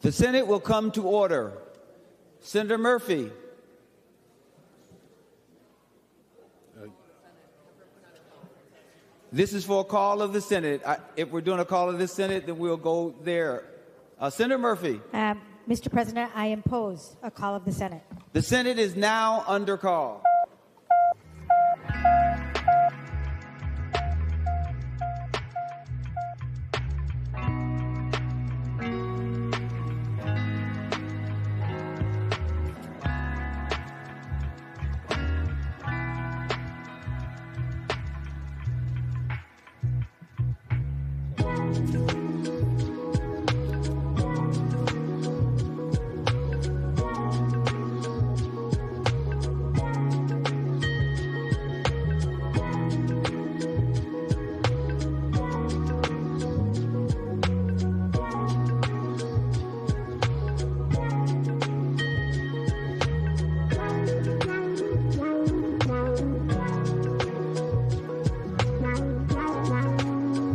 The Senate will come to order. Senator Murphy. This is for a call of the Senate. If we're doing a call of the Senate, then we'll go there. Senator Murphy. Mr. President, I impose a call of the Senate. The Senate is now under call.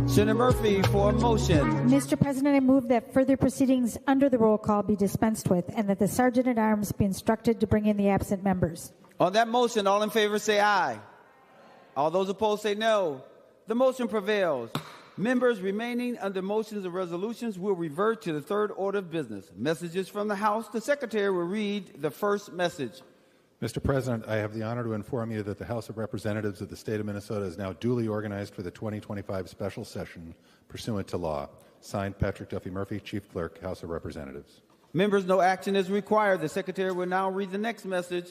Senator Murphy for a motion. Mr. President, I move that further proceedings under the roll call be dispensed with and that the Sergeant-at-Arms be instructed to bring in the absent members. On that motion, all in favor say aye. All those opposed say no. The motion prevails. Members remaining under motions and resolutions will revert to the third order of business. Messages from the House. The Secretary will read the first message. Mr. President, I have the honor to inform you that the House of Representatives of the State of Minnesota is now duly organized for the 2025 special session pursuant to law. Signed, Patrick Duffy Murphy, Chief Clerk, House of Representatives. Members, no action is required. The Secretary will now read the next message.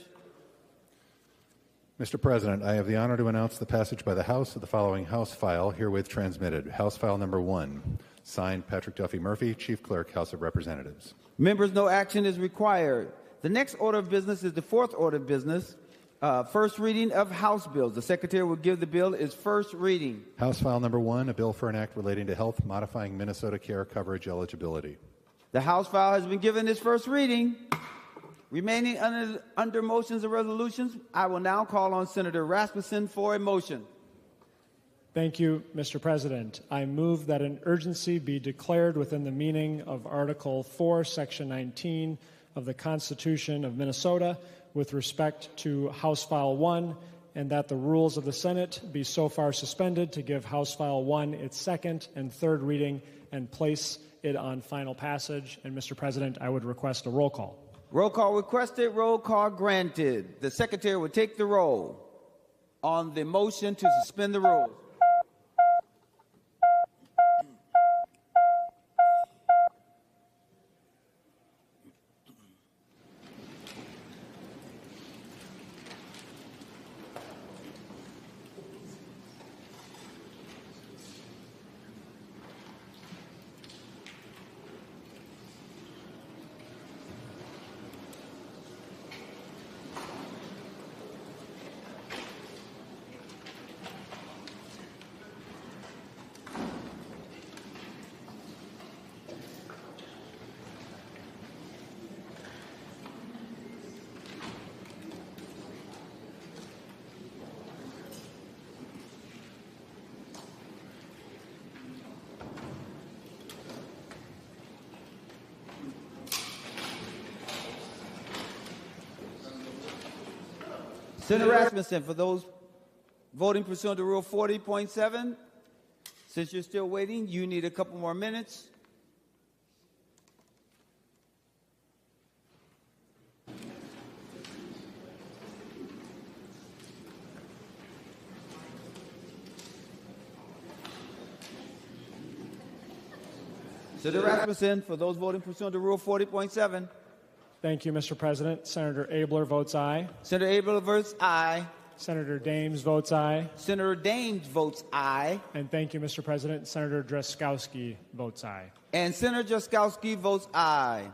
Mr. President, I have the honor to announce the passage by the House of the following House file herewith transmitted. House File Number 1. Signed, Patrick Duffy Murphy, Chief Clerk, House of Representatives. Members, no action is required. The next order of business is the fourth order of business, first reading of House bills. The Secretary will give the bill its first reading. House File Number 1, a bill for an act relating to health modifying Minnesota care coverage eligibility. The House file has been given its first reading. Remaining under motions and resolutions, I will now call on Senator Rasmussen for a motion. Thank you, Mr. President. I move that an urgency be declared within the meaning of Article 4, Section 19 of the Constitution of Minnesota with respect to House File 1, and that the rules of the Senate be so far suspended to give House File 1 its second and third reading and place it on final passage. And, Mr. President, I would request a roll call. Roll call requested, roll call granted. The Secretary will take the roll on the motion to suspend the rules. Senator Rasmussen, for those voting pursuant to Rule 40.7, since you're still waiting, you need a couple more minutes. Senator Rasmussen, for those voting pursuant to Rule 40.7. Thank you, Mr. President. Senator Abler votes aye. Senator Abler votes aye. Senator Dames votes aye. Senator Dames votes aye. And thank you, Mr. President. Senator Drazkowski votes aye. And Senator Drazkowski votes aye.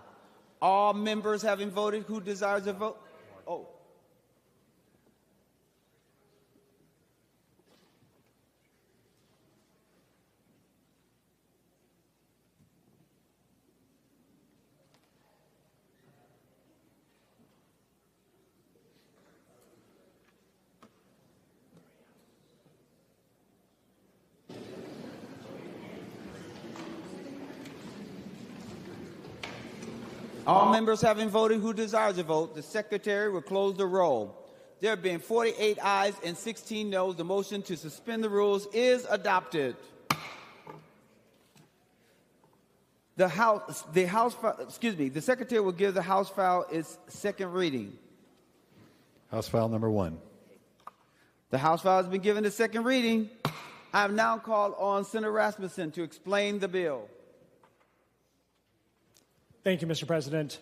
All members having voted who desires a vote? Oh. All members having voted who desires a vote, the secretary will close the roll. There being 48 ayes and 16 noes, the motion to suspend the rules is adopted. The secretary will give the House file its second reading. House file number 1. The House file has been given the second reading. I have now called on Senator Rasmussen to explain the bill. Thank you, Mr. President.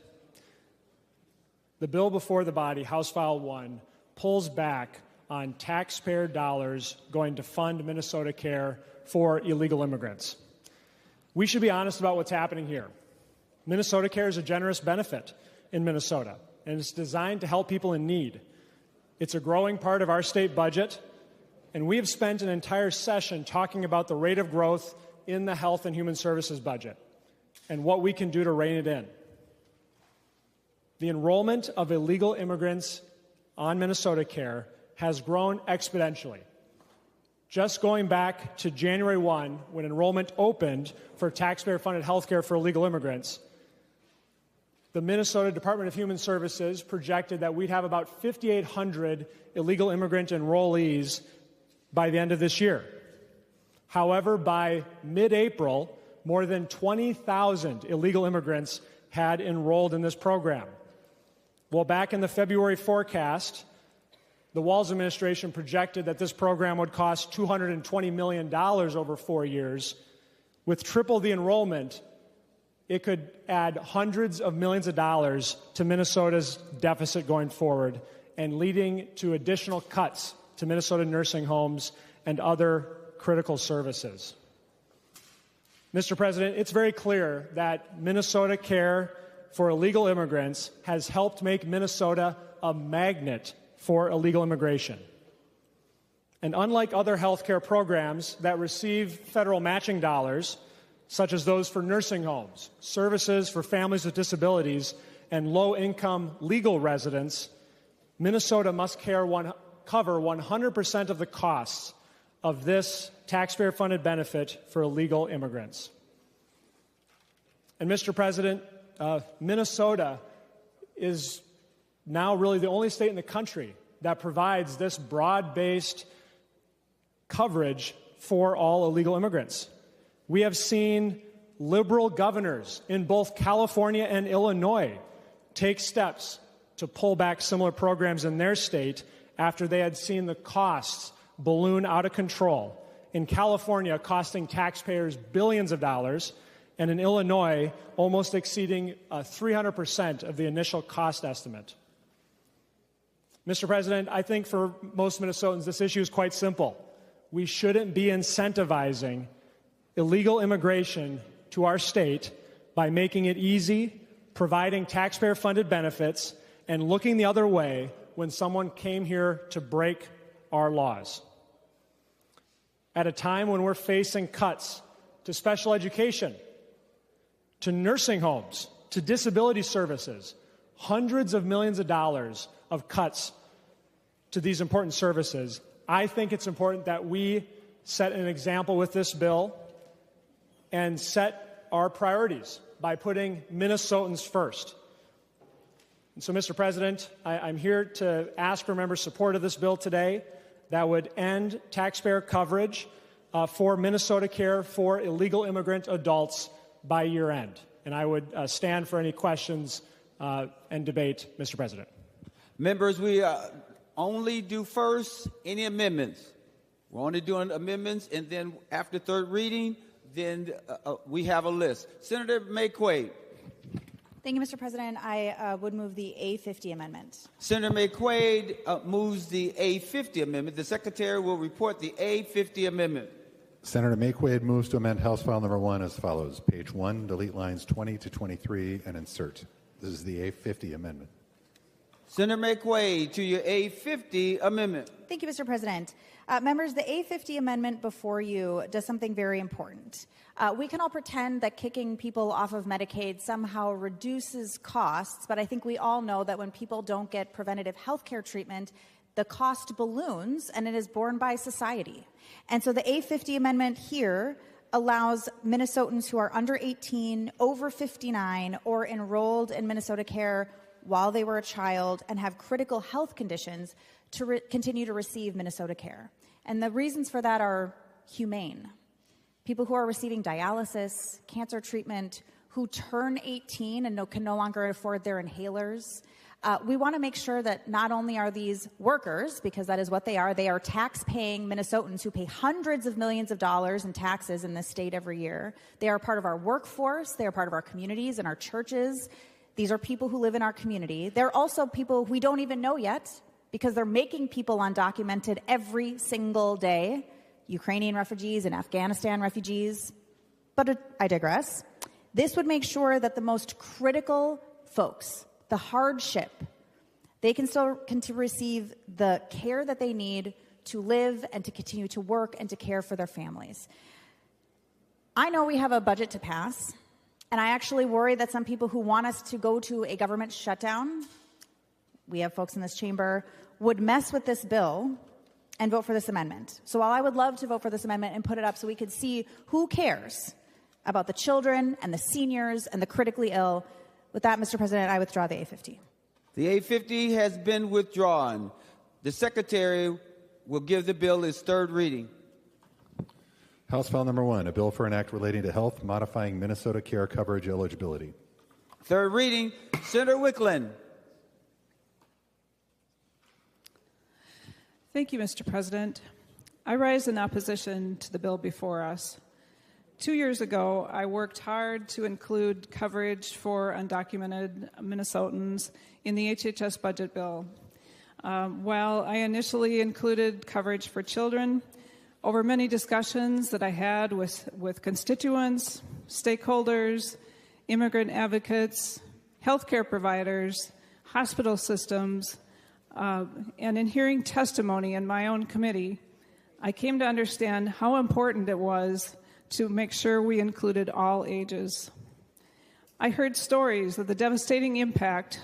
The bill before the body, House File 1, pulls back on taxpayer dollars going to fund Minnesota Care for illegal immigrants. We should be honest about what's happening here. Minnesota Care is a generous benefit in Minnesota, and it's designed to help people in need. It's a growing part of our state budget, and we have spent an entire session talking about the rate of growth in the Health and Human Services budget and what we can do to rein it in. The enrollment of illegal immigrants on Minnesota Care has grown exponentially. Just going back to January 1, when enrollment opened for taxpayer-funded health care for illegal immigrants, the Minnesota Department of Human Services projected that we'd have about 5,800 illegal immigrant enrollees by the end of this year. However, by mid-April, more than 20,000 illegal immigrants had enrolled in this program. Well, back in the February forecast, the Walz administration projected that this program would cost $220 million over 4 years. With triple the enrollment, it could add hundreds of millions of dollars to Minnesota's deficit going forward and leading to additional cuts to Minnesota nursing homes and other critical services. Mr. President, it's very clear that Minnesota Care for illegal immigrants has helped make Minnesota a magnet for illegal immigration. And unlike other health care programs that receive federal matching dollars, such as those for nursing homes, services for families with disabilities, and low-income legal residents, Minnesota must cover 100% of the costs of this taxpayer-funded benefit for illegal immigrants. And Mr. President, Minnesota is now really the only state in the country that provides this broad-based coverage for all illegal immigrants. We have seen liberal governors in both California and Illinois take steps to pull back similar programs in their state after they had seen the costs balloon out of control. In California, costing taxpayers billions of dollars, and in Illinois, almost exceeding 300% of the initial cost estimate. Mr. President, I think for most Minnesotans, this issue is quite simple. We shouldn't be incentivizing illegal immigration to our state by making it easy, providing taxpayer-funded benefits, and looking the other way when someone came here to break our laws. At a time when we're facing cuts to special education, to nursing homes, to disability services, hundreds of millions of dollars of cuts to these important services, I think it's important that we set an example with this bill and set our priorities by putting Minnesotans first. And so, Mr. President, I'm here to ask for members' support of this bill today that would end taxpayer coverage for Minnesota Care for illegal immigrant adults by year end. And I would stand for any questions and debate, Mr. President. Members, we only do first any amendments. We're only doing amendments, and then after third reading, then we have a list. Senator McQuaid. Thank you, Mr. President. I would move the A50 amendment. Senator McQuaid moves the A50 amendment. The Secretary will report the A50 amendment. Senator McQuaid moves to amend House File Number 1 as follows. Page 1, delete lines 20 to 23 and insert. This is the A50 amendment. Senator McQuaid, to your A50 amendment. Thank you, Mr. President. Members, the A50 amendment before you does something very important. We can all pretend that kicking people off of Medicaid somehow reduces costs, but I think we all know that when people don't get preventative health care treatment, the cost balloons, and it is borne by society. And so the A50 amendment here allows Minnesotans who are under 18, over 59, or enrolled in Minnesota Care while they were a child and have critical health conditions to continue to receive Minnesota Care. And the reasons for that are humane. People who are receiving dialysis, cancer treatment, who turn 18 and can no longer afford their inhalers. We want to make sure that not only are these workers, because that is what they are tax-paying Minnesotans who pay hundreds of millions of dollars in taxes in this state every year. They are part of our workforce. They are part of our communities and our churches. These are people who live in our community. They're also people we don't even know yet because they're making people undocumented every single day, Ukrainian refugees and Afghanistan refugees. But I digress. This would make sure that the most critical folks, the hardship, they can still receive the care that they need to live and to continue to work and to care for their families. I know we have a budget to pass, and I actually worry that some people who want us to go to a government shutdown, we have folks in this chamber, would mess with this bill and vote for this amendment. So while I would love to vote for this amendment and put it up so we could see who cares about the children and the seniors and the critically ill, with that, Mr. President, I withdraw the A50. The A50 has been withdrawn. The Secretary will give the bill its third reading. House File Number 1, a bill for an act relating to health, modifying Minnesota Care coverage eligibility. Third reading, Senator Wickland. Thank you, Mr. President. I rise in opposition to the bill before us. 2 years ago, I worked hard to include coverage for undocumented Minnesotans in the HHS budget bill. While I initially included coverage for children, over many discussions that I had with constituents, stakeholders, immigrant advocates, healthcare providers, hospital systems, and in hearing testimony in my own committee, I came to understand how important it was to make sure we included all ages. I heard stories of the devastating impact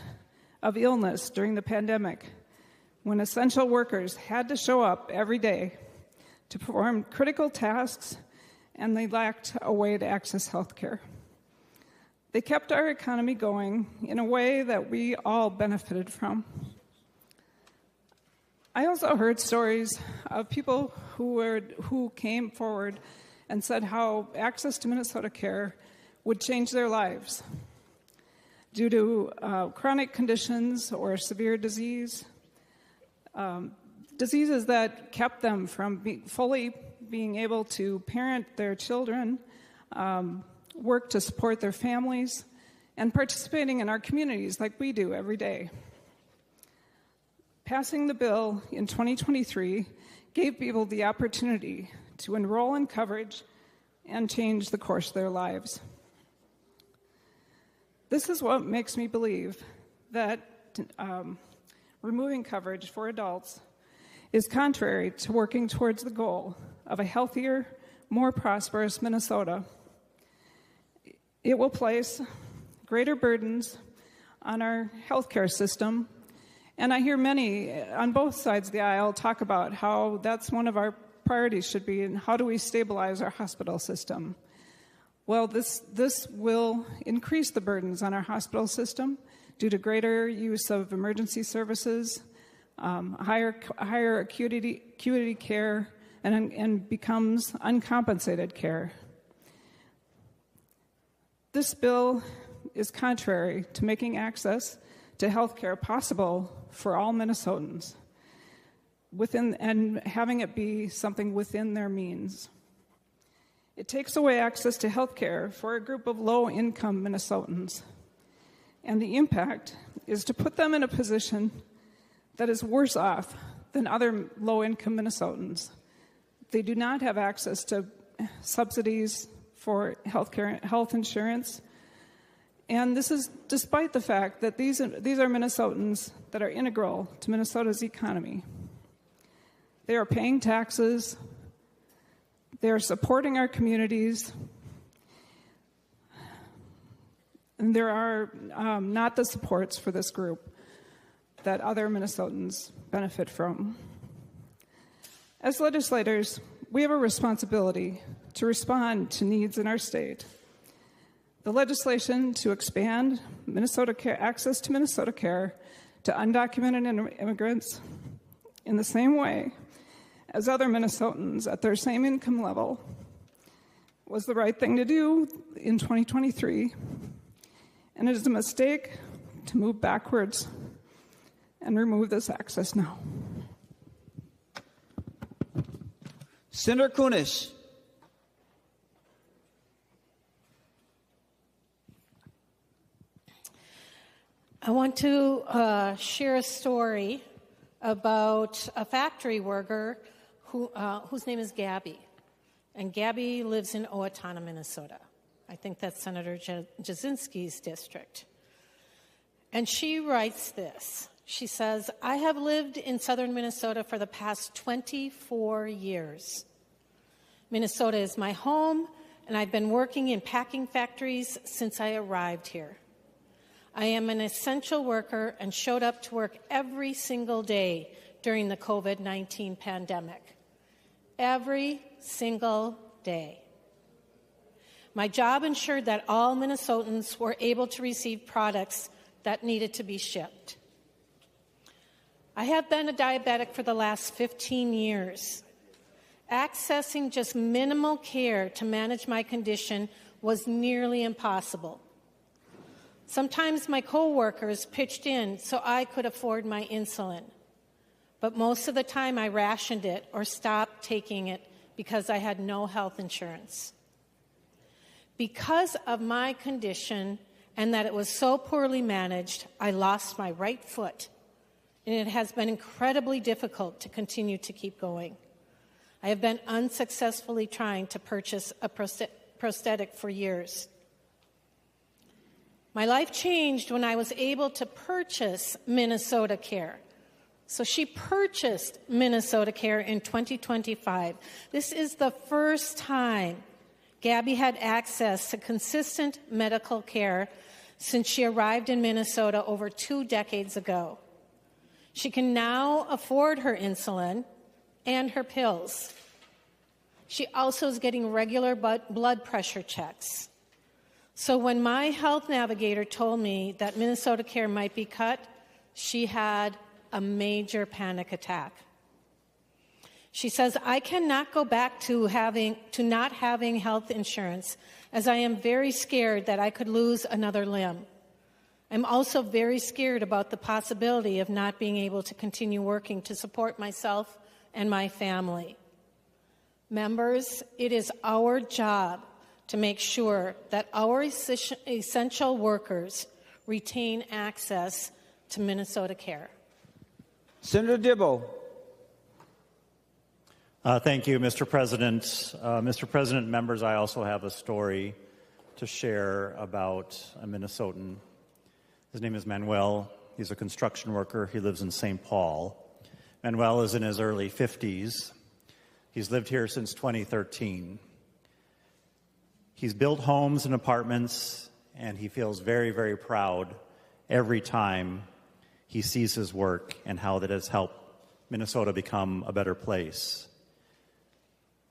of illness during the pandemic, when essential workers had to show up every day to perform critical tasks, and they lacked a way to access health care. They kept our economy going in a way that we all benefited from. I also heard stories of people who came forward and said how access to Minnesota Care would change their lives due to chronic conditions or severe disease, diseases that kept them from fully being able to parent their children, work to support their families, and participating in our communities like we do every day. Passing the bill in 2023 gave people the opportunity to enroll in coverage and change the course of their lives. This is what makes me believe that removing coverage for adults is contrary to working towards the goal of a healthier, more prosperous Minnesota. It will place greater burdens on our healthcare system, and I hear many on both sides of the aisle talk about how that's one of our priorities should be, and how do we stabilize our hospital system? Well, this will increase the burdens on our hospital system due to greater use of emergency services, higher acuity care, and becomes uncompensated care. This bill is contrary to making access to health care possible for all Minnesotans, and having it be something within their means. It takes away access to health care for a group of low-income Minnesotans, and the impact is to put them in a position that is worse off than other low-income Minnesotans. They do not have access to subsidies for health insurance, And this is despite the fact that these are Minnesotans that are integral to Minnesota's economy. They are paying taxes. They are supporting our communities. And there are not the supports for this group that other Minnesotans benefit from. As legislators, we have a responsibility to respond to needs in our state. The legislation to expand Minnesota Care, access to Minnesota Care to undocumented immigrants in the same way as other Minnesotans at their same income level was the right thing to do in 2023, and it is a mistake to move backwards and remove this access now. Senator Kunesh. I want to share a story about a factory worker whose name is Gabby. And Gabby lives in Owatonna, Minnesota. I think that's Senator Jasinski's district. And she writes this. She says, I have lived in southern Minnesota for the past 24 years. Minnesota is my home, and I've been working in packing factories since I arrived here. I am an essential worker and showed up to work every single day during the COVID-19 pandemic. Every single day. My job ensured that all Minnesotans were able to receive products that needed to be shipped. I have been a diabetic for the last 15 years. Accessing just minimal care to manage my condition was nearly impossible. Sometimes my co-workers pitched in so I could afford my insulin. But most of the time I rationed it or stopped taking it because I had no health insurance. Because of my condition and that it was so poorly managed, I lost my right foot, and it has been incredibly difficult to continue to keep going. I have been unsuccessfully trying to purchase a prosthetic for years. My life changed when I was able to purchase Minnesota Care. So she purchased Minnesota Care in 2025. This is the first time Gabby had access to consistent medical care since she arrived in Minnesota over 2 decades ago. She can now afford her insulin and her pills. She also is getting regular blood pressure checks. So when my health navigator told me that Minnesota Care might be cut, she had a major panic attack. She says, I cannot go back to not having health insurance, as I am very scared that I could lose another limb. I'm also very scared about the possibility of not being able to continue working to support myself and my family. Members, it is our job to make sure that our essential workers retain access to Minnesota Care. Senator Dibble. Thank you, Mr. President. Mr. President, members, I also have a story to share about a Minnesotan. His name is Manuel. He's a construction worker. He lives in St. Paul. Manuel is in his early 50s. He's lived here since 2013. He's built homes and apartments, and he feels very, very proud every time he sees his work and how that has helped Minnesota become a better place.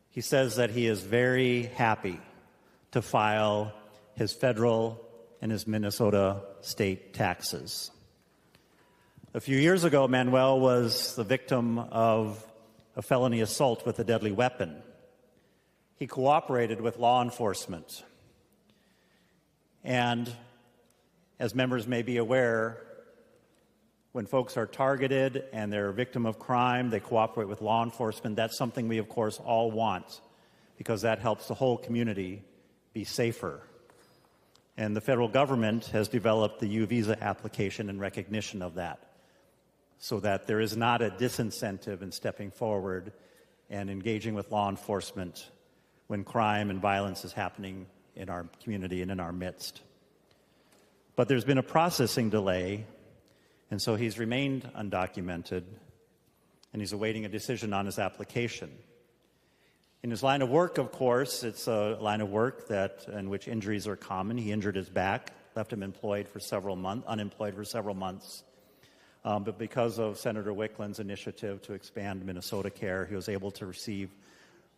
He says that he is very happy to file his federal and his Minnesota state taxes. A few years ago, Manuel was the victim of a felony assault with a deadly weapon. He cooperated with law enforcement. And as members may be aware, when folks are targeted and they're a victim of crime, they cooperate with law enforcement. That's something we, of course, all want, because that helps the whole community be safer. And the federal government has developed the U-Visa application in recognition of that, so that there is not a disincentive in stepping forward and engaging with law enforcement when crime and violence is happening in our community and in our midst. But there's been a processing delay, and so he's remained undocumented, and he's awaiting a decision on his application. In his line of work, of course, it's a line of work in which injuries are common. He injured his back, left him unemployed for several months. But because of Senator Wickland's initiative to expand Minnesota Care, he was able to receive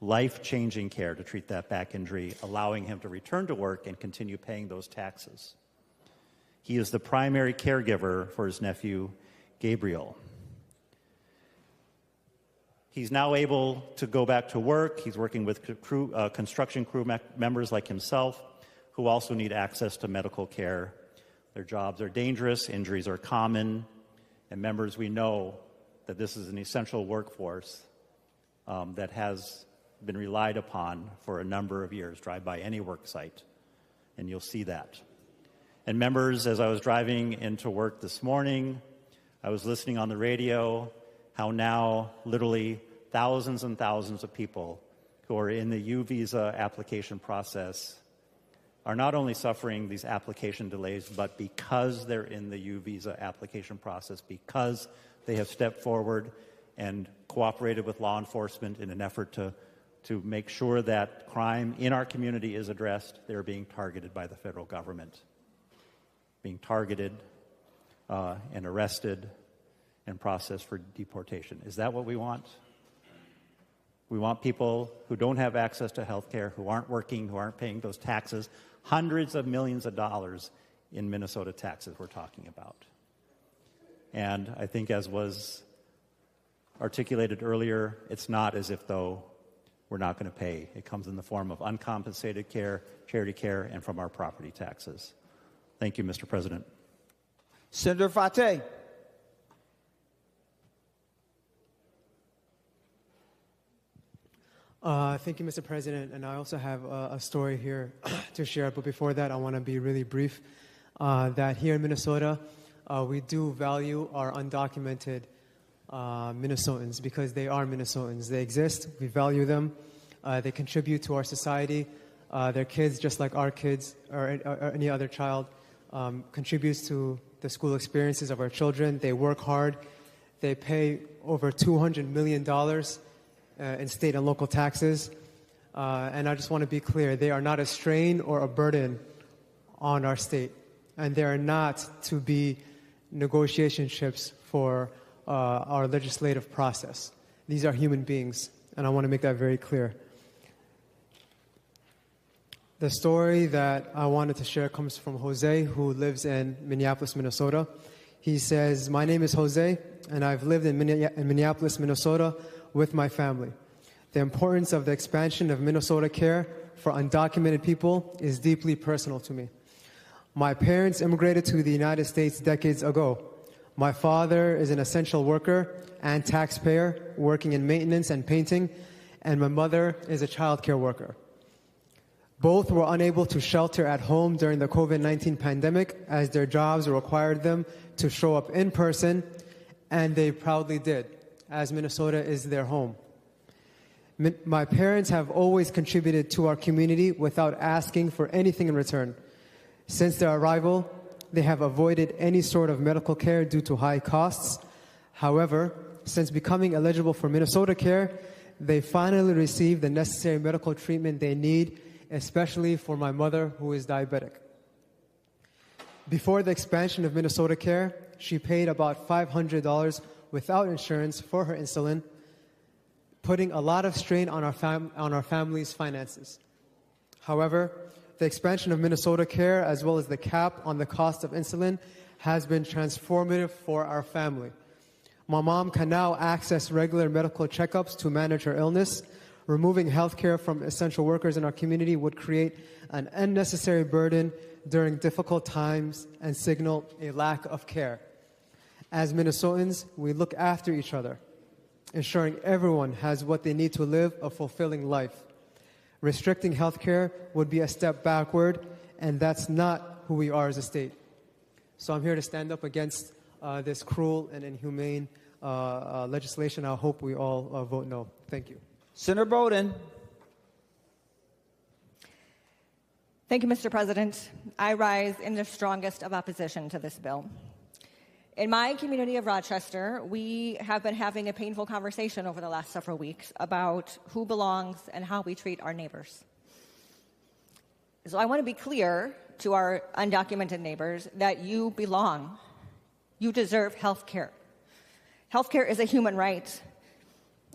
life-changing care to treat that back injury, allowing him to return to work and continue paying those taxes. He is the primary caregiver for his nephew, Gabriel. He's now able to go back to work. He's working with construction crew members like himself who also need access to medical care. Their jobs are dangerous, injuries are common, and members, we know that this is an essential workforce that has been relied upon for a number of years. Drive by any work site, and you'll see that. And members, as I was driving into work this morning, I was listening on the radio how now literally thousands and thousands of people who are in the U visa application process are not only suffering these application delays, but because they're in the U visa application process, because they have stepped forward and cooperated with law enforcement in an effort to make sure that crime in our community is addressed, they're being targeted by the federal government, being targeted and arrested and processed for deportation. Is that what we want? We want people who don't have access to health care, who aren't working, who aren't paying those taxes, hundreds of millions of dollars in Minnesota taxes we're talking about. And I think, as was articulated earlier, it's not as if though we're not going to pay. It comes in the form of uncompensated care, charity care, and from our property taxes. Thank you, Mr. President. Senator Fate. Thank you, Mr. President, and I also have a story here to share, but before that, I want to be really brief. That here in Minnesota, we do value our undocumented Minnesotans because they are Minnesotans. They exist, we value them, they contribute to our society. Their kids, just like our kids or any other child, contributes to the school experiences of our children. They work hard. They pay over $200 million in state and local taxes. And I just want to be clear, they are not a strain or a burden on our state. And they are not to be negotiation chips for our legislative process. These are human beings, and I want to make that very clear. The story that I wanted to share comes from Jose, who lives in Minneapolis, Minnesota. He says, "My name is Jose, and I've lived in Minneapolis, Minnesota with my family. The importance of the expansion of Minnesota Care for undocumented people is deeply personal to me. My parents immigrated to the United States decades ago. My father is an essential worker and taxpayer working in maintenance and painting, and my mother is a child care worker. Both were unable to shelter at home during the COVID-19 pandemic as their jobs required them to show up in person, and they proudly did, as Minnesota is their home. My parents have always contributed to our community without asking for anything in return. Since their arrival, they have avoided any sort of medical care due to high costs. However, since becoming eligible for Minnesota Care, they finally received the necessary medical treatment they need, especially for my mother, who is diabetic. Before the expansion of Minnesota Care, she paid about $500 without insurance for her insulin, putting a lot of strain on our family's finances. However, the expansion of Minnesota Care, as well as the cap on the cost of insulin, has been transformative for our family. My mom can now access regular medical checkups to manage her illness. Removing health care from essential workers in our community would create an unnecessary burden during difficult times and signal a lack of care. As Minnesotans, we look after each other, ensuring everyone has what they need to live a fulfilling life. Restricting health care would be a step backward, and that's not who we are as a state. So I'm here to stand up against this cruel and inhumane legislation. I hope we all vote no. Thank you. Senator Bowden. Thank you, Mr. President. I rise in the strongest of opposition to this bill. In my community of Rochester, we have been having a painful conversation over the last several weeks about who belongs and how we treat our neighbors. So I want to be clear to our undocumented neighbors that you belong. You deserve health care. Health care is a human right,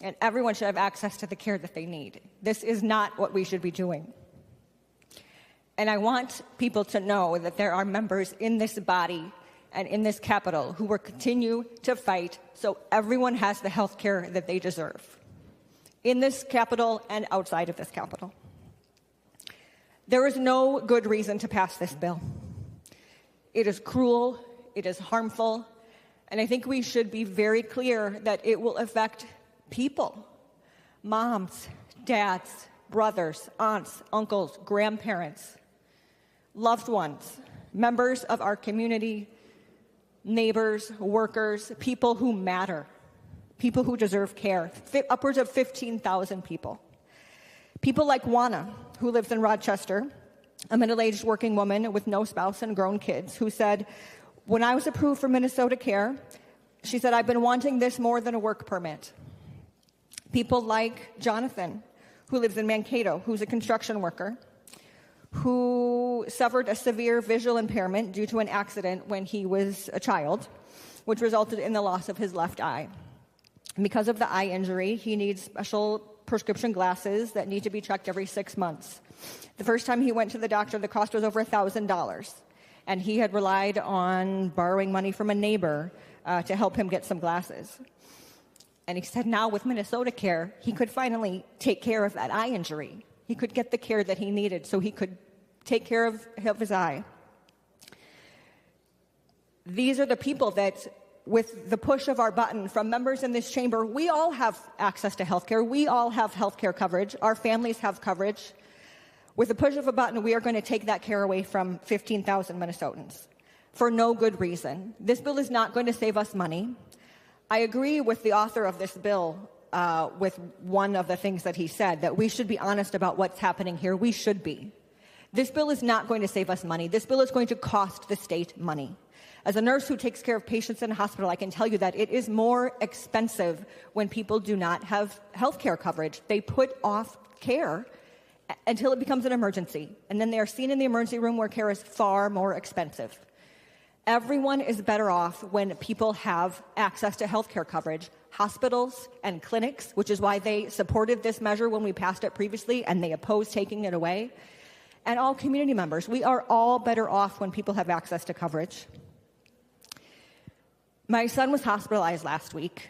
and everyone should have access to the care that they need. This is not what we should be doing. And I want people to know that there are members in this body and in this Capitol who will continue to fight so everyone has the health care that they deserve, in this Capitol and outside of this Capitol. There is no good reason to pass this bill. It is cruel, it is harmful, and I think we should be very clear that it will affect people, moms, dads, brothers, aunts, uncles, grandparents, loved ones, members of our community, neighbors, workers, people who matter, people who deserve care, upwards of 15,000 people. People like Juana, who lives in Rochester, a middle-aged working woman with no spouse and grown kids, who said, when I was approved for Minnesota Care, she said, I've been wanting this more than a work permit. People like Jonathan, who lives in Mankato, who's a construction worker, who suffered a severe visual impairment due to an accident when he was a child, which resulted in the loss of his left eye. And because of the eye injury, he needs special prescription glasses that need to be checked every 6 months. The first time he went to the doctor, the cost was over $1,000, and he had relied on borrowing money from a neighbor to help him get some glasses. And he said now with Minnesota Care, he could finally take care of that eye injury. He could get the care that he needed so he could take care of his eye. These are the people that, with the push of our button from members in this chamber, we all have access to health care. We all have health care coverage. Our families have coverage. With the push of a button, we are going to take that care away from 15,000 Minnesotans for no good reason. This bill is not going to save us money. I agree with the author of this bill with one of the things that he said, that we should be honest about what's happening here. We should be. This bill is not going to save us money. This bill is going to cost the state money. As a nurse who takes care of patients in a hospital, I can tell you that it is more expensive when people do not have health care coverage. They put off care until it becomes an emergency, and then they are seen in the emergency room where care is far more expensive. Everyone is better off when people have access to health care coverage. Hospitals and clinics, which is why they supported this measure when we passed it previously, and they opposed taking it away. And all community members, we are all better off when people have access to coverage. My son was hospitalized last week.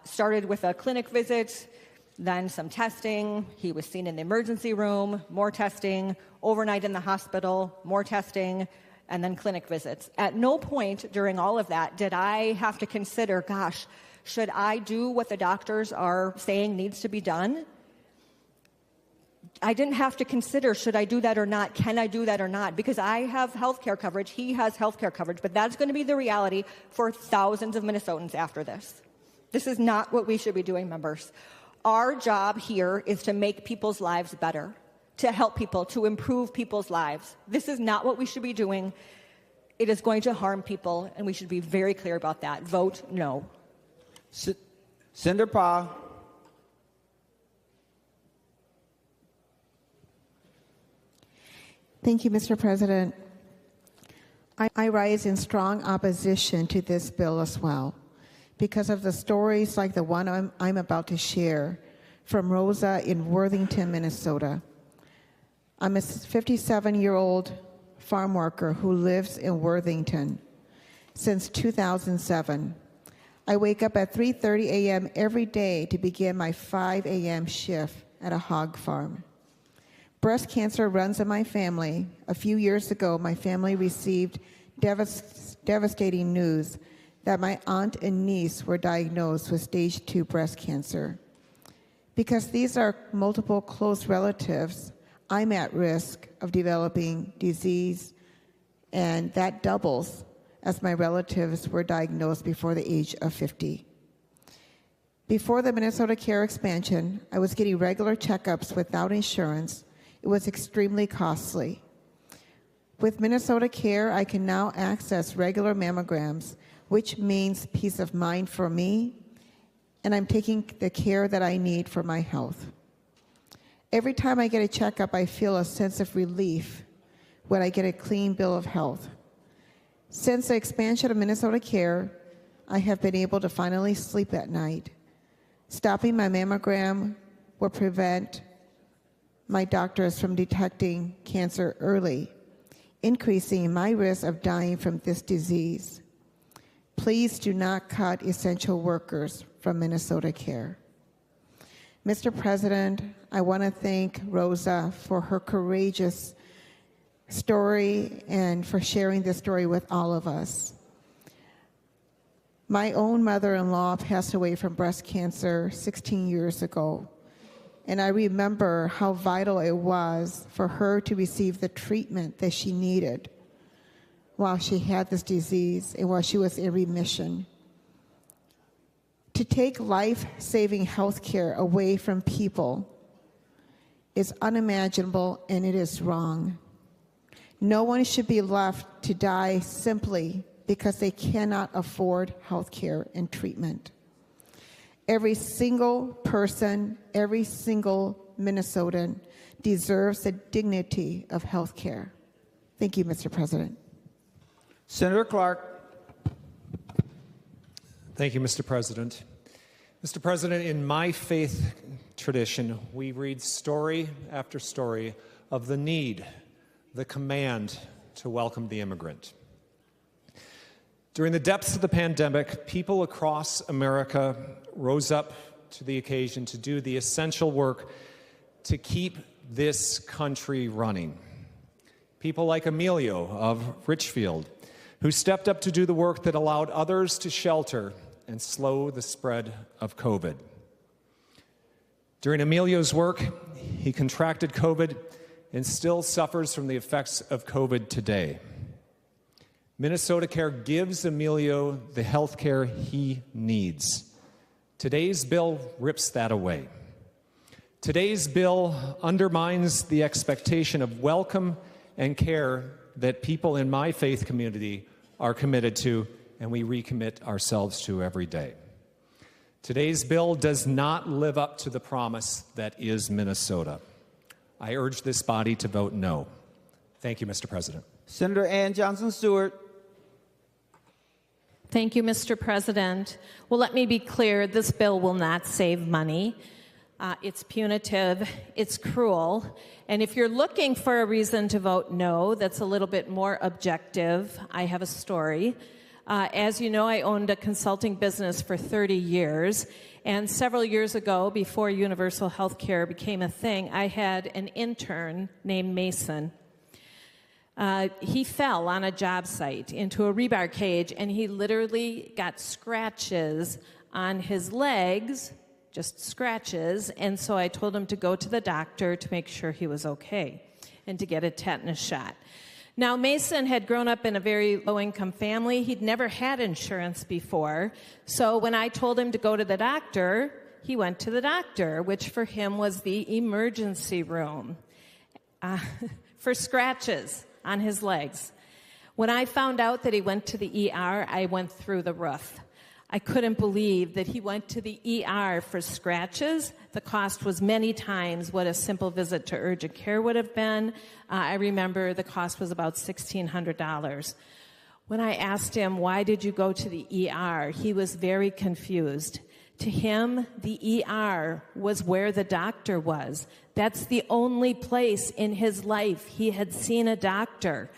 Started with a clinic visit, then some testing. He was seen in the emergency room, more testing, overnight in the hospital, more testing, and then clinic visits. At no point during all of that did I have to consider, gosh, should I do what the doctors are saying needs to be done? I didn't have to consider, should I do that or not? Can I do that or not? Because I have health care coverage. He has health care coverage. But that's going to be the reality for thousands of Minnesotans after this. This is not what we should be doing, members. Our job here is to make people's lives better, to help people, to improve people's lives. This is not what we should be doing. It is going to harm people, and we should be very clear about that. Vote no. Senator Pa. Thank you, Mr. President. I rise in strong opposition to this bill as well because of the stories like the one I'm about to share from Rosa in Worthington, Minnesota. I'm a 57-year-old farm worker who lives in Worthington since 2007. I wake up at 3:30 a.m. every day to begin my 5 a.m. shift at a hog farm. Breast cancer runs in my family. A few years ago, my family received devastating news that my aunt and niece were diagnosed with stage 2 breast cancer. Because these are multiple close relatives, I'm at risk of developing disease, and that doubles as my relatives were diagnosed before the age of 50. Before the Minnesota Care expansion, I was getting regular checkups without insurance It was extremely costly. With Minnesota Care, I can now access regular mammograms, which means peace of mind for me, and I'm taking the care that I need for my health. Every time I get a checkup, I feel a sense of relief when I get a clean bill of health. Since the expansion of Minnesota Care, I have been able to finally sleep at night. Stopping my mammogram will prevent my doctors from detecting cancer early, increasing my risk of dying from this disease. Please do not cut essential workers from Minnesota Care. Mr. President, I want to thank Rosa for her courageous story and for sharing this story with all of us. My own mother-in-law passed away from breast cancer 16 years ago, and I remember how vital it was for her to receive the treatment that she needed while she had this disease and while she was in remission. To take life-saving health care away from people is unimaginable, and it is wrong. No one should be left to die simply because they cannot afford health care and treatment. Every single person, every single Minnesotan deserves the dignity of health care. Thank you, Mr. President. Senator Clark. Thank you, Mr. President. Mr. President, in my faith tradition, we read story after story of the need, the command to welcome the immigrant. During the depths of the pandemic, people across America rose up to the occasion to do the essential work to keep this country running. People like Emilio of Richfield, who stepped up to do the work that allowed others to shelter and slow the spread of COVID. During Emilio's work, he contracted COVID and still suffers from the effects of COVID today. Minnesota Care gives Emilio the health care he needs. Today's bill rips that away. Today's bill undermines the expectation of welcome and care that people in my faith community are committed to, and we recommit ourselves to every day. Today's bill does not live up to the promise that is Minnesota. I urge this body to vote no. Thank you, Mr. President. Senator Ann Johnson Stewart. Thank you, Mr. President. Well, let me be clear, this bill will not save money. It's punitive, it's cruel, and if you're looking for a reason to vote no that's a little bit more objective, I have a story. As you know, I owned a consulting business for 30 years, and several years ago, before universal health care became a thing, I had an intern named Mason. He fell on a job site into a rebar cage, and he literally got scratches on his legs, just scratches, and so I told him to go to the doctor to make sure he was okay and to get a tetanus shot. Now, Mason had grown up in a very low-income family. He'd never had insurance before, so when I told him to go to the doctor, he went to the doctor, which for him was the emergency room for scratches on his legs. When I found out that he went to the ER, I went through the roof. I couldn't believe that he went to the ER for scratches. The cost was many times what a simple visit to urgent care would have been. I remember the cost was about $1,600. When I asked him, why did you go to the ER? He was very confused. To him, the ER was where the doctor was. That's the only place in his life he had seen a doctor.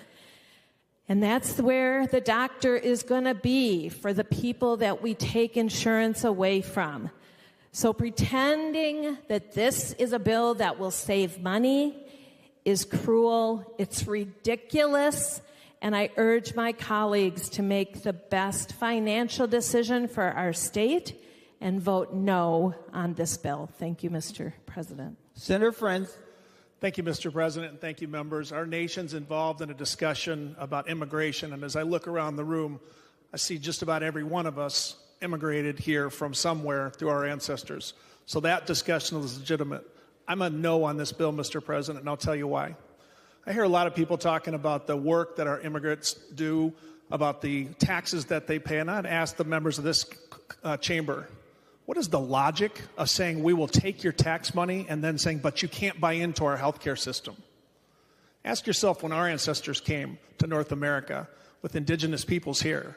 And that's where the doctor is going to be for the people that we take insurance away from. So pretending that this is a bill that will save money is cruel, it's ridiculous, and I urge my colleagues to make the best financial decision for our state and vote no on this bill. Thank you, Mr. President. Senator Friends. Thank you, Mr. President, and thank you, members. Our nation's involved in a discussion about immigration, and as I look around the room, I see just about every one of us immigrated here from somewhere through our ancestors. So that discussion is legitimate. I'm a no on this bill, Mr. President, and I'll tell you why. I hear a lot of people talking about the work that our immigrants do, about the taxes that they pay, and I'd ask the members of this chamber, what is the logic of saying we will take your tax money and then saying, but you can't buy into our healthcare system? Ask yourself, when our ancestors came to North America with indigenous peoples here,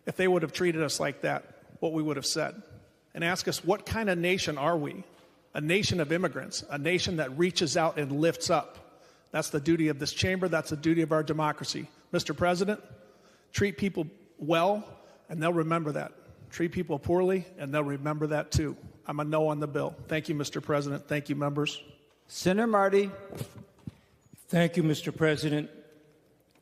if they would have treated us like that, what we would have said. And ask us, what kind of nation are we? A nation of immigrants, a nation that reaches out and lifts up. That's the duty of this chamber. That's the duty of our democracy. Mr. President, treat people well, and they'll remember that. Treat people poorly, and they'll remember that too. I'm a no on the bill. Thank you, Mr. President. Thank you, members. Senator Marty. Thank you, Mr. President.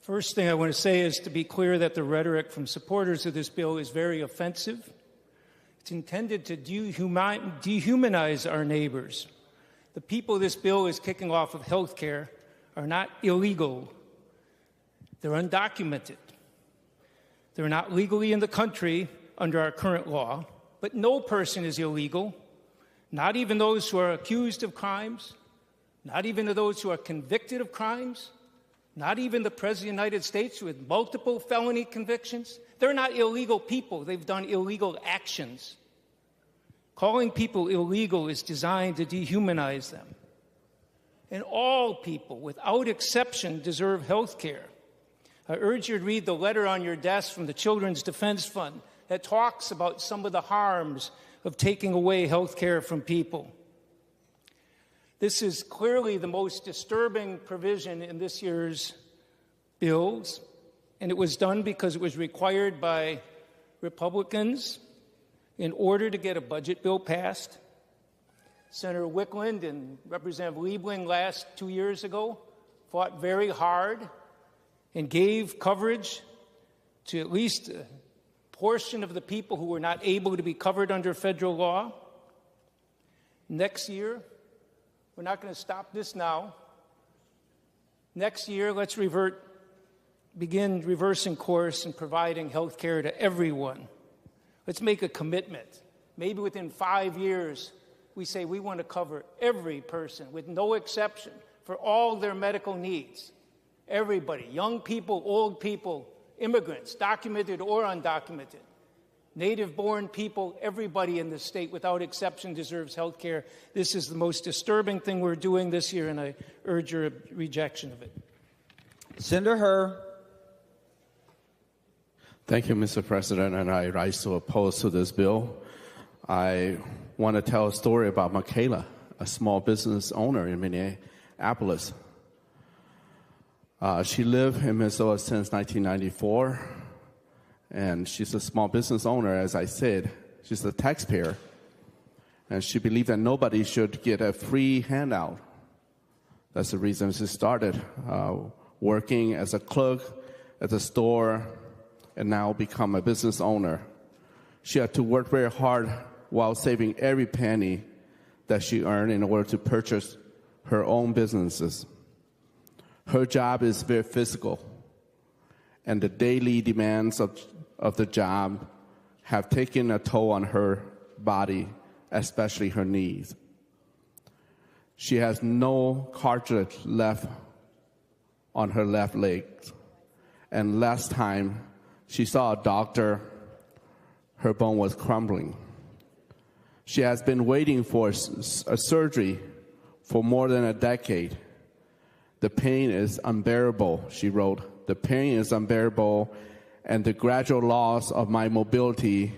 First thing I want to say is to be clear that the rhetoric from supporters of this bill is very offensive. It's intended to dehumanize our neighbors. The people this bill is kicking off of health care are not illegal. They're undocumented. They're not legally in the country under our current law, but no person is illegal, not even those who are accused of crimes, not even those who are convicted of crimes, not even the President of the United States with multiple felony convictions. They're not illegal people. They've done illegal actions. Calling people illegal is designed to dehumanize them. And all people, without exception, deserve health care. I urge you to read the letter on your desk from the Children's Defense Fund that talks about some of the harms of taking away health care from people. This is clearly the most disturbing provision in this year's bills, and it was done because it was required by Republicans in order to get a budget bill passed. Senator Wickland and Representative Liebling 2 years ago fought very hard and gave coverage to at least a portion of the people who were not able to be covered under federal law. Next year, we're not going to stop this now. Next year, let's begin reversing course and providing health care to everyone. Let's make a commitment. Maybe within 5 years, we say we want to cover every person with no exception for all their medical needs. Everybody, young people, old people, immigrants, documented or undocumented, native-born people, everybody in this state without exception deserves health care. This is the most disturbing thing we're doing this year, and I urge your rejection of it. Senator Herr. Thank you, Mr. President, and I rise to oppose to this bill. I want to tell a story about Michaela, a small business owner in Minneapolis. She lived in Minnesota since 1994, and she's a small business owner, as I said. She's a taxpayer, and she believed that nobody should get a free handout. That's the reason she started working as a clerk at the store and now become a business owner. She had to work very hard while saving every penny that she earned in order to purchase her own businesses. Her job is very physical, and the daily demands of the job have taken a toll on her body, especially her knees. She has no cartilage left on her left leg, and last time she saw a doctor, her bone was crumbling. She has been waiting for a surgery for more than a decade. The pain is unbearable, she wrote. The pain is unbearable, and the gradual loss of my mobility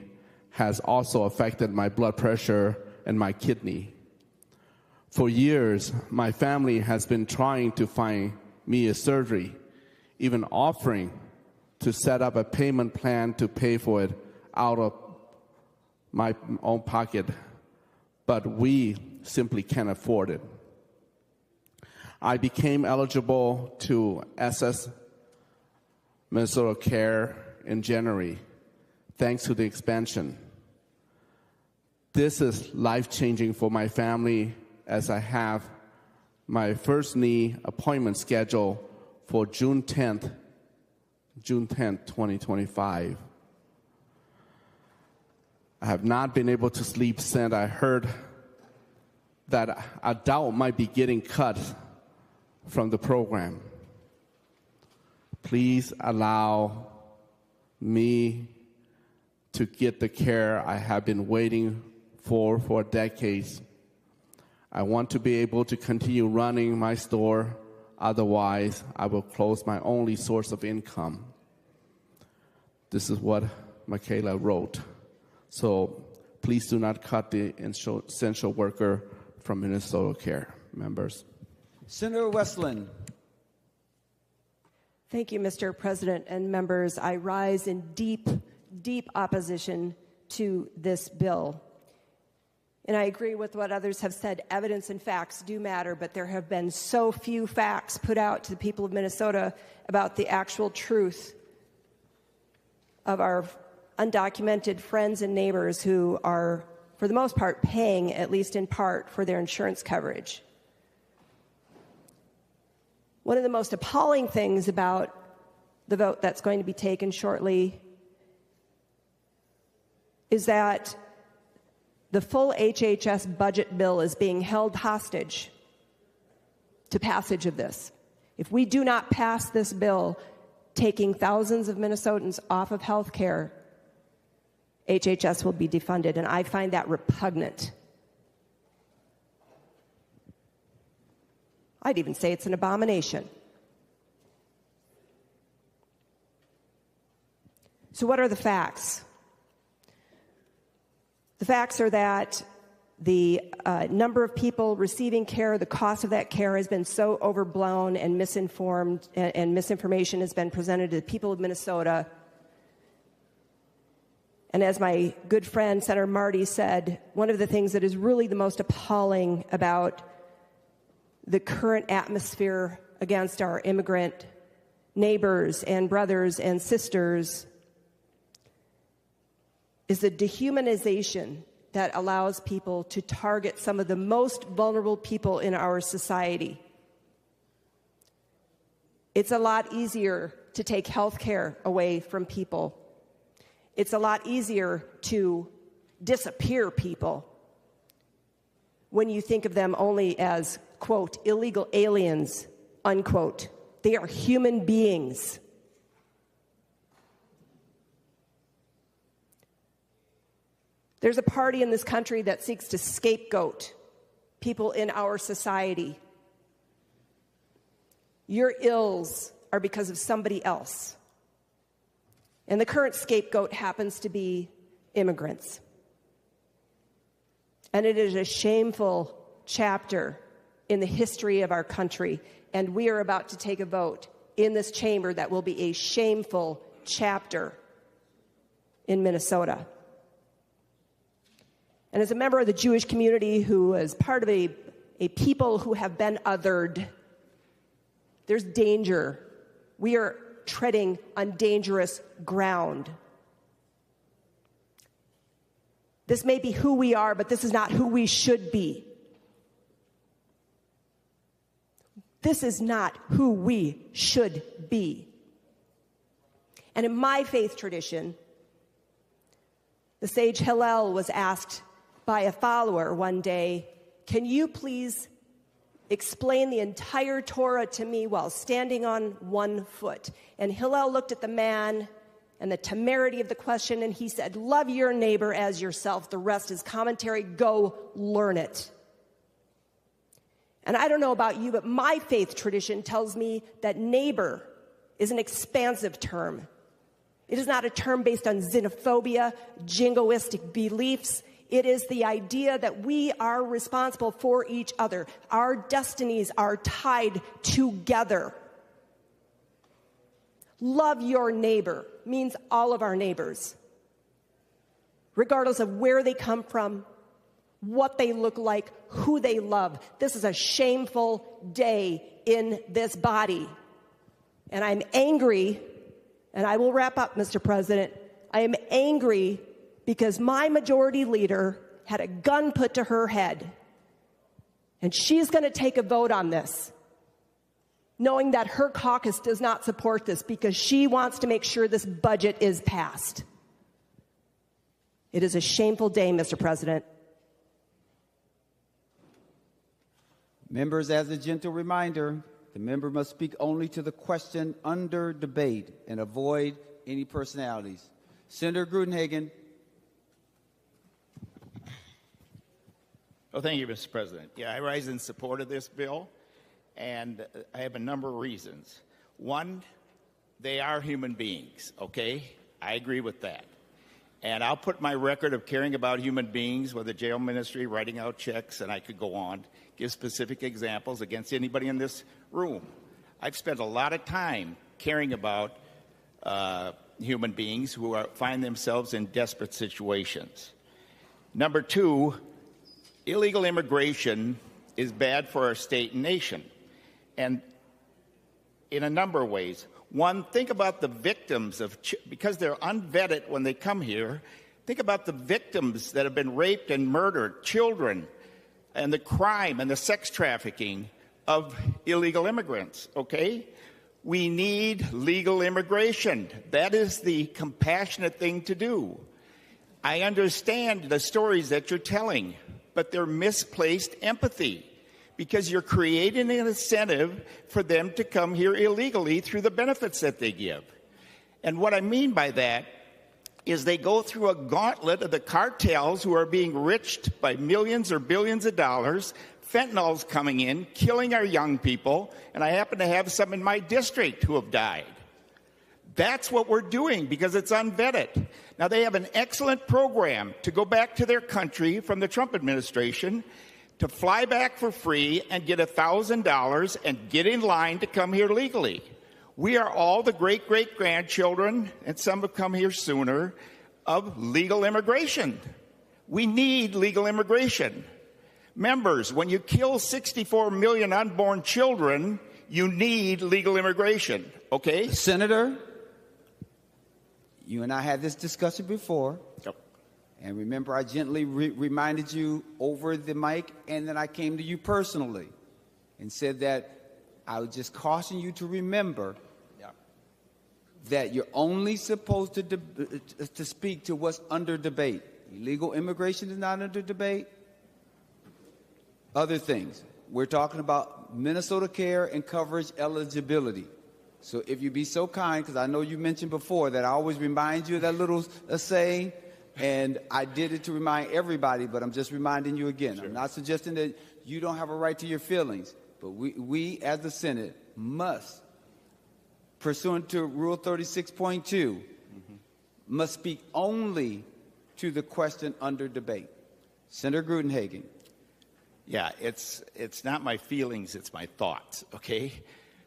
has also affected my blood pressure and my kidney. For years, my family has been trying to find me a surgery, even offering to set up a payment plan to pay for it out of my own pocket, but we simply can't afford it. I became eligible to access Minnesota Care in January, thanks to the expansion. This is life-changing for my family, as I have my first knee appointment scheduled for June 10th, 2025. I have not been able to sleep since I heard that adult might be getting cut from the program. Please allow me to get the care I have been waiting for decades. I want to be able to continue running my store. Otherwise, I will close my only source of income. This is what Michaela wrote. So please do not cut the essential worker from Minnesota Care. Members. Senator Westland. Thank you, Mr. President and members. I rise in deep, deep opposition to this bill. And I agree with what others have said. Evidence and facts do matter, but there have been so few facts put out to the people of Minnesota about the actual truth of our undocumented friends and neighbors who are, for the most part, paying, at least in part, for their insurance coverage. One of the most appalling things about the vote that's going to be taken shortly is that the full HHS budget bill is being held hostage to passage of this. If we do not pass this bill, taking thousands of Minnesotans off of health care, HHS will be defunded, and I find that repugnant. I'd even say it's an abomination. So what are the facts? The facts are that the number of people receiving care, the cost of that care has been so overblown and misinformed, and misinformation has been presented to the people of Minnesota. And as my good friend, Senator Marty, said, one of the things that is really the most appalling about the current atmosphere against our immigrant neighbors and brothers and sisters is the dehumanization that allows people to target some of the most vulnerable people in our society. It's a lot easier to take health care away from people. It's a lot easier to disappear people when you think of them only as, quote, illegal aliens, unquote. They are human beings. There's a party in this country that seeks to scapegoat people in our society. Your ills are because of somebody else. And the current scapegoat happens to be immigrants. And it is a shameful chapter in the history of our country. And we are about to take a vote in this chamber that will be a shameful chapter in Minnesota. And as a member of the Jewish community who is part of a people who have been othered, there's danger. We are treading on dangerous ground. This may be who we are, but this is not who we should be. This is not who we should be. And in my faith tradition, the sage Hillel was asked by a follower one day, "Can you please explain the entire Torah to me while standing on one foot?" And Hillel looked at the man and the temerity of the question, and he said, "Love your neighbor as yourself. The rest is commentary. Go learn it." And I don't know about you, but my faith tradition tells me that neighbor is an expansive term. It is not a term based on xenophobia, jingoistic beliefs. It is the idea that we are responsible for each other. Our destinies are tied together. Love your neighbor means all of our neighbors, regardless of where they come from, what they look like, who they love. This is a shameful day in this body. And I'm angry, and I will wrap up, Mr. President. I am angry because my majority leader had a gun put to her head, and she's going to take a vote on this, knowing that her caucus does not support this because she wants to make sure this budget is passed. It is a shameful day, Mr. President. Members, as a gentle reminder, the member must speak only to the question under debate and avoid any personalities. Senator Grudenhagen. Well, thank you, Mr. President. Yeah, I rise in support of this bill, and I have a number of reasons. One, they are human beings, okay? I agree with that. And I'll put my record of caring about human beings with the jail ministry, writing out checks, and I could go on, give specific examples against anybody in this room. I've spent a lot of time caring about human beings who find themselves in desperate situations. Number two, illegal immigration is bad for our state and nation, and in a number of ways. One, think about the victims of, because they're unvetted when they come here, think about the victims that have been raped and murdered, children, and the crime and the sex trafficking of illegal immigrants, okay? We need legal immigration. That is the compassionate thing to do. I understand the stories that you're telling, but they're misplaced empathy, because you're creating an incentive for them to come here illegally through the benefits that they give. And what I mean by that is they go through a gauntlet of the cartels who are being enriched by millions or billions of dollars. Fentanyl's coming in, killing our young people, and I happen to have some in my district who have died. That's what we're doing because it's unvetted. Now, they have an excellent program to go back to their country from the Trump administration, to fly back for free and get $1,000 and get in line to come here legally. We are all the great-great-grandchildren, and some have come here sooner, of legal immigration. We need legal immigration. Members, when you kill 64 million unborn children, you need legal immigration, okay? Senator, you and I had this discussion before. Yep. And remember, I gently reminded you over the mic, and then I came to you personally and said that I would just caution you to remember that you're only supposed to speak to what's under debate. Illegal immigration is not under debate. Other things. We're talking about Minnesota care and coverage eligibility. So if you be so kind, because I know you mentioned before that I always remind you of that little saying, and I did it to remind everybody, but I'm just reminding you again. Sure. I'm not suggesting that you don't have a right to your feelings, but we as the Senate must, pursuant to Rule 36.2, must speak only to the question under debate. Senator Grudenhagen. Yeah, it's not my feelings, it's my thoughts, okay?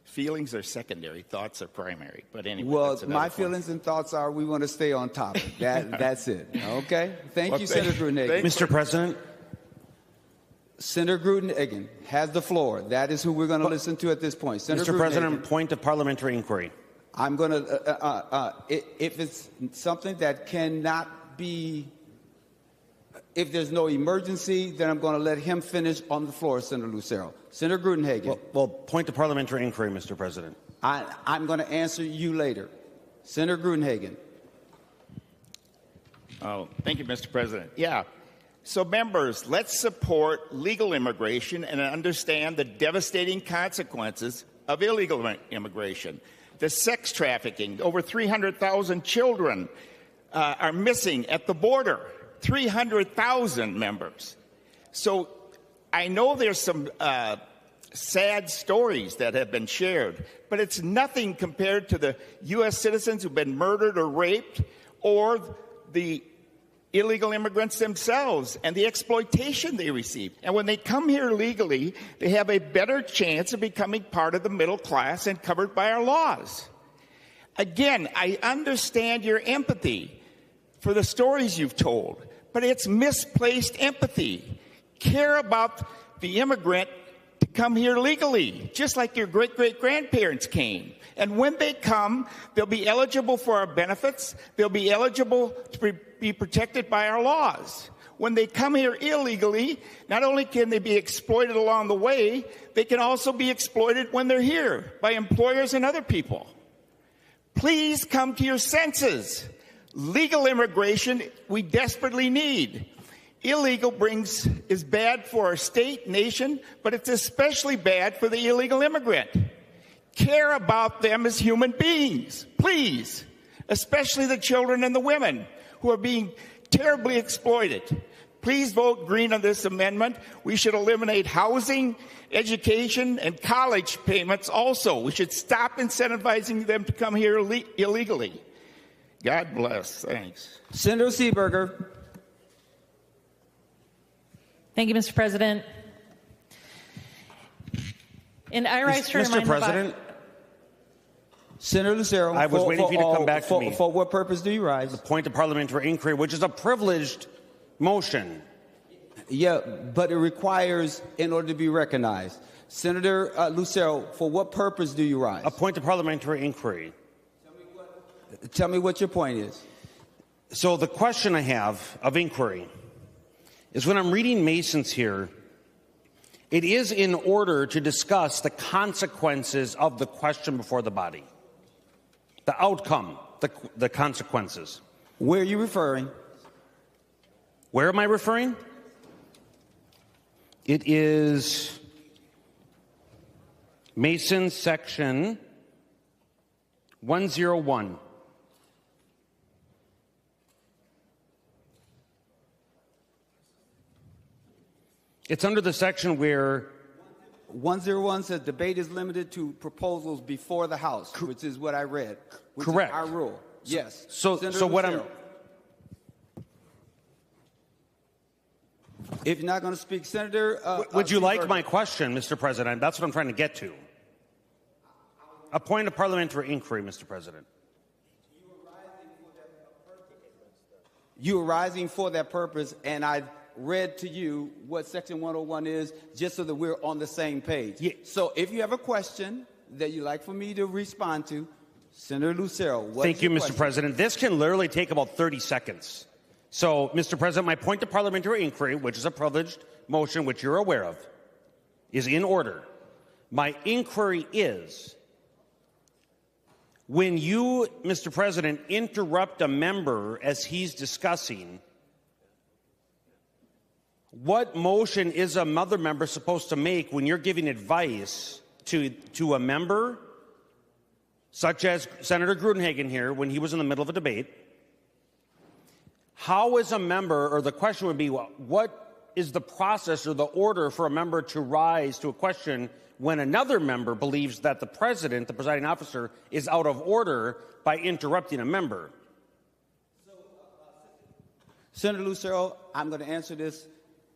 Feelings are secondary, thoughts are primary. But anyway, well, my feelings and thoughts are we want to stay on topic. That's it. Okay? Thank you, Senator Grudenhagen. Mr. President. Senator Grudenhagen has the floor. That is who we're going to listen to at this point. Senator Mr. President, point of parliamentary inquiry. I'm going to, if it's something that cannot be, if there's no emergency, then I'm going to let him finish on the floor, Senator Lucero. Senator Grudenhagen. Well, point of parliamentary inquiry, Mr. President. I'm going to answer you later. Senator Grudenhagen. Oh, thank you, Mr. President. Yeah. So, members, let's support legal immigration and understand the devastating consequences of illegal immigration. The sex trafficking, over 300,000 children are missing at the border. 300,000 members. So I know there's some sad stories that have been shared, but it's nothing compared to the U.S. citizens who've been murdered or raped, or the illegal immigrants themselves and the exploitation they receive. And when they come here legally, they have a better chance of becoming part of the middle class and covered by our laws. Again, I understand your empathy for the stories you've told, but it's misplaced empathy. Care about the immigrant to come here legally, just like your great-great-grandparents came. And when they come, they'll be eligible for our benefits. They'll be eligible to be protected by our laws. When they come here illegally, not only can they be exploited along the way, they can also be exploited when they're here by employers and other people. Please come to your senses. Legal immigration we desperately need. Illegal is bad for our state, nation, but it's especially bad for the illegal immigrant. Care about them as human beings, please, especially the children and the women who are being terribly exploited. Please vote green on this amendment. We should eliminate housing, education, and college payments also. We should stop incentivizing them to come here illegally. God bless. Thanks. Senator Seeberger. Thank you, Mr. President. And I rise to remind Mr. President, Senator Lucero. I was waiting for you to come back to me. For what purpose do you rise? The point of parliamentary inquiry, which is a privileged motion. Yeah, but it requires, in order to be recognized. Senator Lucero, for what purpose do you rise? A point of parliamentary inquiry. Tell me what your point is. So the question I have of inquiry is, when I'm reading Mason's here, it is in order to discuss the consequences of the question before the body. The outcome, the consequences. Where are you referring? Where am I referring? It is Mason section 101. It's under the section where 101 says debate is limited to proposals before the House, which is what I read. Which correct. Is our rule. Yes. So what I'm. If you're not going to speak, Senator. Would you like my question, Mr. President? That's what I'm trying to get to. A point of parliamentary inquiry, Mr. President. You are rising for that purpose, and I read to you what Section 101 is, just so that we're on the same page. Yeah. So if you have a question that you'd like for me to respond to, Senator Lucero, Thank you, Mr. President. This can literally take about 30 seconds. So, Mr. President, my point of parliamentary inquiry, which is a privileged motion, which you're aware of, is in order. My inquiry is, when you, Mr. President, interrupt a member as he's discussing, what motion is a other member supposed to make when you're giving advice to a member, such as Senator Gruenhagen here, when he was in the middle of a debate? How is a member, or the question would be, what is the process or the order for a member to rise to a question when another member believes that the president, the presiding officer, is out of order by interrupting a member? Senator Lucero, I'm going to answer this,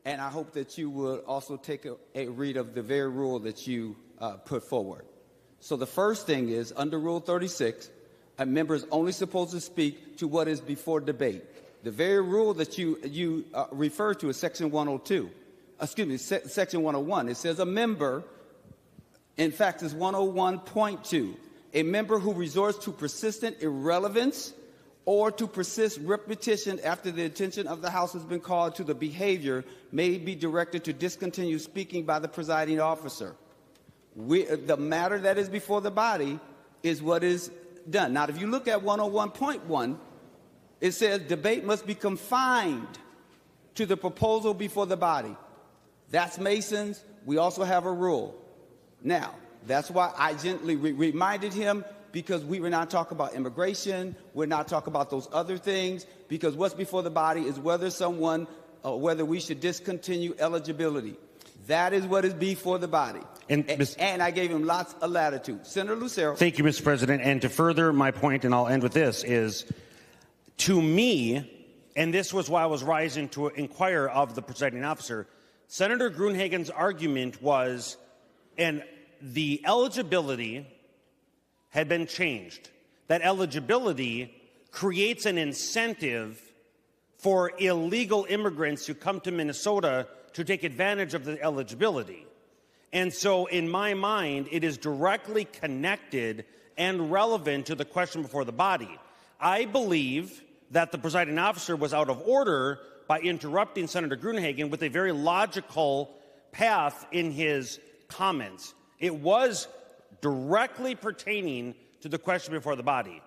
and I hope that you will also take a read of the very rule that you put forward. So the first thing is, under Rule 36, a member is only supposed to speak to what is before debate. The very rule that you refer to is Section 102. Section 101. It says a member, in fact, it's 101.2. A member who resorts to persistent irrelevance or to persist repetition after the attention of the House has been called to the behavior may be directed to discontinue speaking by the presiding officer. The matter that is before the body is what is done. Now, if you look at 101.1, it says debate must be confined to the proposal before the body. That's Mason's. We also have a rule. Now, that's why I gently reminded him, because we were not talking about immigration. We're not talking about those other things, because what's before the body is whether we should discontinue eligibility. That is what is before the body. And I gave him lots of latitude. Senator Lucero. Thank you, Mr. President. And to further my point, and I'll end with this, is to me, and this was why I was rising to inquire of the presiding officer, Senator Gruenhagen's argument was, and the eligibility had been changed. That eligibility creates an incentive for illegal immigrants who come to Minnesota to take advantage of the eligibility. And so in my mind, it is directly connected and relevant to the question before the body. I believe that the presiding officer was out of order by interrupting Senator Gruenhagen with a very logical path in his comments. It was directly pertaining to the question before the body.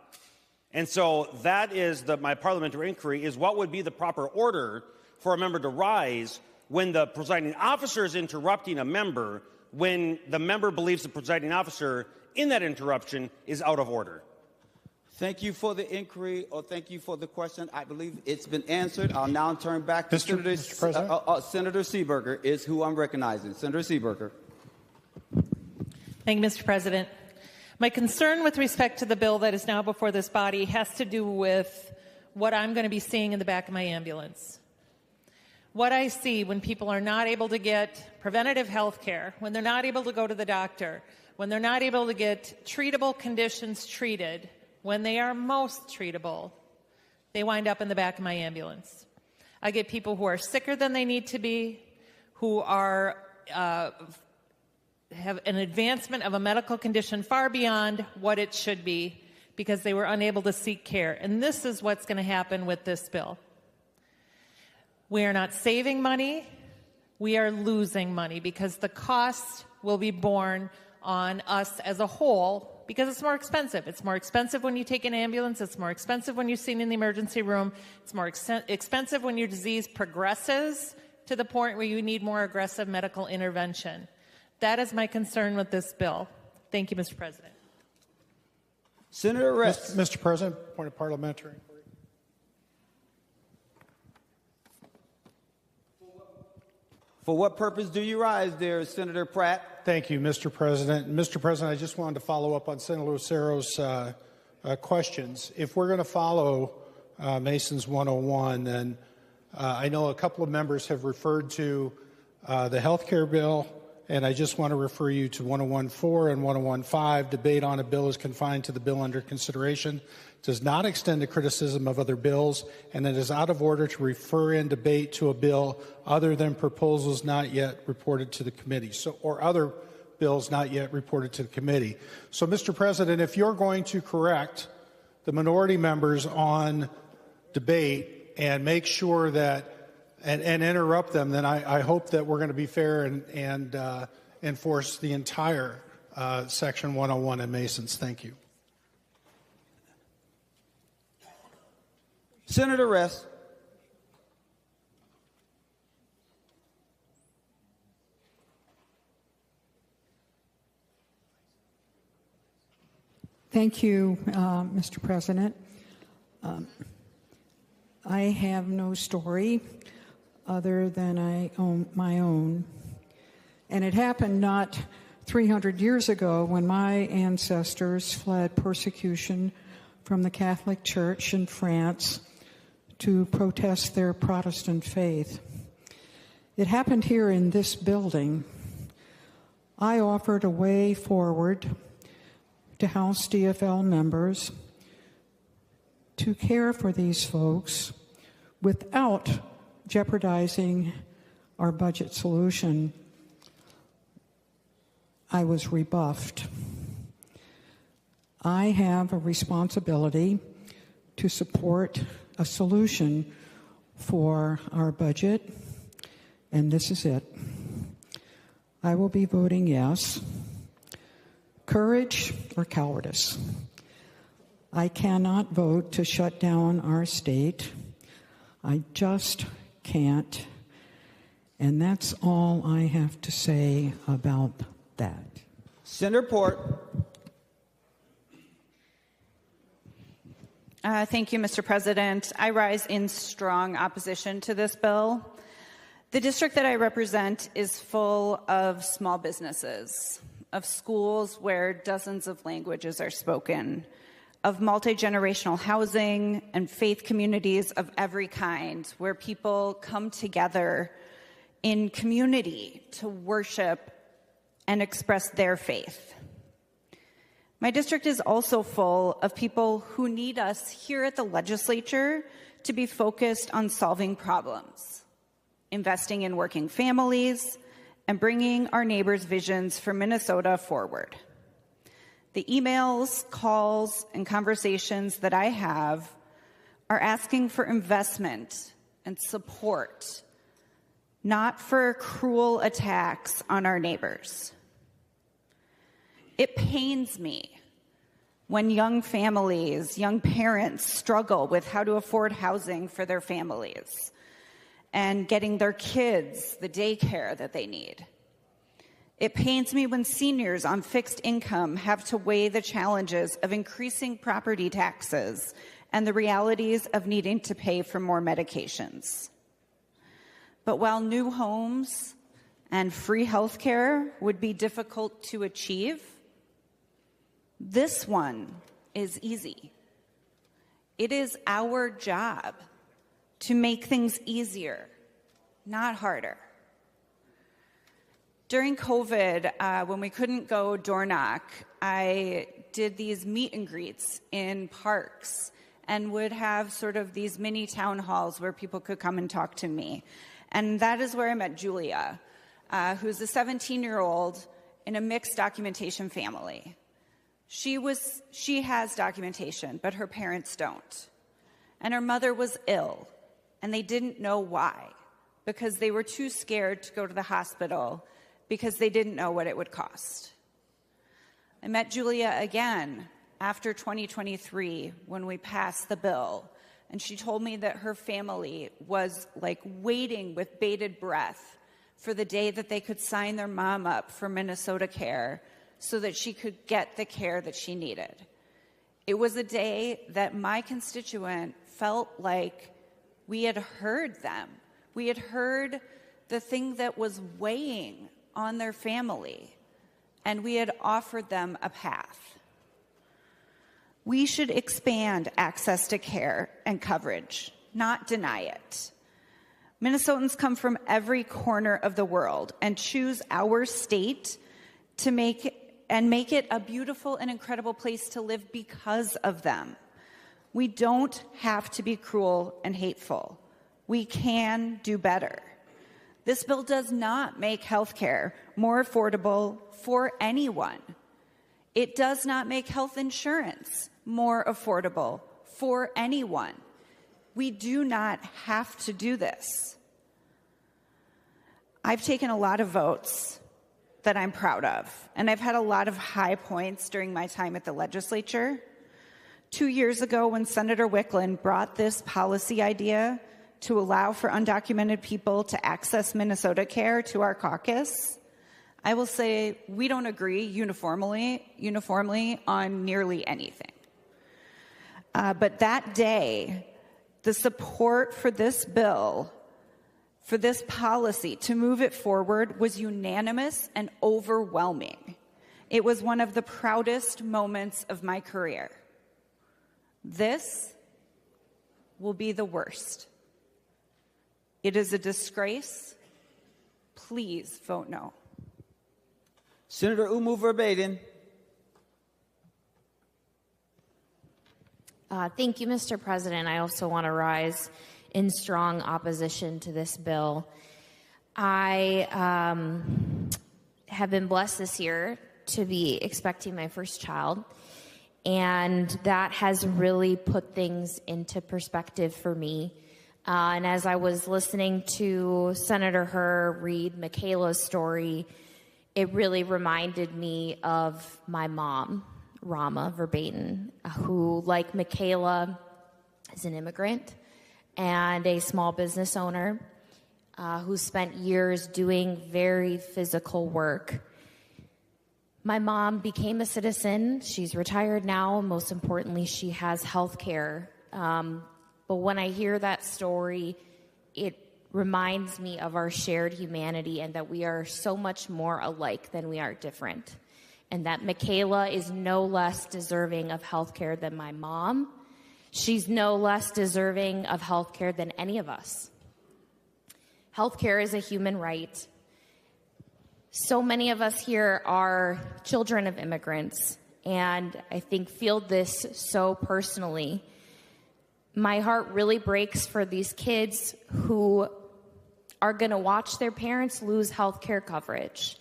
And so that is my parliamentary inquiry, is what would be the proper order for a member to rise when the presiding officer is interrupting a member when the member believes the presiding officer in that interruption is out of order. Thank you for the inquiry, or thank you for the question. I believe it's been answered. I'll now turn back to Senator Seeberger is who I'm recognizing. Senator Seeberger. Thank you, Mr. President. My concern with respect to the bill that is now before this body has to do with what I'm going to be seeing in the back of my ambulance. What I see when people are not able to get preventative health care, when they're not able to go to the doctor, when they're not able to get treatable conditions treated, when they are most treatable, they wind up in the back of my ambulance. I get people who are sicker than they need to be, who are have an advancement of a medical condition far beyond what it should be because they were unable to seek care. And this is what's going to happen with this bill. We are not saving money. We are losing money because the cost will be borne on us as a whole because it's more expensive. It's more expensive when you take an ambulance. It's more expensive when you're seen in the emergency room. It's more expensive when your disease progresses to the point where you need more aggressive medical intervention. That is my concern with this bill. Thank you, Mr. President. Senator Ress. Mr. President, point of parliamentary inquiry. For what purpose do you rise there, Senator Pratt? Thank you, Mr. President. Mr. President, I just wanted to follow up on Senator Lucero's questions. If we're going to follow Mason's 101, then I know a couple of members have referred to the health care bill, and I just want to refer you to 101.4 and 101.5. Debate on a bill is confined to the bill under consideration, does not extend to criticism of other bills, and it is out of order to refer in debate to a bill other than proposals not yet reported to the committee, or other bills not yet reported to the committee. So, Mr. President, if you're going to correct the minority members on debate and make sure that and interrupt them, then I hope that we're going to be fair and enforce the entire Section 101 in Masons. Thank you. Senator Ress. Thank you, Mr. President. I have no story other than I own my own. And it happened not 300 years ago when my ancestors fled persecution from the Catholic Church in France to protest their Protestant faith. It happened here in this building. I offered a way forward to House DFL members to care for these folks without jeopardizing our budget solution. I was rebuffed. I have a responsibility to support a solution for our budget, and this is it. I will be voting yes. Courage or cowardice? I cannot vote to shut down our state. I just can't. And that's all I have to say about that. Senator Port. Thank you, Mr. President. I rise in strong opposition to this bill. The district that I represent is full of small businesses, of schools where dozens of languages are spoken, of multi-generational housing and faith communities of every kind where people come together in community to worship and express their faith. My district is also full of people who need us here at the legislature to be focused on solving problems, investing in working families, and bringing our neighbors' visions for Minnesota forward. The emails, calls, and conversations that I have are asking for investment and support, not for cruel attacks on our neighbors. It pains me when young families, young parents struggle with how to afford housing for their families. and getting their kids the daycare that they need. It pains me when seniors on fixed income have to weigh the challenges of increasing property taxes and the realities of needing to pay for more medications. But while new homes and free health care would be difficult to achieve, this one is easy. It is our job to make things easier, not harder. During COVID, when we couldn't go door knock, I did these meet and greets in parks and would have sort of these mini town halls where people could come and talk to me. And that is where I met Julia, who's a 17-year-old in a mixed documentation family. She has documentation, but her parents don't. And her mother was ill, and they didn't know why, because they were too scared to go to the hospital because they didn't know what it would cost. I met Julia again after 2023 when we passed the bill, and she told me that her family was like waiting with bated breath for the day that they could sign their mom up for Minnesota Care so that she could get the care that she needed. It was a day that my constituent felt like we had heard them. We had heard the thing that was weighing on their family, and we had offered them a path. We should expand access to care and coverage, not deny it. Minnesotans come from every corner of the world and choose our state to make it a beautiful and incredible place to live because of them. We don't have to be cruel and hateful. We can do better. This bill does not make health care more affordable for anyone. It does not make health insurance more affordable for anyone. We do not have to do this. I've taken a lot of votes that I'm proud of, and I've had a lot of high points during my time at the legislature. 2 years ago, when Senator Wickland brought this policy idea to allow for undocumented people to access Minnesota Care to our caucus, I will say we don't agree uniformly on nearly anything. But that day, the support for this bill, for this policy to move it forward, was unanimous and overwhelming. It was one of the proudest moments of my career. This will be the worst. It is a disgrace. Please vote no. Senator Umu Verbaden. Thank you, Mr. President. I also want to rise in strong opposition to this bill. I have been blessed this year to be expecting my first child, and that has really put things into perspective for me. And as I was listening to Senator Herr read Michaela's story, it really reminded me of my mom, Rama Verbaden, who, like Michaela, is an immigrant and a small business owner who spent years doing very physical work. My mom became a citizen. She's retired now. Most importantly, she has health care. But when I hear that story, it reminds me of our shared humanity and that we are so much more alike than we are different. And that Michaela is no less deserving of health care than my mom. She's no less deserving of health care than any of us. Health care is a human right. So many of us here are children of immigrants, and I think feel this so personally. My heart really breaks for these kids who are going to watch their parents lose health care coverage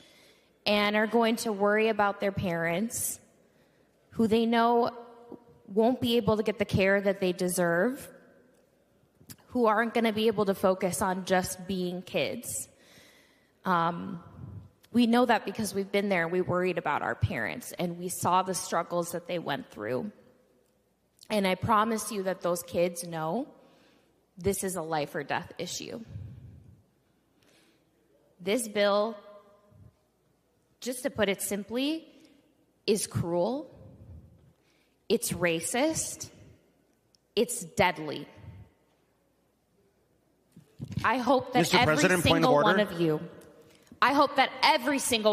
and are going to worry about their parents who they know won't be able to get the care that they deserve, who aren't going to be able to focus on just being kids. We know that because we've been there and we worried about our parents and we saw the struggles that they went through. And I promise you that those kids know this is a life or death issue. This bill, just to put it simply, is cruel, it's racist, it's deadly. I hope that every single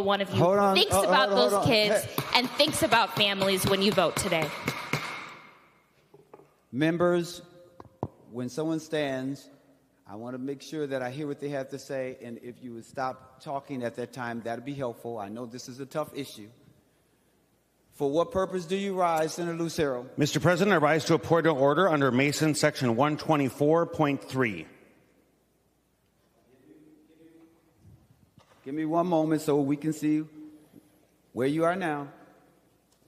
one of you thinks about those kids and thinks about families when you vote today. Members, when someone stands, I want to make sure that I hear what they have to say, and if you would stop talking at that time, that would be helpful. I know this is a tough issue. For what purpose do you rise, Senator Lucero? Mr. President, I rise to a point of order under Mason Section 124.3. Give me one moment so we can see where you are now.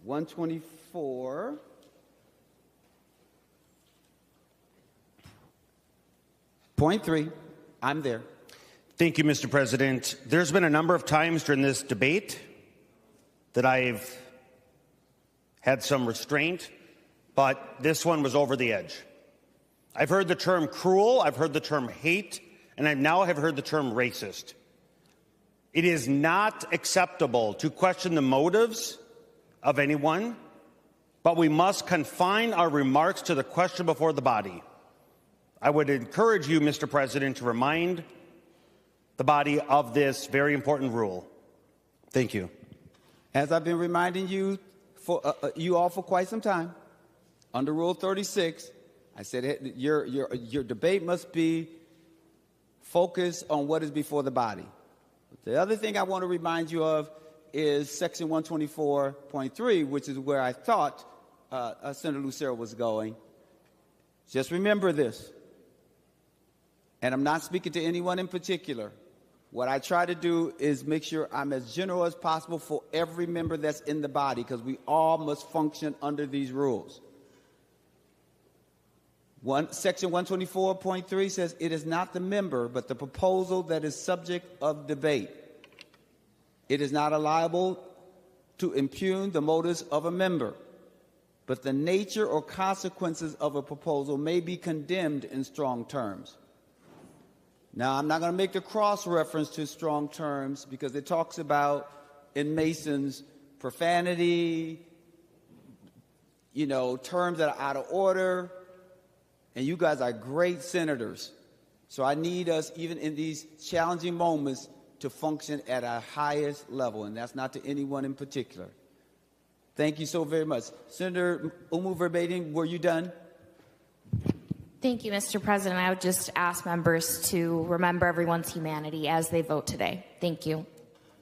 124.3. I'm there. Thank you, Mr. President. There's been a number of times during this debate that I've had some restraint, but this one was over the edge. I've heard the term cruel, I've heard the term hate, and I now have heard the term racist. It is not acceptable to question the motives of anyone, but we must confine our remarks to the question before the body. I would encourage you, Mr. President, to remind the body of this very important rule. Thank you. As I've been reminding you you all for quite some time, under Rule 36, I said your debate must be focused on what is before the body. The other thing I want to remind you of is Section 124.3, which is where I thought Senator Lucero was going. Just remember this, and I'm not speaking to anyone in particular. What I try to do is make sure I'm as general as possible for every member that's in the body, because we all must function under these rules. Section 124.3 says it is not the member, but the proposal that is subject of debate. It is not liable to impugn the motives of a member, but the nature or consequences of a proposal may be condemned in strong terms. Now, I'm not going to make the cross-reference to strong terms because it talks about, in Mason's, profanity, terms that are out of order, and you guys are great senators. So I need us, even in these challenging moments, to function at our highest level, and that's not to anyone in particular. Thank you so very much. Senator Umu Verbatim, were you done? Thank you, Mr. President. I would just ask members to remember everyone's humanity as they vote today. Thank you.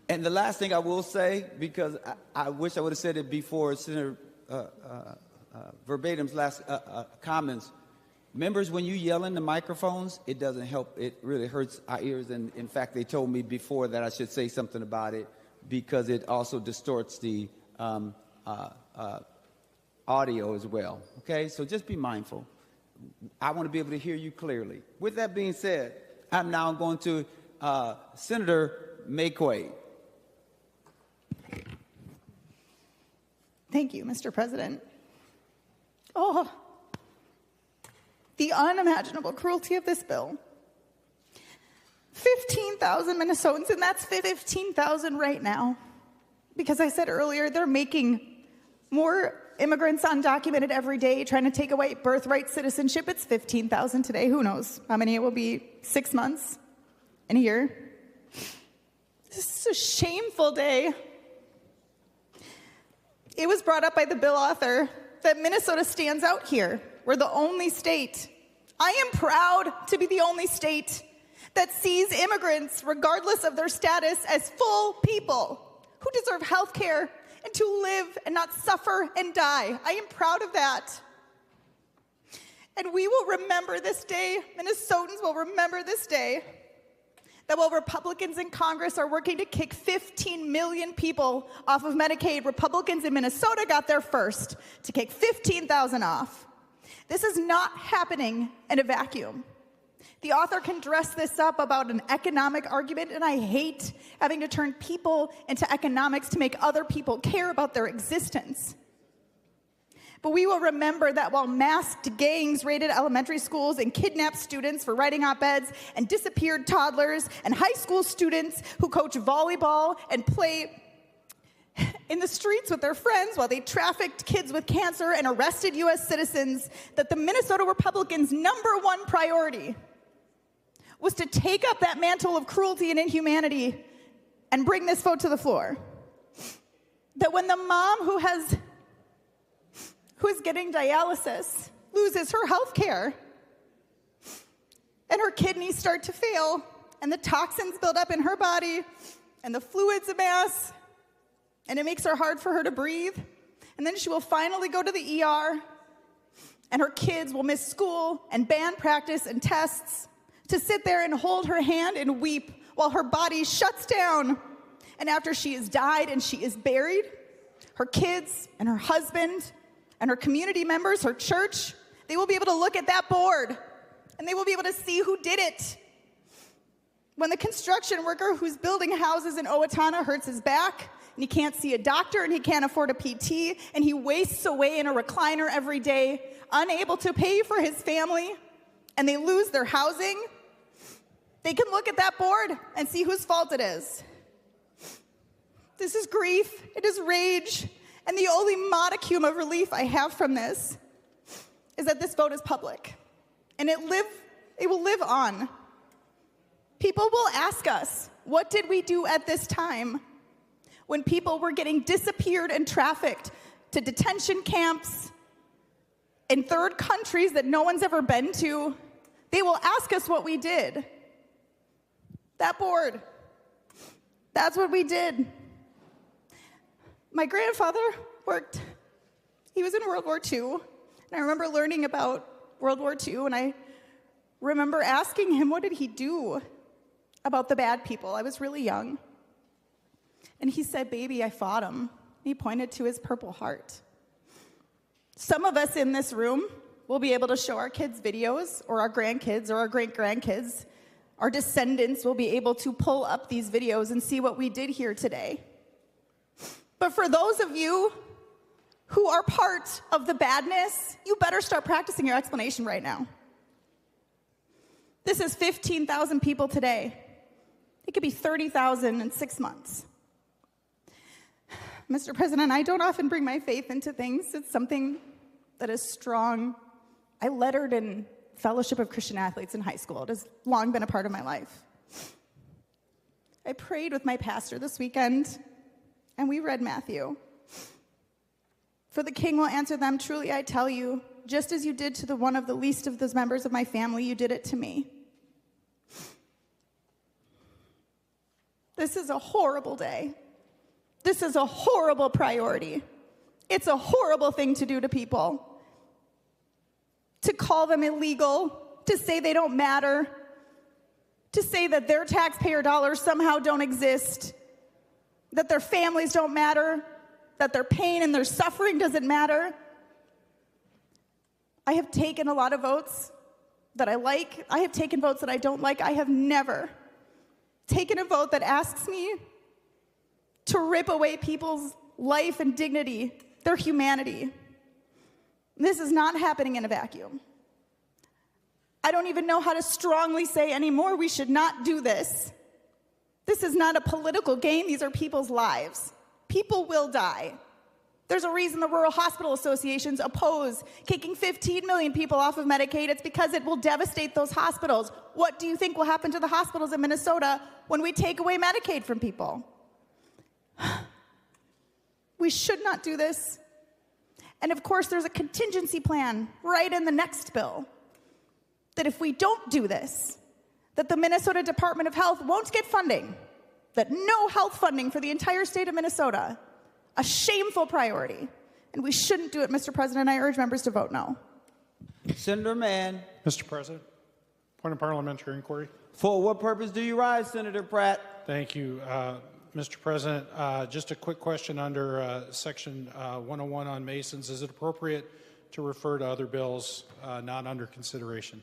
And the last thing I will say, because I wish I would have said it before Senator Verbatim's last comments, members, when you yell in the microphones, it doesn't help. It really hurts our ears. And in fact, they told me before that I should say something about it because it also distorts the audio as well. Okay, so just be mindful. I want to be able to hear you clearly. With that being said, I'm now going to Senator McQuaid. Thank you, Mr. President. Oh, the unimaginable cruelty of this bill. 15,000 Minnesotans, and that's 15,000 right now. Because I said earlier, they're making more immigrants undocumented every day, trying to take away birthright citizenship. It's 15,000 today. Who knows how many it will be? 6 months? In a year? This is a shameful day. It was brought up by the bill author that Minnesota stands out here. We're the only state. I am proud to be the only state that sees immigrants, regardless of their status, as full people who deserve health care and to live and not suffer and die. I am proud of that. And we will remember this day, Minnesotans will remember this day, that while Republicans in Congress are working to kick 15 million people off of Medicaid, Republicans in Minnesota got there first to kick 15,000 off. This is not happening in a vacuum. The author can dress this up about an economic argument, and I hate having to turn people into economics to make other people care about their existence. But we will remember that while masked gangs raided elementary schools and kidnapped students for writing op-eds and disappeared toddlers and high school students who coach volleyball and play in the streets with their friends while they trafficked kids with cancer and arrested U.S. citizens, that the Minnesota Republicans' #1 priority was to take up that mantle of cruelty and inhumanity and bring this vote to the floor. That when the mom who is getting dialysis loses her health care and her kidneys start to fail and the toxins build up in her body and the fluids amass and it makes it hard for her to breathe, and then she will finally go to the ER and her kids will miss school and band practice and tests to sit there and hold her hand and weep while her body shuts down. And after she has died and she is buried, her kids and her husband and her community members, her church, they will be able to look at that board and they will be able to see who did it. When the construction worker who's building houses in Owatonna hurts his back and he can't see a doctor and he can't afford a PT and he wastes away in a recliner every day, unable to pay for his family, and they lose their housing, they can look at that board and see whose fault it is. This is grief, it is rage, and the only modicum of relief I have from this is that this vote is public, and it will live on. People will ask us, what did we do at this time when people were getting disappeared and trafficked to detention camps in third countries that no one's ever been to? They will ask us what we did. That board, that's what we did. My grandfather he was in World War II, and I remember learning about World War II, and I remember asking him, what did he do about the bad people? I was really young. And he said, baby, I fought him. He pointed to his Purple Heart. Some of us in this room will be able to show our kids videos, or our grandkids, or our great-grandkids. Our descendants will be able to pull up these videos and see what we did here today. But for those of you who are part of the badness, you better start practicing your explanation right now. This is 15,000 people today. It could be 30,000 in 6 months. Mr. President, I don't often bring my faith into things. It's something that is strong. I lettered in Fellowship of Christian Athletes in high school. It has long been a part of my life. I prayed with my pastor this weekend, and we read Matthew. For the king will answer them, truly I tell you, just as you did to the one of the least of those members of my family, you did it to me. This is a horrible day. This is a horrible priority. It's a horrible thing to do to people. To call them illegal, to say they don't matter, to say that their taxpayer dollars somehow don't exist, that their families don't matter, that their pain and their suffering doesn't matter. I have taken a lot of votes that I like. I have taken votes that I don't like. I have never taken a vote that asks me to rip away people's life and dignity, their humanity. This is not happening in a vacuum. I don't even know how to strongly say anymore we should not do this. This is not a political game. These are people's lives. People will die. There's a reason the rural hospital associations oppose kicking 15 million people off of Medicaid. It's because it will devastate those hospitals. What do you think will happen to the hospitals in Minnesota when we take away Medicaid from people? We should not do this. And of course, there's a contingency plan right in the next bill that if we don't do this, that the Minnesota Department of Health won't get funding, that no health funding for the entire state of Minnesota, a shameful priority. And we shouldn't do it, Mr. President. I urge members to vote no. Senator Mann. Mr. President, point of parliamentary inquiry. For what purpose do you rise, Senator Pratt? Thank you, Mr. President. Just a quick question under Section 101 on Masons. Is it appropriate to refer to other bills not under consideration?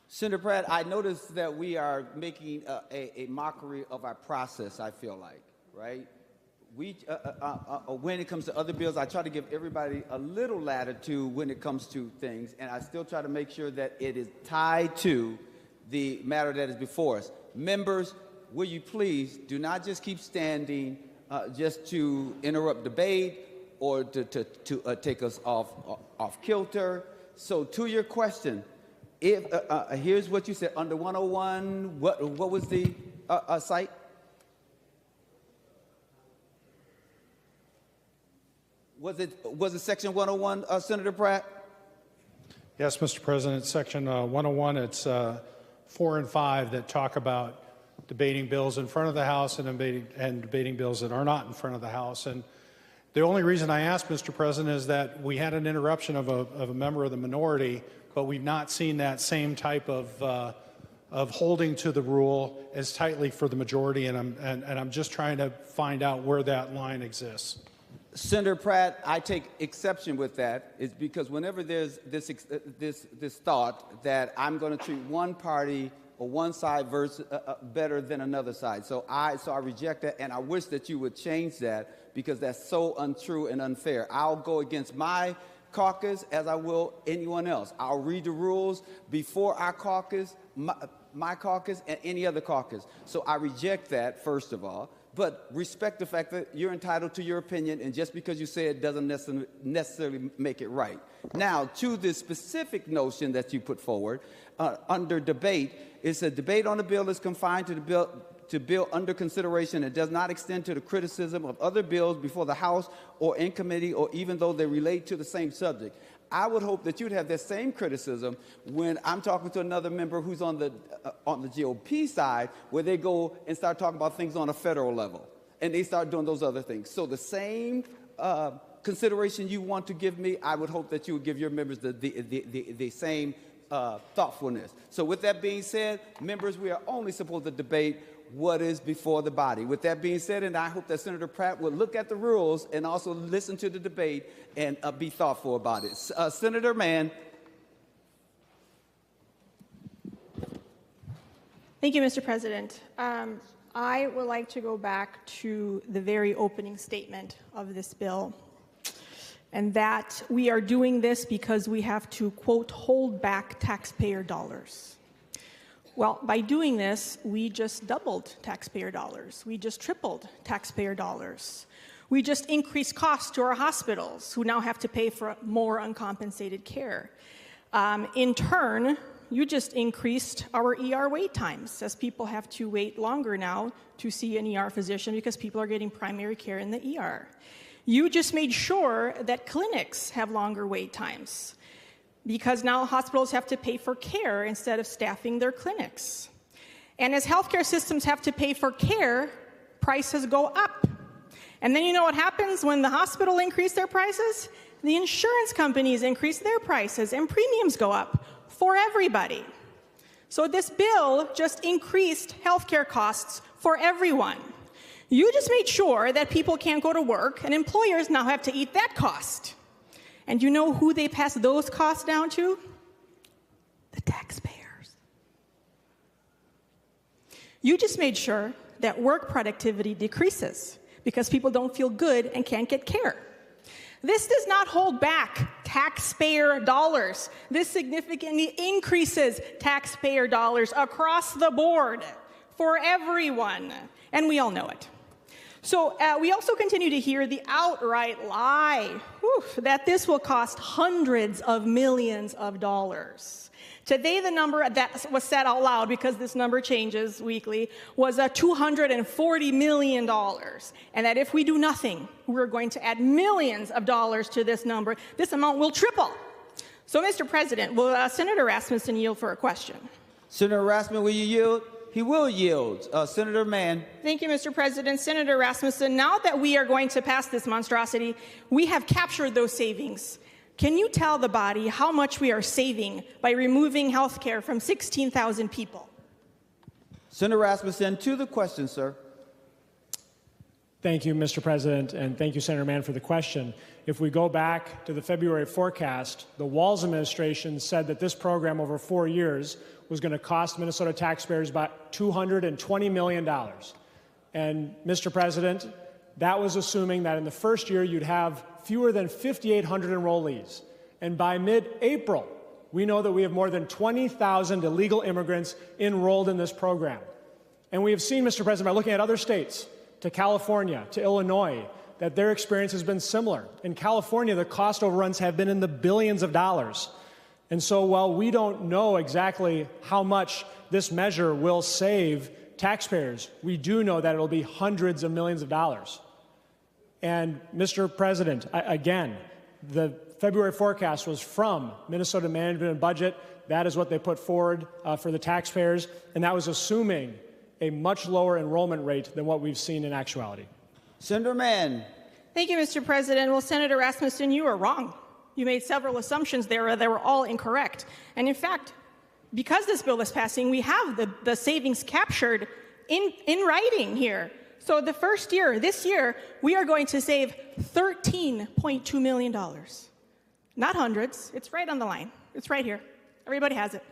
Senator Pratt, I noticed that we are making a mockery of our process, I feel like, right? when it comes to other bills, I try to give everybody a little latitude when it comes to things, and I still try to make sure that it is tied to the matter that is before us. Members, will you please do not just keep standing just to interrupt debate or to take us off kilter. So to your question, if here's what you said under 101. What was the site? Was it Section 101, Senator Pratt? Yes, Mr. President. Section 101. It's 4 and 5 that talk about debating bills in front of the House and debating bills that are not in front of the House. And the only reason I asked, Mr. President, is that we had an interruption of a member of the minority, but we've not seen that same type of holding to the rule as tightly for the majority, and I'm just trying to find out where that line exists. Senator Pratt, I take exception with that, is because whenever there's this thought that I'm going to treat one party or one side better than another side, so I reject that, and I wish that you would change that because that's so untrue and unfair. I'll go against my caucus as I will anyone else. I'll read the rules before our caucus, my caucus, and any other caucus. So I reject that, first of all. But respect the fact that you're entitled to your opinion, and just because you say it doesn't necessarily make it right. Now, to the specific notion that you put forward, under debate, it's a debate on the bill is confined to the bill under consideration and does not extend to the criticism of other bills before the House or in committee, or even though they relate to the same subject. I would hope that you'd have that same criticism when I'm talking to another member who's on the GOP side, where they go and start talking about things on a federal level, and they start doing those other things. So the same consideration you want to give me, I would hope that you would give your members the same thoughtfulness. So with that being said, members, we are only supposed to debate what is before the body. With that being said, and I hope that Senator Pratt will look at the rules and also listen to the debate and be thoughtful about it. Senator Mann. Thank you, Mr. President. I would like to go back to the very opening statement of this bill, and that we are doing this because we have to, quote, hold back taxpayer dollars. Well, by doing this, we just doubled taxpayer dollars. We just tripled taxpayer dollars. We just increased costs to our hospitals, who now have to pay for more uncompensated care. In turn, you just increased our ER wait times, as people have to wait longer now to see an ER physician because people are getting primary care in the ER. You just made sure that clinics have longer wait times, because now hospitals have to pay for care instead of staffing their clinics. And as healthcare systems have to pay for care, prices go up. And then you know what happens when the hospital increase their prices? The insurance companies increase their prices and premiums go up for everybody. So this bill just increased healthcare costs for everyone. You just made sure that people can't go to work, and employers now have to eat that cost. And you know who they pass those costs down to? The taxpayers. You just made sure that work productivity decreases because people don't feel good and can't get care. This does not hold back taxpayer dollars. This significantly increases taxpayer dollars across the board for everyone, and we all know it. So we also continue to hear the outright lie that this will cost hundreds of millions of dollars. Today, the number that was said out loud, because this number changes weekly, was $240 million. And that if we do nothing, we're going to add millions of dollars to this number. This amount will triple. So, Mr. President, will Senator Rasmussen yield for a question? Senator Rasmussen, will you yield? He will yield. Senator Mann. Thank you, Mr. President. Senator Rasmussen, now that we are going to pass this monstrosity, we have captured those savings. Can you tell the body how much we are saving by removing health care from 16,000 people? Senator Rasmussen, to the question, sir. Thank you, Mr. President, and thank you, Senator Mann, for the question. If we go back to the February forecast, the Walz administration said that this program over 4 years was going to cost Minnesota taxpayers about $220 million. And, Mr. President, that was assuming that in the first year you'd have fewer than 5,800 enrollees. And by mid-April, we know that we have more than 20,000 illegal immigrants enrolled in this program. And we have seen, Mr. President, by looking at other states, to California, to Illinois, that their experience has been similar. In California, the cost overruns have been in the billions of dollars. And so while we don't know exactly how much this measure will save taxpayers, we do know that it'll be hundreds of millions of dollars. And Mr. President, again, the February forecast was from Minnesota Management and Budget. That is what they put forward for the taxpayers, and that was assuming a much lower enrollment rate than what we've seen in actuality. Senator Mann. Thank you, Mr. President. Well, Senator Rasmussen, you are wrong. You made several assumptions there that were all incorrect. And in fact, because this bill is passing, we have the savings captured in writing here. So the first year, this year, we are going to save $13.2 million. Not hundreds. It's right on the line. It's right here. Everybody has it.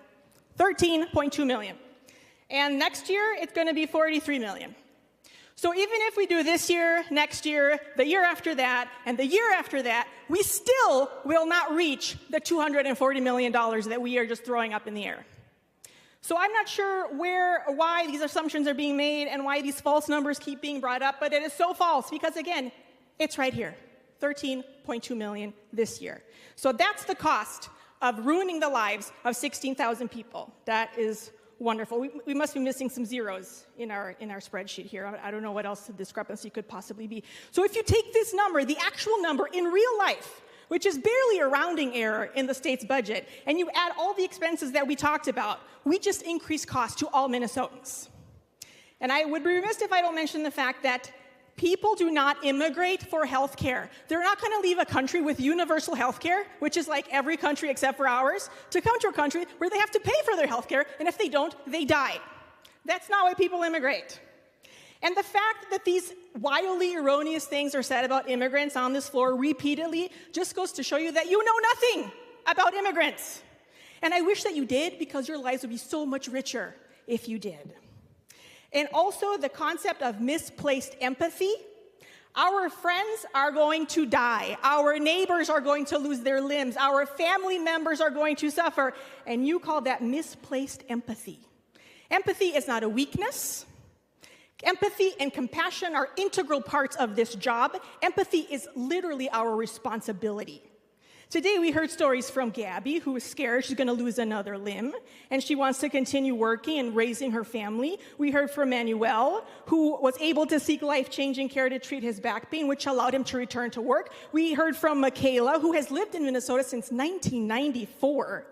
$13.2 million. And next year, it's going to be $43 million. So even if we do this year, next year, the year after that, and the year after that, we still will not reach the $240 million that we are just throwing up in the air. So I'm not sure why these assumptions are being made and why these false numbers keep being brought up, but it is so false because, again, it's right here, $13.2 million this year. So that's the cost of ruining the lives of 16,000 people. That is wonderful. We must be missing some zeros in our spreadsheet here. I don't know what else the discrepancy could possibly be. So if you take this number, the actual number in real life, which is barely a rounding error in the state's budget, and you add all the expenses that we talked about, we just increase costs to all Minnesotans. And I would be remiss if I don't mention the fact that people do not immigrate for health care. They're not going to leave a country with universal health care, which is like every country except for ours, to come to a country where they have to pay for their health care, and if they don't, they die. That's not why people immigrate. And the fact that these wildly erroneous things are said about immigrants on this floor repeatedly just goes to show you that you know nothing about immigrants. And I wish that you did, because your lives would be so much richer if you did. And also the concept of misplaced empathy. Our friends are going to die. Our neighbors are going to lose their limbs. Our family members are going to suffer. And you call that misplaced empathy. Empathy is not a weakness. Empathy and compassion are integral parts of this job. Empathy is literally our responsibility. Today we heard stories from Gabby, who is scared she's going to lose another limb, and she wants to continue working and raising her family. We heard from Manuel, who was able to seek life-changing care to treat his back pain, which allowed him to return to work. We heard from Michaela, who has lived in Minnesota since 1994.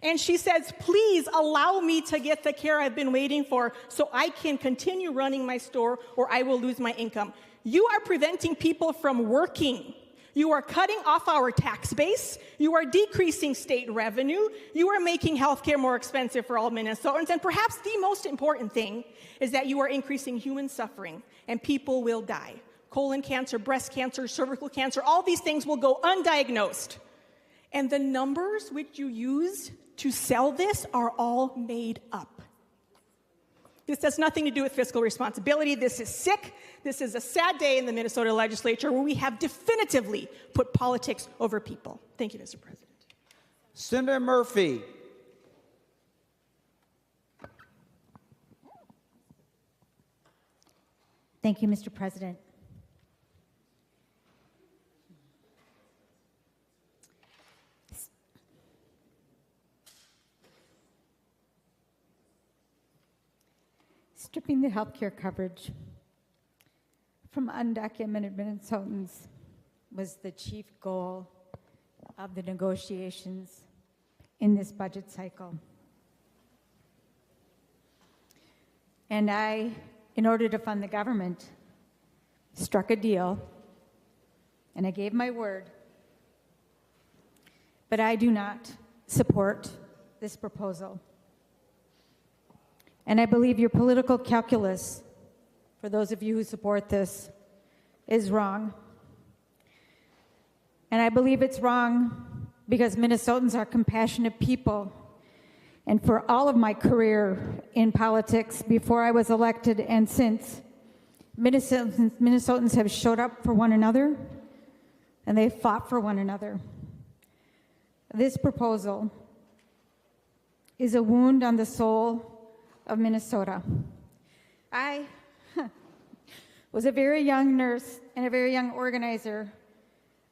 And she says, please allow me to get the care I've been waiting for so I can continue running my store, or I will lose my income. You are preventing people from working. You are cutting off our tax base. You are decreasing state revenue. You are making healthcare more expensive for all Minnesotans. And perhaps the most important thing is that you are increasing human suffering, and people will die. Colon cancer, breast cancer, cervical cancer, all these things will go undiagnosed. And the numbers which you use to sell this are all made up. This has nothing to do with fiscal responsibility. This is sick. This is a sad day in the Minnesota legislature where we have definitively put politics over people. Thank you, Mr. President. Senator Murphy. Thank you, Mr. President. Stripping the health care coverage from undocumented Minnesotans was the chief goal of the negotiations in this budget cycle. And I, in order to fund the government, struck a deal, and I gave my word, but I do not support this proposal. And I believe your political calculus, for those of you who support this, is wrong. And I believe it's wrong because Minnesotans are compassionate people. And for all of my career in politics, before I was elected and since, Minnesotans have showed up for one another, and they fought for one another. This proposal is a wound on the soul of Minnesota. I was a very young nurse and a very young organizer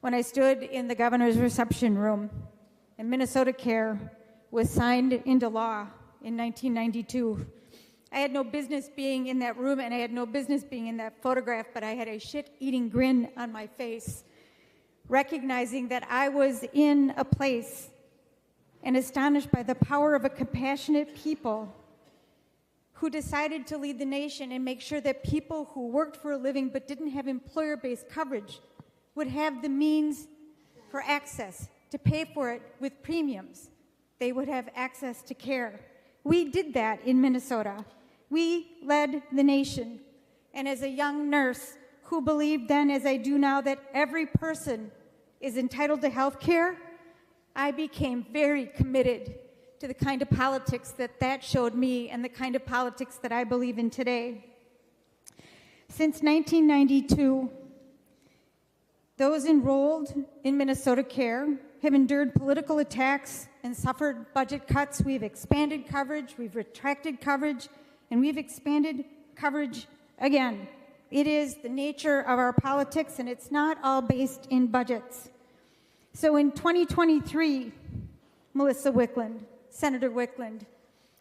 when I stood in the governor's reception room, and Minnesota Care was signed into law in 1992. I had no business being in that room, and I had no business being in that photograph, but I had a shit-eating grin on my face, recognizing that I was in a place and astonished by the power of a compassionate people who decided to lead the nation and make sure that people who worked for a living but didn't have employer-based coverage would have the means for access to pay for it with premiums. They would have access to care. We did that in Minnesota. We led the nation. And as a young nurse who believed then, as I do now, that every person is entitled to health care, I became very committed to the kind of politics that showed me and the kind of politics that I believe in today. Since 1992, those enrolled in Minnesota Care have endured political attacks and suffered budget cuts. We've expanded coverage, we've retracted coverage, and we've expanded coverage again. It is the nature of our politics, and it's not all based in budgets. So in 2023, Melissa Wickland, Senator Wickland,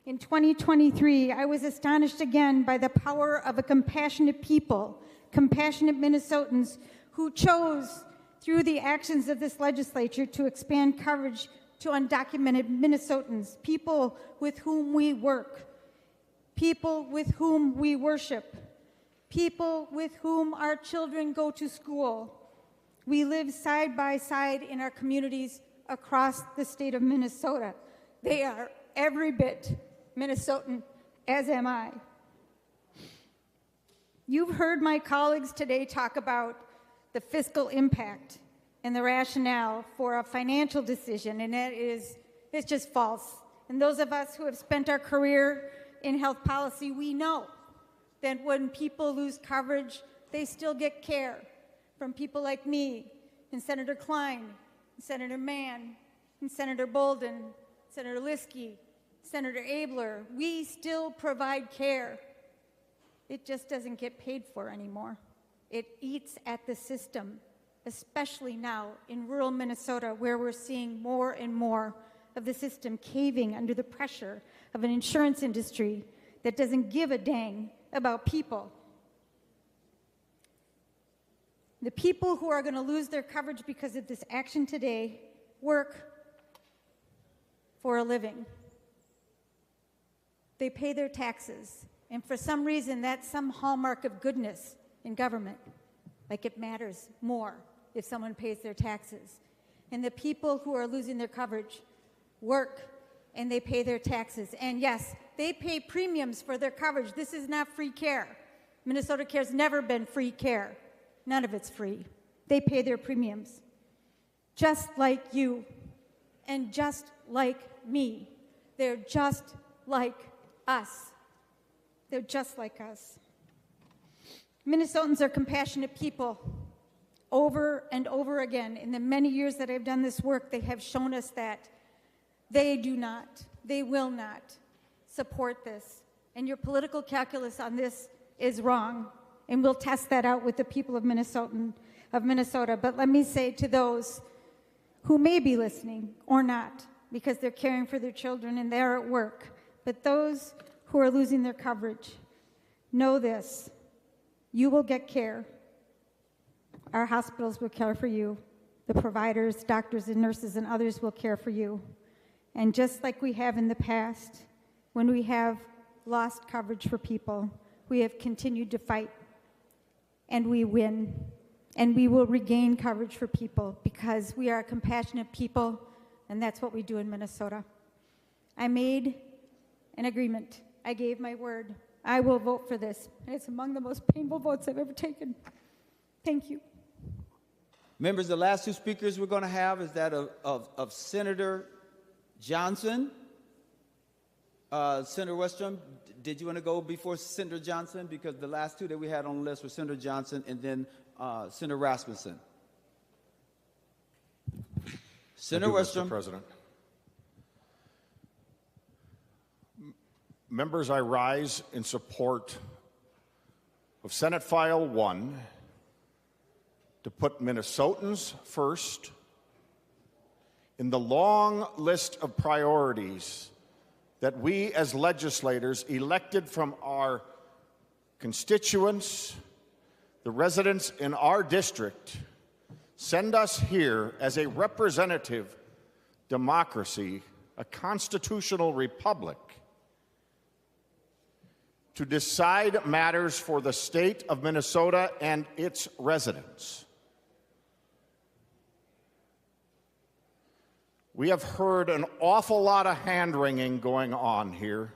in 2023, I was astonished again by the power of a compassionate people, compassionate Minnesotans who chose, through the actions of this legislature, to expand coverage to undocumented Minnesotans, people with whom we work, people with whom we worship, people with whom our children go to school. We live side by side in our communities across the state of Minnesota. They are every bit Minnesotan, as am I. You've heard my colleagues today talk about the fiscal impact and the rationale for a financial decision, and it's just false. And those of us who have spent our career in health policy, we know that when people lose coverage, they still get care from people like me, and Senator Klein, and Senator Mann, and Senator Bolden, Senator Liskey, Senator Abler. We still provide care. It just doesn't get paid for anymore. It eats at the system, especially now in rural Minnesota, where we're seeing more and more of the system caving under the pressure of an insurance industry that doesn't give a dang about people. The people who are going to lose their coverage because of this action today work for a living. They pay their taxes, and for some reason, that's some hallmark of goodness in government. Like it matters more if someone pays their taxes. And the people who are losing their coverage work and they pay their taxes. And yes, they pay premiums for their coverage. This is not free care. Minnesota Care's never been free care. None of it's free. They pay their premiums. Just like you and just like me. They're just like us. They're just like us. Minnesotans are compassionate people. Over and over again, in the many years that I've done this work, they have shown us that they do not, they will not support this. And your political calculus on this is wrong. And we'll test that out with the people of Minnesota. But let me say to those who may be listening or not, because they're caring for their children and they're at work, but those who are losing their coverage, know this: you will get care. Our hospitals will care for you. The providers, doctors and nurses and others will care for you. And just like we have in the past, when we have lost coverage for people, we have continued to fight. And we win. And we will regain coverage for people because we are a compassionate people, and that's what we do in Minnesota. I made an agreement. I gave my word. I will vote for this. It's among the most painful votes I've ever taken. Thank you. Members, the last two speakers we're going to have is that of Senator Johnson, Senator Westrom, Did you want to go before Senator Johnson? Because the last two that we had on the list were Senator Johnson and then Senator Rasmussen. Senator Westrom. Mr. President. Members, I rise in support of Senate File 1 to put Minnesotans first in the long list of priorities that we as legislators elected from our constituents, the residents in our district, send us here as a representative democracy, a constitutional republic, to decide matters for the state of Minnesota and its residents. We have heard an awful lot of hand-wringing going on here,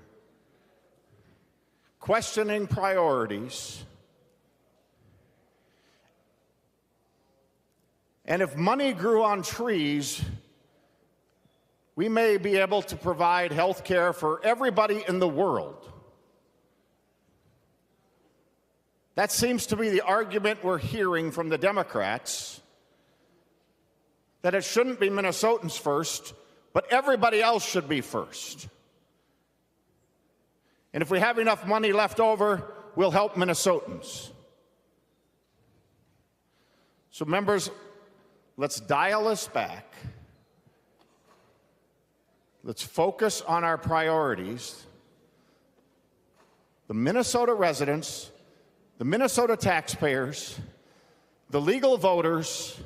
questioning priorities. And if money grew on trees, we may be able to provide health care for everybody in the world. That seems to be the argument we're hearing from the Democrats, that it shouldn't be Minnesotans first, but everybody else should be first. And if we have enough money left over, we'll help Minnesotans. So, members, let's dial this back. Let's focus on our priorities. The Minnesota residents, the Minnesota taxpayers, the legal voters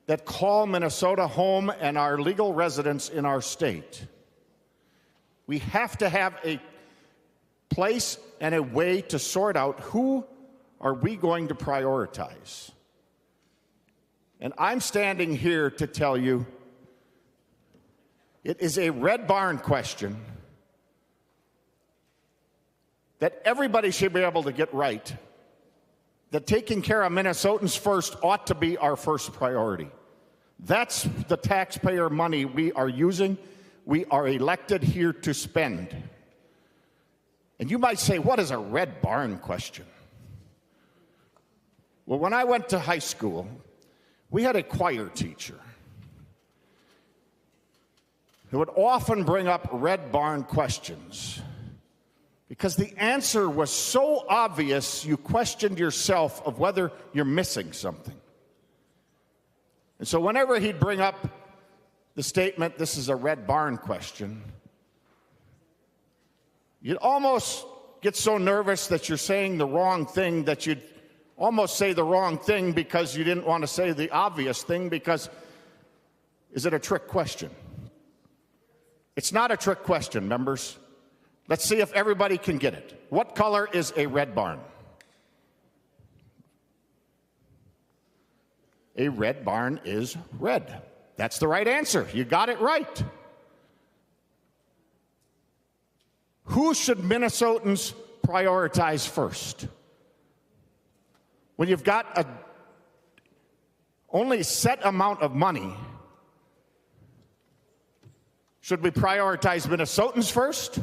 that call Minnesota home and our legal residents in our state. We have to have a place and a way to sort out who are we going to prioritize. And I'm standing here to tell you it is a red barn question that everybody should be able to get right, that taking care of Minnesotans first ought to be our first priority. That's the taxpayer money we are using. We are elected here to spend. And you might say, what is a red barn question? Well, when I went to high school, we had a choir teacher who would often bring up red barn questions because the answer was so obvious you questioned yourself of whether you're missing something. And so whenever he'd bring up the statement, this is a red barn question, you'd almost get so nervous that you're saying the wrong thing that you'd almost say the wrong thing because you didn't want to say the obvious thing because is it a trick question? It's not a trick question, members. Let's see if everybody can get it. What color is a red barn? A red barn is red. That's the right answer. You got it right. Who should Minnesotans prioritize first? When you've got a only set amount of money, should we prioritize Minnesotans first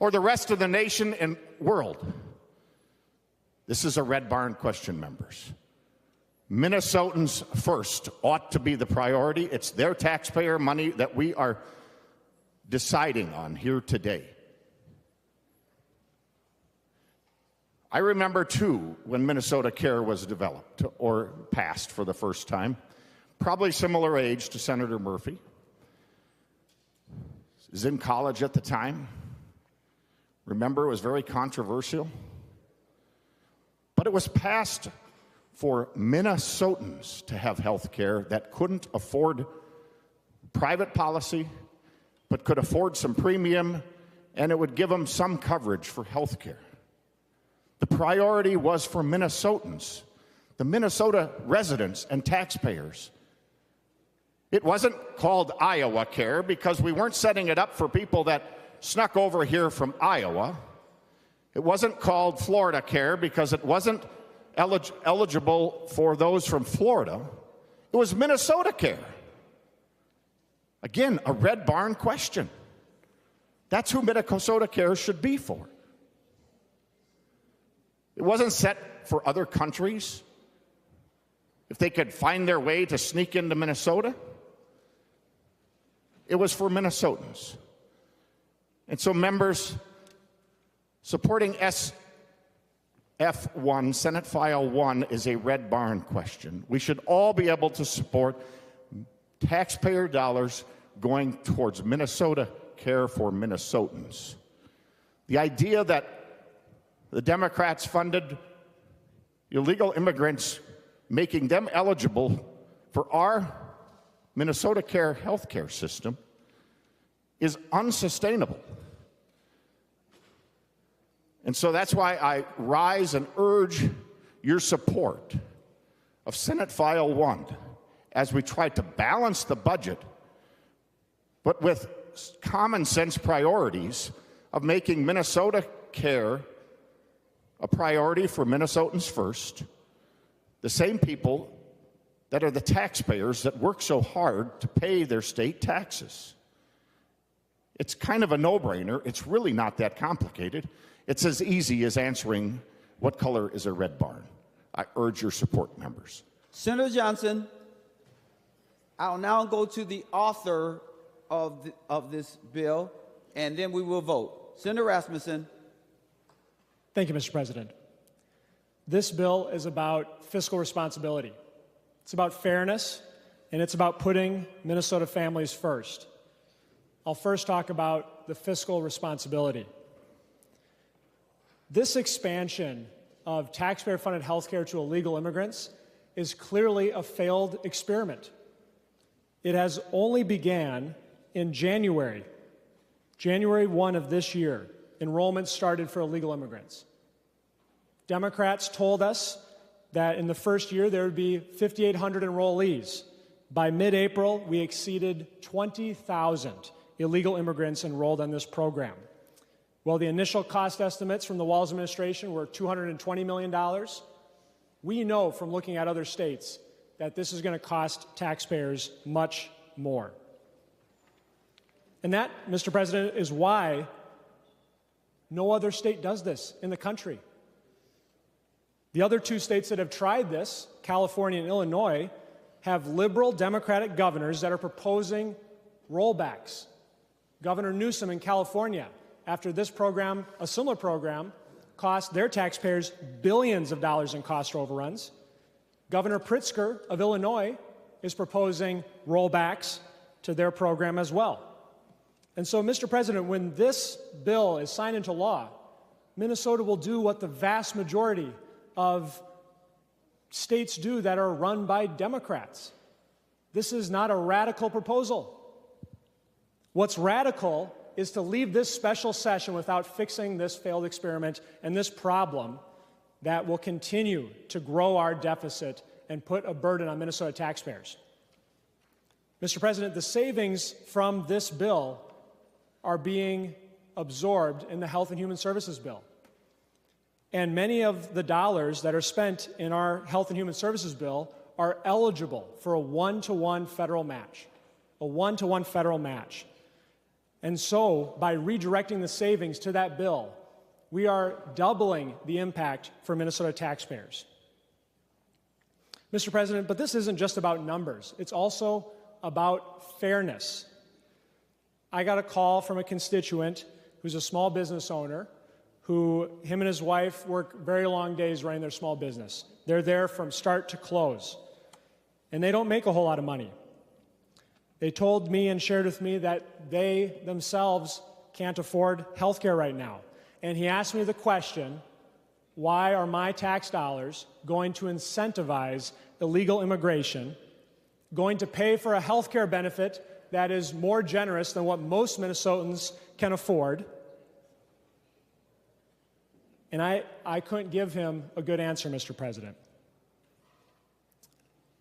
or the rest of the nation and world? This is a red barn question, members. Minnesotans first ought to be the priority. It's their taxpayer money that we are deciding on here today. I remember, too, when Minnesota Care was developed or passed for the first time, probably similar age to Senator Murphy. I was in college at the time. Remember, it was very controversial. But it was passed for Minnesotans to have health care that couldn't afford private policy, but could afford some premium, and it would give them some coverage for health care. The priority was for Minnesotans, the Minnesota residents and taxpayers. It wasn't called Iowa Care because we weren't setting it up for people that snuck over here from Iowa. It wasn't called Florida Care because it wasn't eligible for those from Florida. It was Minnesota Care. Again, a red barn question. That's who Minnesota Care should be for. It wasn't set for other countries if they could find their way to sneak into Minnesota. It was for Minnesotans. And so, members, supporting SF1, Senate File 1, is a red barn question. We should all be able to support taxpayer dollars going towards Minnesota Care for Minnesotans. The idea that the Democrats funded illegal immigrants, making them eligible for our Minnesota Care healthcare system, is unsustainable. And so that's why I rise and urge your support of Senate File 1 as we try to balance the budget, but with common sense priorities of making Minnesota Care a priority for Minnesotans first, the same people that are the taxpayers that work so hard to pay their state taxes. It's kind of a no-brainer. It's really not that complicated. It's as easy as answering what color is a red barn. I urge your support, members. Senator Johnson, I'll now go to the author of this bill, and then we will vote. Senator Rasmussen. Thank you, Mr. President. This bill is about fiscal responsibility. It's about fairness, and it's about putting Minnesota families first. I'll first talk about the fiscal responsibility. This expansion of taxpayer-funded health care to illegal immigrants is clearly a failed experiment. It has only began in January 1 of this year. Enrollment started for illegal immigrants. Democrats told us that in the first year there would be 5,800 enrollees. By mid-April, we exceeded 20,000 illegal immigrants enrolled in this program. Well, the initial cost estimates from the Walz administration were $220 million. We know from looking at other states that this is going to cost taxpayers much more. And that, Mr. President, is why no other state does this in the country. The other two states that have tried this, California and Illinois, have liberal Democratic governors that are proposing rollbacks. Governor Newsom in California, after this program, a similar program, cost their taxpayers billions of dollars in cost overruns. Governor Pritzker of Illinois is proposing rollbacks to their program as well. And so, Mr. President, when this bill is signed into law, Minnesota will do what the vast majority of states do that are run by Democrats. This is not a radical proposal. What's radical is to leave this special session without fixing this failed experiment and this problem that will continue to grow our deficit and put a burden on Minnesota taxpayers. Mr. President, the savings from this bill are being absorbed in the Health and Human Services bill. And many of the dollars that are spent in our Health and Human Services bill are eligible for a one-to-one federal match. A one-to-one federal match. And so, by redirecting the savings to that bill, we are doubling the impact for Minnesota taxpayers. Mr. President, but this isn't just about numbers. It's also about fairness. I got a call from a constituent who's a small business owner who, him and his wife, work very long days running their small business. They're there from start to close, and they don't make a whole lot of money. They told me and shared with me that they themselves can't afford health care right now. And he asked me the question, why are my tax dollars going to incentivize illegal immigration, going to pay for a health care benefit that is more generous than what most Minnesotans can afford? And I couldn't give him a good answer, Mr. President.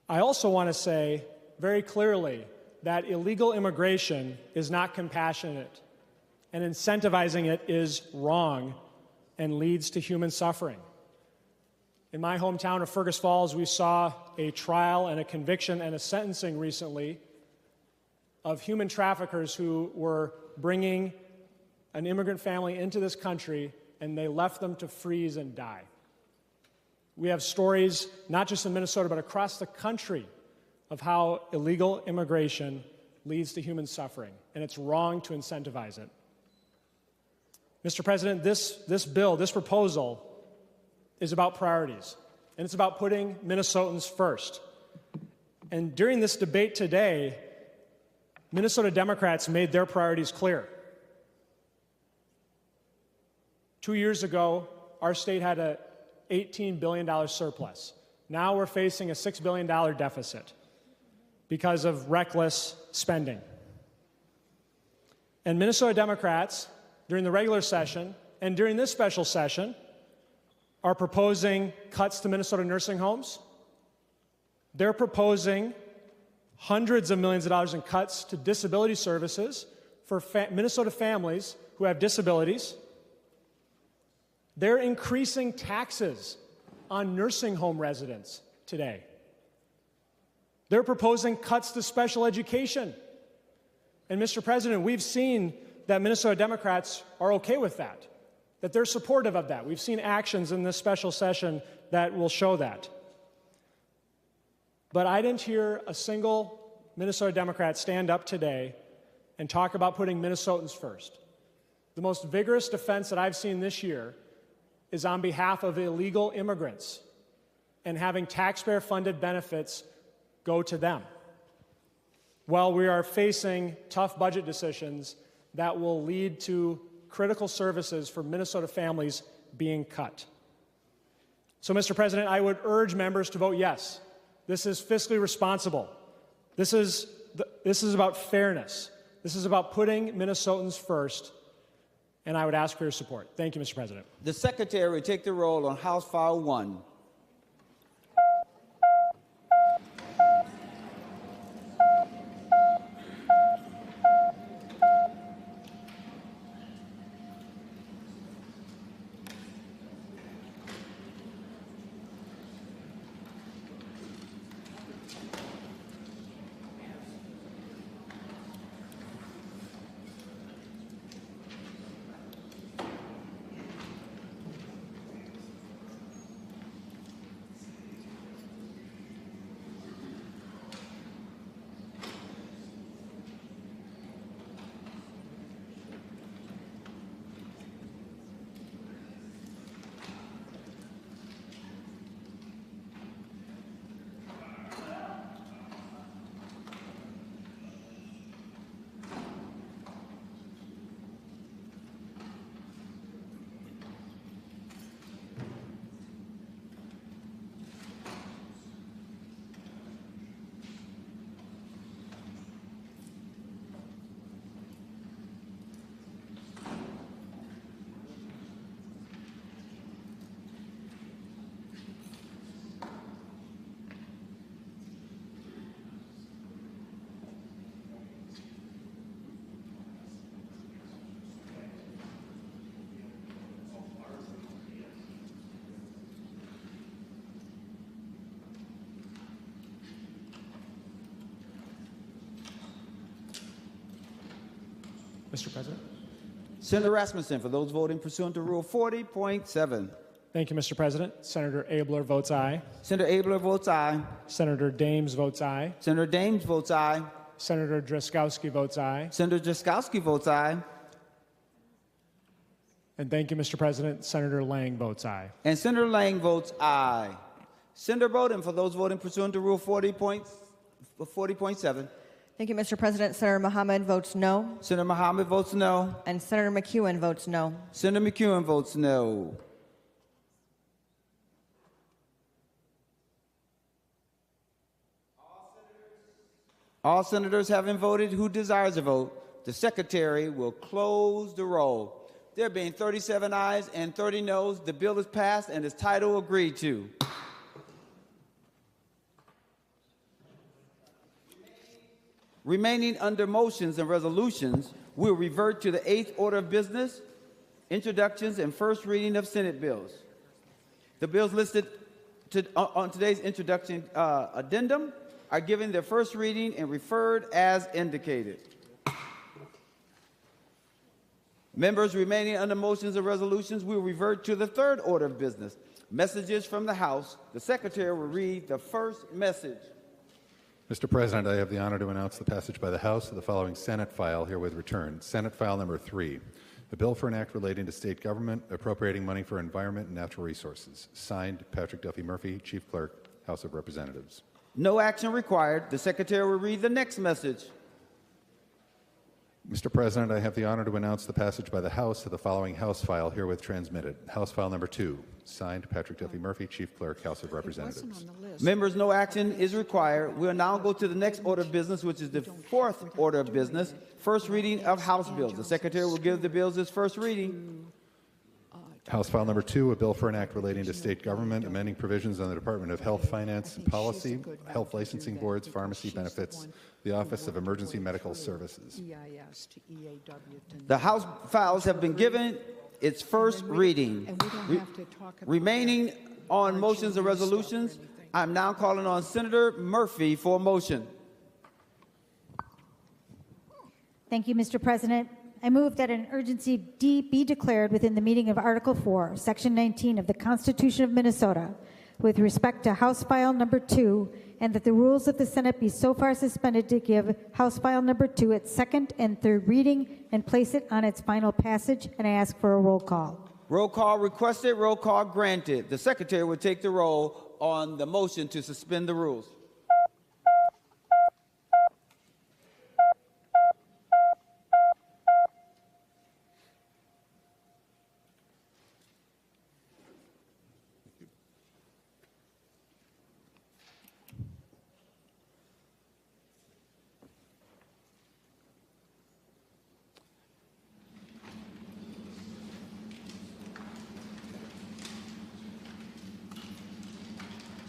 I also want to say very clearly that illegal immigration is not compassionate, and incentivizing it is wrong and leads to human suffering. In my hometown of Fergus Falls, we saw a trial and a conviction and a sentencing recently of human traffickers who were bringing an immigrant family into this country and they left them to freeze and die. We have stories, not just in Minnesota, but across the country, of how illegal immigration leads to human suffering, and it's wrong to incentivize it. Mr. President, this bill, this proposal, is about priorities, and it's about putting Minnesotans first. And during this debate today, Minnesota Democrats made their priorities clear. 2 years ago, our state had an $18 billion surplus. Now we're facing a $6 billion deficit because of reckless spending. And Minnesota Democrats, during the regular session and during this special session, are proposing cuts to Minnesota nursing homes. They're proposing hundreds of millions of dollars in cuts to disability services for Minnesota families who have disabilities. They're increasing taxes on nursing home residents today. They're proposing cuts to special education. And Mr. President, we've seen that Minnesota Democrats are okay with that they're supportive of that. We've seen actions in this special session that will show that. But I didn't hear a single Minnesota Democrat stand up today and talk about putting Minnesotans first. The most vigorous defense that I've seen this year is on behalf of illegal immigrants and having taxpayer-funded benefits go to them, while we are facing tough budget decisions that will lead to critical services for Minnesota families being cut. So, Mr. President, I would urge members to vote yes. This is fiscally responsible. This is about fairness. This is about putting Minnesotans first, and I would ask for your support. Thank you, Mr. President. The Secretary will take the roll on House File 1. Mr. President. Senator Rasmussen, for those voting pursuant to Rule 40.7. Thank you, Mr. President. Senator Abler votes aye. Senator Abler votes aye. Senator Dames votes aye. Senator Dames votes aye. Senator Drazkowski votes aye. Senator Drazkowski votes aye. And thank you, Mr. President. Senator Lang votes aye. And Senator Lang votes aye. Senator Bowden, for those voting pursuant to Rule 40.7. Thank you, Mr. President. Senator Mohammed votes no. Senator Mohammed votes no. And Senator McEwen votes no. Senator McEwen votes no. All senators having voted who desires to vote, the Secretary will close the roll. There being 37 ayes and 30 noes, the bill is passed and its title agreed to. Remaining under motions and resolutions, we'll revert to the 8th order of business, introductions and first reading of Senate bills. The bills listed on today's introduction addendum are given their first reading and referred as indicated. Members remaining under motions and resolutions will revert to the third order of business. Messages from the House. The Secretary will read the first message. Mr. President, I have the honor to announce the passage by the House of the following Senate file herewith returned. Senate File Number 3, a bill for an act relating to state government appropriating money for environment and natural resources. Signed, Patrick Duffy Murphy, Chief Clerk, House of Representatives. No action required. The Secretary will read the next message. Mr. President, I have the honor to announce the passage by the House of the following House file herewith transmitted. House File Number 2, signed, Patrick Duffy Murphy, Chief Clerk, House of Representatives. Members, no action is required. We'll now go to the next order of business, which is the fourth order of business, first reading of House bills. The Secretary will give the bills its first reading. House File Number 2, a bill for an act relating to state government, amending provisions on the Department of Health, Finance and Policy, health licensing boards, pharmacy benefits, the Office of Emergency Medical Services. The House files have been given its first reading. Remaining on motions and resolutions, I'm now calling on Senator Murphy for a motion. Thank you, Mr. President. I move that an urgency be declared within the meaning of Article 4, Section 19 of the Constitution of Minnesota with respect to House File Number 2, and that the rules of the Senate be so far suspended to give House File Number 2 its second and third reading and place it on its final passage, and I ask for a roll call. Roll call requested, roll call granted. The Secretary will take the roll on the motion to suspend the rules.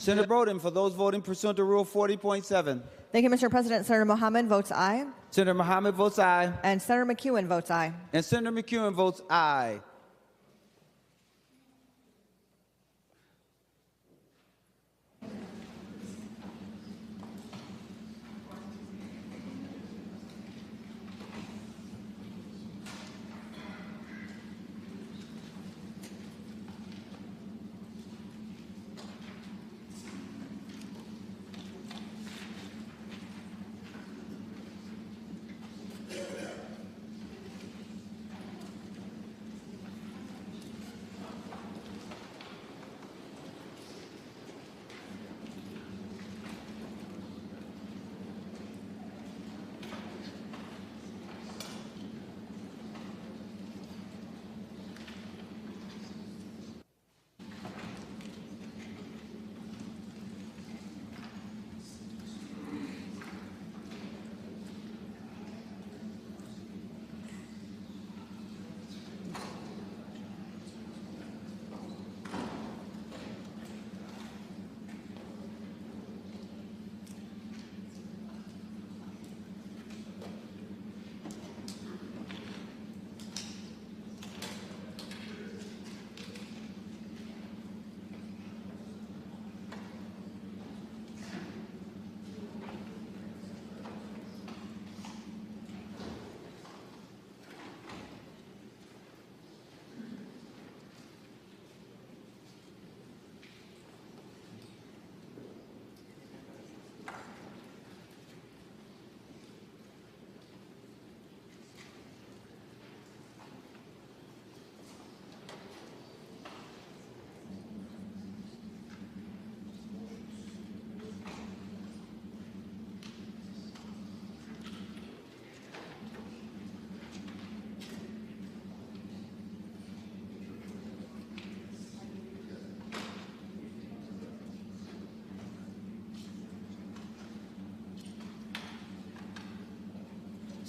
Senator Broden, for those voting pursuant to Rule 40.7. Thank you, Mr. President. Senator Mohammed votes aye. Senator Mohammed votes aye. And Senator McEwen votes aye. And Senator McEwen votes aye.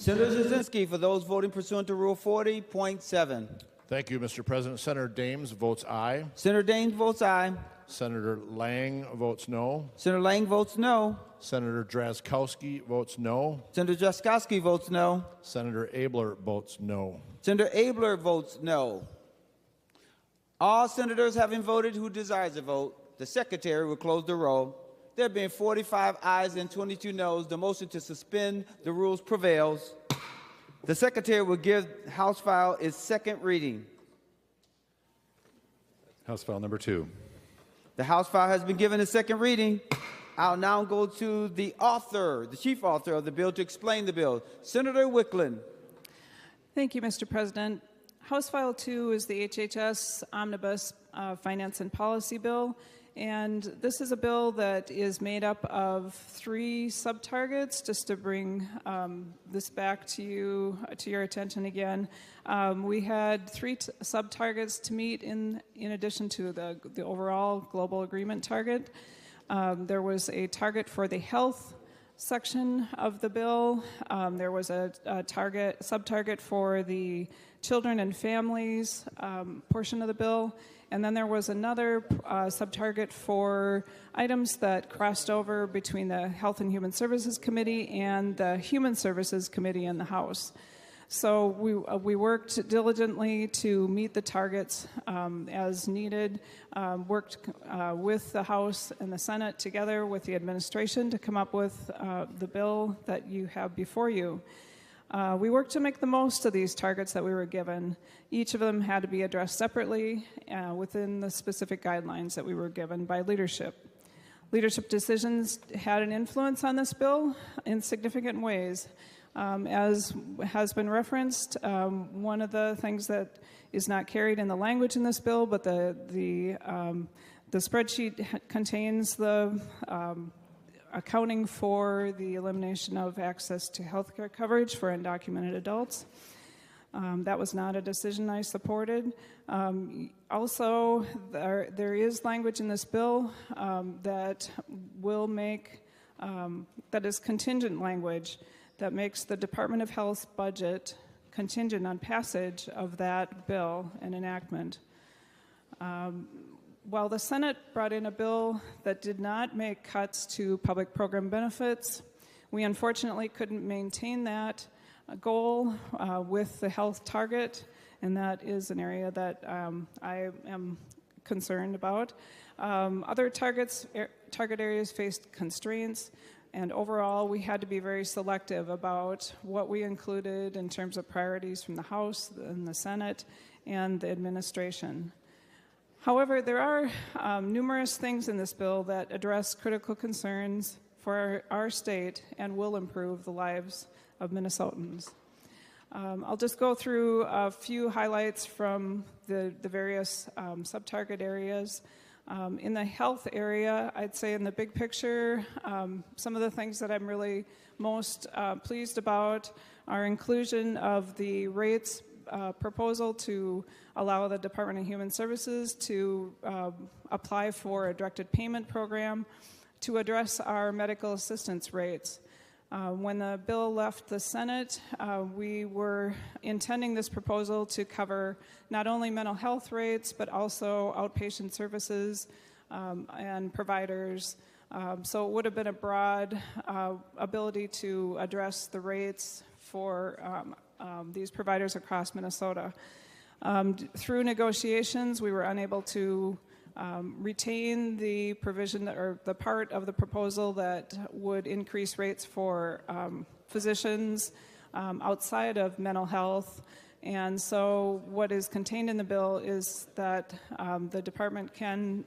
Senator Jasinski, for those voting pursuant to Rule 40.7. Thank you, Mr. President. Senator Dames votes aye. Senator Daines votes aye. Senator Lang votes no. Senator Lang votes no. Senator Drazkowski votes no. Senator Drazkowski votes no. Senator Abler votes no. Senator Abler votes no. All senators having voted who desires to vote, the Secretary will close the roll. There being 45 ayes and 22 noes, the motion to suspend the rules prevails. The Secretary will give House file its second reading. House file number 2. The House file has been given a second reading. I'll now go to the author, the chief author of the bill, to explain the bill. Senator Wickland. Thank you, Mr. President. House File 2 is the HHS Omnibus Finance and Policy Bill, and this is a bill that is made up of 3 subtargets. Just to bring this back to your attention again, we had 3 subtargets to meet in addition to the overall global agreement target. There was a target for the health section of the bill. There was a subtarget for the children and families portion of the bill. And then there was another subtarget for items that crossed over between the Health and Human Services Committee and the Human Services Committee in the House. So we worked diligently to meet the targets as needed, worked with the House and the Senate together with the administration to come up with the bill that you have before you. We worked to make the most of these targets that we were given. Each of them had to be addressed separately within the specific guidelines that we were given by leadership. Leadership decisions had an influence on this bill in significant ways. As has been referenced, one of the things that is not carried in the language in this bill, but the spreadsheet contains the accounting for the elimination of access to health care coverage for undocumented adults. That was not a decision I supported. Also, there is language in this bill that will make, that is contingent language, that makes the Department of Health's budget contingent on passage of that bill and enactment. While the Senate brought in a bill that did not make cuts to public program benefits, we unfortunately couldn't maintain that goal with the health target, and that is an area that I am concerned about. Other target areas faced constraints, and overall we had to be very selective about what we included in terms of priorities from the House and the Senate and the administration. However, there are numerous things in this bill that address critical concerns for our state and will improve the lives of Minnesotans. I'll just go through a few highlights from the various sub-target areas. In the health area, I'd say in the big picture, some of the things that I'm really most pleased about are inclusion of the rates proposal to allow the Department of Human Services to apply for a directed payment program to address our medical assistance rates. When the bill left the Senate, we were intending this proposal to cover not only mental health rates, but also outpatient services and providers. So it would have been a broad ability to address the rates for these providers across Minnesota. Through negotiations, we were unable to retain the provision or the part of the proposal that would increase rates for physicians outside of mental health. And so what is contained in the bill is that the department can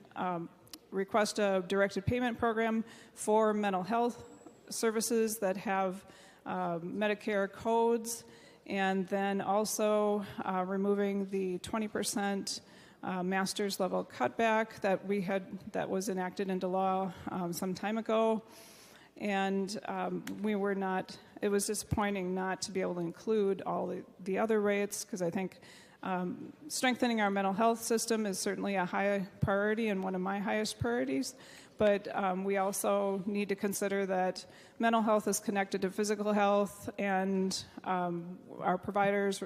request a directed payment program for mental health services that have Medicare codes, and then also removing the 20% master's level cutback that was enacted into law some time ago. And it was disappointing not to be able to include all the other rates, because I think strengthening our mental health system is certainly a high priority and one of my highest priorities. But we also need to consider that mental health is connected to physical health, and our providers,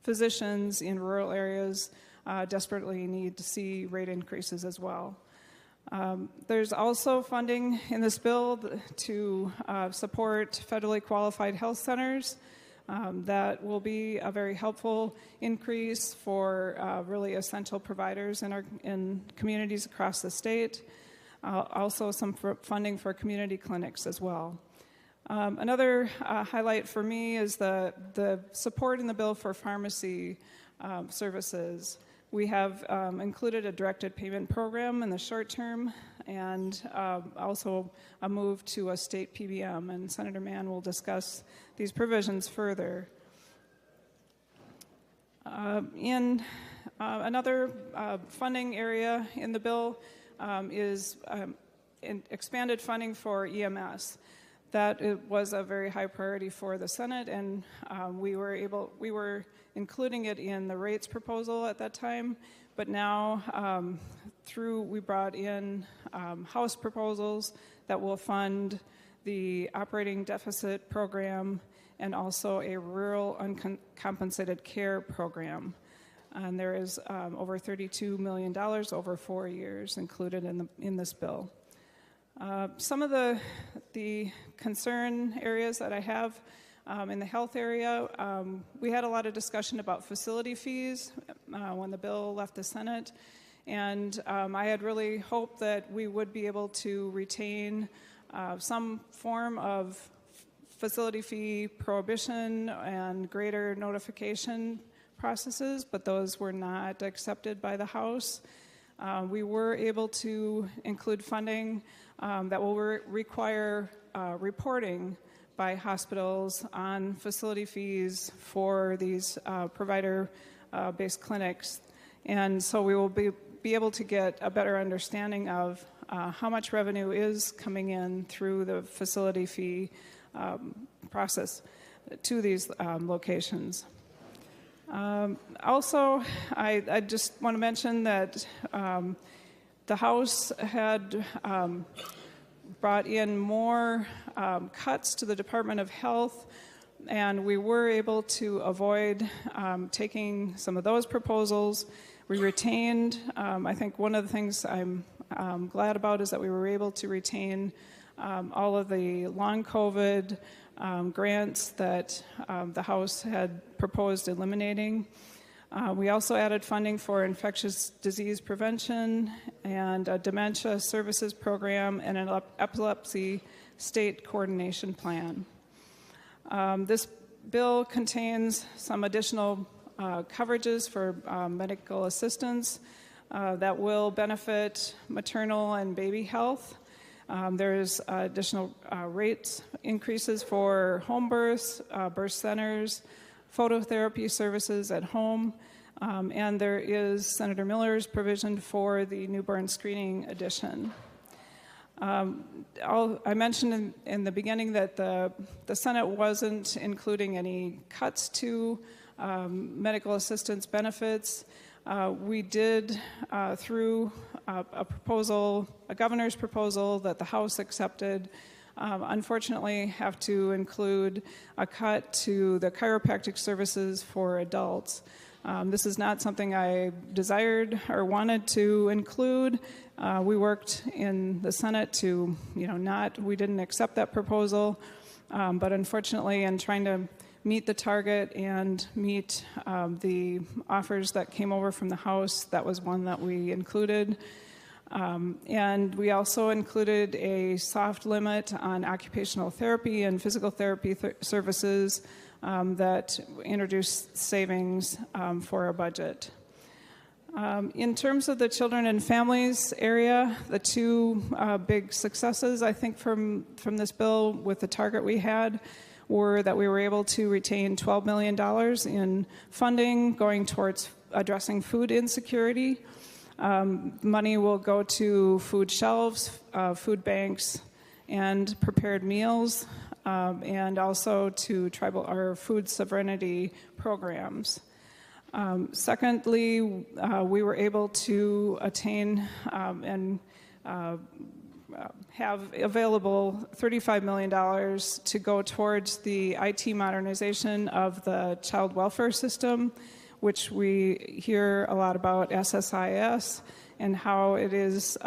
physicians in rural areas desperately need to see rate increases as well. There's also funding in this bill to support federally qualified health centers. That will be a very helpful increase for really essential providers in communities across the state. Also some funding for community clinics as well. Another highlight for me is the support in the bill for pharmacy services. We have included a directed payment program in the short term and also a move to a state PBM, and Senator Mann will discuss these provisions further. In another funding area in the bill is expanded funding for EMS. That was a very high priority for the Senate, and we were including it in the rates proposal at that time, but now we brought in House proposals that will fund the operating deficit program and also a rural uncompensated care program. And there is over $32 million over 4 years included in this bill. Some of the concern areas that I have in the health area, we had a lot of discussion about facility fees when the bill left the Senate, and I had really hoped that we would be able to retain some form of facility fee prohibition and greater notification processes, but those were not accepted by the House. We were able to include funding that will require reporting by hospitals on facility fees for these provider-based clinics. And so we will be able to get a better understanding of how much revenue is coming in through the facility fee process to these locations. Also, I just want to mention that the House had brought in more cuts to the Department of Health, and we were able to avoid taking some of those proposals. We retained, I think one of the things I'm glad about is that we were able to retain all of the long COVID grants that the House had proposed eliminating. We also added funding for infectious disease prevention and a dementia services program and an epilepsy state coordination plan. This bill contains some additional coverages for medical assistance that will benefit maternal and baby health. There's additional rates increases for home births, birth centers, phototherapy services at home, and there is Senator Miller's provision for the newborn screening addition. I mentioned in the beginning that the Senate wasn't including any cuts to medical assistance benefits. We did, through a governor's proposal that the House accepted, unfortunately have to include a cut to the chiropractic services for adults. This is not something I desired or wanted to include. We worked in the Senate to, we didn't accept that proposal, but unfortunately in trying to meet the target and meet the offers that came over from the House, that was one that we included. And we also included a soft limit on occupational therapy and physical therapy services that introduced savings for our budget. In terms of the children and families area, the two big successes, I think, from this bill with the target we had were that we were able to retain $12 million in funding going towards addressing food insecurity. Money will go to food shelves, food banks, and prepared meals, and also to tribal or food sovereignty programs. Secondly, we were able to attain and have available $35 million to go towards the IT modernization of the child welfare system, which we hear a lot about SSIS and how it is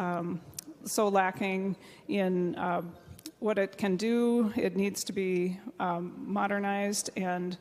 so lacking in what it can do. It needs to be modernized, and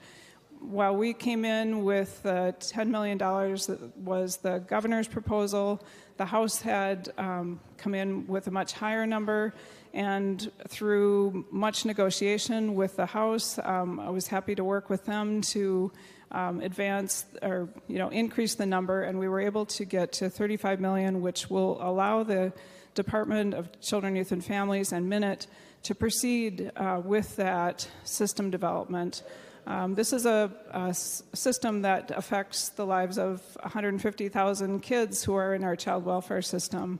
while we came in with $10 million that was the governor's proposal, the House had come in with a much higher number. And through much negotiation with the House, I was happy to work with them to advance or increase the number, and we were able to get to $35 million, which will allow the Department of Children, Youth, and Families and Minute to proceed with that system development. This is a system that affects the lives of 150,000 kids who are in our child welfare system.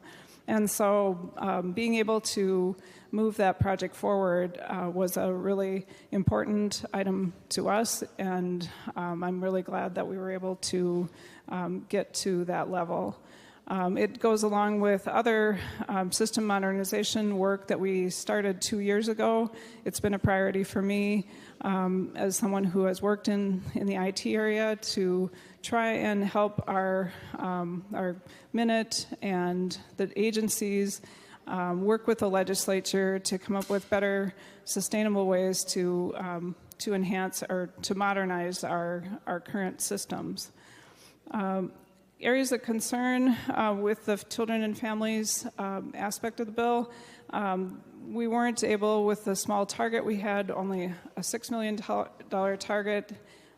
And so being able to move that project forward was a really important item to us, and I'm really glad that we were able to get to that level. It goes along with other system modernization work that we started 2 years ago. It's been a priority for me as someone who has worked in the IT area to try and help our Minute and the agencies work with the legislature to come up with better, sustainable ways to enhance or to modernize our current systems. Areas of concern with the children and families aspect of the bill, we weren't able, with the small target we had, only a $6 million target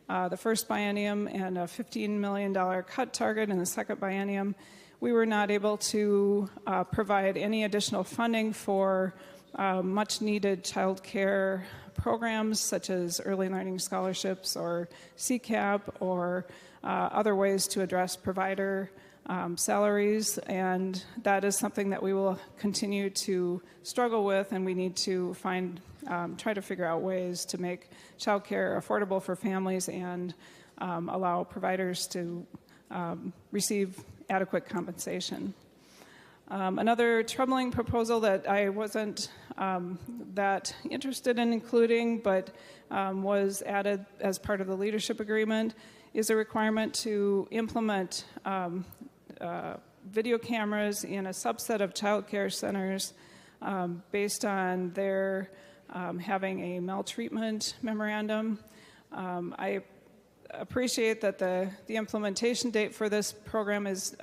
the first biennium and a $15 million cut target in the second biennium. We were not able to provide any additional funding for much needed child care programs such as early learning scholarships or CCAP or other ways to address provider salaries, and that is something that we will continue to struggle with, and we need to try to figure out ways to make child care affordable for families and allow providers to receive adequate compensation. Another troubling proposal that I wasn't that interested in including, but was added as part of the leadership agreement, is a requirement to implement video cameras in a subset of child care centers based on their having a maltreatment memorandum. I appreciate that the implementation date for this program is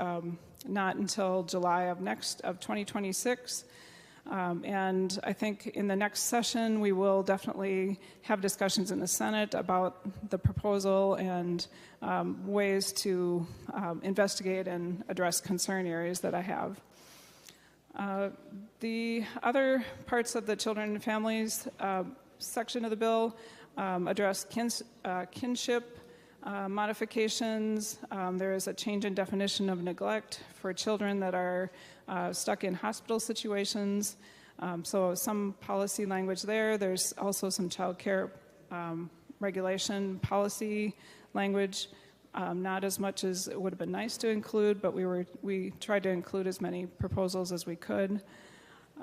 not until July of 2026. And I think in the next session, we will definitely have discussions in the Senate about the proposal and ways to investigate and address concern areas that I have. The other parts of the children and families section of the bill address kinship modifications. There is a change in definition of neglect for children that are stuck in hospital situations. So some policy language there. There's also some child care regulation policy language. Not as much as it would have been nice to include, but we tried to include as many proposals as we could.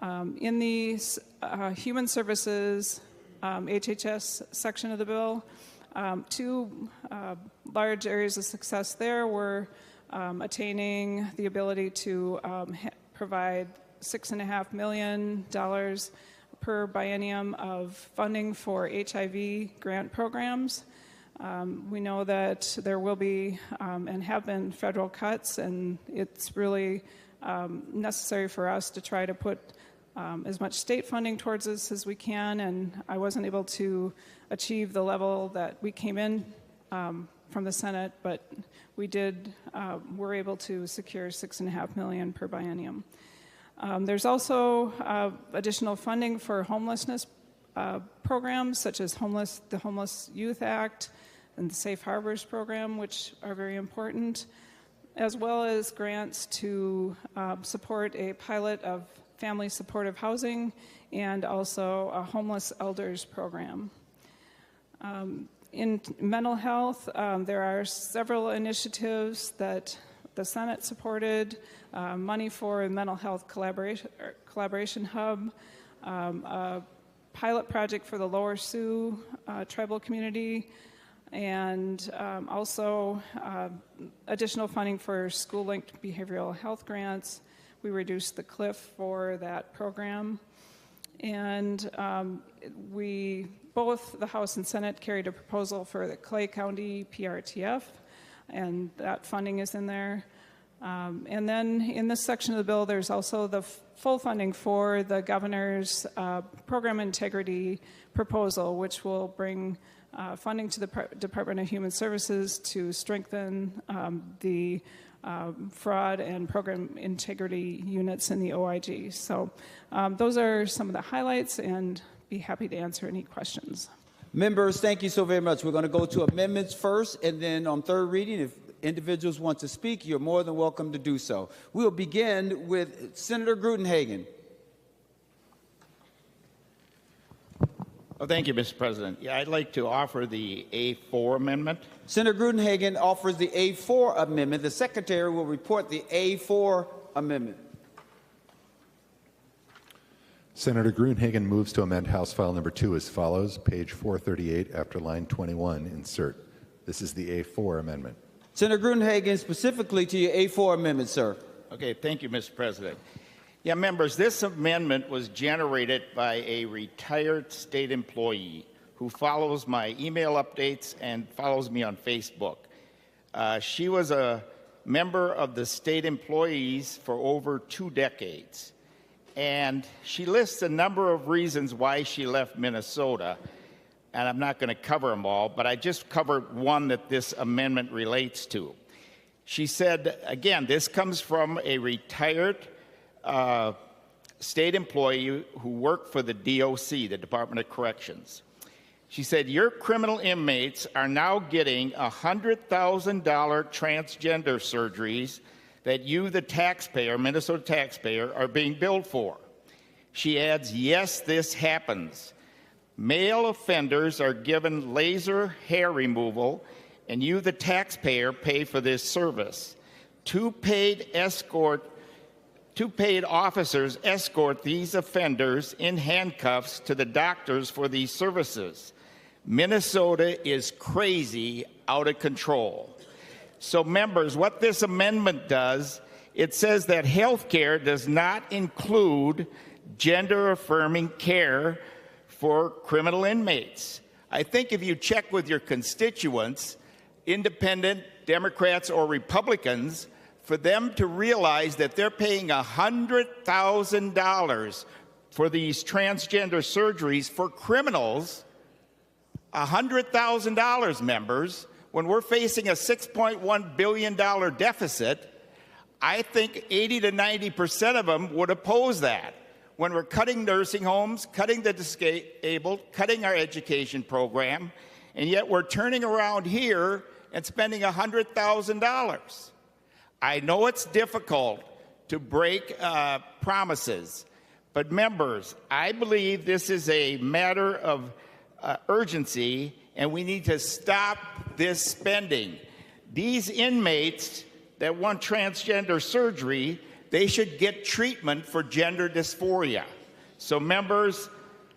In the human services HHS section of the bill, two large areas of success there were attaining the ability to provide $6.5 million per biennium of funding for HIV grant programs. We know that there will be and have been federal cuts, and it's really necessary for us to try to put as much state funding towards this as we can, and I wasn't able to achieve the level that we came in from the Senate, but we were able to secure $6.5 million per biennium. There's also additional funding for homelessness programs such as the Homeless Youth Act and the Safe Harbors program, which are very important, as well as grants to support a pilot of family supportive housing and also a homeless elders program. In mental health, there are several initiatives that the Senate supported, money for a mental health collaboration hub, a pilot project for the Lower Sioux tribal community, and also additional funding for school-linked behavioral health grants. We reduced the cliff for that program. And we both the House and Senate carried a proposal for the Clay County PRTF, and that funding is in there. And then in this section of the bill, there's also the full funding for the governor's program integrity proposal, which will bring funding to the Department of Human Services to strengthen the fraud and program integrity units in the OIG. So those are some of the highlights, and be happy to answer any questions. Members, thank you so very much. We're going to go to amendments first, and then on third reading, if individuals want to speak, you're more than welcome to do so. We'll begin with Senator Gruenhagen. Oh, thank you, Mr. President. Yeah, I'd like to offer the A4 amendment. Senator Gruenhagen offers the A4 amendment. The Secretary will report the A4 amendment. Senator Gruenhagen moves to amend House File Number 2 as follows. Page 438 after line 21, insert. This is the A4 amendment. Senator Gruenhagen, specifically to your A4 amendment, sir. Okay, thank you, Mr. President. Yeah, members, this amendment was generated by a retired state employee who follows my email updates and follows me on Facebook. She was a member of the state employees for over 2 decades. And she lists a number of reasons why she left Minnesota. And I'm not going to cover them all, but I just covered one that this amendment relates to. She said, again, this comes from a retired state employee who worked for the DOC, the Department of Corrections. She said, your criminal inmates are now getting $100,000 transgender surgeries that you, the taxpayer, Minnesota taxpayer, are being billed for. She adds, yes, this happens. Male offenders are given laser hair removal, and you, the taxpayer, pay for this service. Two paid officers escort these offenders in handcuffs to the doctors for these services. Minnesota is crazy, out of control. So, members, what this amendment does, it says that health care does not include gender-affirming care for criminal inmates. I think if you check with your constituents, independent, Democrats, or Republicans, for them to realize that they're paying $100,000 for these transgender surgeries for criminals, $100,000, members, when we're facing a $6.1 billion deficit, I think 80 to 90% of them would oppose that. When we're cutting nursing homes, cutting the disabled, cutting our education program, and yet we're turning around here and spending $100,000. I know it's difficult to break promises, but members, I believe this is a matter of urgency, and we need to stop this spending. These inmates that want transgender surgery, they should get treatment for gender dysphoria. So members,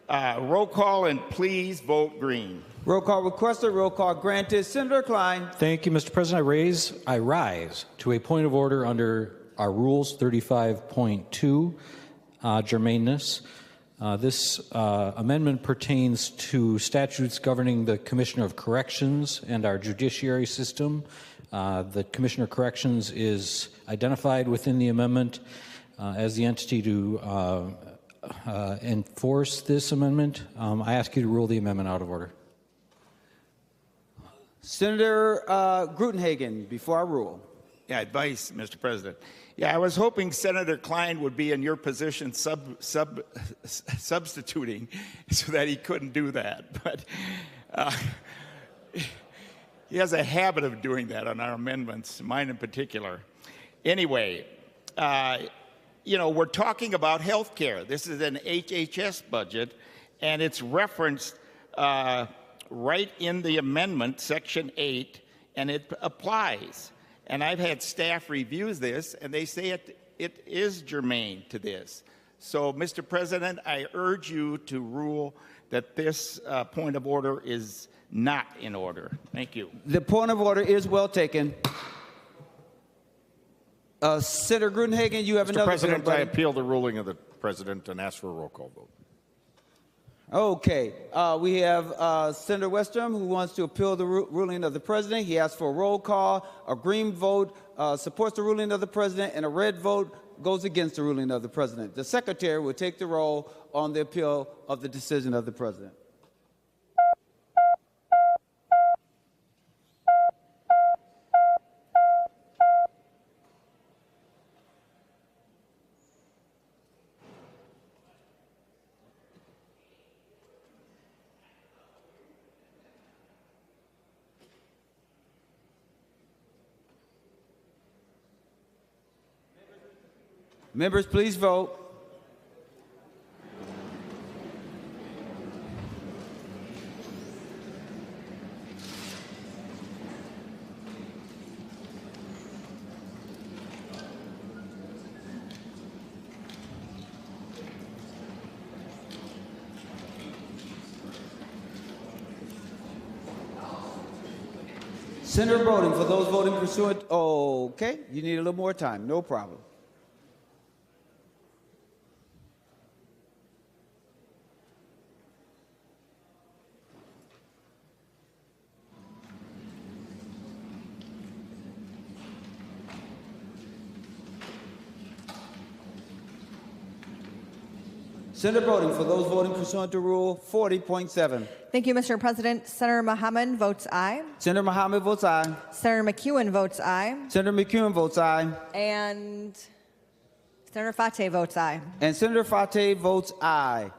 roll call, and please vote green. Roll call requested, roll call granted. Senator Klein. Thank you, Mr. President. I rise to a point of order under our rules 35.2, germaneness. This amendment pertains to statutes governing the Commissioner of Corrections and our judiciary system. The Commissioner of Corrections is identified within the amendment as the entity to enforce this amendment. I ask you to rule the amendment out of order. Senator Gruenhagen, before I rule. Yeah, advice, Mr. President. Yeah, I was hoping Senator Klein would be in your position substituting so that he couldn't do that. But he has a habit of doing that on our amendments, mine in particular. Anyway, we're talking about health care. This is an HHS budget, and it's referenced right in the amendment, Section 8, and it applies. And I've had staff review this, and they say it is germane to this. So, Mr. President, I urge you to rule that this point of order is not in order. Thank you. The point of order is well taken. Senator Gruenhagen, you have Mr. another. President, I appeal the ruling of the President and ask for a roll call vote. Okay, we have Senator Westrom who wants to appeal the ruling of the president. He asks for a roll call. A green vote supports the ruling of the president, and a red vote goes against the ruling of the president. The secretary will take the roll on the appeal of the decision of the president. Members, please vote. Senator voting, for those voting pursuant, okay, you need a little more time, no problem. Senator voting, for those voting pursuant to Rule 40.7. Thank you, Mr. President. Senator Mohammed votes aye. Senator Mohammed votes aye. Senator McEwen votes aye. Senator McEwen votes aye. And Senator Fateh votes aye. And Senator Fateh votes aye.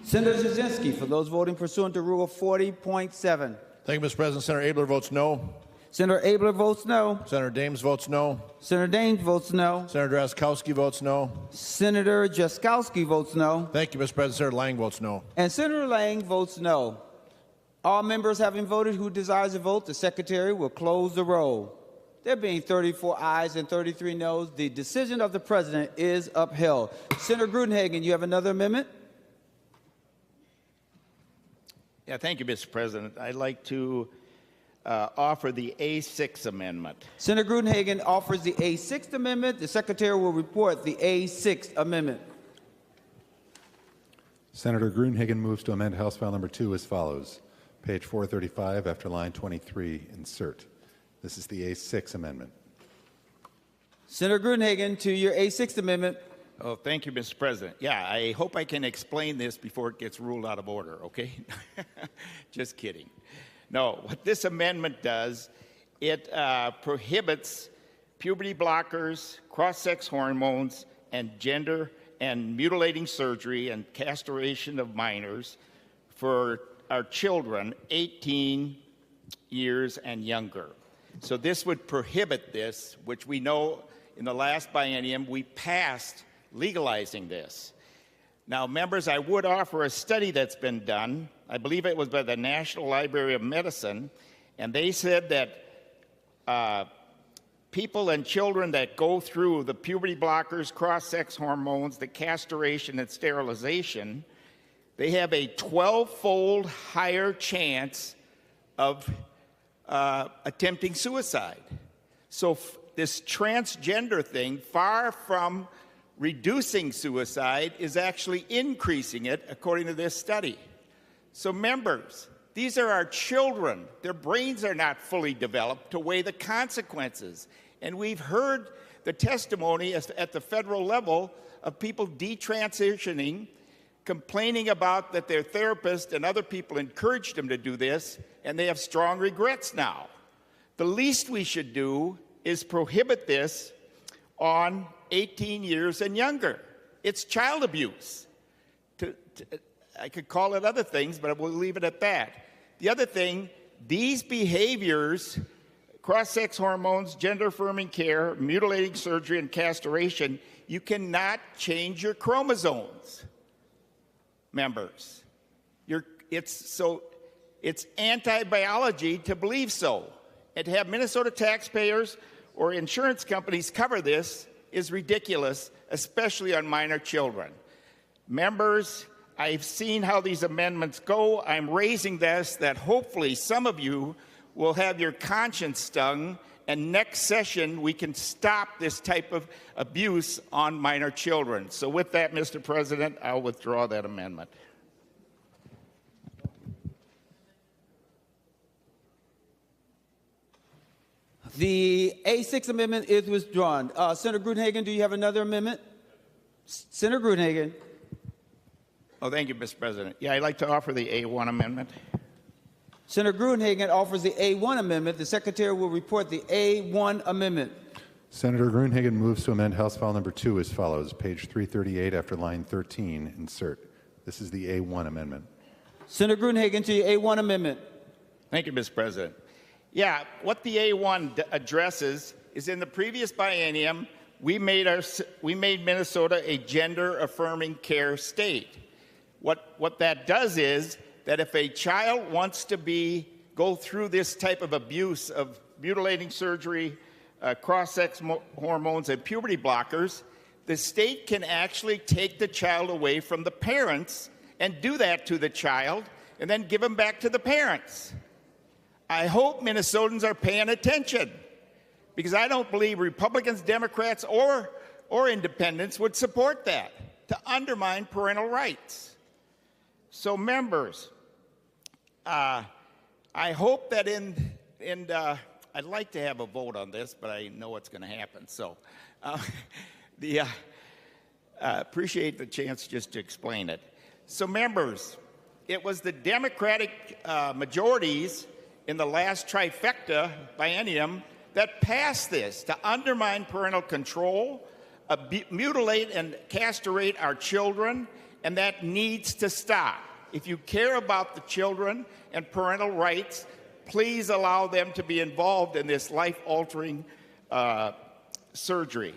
Senator Jasinski, for those voting pursuant to Rule 40.7. Thank you, Mr. President. Senator Abler votes no. Senator Abler votes no. Senator Dames votes no. Senator Dames votes no. Senator Jaskowski votes no. Senator Jaskowski votes no. Thank you, Mr. President. Senator Lang votes no. And Senator Lang votes no. All members having voted who desires to vote, the Secretary will close the roll. There being 34 ayes and 33 noes, the decision of the President is upheld. Senator Gruenhagen, you have another amendment? Yeah, thank you, Mr. President. I'd like to offer the A6 amendment. Senator Gruenhagen offers the A6th amendment. The Secretary will report the A6th amendment. Senator Gruenhagen moves to amend House File Number 2 as follows. Page 435, after line 23, insert. This is the A6 amendment. Senator Gruenhagen, to your A6th amendment. Oh, thank you, Mr. President. Yeah, I hope I can explain this before it gets ruled out of order, okay? Just kidding. No, what this amendment does, it prohibits puberty blockers, cross-sex hormones, and gender and mutilating surgery and castration of minors for our children 18 years and younger. So this would prohibit this, which we know in the last biennium we passed legalizing this. Now, members, I would offer a study that's been done. I believe it was by the National Library of Medicine, and they said that people and children that go through the puberty blockers, cross-sex hormones, the castration and sterilization, they have a 12-fold higher chance of attempting suicide. So this transgender thing, far from reducing suicide, is actually increasing it, according to this study. So members, these are our children. Their brains are not fully developed to weigh the consequences. And we've heard the testimony at the federal level of people detransitioning, complaining about that their therapist and other people encouraged them to do this, and they have strong regrets now. The least we should do is prohibit this on 18 years and younger. It's child abuse. I could call it other things, but we'll leave it at that. The other thing, these behaviors, cross-sex hormones, gender-affirming care, mutilating surgery, and castration, you cannot change your chromosomes, members. It's anti-biology to believe so. And to have Minnesota taxpayers or insurance companies cover this is ridiculous, especially on minor children. Members, I've seen how these amendments go. I'm raising this that hopefully some of you will have your conscience stung, and next session we can stop this type of abuse on minor children. So with that, Mr. President, I'll withdraw that amendment. The A6 amendment is withdrawn. Senator Gruenhagen, do you have another amendment? Senator Gruenhagen. Oh, thank you, Mr. President. Yeah, I'd like to offer the A1 amendment. Senator Gruenhagen offers the A1 amendment. The Secretary will report the A1 amendment. Senator Gruenhagen moves to amend House File Number 2 as follows. Page 338 after line 13, insert. This is the A1 amendment. Senator Gruenhagen to the A1 amendment. Thank you, Mr. President. Yeah, what the A1 addresses is in the previous biennium, we made Minnesota a gender-affirming care state. What that does is that if a child wants to go through this type of abuse of mutilating surgery, cross-sex hormones, and puberty blockers, the state can actually take the child away from the parents and do that to the child and then give them back to the parents. I hope Minnesotans are paying attention, because I don't believe Republicans, Democrats, or independents would support that, to undermine parental rights. So members, I hope that I'd like to have a vote on this, but I know what's going to happen. So appreciate the chance just to explain it. So members, it was the Democratic majorities in the last trifecta biennium that passed this to undermine parental control, mutilate and castrate our children, and that needs to stop. If you care about the children and parental rights, please allow them to be involved in this life-altering surgery.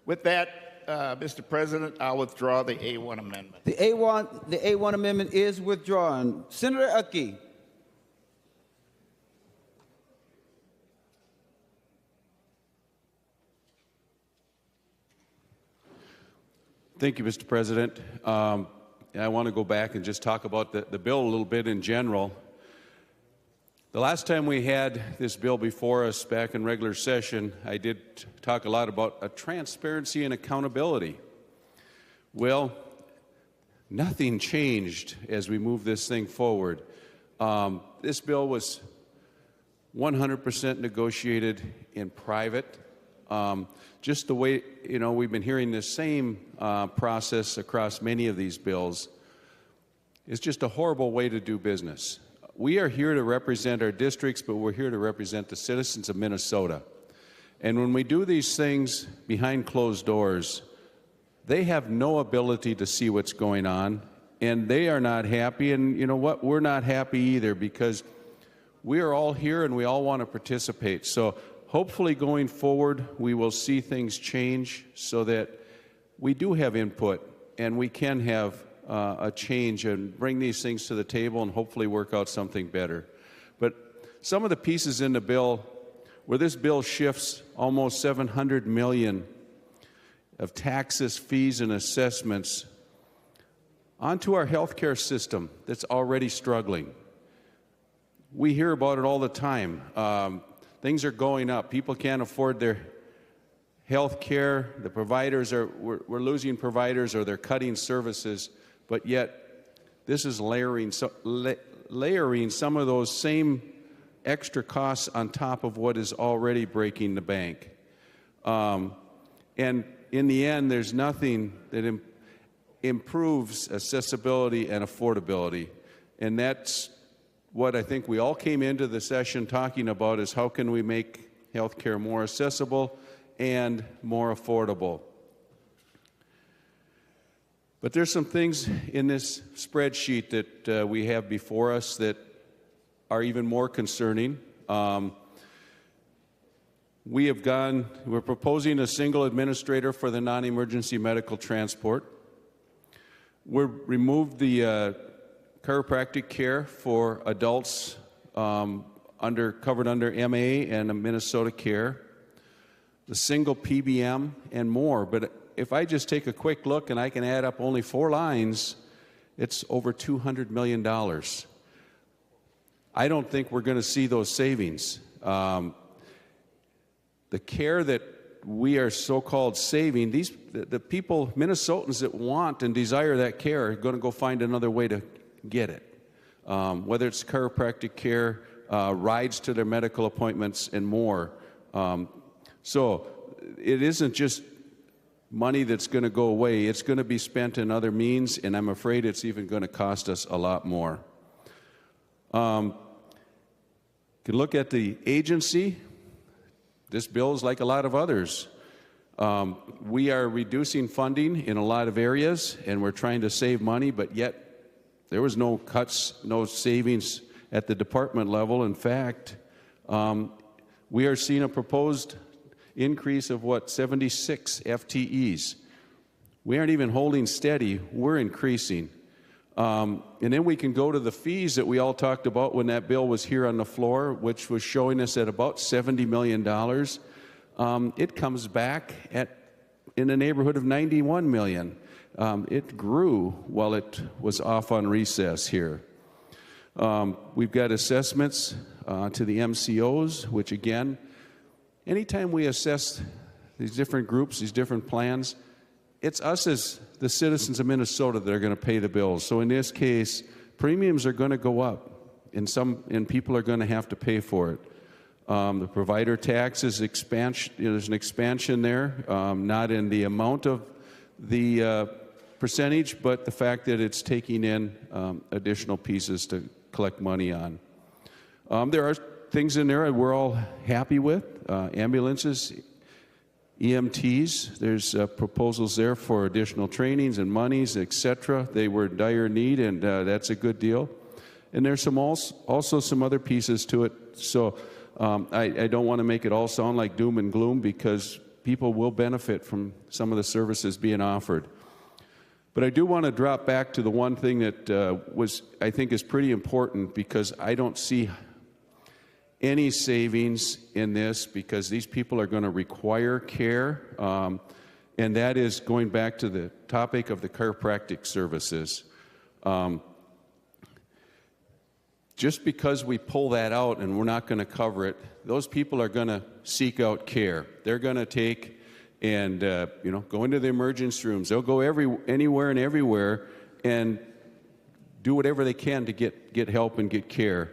With that, Mr. President, I'll withdraw the A1 amendment. The A1 amendment is withdrawn. Senator Uckey. Thank you, Mr. President. I want to go back and just talk about the bill a little bit in general. The last time we had this bill before us back in regular session, I did talk a lot about transparency and accountability. Well, nothing changed as we move this thing forward. This bill was 100% negotiated in private. Just the way, we've been hearing this same process across many of these bills. It's just a horrible way to do business. We are here to represent our districts, but we're here to represent the citizens of Minnesota. And when we do these things behind closed doors, they have no ability to see what's going on, and they are not happy. And you know what? We're not happy either, because we are all here and we all want to participate. So hopefully going forward, we will see things change so that we do have input and we can have a change and bring these things to the table and hopefully work out something better. But some of the pieces in the bill, where this bill shifts almost $700 million of taxes, fees, and assessments onto our healthcare system that's already struggling. We hear about it all the time. Things are going up. People can't afford their health care. The providers we're losing providers, or they're cutting services. But yet, this is layering some of those same extra costs on top of what is already breaking the bank. And in the end, there's nothing that improves accessibility and affordability. And that's what I think we all came into the session talking about, is how can we make health care more accessible and more affordable. But there's some things in this spreadsheet that we have before us that are even more concerning. We're proposing a single administrator for the non-emergency medical transport. We've removed the chiropractic care for adults covered under MA and Minnesota Care. the single PBM, and more. But if I just take a quick look and I can add up only 4 lines, it's over $200 million. I don't think we're going to see those savings. The care that we are so-called saving, the people, Minnesotans that want and desire that care are going to go find another way to get it. Whether it's chiropractic care, rides to their medical appointments, and more. So it isn't just money that's going to go away. It's going to be spent in other means, and I'm afraid it's even going to cost us a lot more. You can look at the agency. This bill is like a lot of others. We are reducing funding in a lot of areas, and we're trying to save money, but yet there was no cuts, no savings at the department level. In fact, we are seeing a proposed increase of, 76 FTEs. We aren't even holding steady. We're increasing. And then we can go to the fees that we all talked about when that bill was here on the floor, which was showing us at about $70 million. It comes back in the neighborhood of $91 million. It grew while it was off on recess here. We've got assessments to the MCOs, which again, anytime we assess these different groups, these different plans, it's us as the citizens of Minnesota that are going to pay the bills. So in this case, premiums are going to go up, and people are going to have to pay for it. The provider tax is expansion. There's an expansion there, not in the amount of the percentage, but the fact that it's taking in additional pieces to collect money on. There are things in there we're all happy with. Ambulances, EMTs, there's proposals there for additional trainings and monies, etc. They were in dire need, and that's a good deal. And there's also some other pieces to it. So I don't want to make it all sound like doom and gloom, because people will benefit from some of the services being offered. But I do want to drop back to the one thing that I think is pretty important, because I don't see any savings in this, because these people are going to require care, and that is going back to the topic of the chiropractic services. Just because we pull that out and we're not going to cover it, those people are going to seek out care. They're going to take and go into the emergency rooms. They'll go anywhere and everywhere and do whatever they can to get help and get care.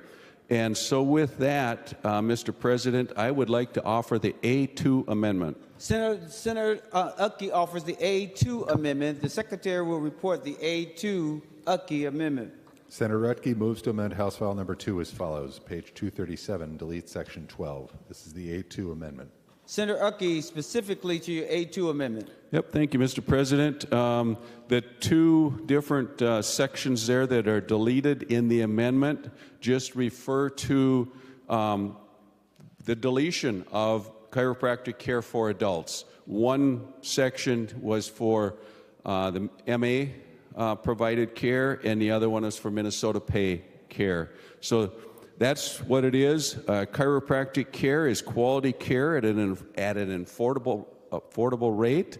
And so with that, Mr. President, I would like to offer the A2 amendment. Senator Uckey offers the A2 amendment. The Secretary will report the A2 Uckey amendment. Senator Rutke moves to amend House File Number 2 as follows. Page 237, delete Section 12. This is the A2 amendment. Senator Uckey, specifically to your A2 amendment. Yep, thank you, Mr. President. The two different sections there that are deleted in the amendment just refer to the deletion of chiropractic care for adults. One section was for the MA provided care, and the other one is for Minnesota Pay care. So that's what it is. Chiropractic care is quality care at an affordable rate.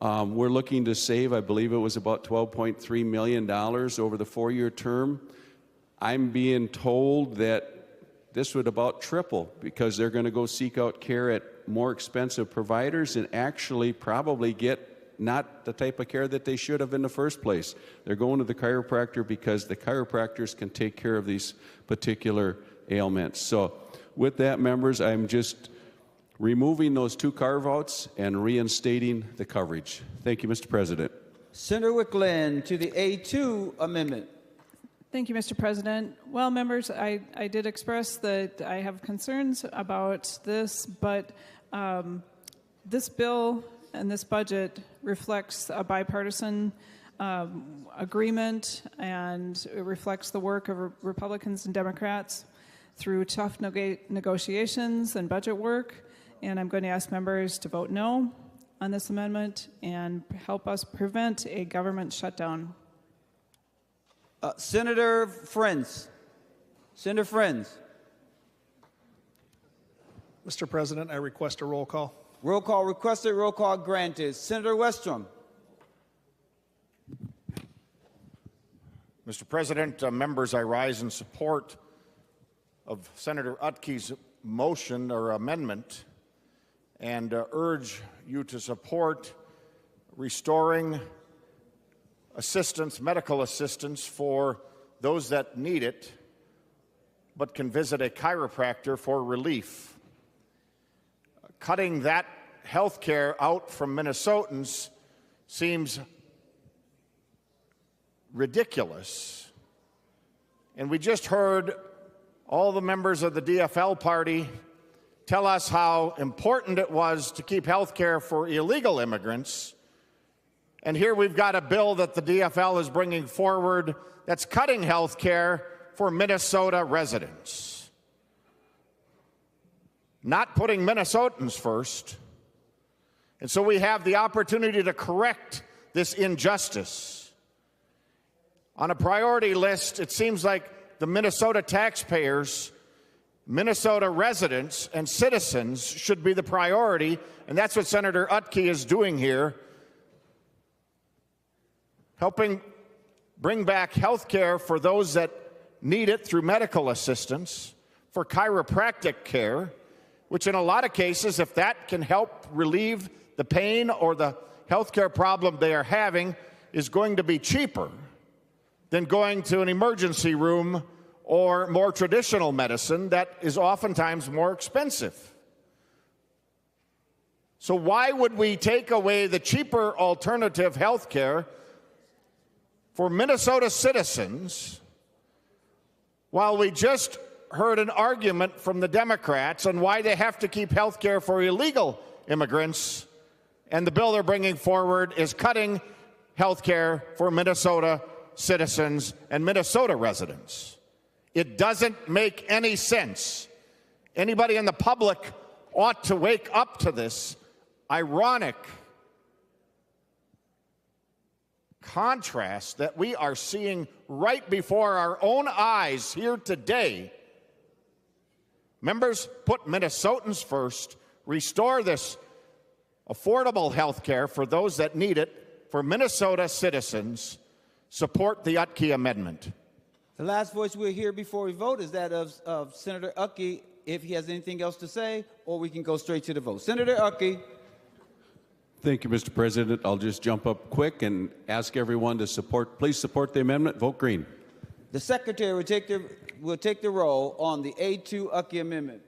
We're looking to save, I believe it was about $12.3 million over the 4-year term. I'm being told that this would about triple, because they're going to go seek out care at more expensive providers and actually probably get not the type of care that they should have in the first place. They're going to the chiropractor because the chiropractors can take care of these particular ailments. So with that, members, I'm just removing those two carve-outs and reinstating the coverage. Thank you, Mr. President. Senator Wickland to the A2 amendment. Thank you, Mr. President. Well, members, I did express that I have concerns about this, but this bill and this budget reflects a bipartisan agreement, and it reflects the work of Republicans and Democrats through tough negotiations and budget work. And I'm going to ask members to vote no on this amendment and help us prevent a government shutdown. Senator Friends. Senator Friends. Mr. President, I request a roll call. Roll call requested. Roll call granted. Senator Westrom. Mr. President, members, I rise in support of Senator Utke's motion or amendment and urge you to support restoring assistance, medical assistance for those that need it but can visit a chiropractor for relief. Cutting that health care out from Minnesotans seems ridiculous. And we just heard all the members of the DFL party tell us how important it was to keep health care for illegal immigrants. And here we've got a bill that the DFL is bringing forward that's cutting health care for Minnesota residents. Not putting Minnesotans first. And so we have the opportunity to correct this injustice. On a priority list, it seems like the Minnesota taxpayers, Minnesota residents, and citizens should be the priority, and that's what Senator Utke is doing here, helping bring back health care for those that need it through medical assistance, for chiropractic care, which in a lot of cases, if that can help relieve the pain or the health care problem they are having, is going to be cheaper than going to an emergency room or more traditional medicine that is oftentimes more expensive. So why would we take away the cheaper alternative health care for Minnesota citizens while we just heard an argument from the Democrats on why they have to keep health care for illegal immigrants, and the bill they're bringing forward is cutting health care for Minnesota citizens and Minnesota residents? It doesn't make any sense. Anybody in the public ought to wake up to this ironic contrast that we are seeing right before our own eyes here today. Members, put Minnesotans first. Restore this affordable health care for those that need it for Minnesota citizens. Support the Utke amendment. The last voice we'll hear before we vote is that of Senator Utke, if he has anything else to say, or we can go straight to the vote. Senator Utke. Thank you, Mr. President. I'll just jump up quick and ask everyone to please support the amendment. Vote green. The Secretary will take the roll on the A2 Utke amendment.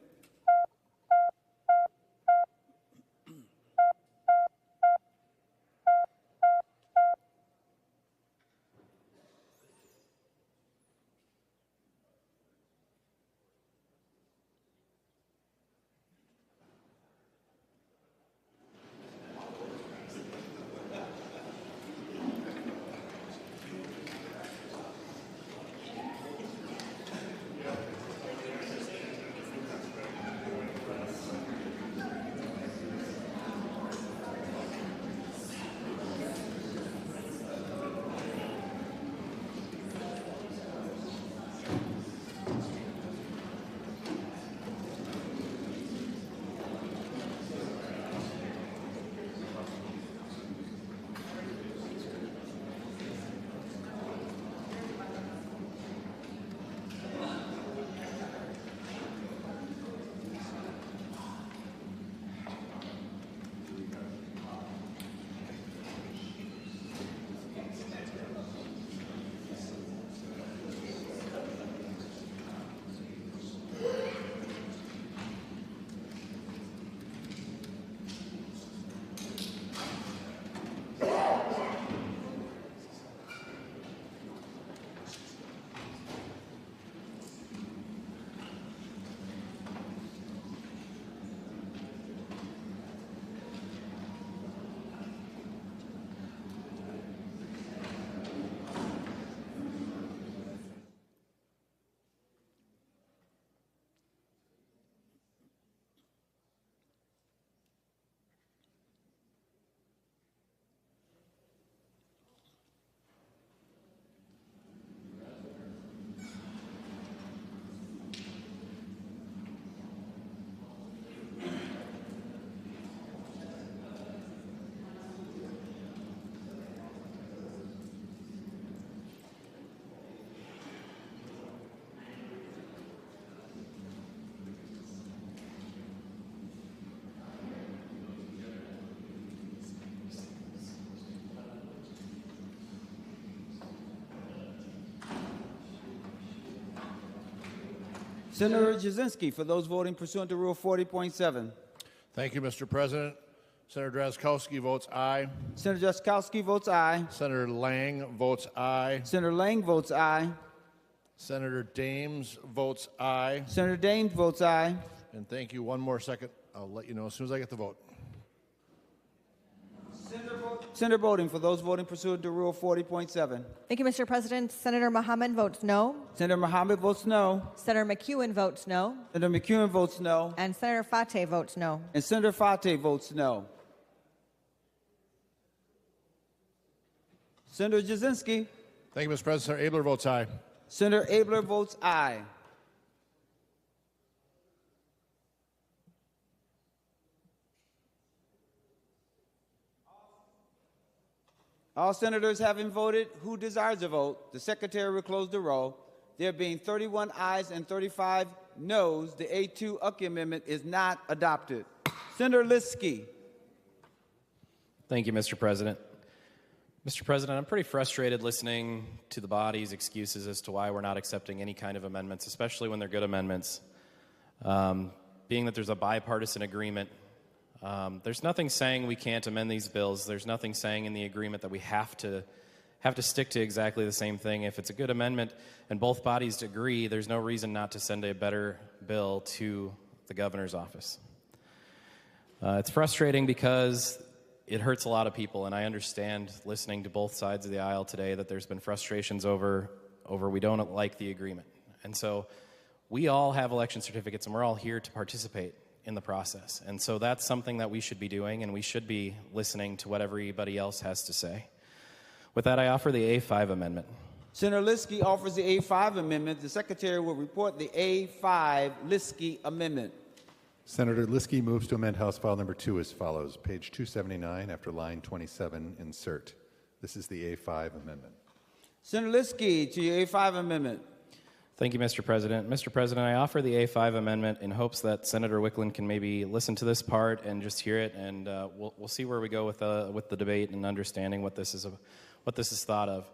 Senator Jasinski, for those voting pursuant to Rule 40.7. Thank you, Mr. President. Senator Drazkowski votes aye. Senator Drazkowski votes aye. Senator Lang votes aye. Senator Lang votes aye. Senator Dames votes aye. Senator Dames votes aye. And thank you. One more second. I'll let you know as soon as I get the vote. Senator voting, for those voting pursuant to Rule 40.7. Thank you, Mr. President. Senator Mohammed votes no. Senator Mohammed votes no. Senator McEwen votes no. Senator McEwen votes no. And Senator Fateh votes no. And Senator Fateh votes no. Senator Jasinski. Thank you, Mr. President. Senator Abler votes aye. Senator Abler votes aye. All senators having voted who desires a vote, the secretary will close the roll. There being 31 ayes and 35 noes, the A2 Ucky Amendment is not adopted. Senator Liskey. Thank you, Mr. President. Mr. President, I'm pretty frustrated listening to the body's excuses as to why we're not accepting any kind of amendments, especially when they're good amendments. Being that there's a bipartisan agreement, there's nothing saying we can't amend these bills. There's nothing saying in the agreement that we have to stick to exactly the same thing. If it's a good amendment and both bodies agree, there's no reason not to send a better bill to the governor's office. It's frustrating because it hurts a lot of people, and I understand listening to both sides of the aisle today that there's been frustrations over we don't like the agreement. And so we all have election certificates, and we're all here to participate in the process. And so that's something that we should be doing, and we should be listening to what everybody else has to say. With that, I offer the A5 amendment. Senator Liskey offers the A5 amendment. The secretary will report the A5 Liskey amendment. Senator Liskey moves to amend House File Number 2 as follows. Page 279, after line 27, insert. This is the A5 amendment. Senator Liskey to your A5 amendment. Thank you, Mr. President. Mr. President, I offer the A5 amendment in hopes that Senator Wickland can maybe listen to this part and just hear it, and we'll see where we go with the debate and understanding what this is thought of.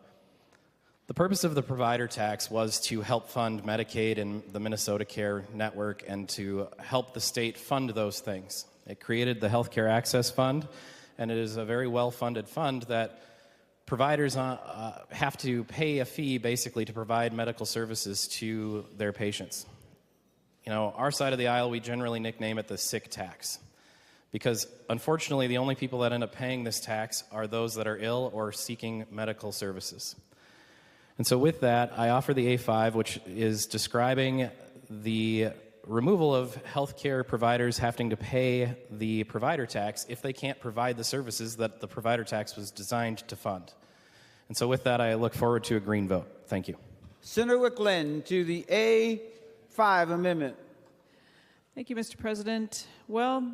The purpose of the provider tax was to help fund Medicaid and the Minnesota Care Network and to help the state fund those things. It created the Healthcare Access Fund, and it is a very well-funded fund that providers have to pay a fee basically to provide medical services to their patients. You know, our side of the aisle, we generally nickname it the sick tax because unfortunately the only people that end up paying this tax are those that are ill or seeking medical services. And so with that, I offer the A5, which is describing the removal of healthcare providers having to pay the provider tax if they can't provide the services that the provider tax was designed to fund. And so with that, I look forward to a green vote. Thank you. Senator Wickland to the A5 amendment. Thank you, Mr. President. Well,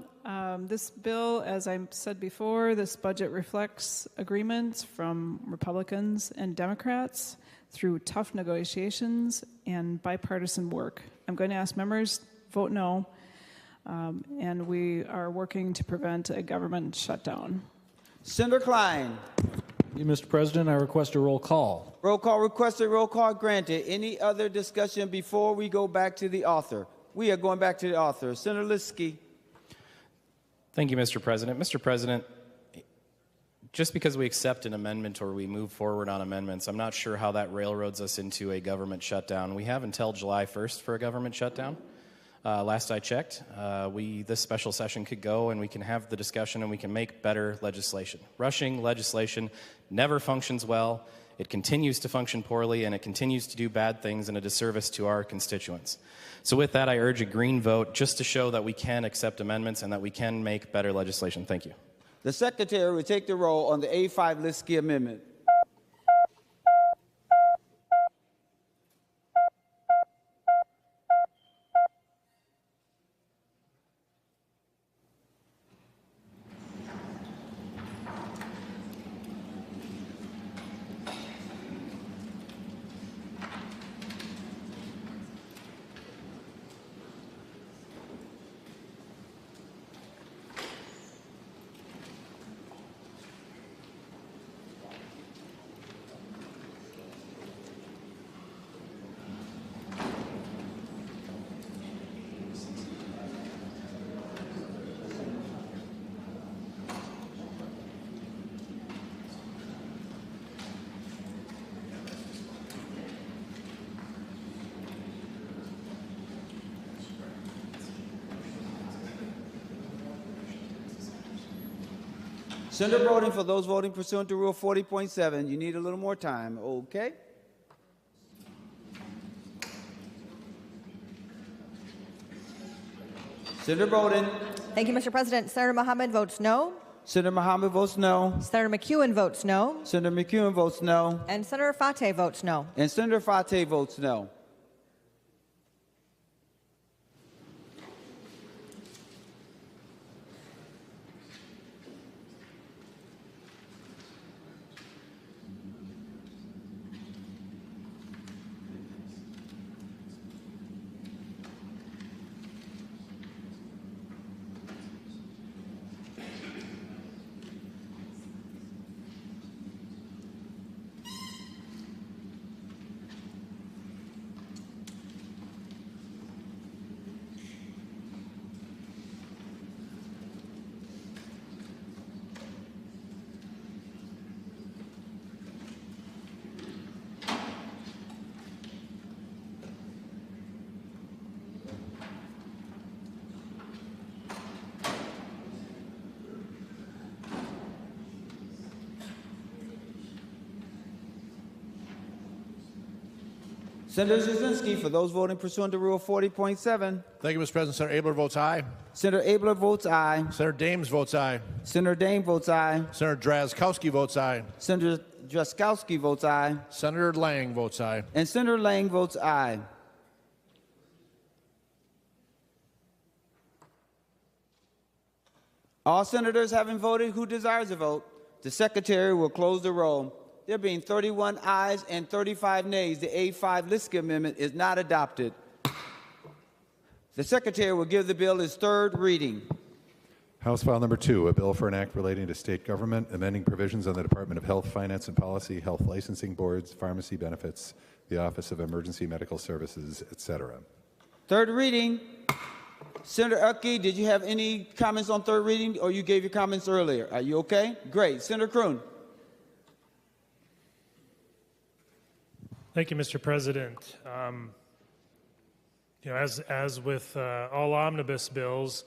this bill, as I said before, this budget reflects agreements from Republicans and Democrats through tough negotiations and bipartisan work. I'm going to ask members vote no, and we are working to prevent a government shutdown. Senator Klein. Mr. President, I request a roll call. Roll call requested, roll call granted. Any other discussion before we go back to the author? We are going back to the author. Senator Liskey. Thank you, Mr. President. Mr. President, just because we accept an amendment or we move forward on amendments, I'm not sure how that railroads us into a government shutdown. We have until July 1st for a government shutdown. Last I checked, this special session could go and we can have the discussion and we can make better legislation. Rushing legislation never functions well. It continues to function poorly and it continues to do bad things and a disservice to our constituents. So with that, I urge a green vote just to show that we can accept amendments and that we can make better legislation. Thank you. The secretary will take the roll on the A5 Liskey amendment. Senator Brodin, for those voting pursuant to Rule 40.7, you need a little more time. Okay. Senator Brodin. Thank you, Mr. President. Senator Mohammed votes no. Senator Mohammed votes no. Senator McEwen votes no. Senator McEwen votes no. And Senator Fateh votes no. And Senator Fateh votes no. Senator Jasinski, for those voting pursuant to Rule 40.7. Thank you, Mr. President. Senator Abler votes aye. Senator Abler votes aye. Senator Dames votes aye. Senator Dame votes aye. Senator Drazkowski votes aye. Senator Drazkowski votes aye. Senator Lang votes aye. And Senator Lang votes aye. All senators having voted who desires to vote, the Secretary will close the roll. There being 31 ayes and 35 nays, the A5 Liska Amendment is not adopted. The Secretary will give the bill its third reading. House File Number 2, a bill for an act relating to state government, amending provisions on the Department of Health, Finance and Policy, health licensing boards, pharmacy benefits, the Office of Emergency Medical Services, etc. Third reading. Senator Uckey, did you have any comments on third reading, or you gave your comments earlier? Are you okay? Great. Senator Kroon. Thank you, Mr. President. As with all omnibus bills,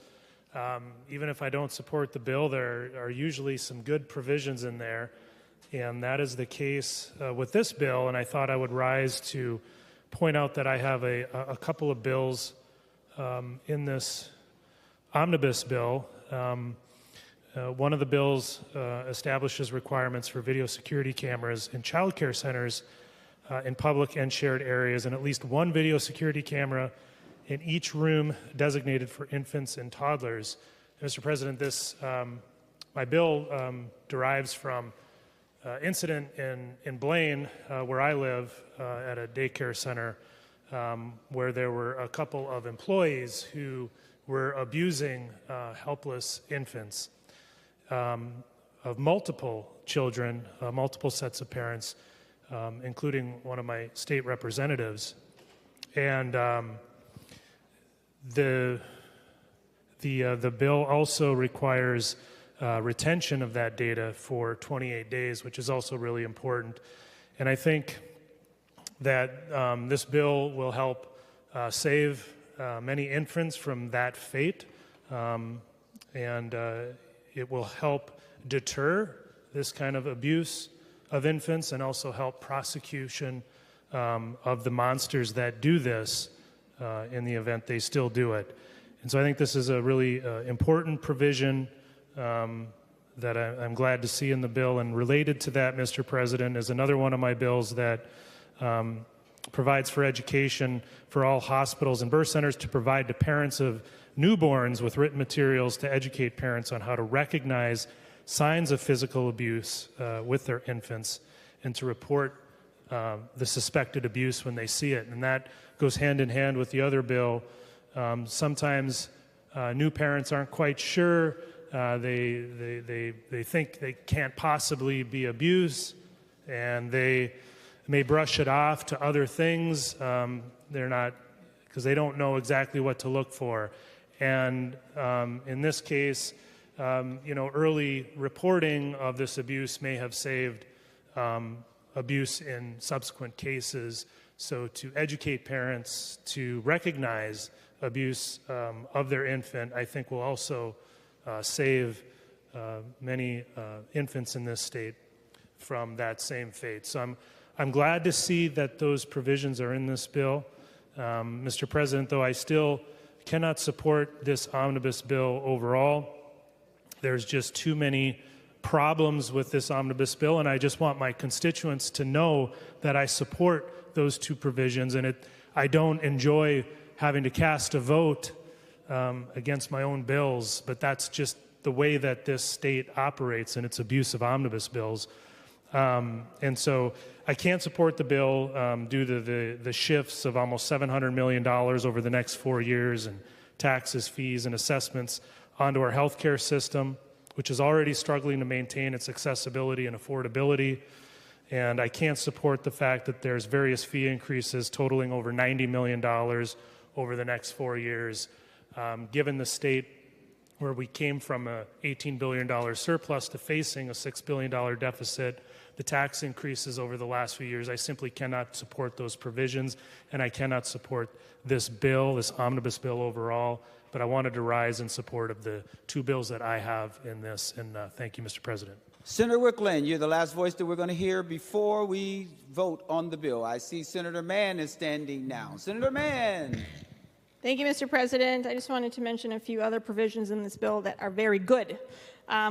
even if I don't support the bill, there are usually some good provisions in there, and that is the case with this bill. And I thought I would rise to point out that I have a couple of bills in this omnibus bill. One of the bills establishes requirements for video security cameras in child care centers in public and shared areas, and at least one video security camera in each room designated for infants and toddlers. Mr. President, my bill derives from incident in Blaine, where I live, at a daycare center, where there were a couple of employees who were abusing helpless infants, of multiple children, multiple sets of parents, including one of my state representatives. And the bill also requires retention of that data for 28 days, which is also really important. And I think that this bill will help save many infants from that fate, and it will help deter this kind of abuse of infants and also help prosecution of the monsters that do this in the event they still do it. And so I think this is a really important provision that I'm glad to see in the bill. And related to that, Mr. President, is another one of my bills that provides for education for all hospitals and birth centers to provide to parents of newborns with written materials to educate parents on how to recognize signs of physical abuse with their infants and to report the suspected abuse when they see it. And that goes hand in hand with the other bill. Sometimes new parents aren't quite sure. They think they can't possibly be abused, and they may brush it off to other things. They're not, because they don't know exactly what to look for. And in this case, early reporting of this abuse may have saved abuse in subsequent cases. So to educate parents to recognize abuse of their infant, I think will also save many infants in this state from that same fate. So I'm glad to see that those provisions are in this bill. Mr. President, though, I still cannot support this omnibus bill overall. There's just too many problems with this omnibus bill, and I just want my constituents to know that I support those two provisions, and I don't enjoy having to cast a vote against my own bills, but that's just the way that this state operates, and its abuse of omnibus bills. And so I can't support the bill due to the shifts of almost $700 million over the next 4 years and taxes, fees, and assessments onto our healthcare system, which is already struggling to maintain its accessibility and affordability. And I can't support the fact that there's various fee increases totaling over $90 million over the next 4 years, given the state where we came from an $18 billion surplus to facing a $6 billion deficit, the tax increases over the last few years. I simply cannot support those provisions, and I cannot support this bill, this omnibus bill overall. But I wanted to rise in support of the two bills that I have in this, and thank you, Mr. President. Senator Wickland, you're the last voice that we're going to hear before we vote on the bill. I see Senator Mann is standing now. Senator Mann. Thank you, Mr. President. I just wanted to mention a few other provisions in this bill that are very good.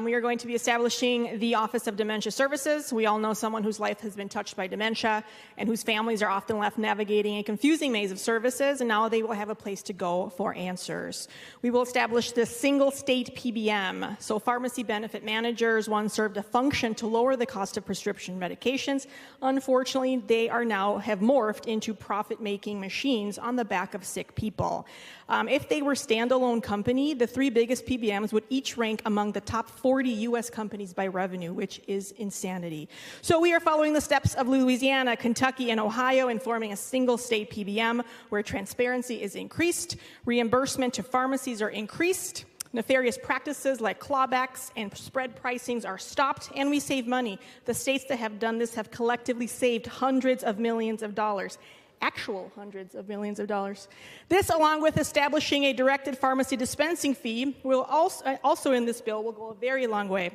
We are going to be establishing the Office of Dementia Services. We all know someone whose life has been touched by dementia and whose families are often left navigating a confusing maze of services, and now they will have a place to go for answers. We will establish this single state PBM, so pharmacy benefit managers once served a function to lower the cost of prescription medications. Unfortunately, they are now have morphed into profit-making machines on the back of sick people. If they were standalone company, the three biggest PBMs would each rank among the top 40 U.S. companies by revenue, which is insanity. So we are following the steps of Louisiana, Kentucky, and Ohio in forming a single state PBM where transparency is increased, reimbursement to pharmacies are increased, nefarious practices like clawbacks and spread pricings are stopped, and we save money. The states that have done this have collectively saved hundreds of millions of dollars. Actual hundreds of millions of dollars. This, along with establishing a directed pharmacy dispensing fee, will also in this bill will go a very long way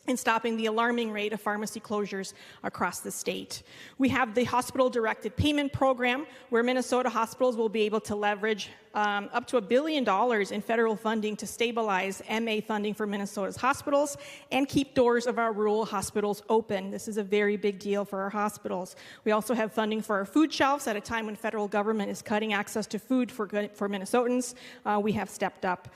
in stopping the alarming rate of pharmacy closures across the state. We have the hospital-directed payment program, where Minnesota hospitals will be able to leverage up to $1 billion in federal funding to stabilize MA funding for Minnesota's hospitals and keep doors of our rural hospitals open. This is a very big deal for our hospitals. We also have funding for our food shelves at a time when federal government is cutting access to food for Minnesotans. We have stepped up.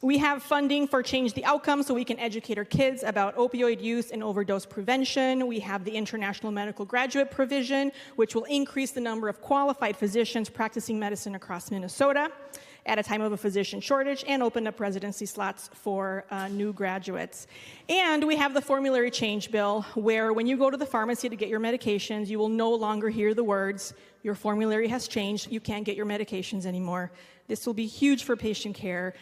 We have funding for Change the Outcome so we can educate our kids about opioid use and overdose prevention. We have the International Medical Graduate Provision, which will increase the number of qualified physicians practicing medicine across Minnesota at a time of a physician shortage, and open up residency slots for new graduates. And we have the formulary change bill, where when you go to the pharmacy to get your medications, you will no longer hear the words, "Your formulary has changed, you can't get your medications anymore." This will be huge for patient care.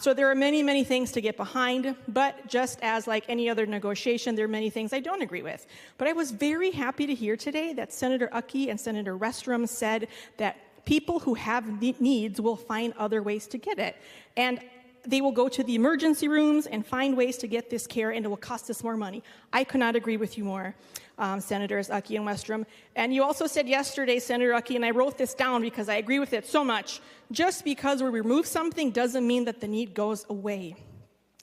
So there are many, many things to get behind, but just as like any other negotiation, there are many things I don't agree with. But I was very happy to hear today that Senator Uckey and Senator Restrom said that people who have needs will find other ways to get it. And they will go to the emergency rooms and find ways to get this care, and it will cost us more money. I could not agree with you more, Senators Uckey and Westrom. And you also said yesterday, Senator Uckey, and I wrote this down because I agree with it so much, just because we remove something doesn't mean that the need goes away.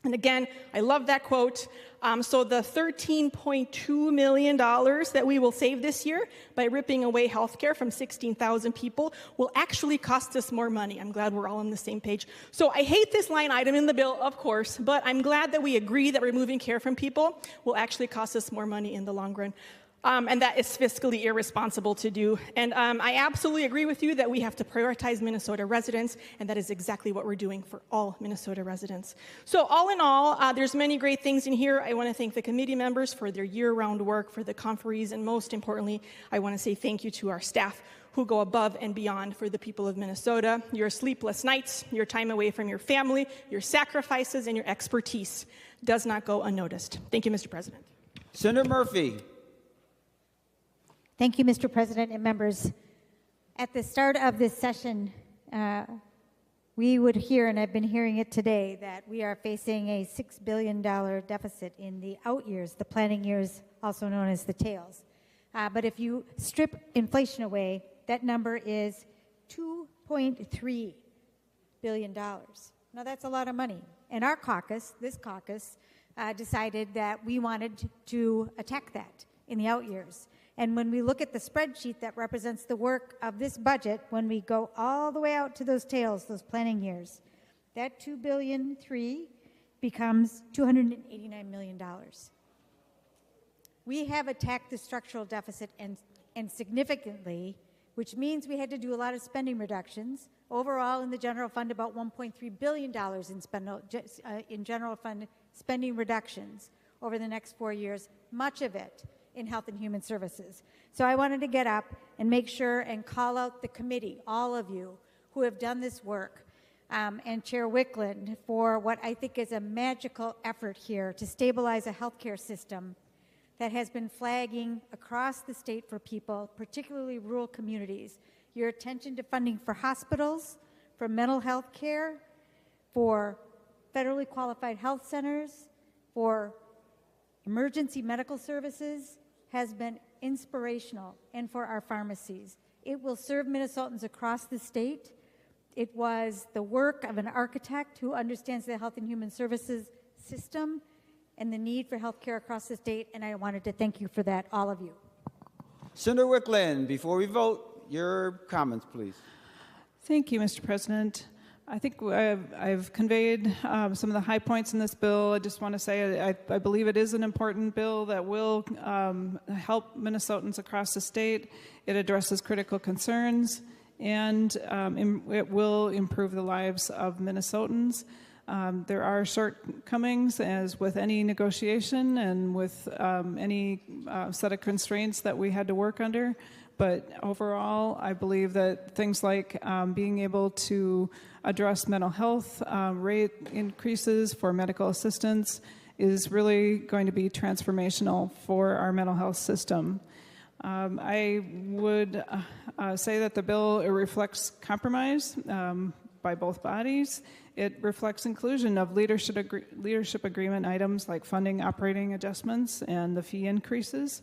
And again, I love that quote. So the $13.2 million that we will save this year by ripping away health care from 16,000 people will actually cost us more money. I'm glad we're all on the same page. So I hate this line item in the bill, of course, but I'm glad that we agree that removing care from people will actually cost us more money in the long run. And that is fiscally irresponsible to do. And I absolutely agree with you that we have to prioritize Minnesota residents, and that is exactly what we're doing for all Minnesota residents. So all in all, there's many great things in here. I want to thank the committee members for their year-round work, for the conferees, and most importantly, I want to say thank you to our staff who go above and beyond for the people of Minnesota. Your sleepless nights, your time away from your family, your sacrifices, and your expertise does not go unnoticed. Thank you, Mr. President. Senator Murphy. Thank you, Mr. President and members. At the start of this session, we would hear, and I've been hearing it today, that we are facing a $6 billion deficit in the out years, the planning years, also known as the tails. But if you strip inflation away, that number is $2.3 billion. Now, that's a lot of money. And our caucus, this caucus, decided that we wanted to attack that in the out years. And when we look at the spreadsheet that represents the work of this budget, when we go all the way out to those tails, those planning years, that $2.3 billion becomes $289 million. We have attacked the structural deficit and significantly, which means we had to do a lot of spending reductions. Overall, in the general fund, about $1.3 billion in general fund spending reductions over the next 4 years, much of it in Health and Human Services. So I wanted to get up and make sure and call out the committee, all of you who have done this work, and Chair Wickland for what I think is a magical effort here to stabilize a healthcare system that has been flagging across the state for people, particularly rural communities. Your attention to funding for hospitals, for mental health care, for federally qualified health centers, for emergency medical services has been inspirational, and for our pharmacies. It will serve Minnesotans across the state. It was the work of an architect who understands the Health and Human Services system and the need for health care across the state, and I wanted to thank you for that, all of you. Senator Wickland, before we vote, your comments, please. Thank you, Mr. President. I think I've conveyed some of the high points in this bill. I just want to say I believe it is an important bill that will help Minnesotans across the state. It addresses critical concerns, and it will improve the lives of Minnesotans. There are shortcomings, as with any negotiation and with any set of constraints that we had to work under. But overall, I believe that things like being able to address mental health rate increases for medical assistance is really going to be transformational for our mental health system. I would say that the bill reflects compromise by both bodies. It reflects inclusion of leadership agreement items like funding operating adjustments and the fee increases.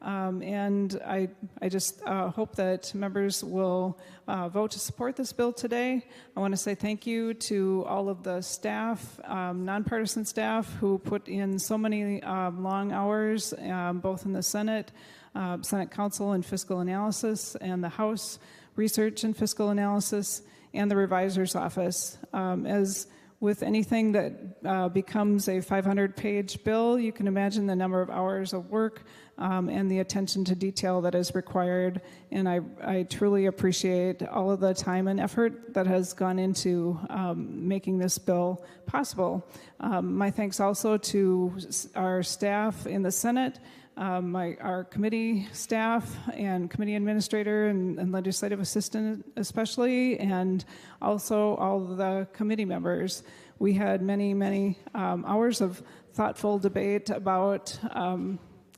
And I just hope that members will vote to support this bill today. I want to say thank you to all of the staff, nonpartisan staff, who put in so many long hours, both in the Senate Council and Fiscal Analysis, and the House Research and Fiscal Analysis, and the Revisor's Office. As with anything that becomes a 500-page bill, you can imagine the number of hours of work and the attention to detail that is required. And I truly appreciate all of the time and effort that has gone into making this bill possible. My thanks also to our staff in the Senate, our committee staff and committee administrator and legislative assistant especially, and also all of the committee members. We had many, many hours of thoughtful debate about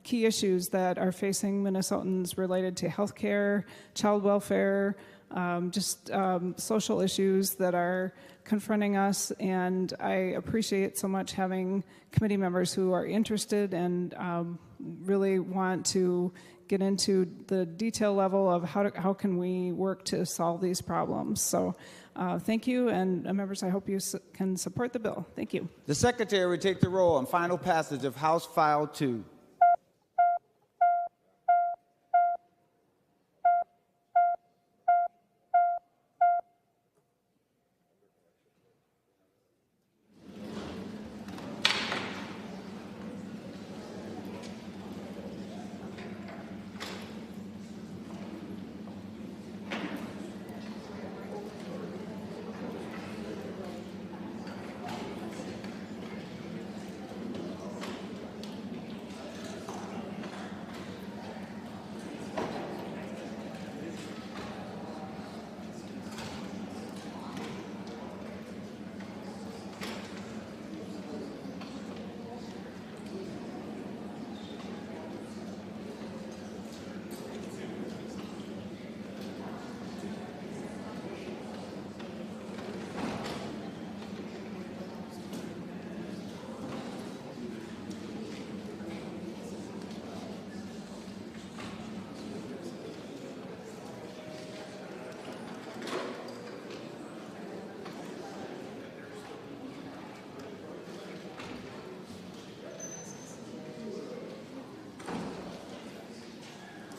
key issues that are facing Minnesotans related to health care, child welfare, social issues that are confronting us. And I appreciate so much having committee members who are interested and really want to get into the detail level of how can we work to solve these problems. So thank you, and members, I hope you can support the bill. Thank you. The Secretary will take the roll on final passage of House File 2.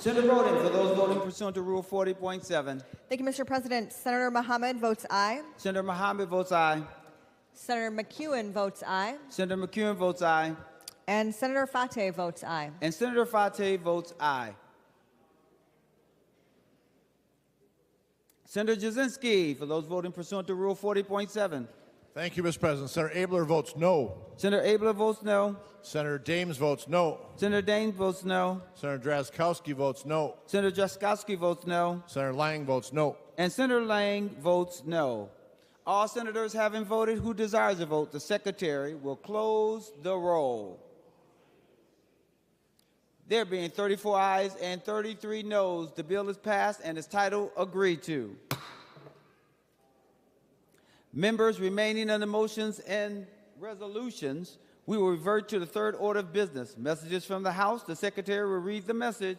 Senator Rodin, for those voting pursuant to Rule 40.7. Thank you, Mr. President. Senator Mohammed votes aye. Senator Mohammed votes aye. Senator McEwen votes aye. Senator McEwen votes aye. And Senator Fateh votes aye. And Senator Fateh votes aye. Senator Jasinski, for those voting pursuant to Rule 40.7. Thank you, Mr. President. Senator Abler votes no. Senator Abler votes no. Senator Dames votes no. Senator Daines votes no. Senator Drazkowski votes no. Senator Drazkowski votes no. Senator Lang votes no. And Senator Lang votes no. All senators having voted who desires to vote, the Secretary will close the roll. There being 34 ayes and 33 noes, the bill is passed and its title agreed to. Members remaining on the motions and resolutions, we will revert to the third order of business. Messages from the House. The Secretary will read the message.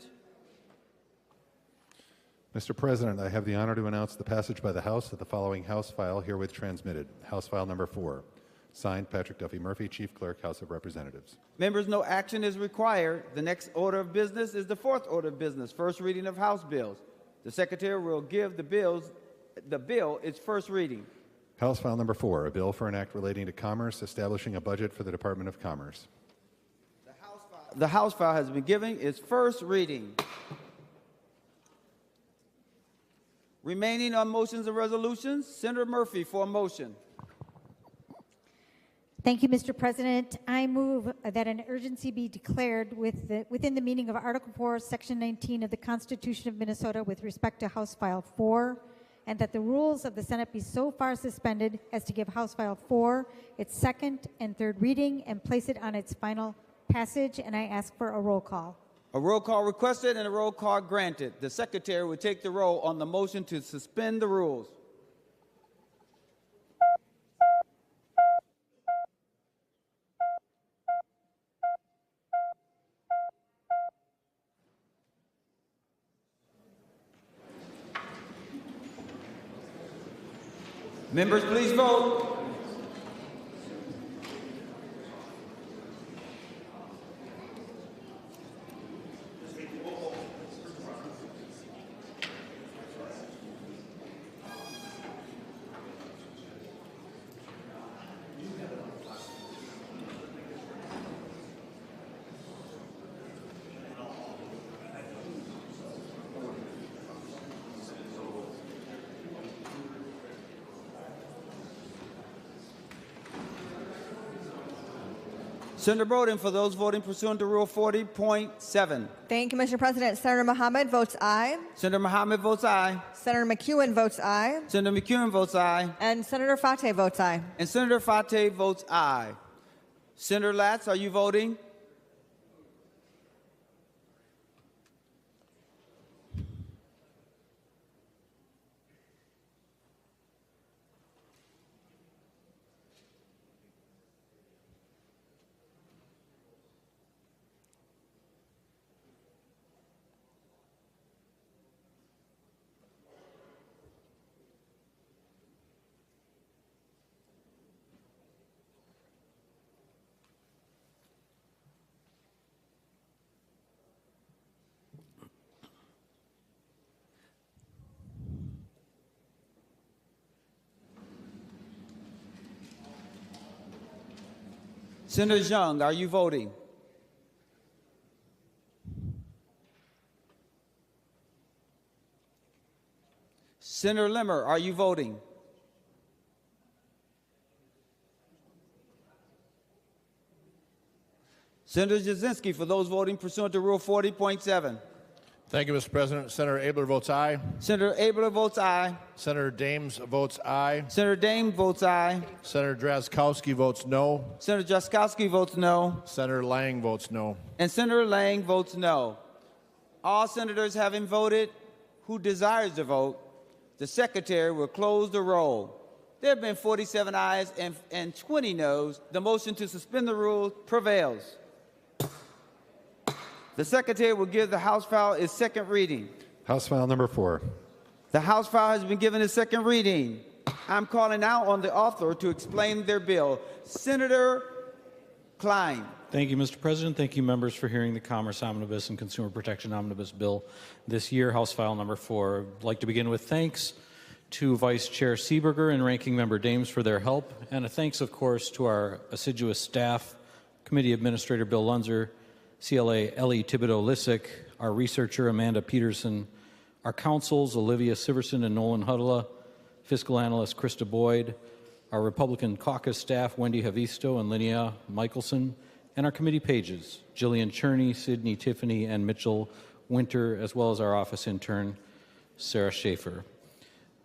Mr. President, I have the honor to announce the passage by the House of the following House file herewith transmitted. House File Number 4. Signed, Patrick Duffy Murphy, Chief Clerk, House of Representatives. Members, no action is required. The next order of business is the fourth order of business, first reading of House bills. The Secretary will give the bill its first reading. House File Number 4, a bill for an act relating to commerce, establishing a budget for the Department of Commerce. The House file has been given its first reading. Remaining on motions and resolutions, Senator Murphy for a motion. Thank you, Mr. President. I move that an urgency be declared within the meaning of Article 4, Section 19 of the Constitution of Minnesota with respect to House File 4, and that the rules of the Senate be so far suspended as to give House File 4 its second and third reading and place it on its final passage, and I ask for a roll call. A roll call requested and a roll call granted. The Secretary will take the roll on the motion to suspend the rules. Members, please vote. Senator Brodin, for those voting pursuant to Rule 40.7. Thank you, Mr. President. Senator Mohammed votes aye. Senator Mohammed votes aye. Senator McEwen votes aye. Senator McEwen votes aye. And Senator Fateh votes aye. And Senator Fateh votes aye. Senator Latz, are you voting? Senator Zhang, are you voting? Senator Limmer, are you voting? Senator Jasinski, for those voting pursuant to Rule 40.7. Thank you, Mr. President. Senator Abler votes aye. Senator Abler votes aye. Senator Dames votes aye. Senator Daines votes aye. Senator Drazkowski votes no. Senator Drazkowski votes no. Senator Lang votes no. And Senator Lang votes no. All senators having voted who desires to vote, the Secretary will close the roll. There have been 47 ayes and 20 noes. The motion to suspend the rules prevails. The Secretary will give the House file its second reading. House File Number 4. The House file has been given its second reading. I'm calling now on the author to explain their bill. Senator Klein. Thank you, Mr. President. Thank you, members, for hearing the Commerce Omnibus and Consumer Protection Omnibus Bill this year, House File Number 4. I'd like to begin with thanks to Vice Chair Seeberger and Ranking Member Dames for their help, and a thanks, of course, to our assiduous staff, Committee Administrator Bill Lunzer, CLA Ellie Thibodeau-Lissick, our researcher Amanda Peterson, our counsels Olivia Siverson and Nolan Hudla, fiscal analyst Krista Boyd, our Republican caucus staff Wendy Havisto and Linnea Michelson, and our committee pages, Jillian Cherney, Sydney Tiffany, and Mitchell Winter, as well as our office intern, Sarah Schaefer.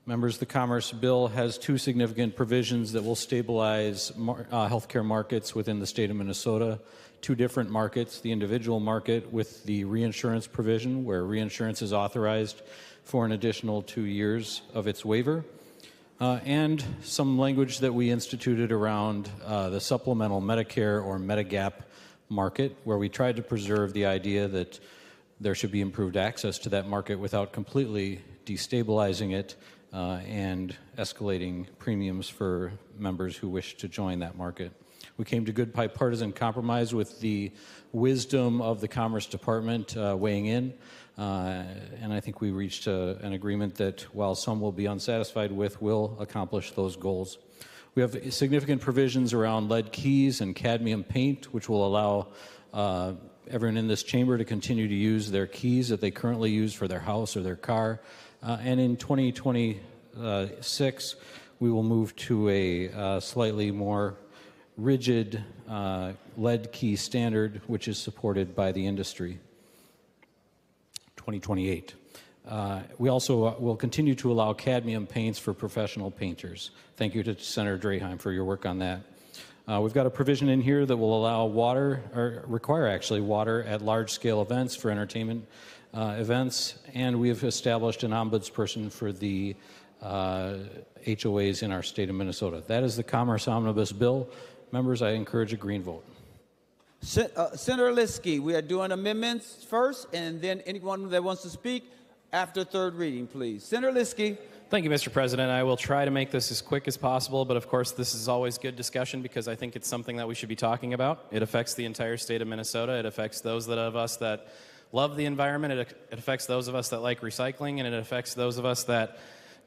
Members, the Commerce Bill has two significant provisions that will stabilize healthcare markets within the state of Minnesota. Two different markets, the individual market with the reinsurance provision, where reinsurance is authorized for an additional 2 years of its waiver, and some language that we instituted around the supplemental Medicare or Medigap market, where we tried to preserve the idea that there should be improved access to that market without completely destabilizing it and escalating premiums for members who wish to join that market. We came to good bipartisan compromise with the wisdom of the Commerce Department weighing in, and I think we reached an agreement that, while some will be unsatisfied with, will accomplish those goals. We have significant provisions around lead keys and cadmium paint, which will allow everyone in this chamber to continue to use their keys that they currently use for their house or their car. And in 2026, we will move to a slightly more rigid lead key standard, which is supported by the industry. 2028. We also will continue to allow cadmium paints for professional painters. Thank you to Senator Draheim for your work on that. We've got a provision in here that will allow water, or require actually water at large-scale events for entertainment events, and we have established an ombudsperson for the HOAs in our state of Minnesota. That is the Commerce Omnibus Bill. Members, I encourage a green vote. Senator Liskey, we are doing amendments first, and then anyone that wants to speak after third reading, please. Senator Liskey. Thank you, Mr. President. I will try to make this as quick as possible, but of course this is always good discussion because I think it's something that we should be talking about. It affects the entire state of Minnesota. It affects those of us that love the environment. It affects those of us that like recycling, and it affects those of us that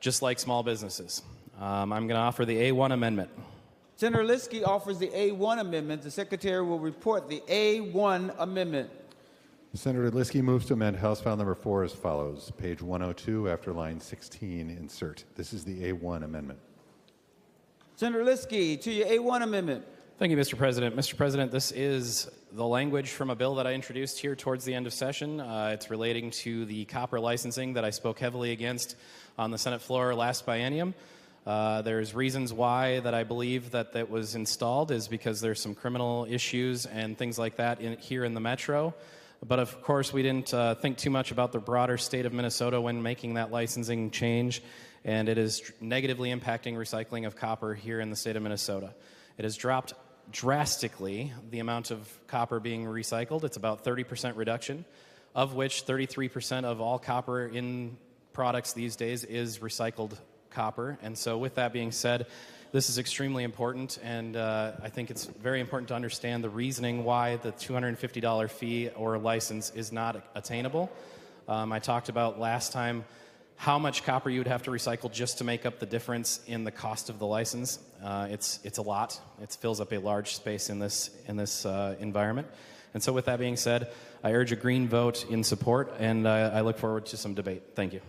just like small businesses. I'm going to offer the A1 amendment. Senator Liskey offers the A1 amendment. The Secretary will report the A1 amendment. Senator Liskey moves to amend House File Number 4 as follows. Page 102, after line 16, insert. This is the A1 amendment. Senator Liskey, to your A1 amendment. Thank you, Mr. President. Mr. President, this is the language from a bill that I introduced here towards the end of session. It's relating to the copper licensing that I spoke heavily against on the Senate floor last biennium. There's reasons why that I believe that was installed is because there's some criminal issues and things like that here in the metro. But of course, we didn't think too much about the broader state of Minnesota when making that licensing change, and it is negatively impacting recycling of copper here in the state of Minnesota. It has dropped drastically the amount of copper being recycled. It's about 30% reduction, of which 33% of all copper in products these days is recycled copper. And so with that being said, this is extremely important, and I think it's very important to understand the reasoning why the $250 fee or license is not attainable. I talked about last time how much copper you would have to recycle just to make up the difference in the cost of the license. It's a lot. It fills up a large space in this environment. And so with that being said, I urge a green vote in support, and I look forward to some debate. Thank you.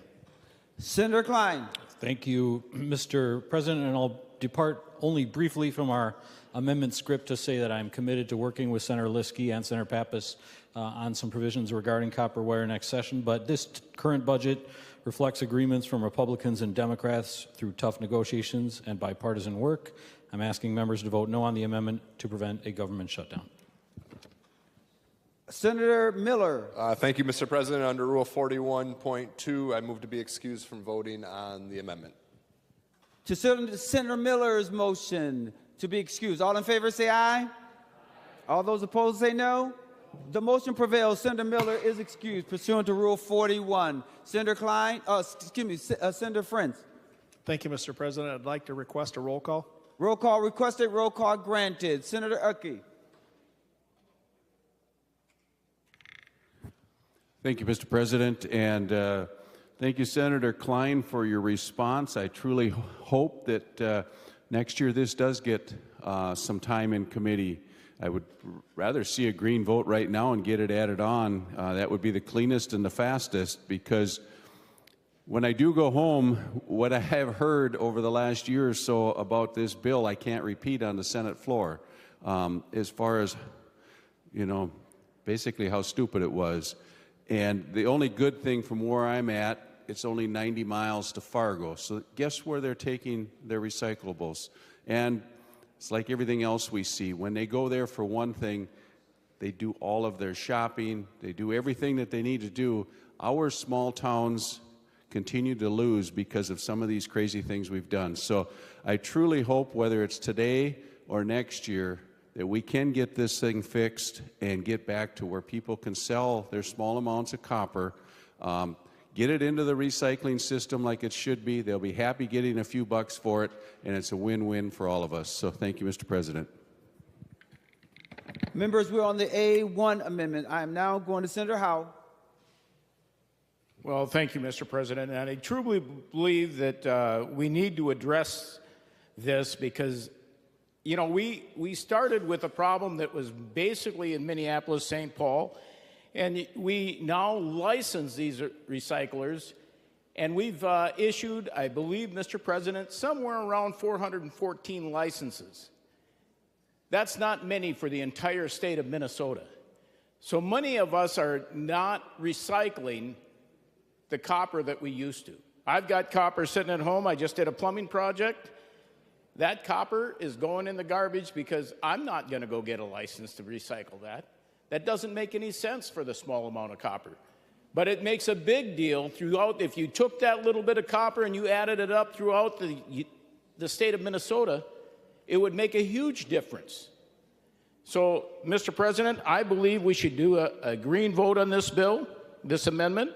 Senator Klein. Thank you, Mr. President, and I'll depart only briefly from our amendment script to say that I'm committed to working with Senator Liskey and Senator Pappas on some provisions regarding copper wire next session, but this current budget reflects agreements from Republicans and Democrats through tough negotiations and bipartisan work. I'm asking members to vote no on the amendment to prevent a government shutdown. Senator Miller. Thank you, Mr. President. Under Rule 41.2, I move to be excused from voting on the amendment. To Senator Miller's motion to be excused. All in favor say aye. All those opposed say no. The motion prevails. Senator Miller is excused pursuant to Rule 41. Senator Klein, Senator Friends. Thank you, Mr. President. I'd like to request a roll call. Roll call requested, roll call granted. Senator Uckey. Thank you, Mr. President, and thank you, Senator Klein, for your response. I truly hope that next year this does get some time in committee. I would rather see a green vote right now and get it added on. That would be the cleanest and the fastest, because when I do go home, what I have heard over the last year or so about this bill, I can't repeat on the Senate floor, as far as, you know, basically how stupid it was. And the only good thing from where I'm at, it's only 90 miles to Fargo. So guess where they're taking their recyclables? And it's like everything else we see. When they go there for one thing, they do all of their shopping. They do everything that they need to do. Our small towns continue to lose because of some of these crazy things we've done. So I truly hope, whether it's today or next year, that we can get this thing fixed and get back to where people can sell their small amounts of copper, get it into the recycling system like it should be. They'll be happy getting a few bucks for it, and it's a win-win for all of us. So thank you, Mr. President. Members, we're on the A1 amendment. I am now going to Senator Howe. Well, thank you, Mr. President. And I truly believe that we need to address this because, you know, we started with a problem that was basically in Minneapolis-St. Paul, and we now license these recyclers, and we've issued, I believe, Mr. President, somewhere around 414 licenses. That's not many for the entire state of Minnesota. So many of us are not recycling the copper that we used to. I've got copper sitting at home. I just did a plumbing project. That copper is going in the garbage because I'm not going to go get a license to recycle that. That doesn't make any sense for the small amount of copper. But it makes a big deal throughout. If you took that little bit of copper and you added it up throughout the state of Minnesota, it would make a huge difference. So, Mr. President, I believe we should do a green vote on this bill, this amendment,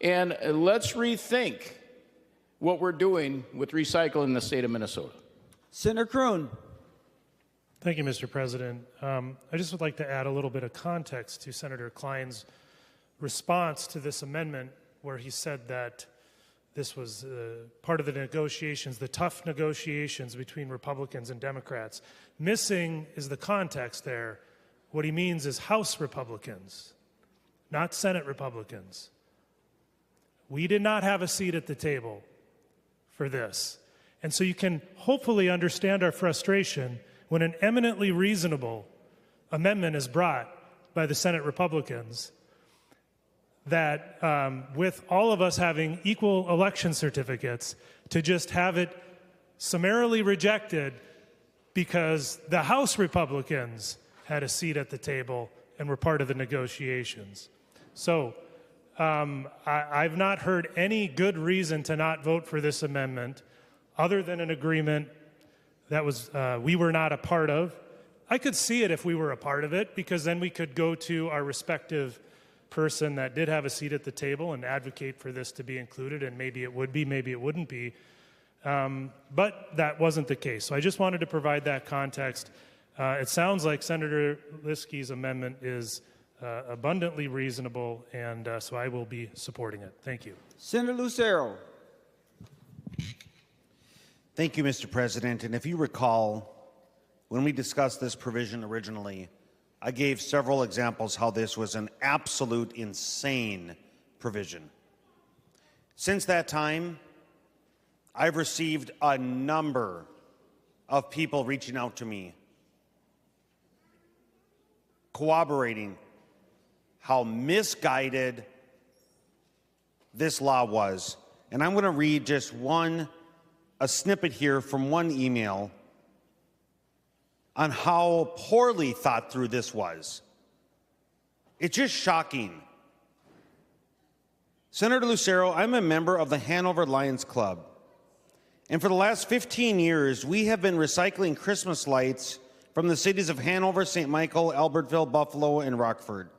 and let's rethink what we're doing with recycling in the state of Minnesota. Senator Kroon. Thank you, Mr. President. I just would like to add a little bit of context to Senator Klein's response to this amendment, where he said that this was part of the negotiations, the tough negotiations between Republicans and Democrats. Missing is the context there. What he means is House Republicans, not Senate Republicans. We did not have a seat at the table for this. And so you can hopefully understand our frustration when an eminently reasonable amendment is brought by the Senate Republicans that with all of us having equal election certificates, to just have it summarily rejected because the House Republicans had a seat at the table and were part of the negotiations. So I've not heard any good reason to not vote for this amendment other than an agreement that was we were not a part of. I could see it if we were a part of it, because then we could go to our respective person that did have a seat at the table and advocate for this to be included, and maybe it would be, maybe it wouldn't be. But that wasn't the case. So I just wanted to provide that context. It sounds like Senator Liskey's amendment is abundantly reasonable, and so I will be supporting it. Thank you. Senator Lucero. Thank you, Mr. President. And if you recall, when we discussed this provision originally, I gave several examples how this was an absolute insane provision. Since that time, I've received a number of people reaching out to me, corroborating how misguided this law was. And I'm going to read just a snippet here from one email on how poorly thought through this was. It's just shocking. Senator Lucero, I'm a member of the Hanover Lions Club. And for the last 15 years, we have been recycling Christmas lights from the cities of Hanover, St. Michael, Albertville, Buffalo, and Rockford.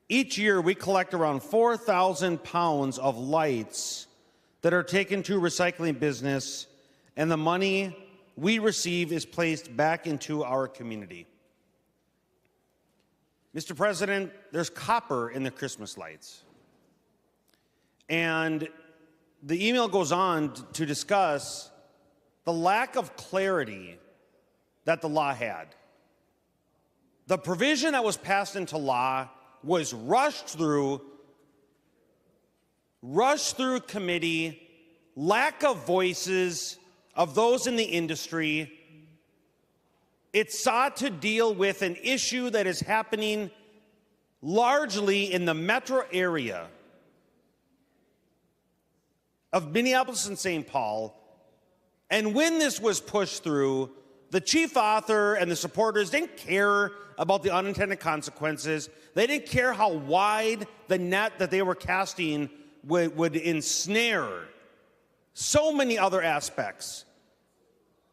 Each year, we collect around 4,000 pounds of lights that are taken to recycling business, and the money we receive is placed back into our community. Mr. President, there's copper in the Christmas lights. And the email goes on to discuss the lack of clarity that the law had. The provision that was passed into law was rushed through committee, lack of voices of those in the industry. It sought to deal with an issue that is happening largely in the metro area of Minneapolis and St. Paul. And when this was pushed through, the chief author and the supporters didn't care about the unintended consequences. They didn't care how wide the net that they were casting would ensnare so many other aspects.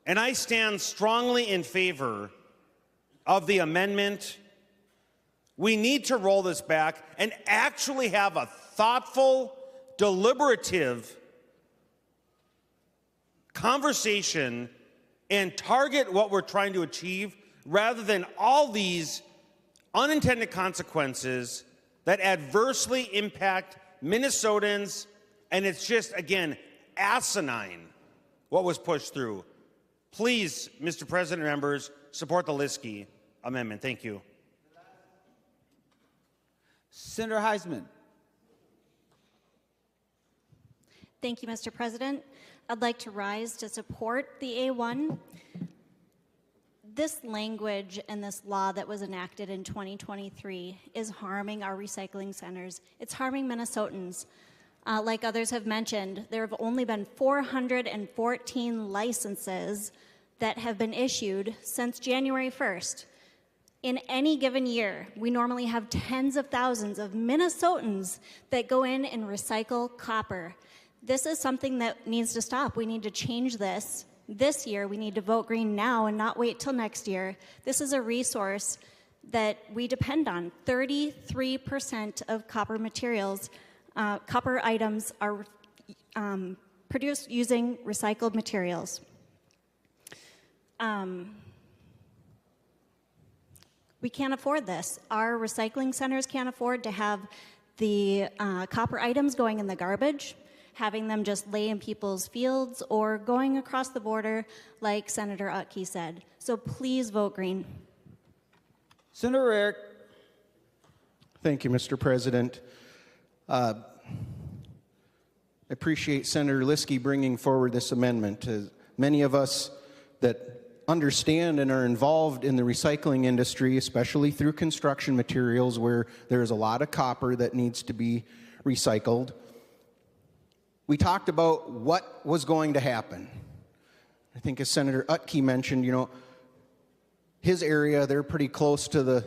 And I stand strongly in favor of the amendment. We need to roll this back and actually have a thoughtful, deliberative conversation and target what we're trying to achieve rather than all these unintended consequences that adversely impact Minnesotans. And it's just, again, asinine what was pushed through. Please, Mr. President, members, support the Liskey amendment. Thank you. Senator Heisman. Thank you, Mr. President. I'd like to rise to support the A1. This language and this law that was enacted in 2023 is harming our recycling centers. It's harming Minnesotans. Like others have mentioned, there have only been 414 licenses that have been issued since January 1st. In any given year, we normally have tens of thousands of Minnesotans that go in and recycle copper. This is something that needs to stop. We need to change this. This year, we need to vote green now and not wait till next year. This is a resource that we depend on. 33% of copper materials, copper items are produced using recycled materials. We can't afford this. Our recycling centers can't afford to have the copper items going in the garbage, having them just lay in people's fields, or going across the border like Senator Utke said. So please vote green. Senator Eric. Thank you, Mr. President. I appreciate Senator Liskey bringing forward this amendment. Many of us that understand and are involved in the recycling industry, especially through construction materials where there's a lot of copper that needs to be recycled, we talked about what was going to happen. I think as Senator Utke mentioned, his area, they're pretty close to the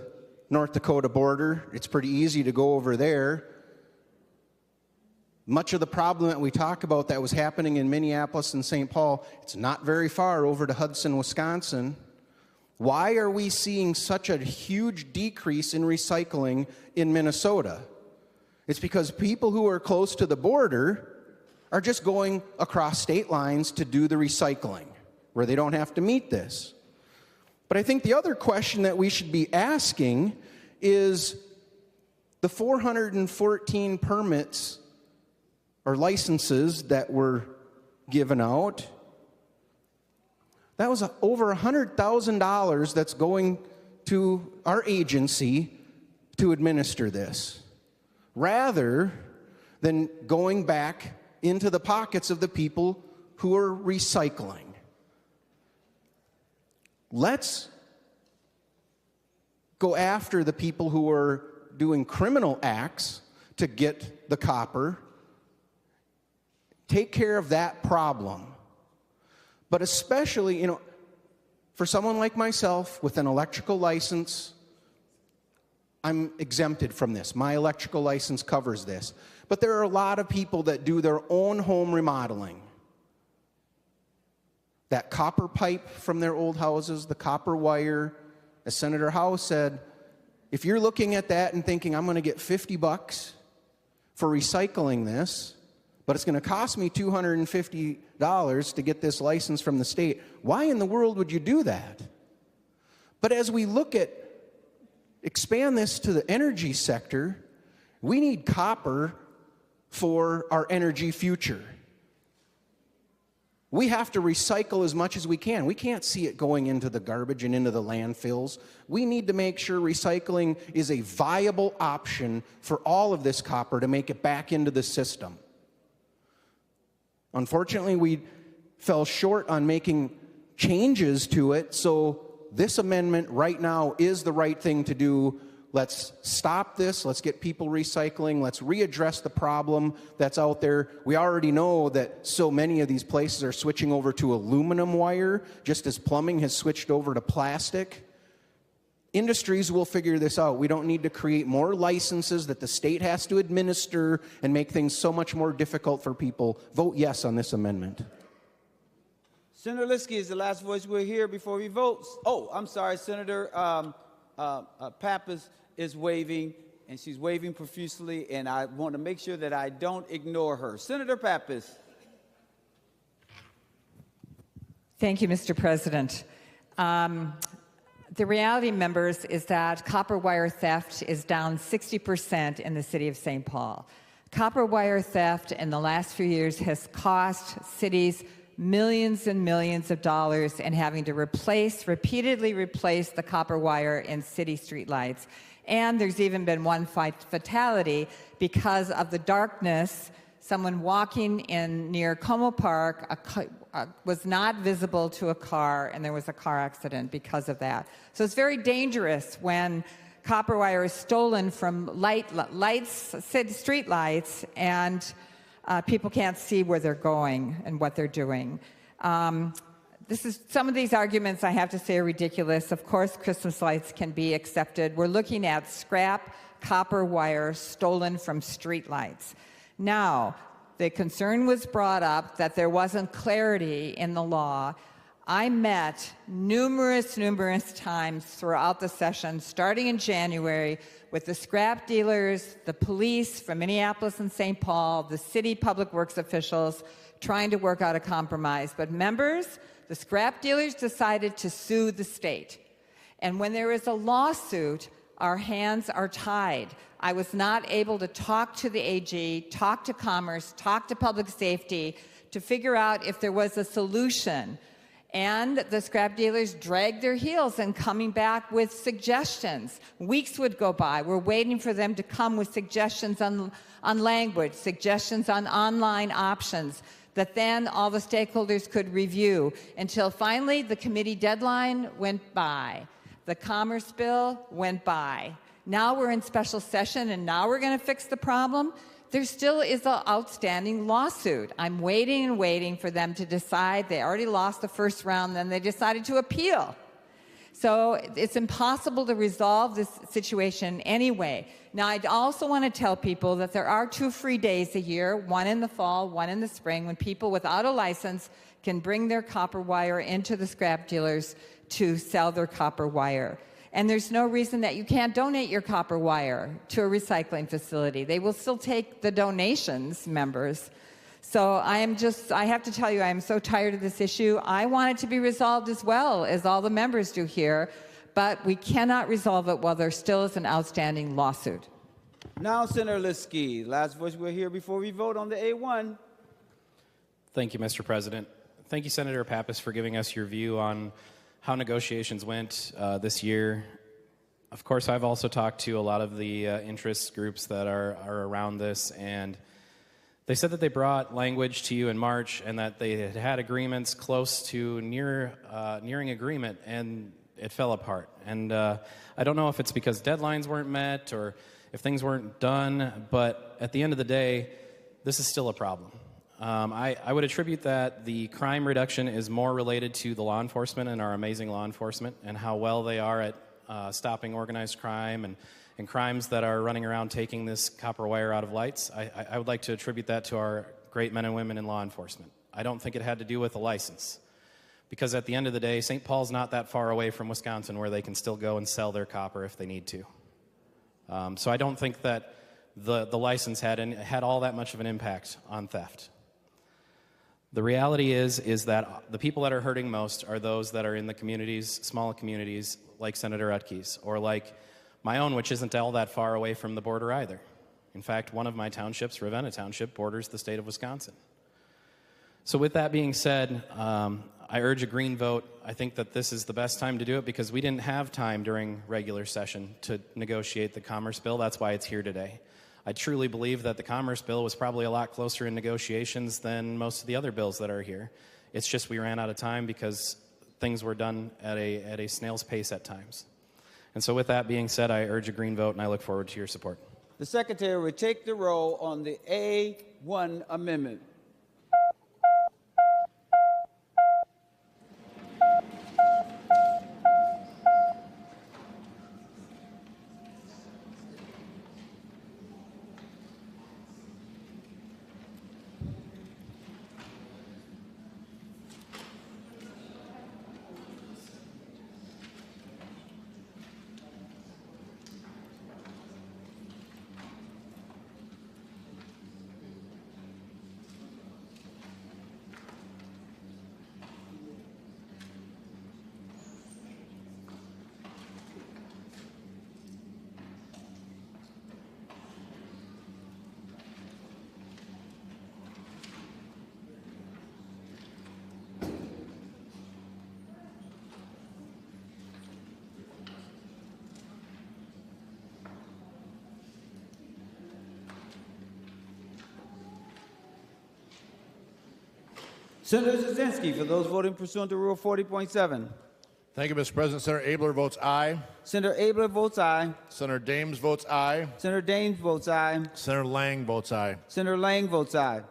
North Dakota border. It's pretty easy to go over there. Much of the problem that we talk about that was happening in Minneapolis and St. Paul, it's not very far over to Hudson, Wisconsin. Why are we seeing such a huge decrease in recycling in Minnesota? It's because people who are close to the border are just going across state lines to do the recycling, where they don't have to meet this. But I think the other question that we should be asking is the 414 permits or licenses that were given out, that was over $100,000 that's going to our agency to administer this, rather than going back into the pockets of the people who are recycling. Let's go after the people who are doing criminal acts to get the copper. Take care of that problem. But especially, for someone like myself with an electrical license, I'm exempted from this. My electrical license covers this. But there are a lot of people that do their own home remodeling. That copper pipe from their old houses, the copper wire, as Senator Howe said, if you're looking at that and thinking, I'm going to get $50 for recycling this, but it's going to cost me $250 to get this license from the state, why in the world would you do that? But as we look at expand this to the energy sector. We need copper for our energy future. We have to recycle as much as we can. We can't see it going into the garbage and into the landfills. We need to make sure recycling is a viable option for all of this copper to make it back into the system. Unfortunately, we fell short on making changes to it, so this amendment right now is the right thing to do. Let's stop this. Let's get people recycling. Let's readdress the problem that's out there. We already know that so many of these places are switching over to aluminum wire, just as plumbing has switched over to plastic. Industries will figure this out. We don't need to create more licenses that the state has to administer and make things so much more difficult for people. Vote yes on this amendment. Senator Liskey is the last voice we'll hear before we vote. Oh, I'm sorry, Senator Pappas is waving, and she's waving profusely, and I want to make sure that I don't ignore her. Senator Pappas. Thank you, Mr. President. The reality, members, is that copper wire theft is down 60% in the city of St. Paul. Copper wire theft in the last few years has cost cities millions and millions of dollars and having to repeatedly replace the copper wire in city streetlights. And there's even been one fatality because of the darkness. Someone walking in near Como Park was not visible to a car, and there was a car accident because of that. So it's very dangerous when copper wire is stolen from street lights, and people can't see where they're going and what they're doing. Some of these arguments, I have to say, are ridiculous. Of course, Christmas lights can be accepted. We're looking at scrap copper wire stolen from street lights. Now, the concern was brought up that there wasn't clarity in the law. I met numerous times throughout the session, starting in January, with the scrap dealers, the police from Minneapolis and St. Paul, the city public works officials, trying to work out a compromise. But members, the scrap dealers decided to sue the state. And when there is a lawsuit, our hands are tied. I was not able to talk to the AG, talk to Commerce, talk to Public Safety to figure out if there was a solution. And the scrap dealers dragged their heels in coming back with suggestions. Weeks would go by. We're waiting for them to come with suggestions on language, suggestions on online options that then all the stakeholders could review until finally the committee deadline went by. The Commerce bill went by. Now we're in special session, and now we're going to fix the problem. There still is an outstanding lawsuit. I'm waiting and waiting for them to decide. They already lost the first round, then they decided to appeal. So it's impossible to resolve this situation anyway. Now, I also want to tell people that there are 2 free days a year, one in the fall, one in the spring, when people without a license can bring their copper wire into the scrap dealers to sell their copper wire. And there's no reason that you can't donate your copper wire to a recycling facility. They will still take the donations, members. So I have to tell you, I am so tired of this issue. I want it to be resolved as well as all the members do here, but we cannot resolve it while there still is an outstanding lawsuit. Now, Senator Liskey, last voice we'll hear before we vote on the A1. Thank you, Mr. President. Thank you, Senator Pappas, for giving us your view on how negotiations went this year. Of course, I've also talked to a lot of the interest groups that are around this, and they said that they brought language to you in March and that they had agreements close to nearing agreement, and it fell apart. And I don't know if it's because deadlines weren't met or if things weren't done, but at the end of the day, this is still a problem. I would attribute that the crime reduction is more related to the law enforcement and our amazing law enforcement and how well they are at stopping organized crime and crimes that are running around taking this copper wire out of lights. I would like to attribute that to our great men and women in law enforcement. I don't think it had to do with a license, because at the end of the day, St. Paul's not that far away from Wisconsin where they can still go and sell their copper if they need to. So I don't think that the license had all that much of an impact on theft. The reality is that the people that are hurting most are those that are in the communities, small communities, like Senator Utke's, or like My own, which isn't all that far away from the border either. In fact, one of my townships, Ravenna Township, borders the state of Wisconsin. So with that being said, I urge a green vote. I think that this is the best time to do it because we didn't have time during regular session to negotiate the Commerce Bill. That's why it's here today. I truly believe that the Commerce Bill was probably a lot closer in negotiations than most of the other bills that are here. It's just we ran out of time because things were done at a snail's pace at times. And so with that being said, I urge a green vote, and I look forward to your support. The Secretary will take the roll on the A1 amendment. Senator Jasinski, for those voting pursuant to Rule 40.7. Thank you, Mr. President. Senator Abler votes aye. Senator Abler votes aye. Senator Dames votes aye. Senator Daines votes aye. Senator Lang votes aye. Senator Lang votes aye.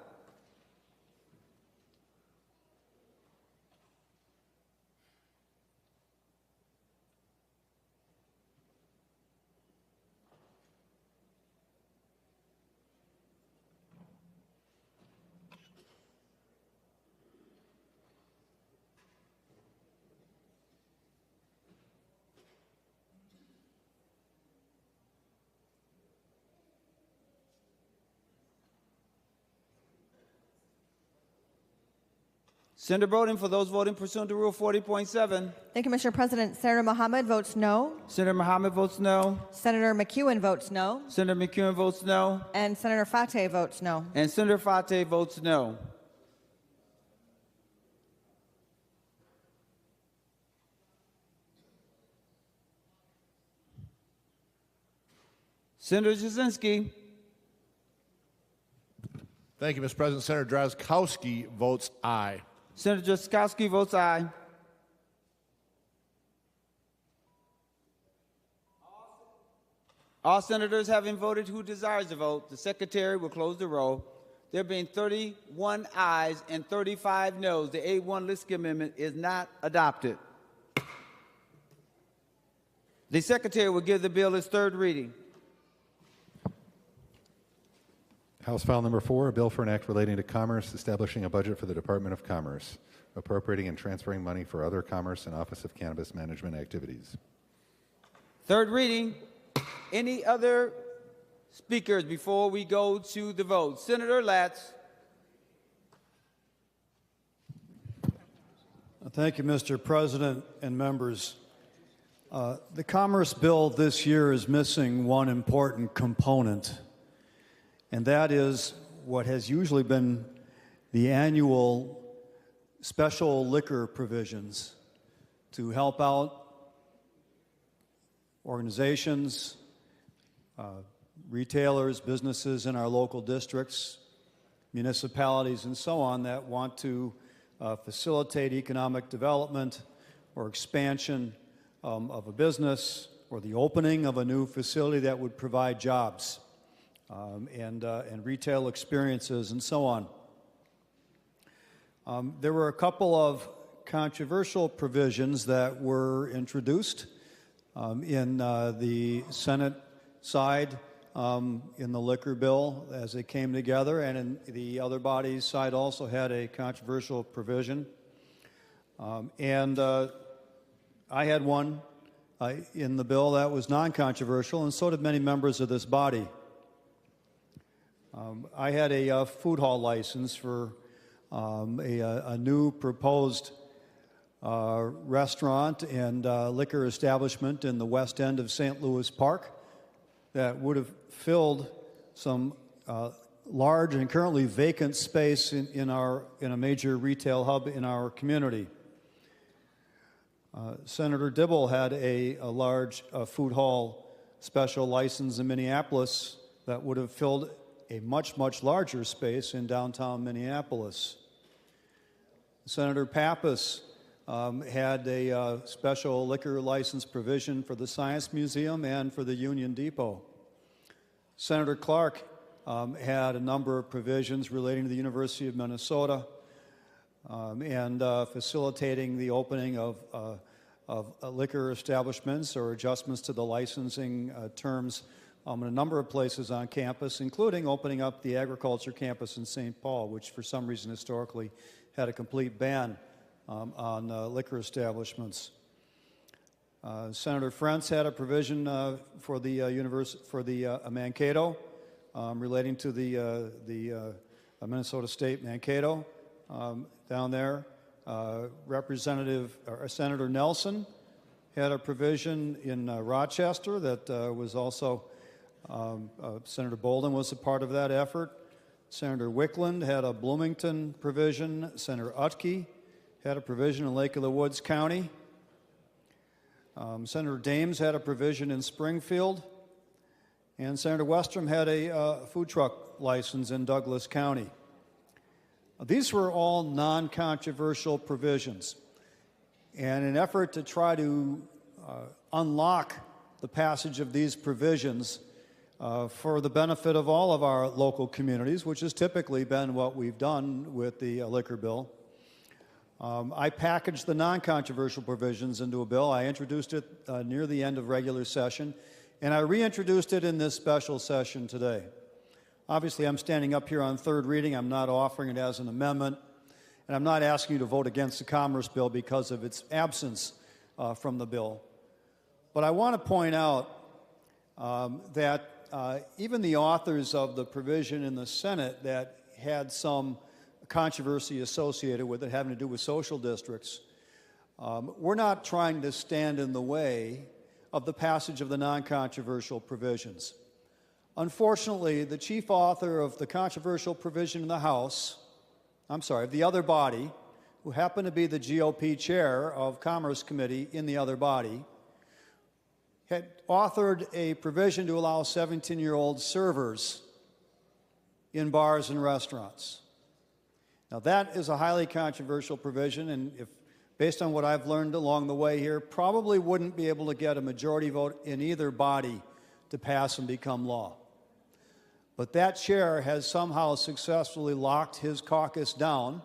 Senator Bowden, for those voting pursuant to Rule 40.7. Thank you, Mr. President. Senator Mohammed votes no. Senator Mohammed votes no. Senator McEwen votes no. Senator McEwen votes no. And Senator Fateh votes no. And Senator Fateh votes no. Senator Jasinski. Thank you, Mr. President. Senator Drazkowski votes aye. Senator Jaskowski votes aye. All senators having voted who desires to vote, the Secretary will close the roll. There being 31 ayes and 35 noes, the A1 Liskey Amendment is not adopted. The Secretary will give the bill its third reading. House File Number 4, a bill for an act relating to commerce, establishing a budget for the Department of Commerce, appropriating and transferring money for other commerce and Office of Cannabis Management activities. Third reading. Any other speakers before we go to the vote? Senator Latz. Thank you, Mr. President and members. The Commerce Bill this year is missing one important component, and that is what has usually been the annual special liquor provisions to help out organizations, retailers, businesses in our local districts, municipalities, and so on that want to facilitate economic development or expansion of a business or the opening of a new facility that would provide jobs. And retail experiences and so on. There were a couple of controversial provisions that were introduced in the Senate side in the liquor bill as it came together, and in the other body's side also had a controversial provision. I had one in the bill that was non-controversial, and so did many members of this body. I had a food hall license for a new proposed restaurant and liquor establishment in the west end of St. Louis Park that would have filled some large and currently vacant space in a major retail hub in our community. Senator Dibble had a large food hall special license in Minneapolis that would have filled a much, much larger space in downtown Minneapolis. Senator Pappas had a special liquor license provision for the Science Museum and for the Union Depot. Senator Clark had a number of provisions relating to the University of Minnesota and facilitating the opening of liquor establishments or adjustments to the licensing terms in a number of places on campus, including opening up the agriculture campus in St. Paul, which for some reason historically had a complete ban on liquor establishments. Senator Frentz had a provision for the Mankato relating to the Minnesota State Mankato down there. Senator Nelson had a provision in Rochester that was also Senator Bolden was a part of that effort. Senator Wickland had a Bloomington provision. Senator Utke had a provision in Lake of the Woods County. Senator Dames had a provision in Springfield. And Senator Westrom had a food truck license in Douglas County. These were all non-controversial provisions. And in an effort to try to unlock the passage of these provisions for the benefit of all of our local communities, which has typically been what we've done with the liquor bill, I packaged the non-controversial provisions into a bill. I introduced it near the end of regular session, and I reintroduced it in this special session today. Obviously, I'm standing up here on third reading. I'm not offering it as an amendment, and I'm not asking you to vote against the Commerce Bill because of its absence from the bill. But I want to point out that even the authors of the provision in the Senate that had some controversy associated with it having to do with social districts, we're not trying to stand in the way of the passage of the non-controversial provisions. Unfortunately, the chief author of the controversial provision in the House, of the other body, who happened to be the GOP chair of Commerce Committee in the other body, had authored a provision to allow 17-year-old servers in bars and restaurants. Now, that is a highly controversial provision, and if, based on what I've learned along the way here, probably wouldn't be able to get a majority vote in either body to pass and become law. But that chair has somehow successfully locked his caucus down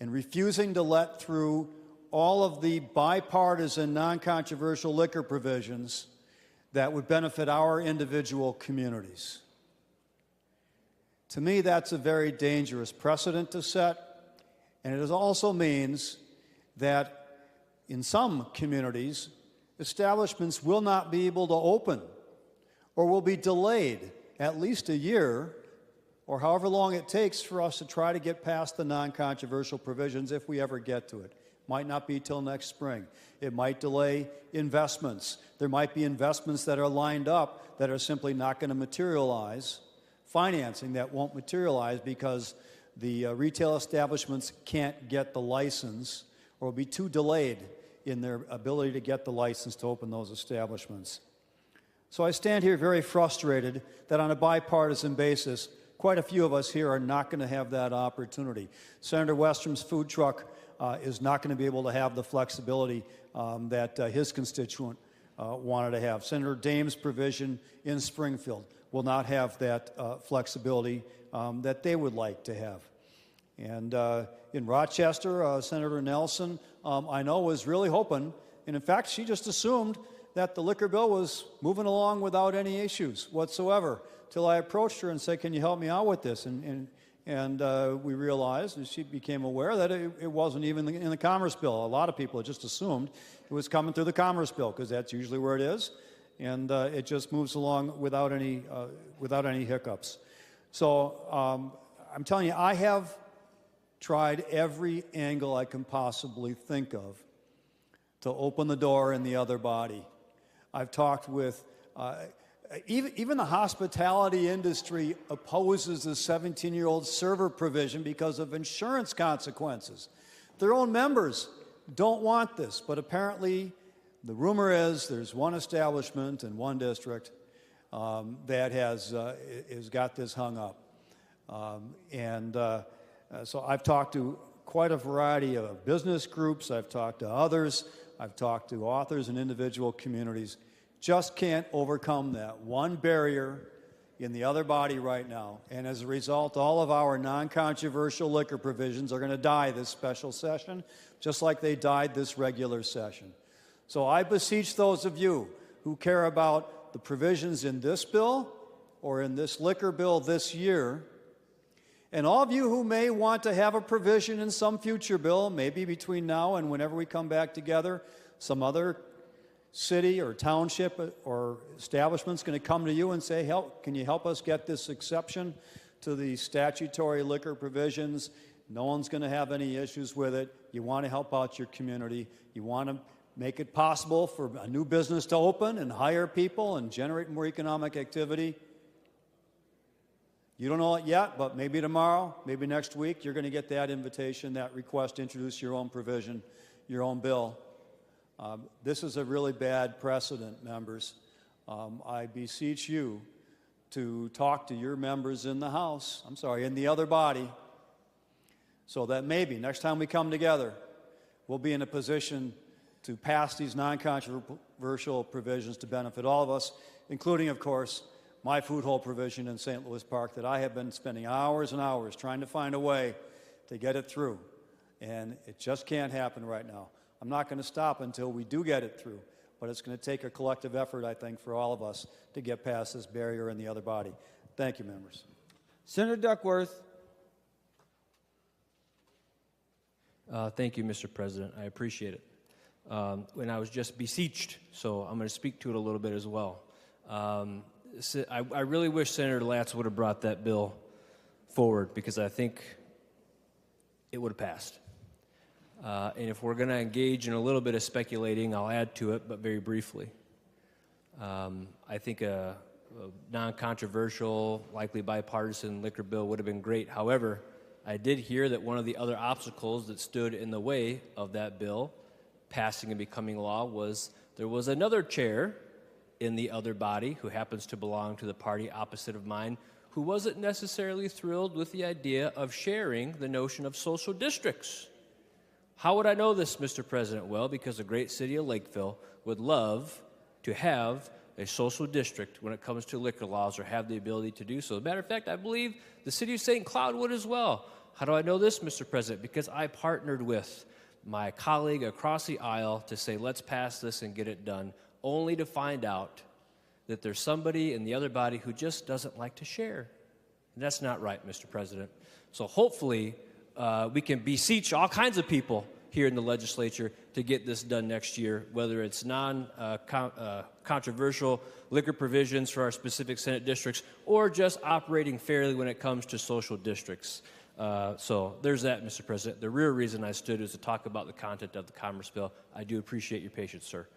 and refusing to let through all of the bipartisan, non-controversial liquor provisions that would benefit our individual communities. To me, that's a very dangerous precedent to set, and it also means that in some communities, establishments will not be able to open or will be delayed at least a year or however long it takes for us to try to get past the non-controversial provisions if we ever get to it. Might not be till next spring. It might delay investments. There might be investments that are lined up that are simply not going to materialize, financing that won't materialize because the retail establishments can't get the license or will be too delayed in their ability to get the license to open those establishments. So I stand here very frustrated that on a bipartisan basis, quite a few of us here are not going to have that opportunity. Senator Westrom's food truck is not going to be able to have the flexibility that his constituent wanted to have. Senator Dames' provision in Springfield will not have that flexibility that they would like to have. And in Rochester, Senator Nelson, I know, was really hoping, and in fact, she just assumed that the liquor bill was moving along without any issues whatsoever, till I approached her and said, can you help me out with this? And we realized, and she became aware, that it wasn't even in the Commerce Bill. A lot of people had just assumed it was coming through the Commerce Bill, because that's usually where it is, and it just moves along without any hiccups. So I'm telling you, I have tried every angle I can possibly think of to open the door in the other body. I've talked with, even the hospitality industry opposes the 17-year-old server provision because of insurance consequences. Their own members don't want this, but apparently the rumor is there's one establishment in one district that has got this hung up. So I've talked to quite a variety of business groups. I've talked to others. I've talked to authors and individual communities. Just can't overcome that one barrier in the other body right now. And as a result, all of our non-controversial liquor provisions are going to die this special session, just like they died this regular session. So I beseech those of you who care about the provisions in this bill or in this liquor bill this year, and all of you who may want to have a provision in some future bill, maybe between now and whenever we come back together, some other city or township or establishment's going to come to you and say, can you help us get this exception to the statutory liquor provisions? No one's going to have any issues with it. You want to help out your community. You want to make it possible for a new business to open and hire people and generate more economic activity. You don't know it yet, but maybe tomorrow, maybe next week, you're going to get that invitation, that request to introduce your own provision, your own bill. This is a really bad precedent, members. I beseech you to talk to your members in the House, in the other body, so that maybe next time we come together, we'll be in a position to pass these non-controversial provisions to benefit all of us, including, of course, my food hole provision in St. Louis Park that I have been spending hours and hours trying to find a way to get it through. And it just can't happen right now. I'm not going to stop until we do get it through, but it's going to take a collective effort, I think, for all of us to get past this barrier in the other body. Thank you, members. Senator Duckworth. Thank you, Mr. President. I appreciate it. And I was just beseeched, so I'm going to speak to it a little bit as well. I really wish Senator Latz would have brought that bill forward because I think it would have passed. And if we're going to engage in a little bit of speculating, I'll add to it, but very briefly. I think a non-controversial, likely bipartisan liquor bill would have been great. However, I did hear that one of the other obstacles that stood in the way of that bill passing and becoming law was there was another chair in the other body who happens to belong to the party opposite of mine who wasn't necessarily thrilled with the idea of sharing the notion of social districts. How would I know this, Mr. President? Well, because the great city of Lakeville would love to have a social district when it comes to liquor laws or have the ability to do so. As a matter of fact, I believe the city of St. Cloud would as well. How do I know this, Mr. President? Because I partnered with my colleague across the aisle to say, let's pass this and get it done, only to find out that there's somebody in the other body who just doesn't like to share. And that's not right, Mr. President. So hopefully we can beseech all kinds of people here in the legislature to get this done next year, whether it's non-controversial liquor provisions for our specific Senate districts or just operating fairly when it comes to social districts. So there's that, Mr. President. The real reason I stood is to talk about the content of the Commerce Bill. I do appreciate your patience, sir.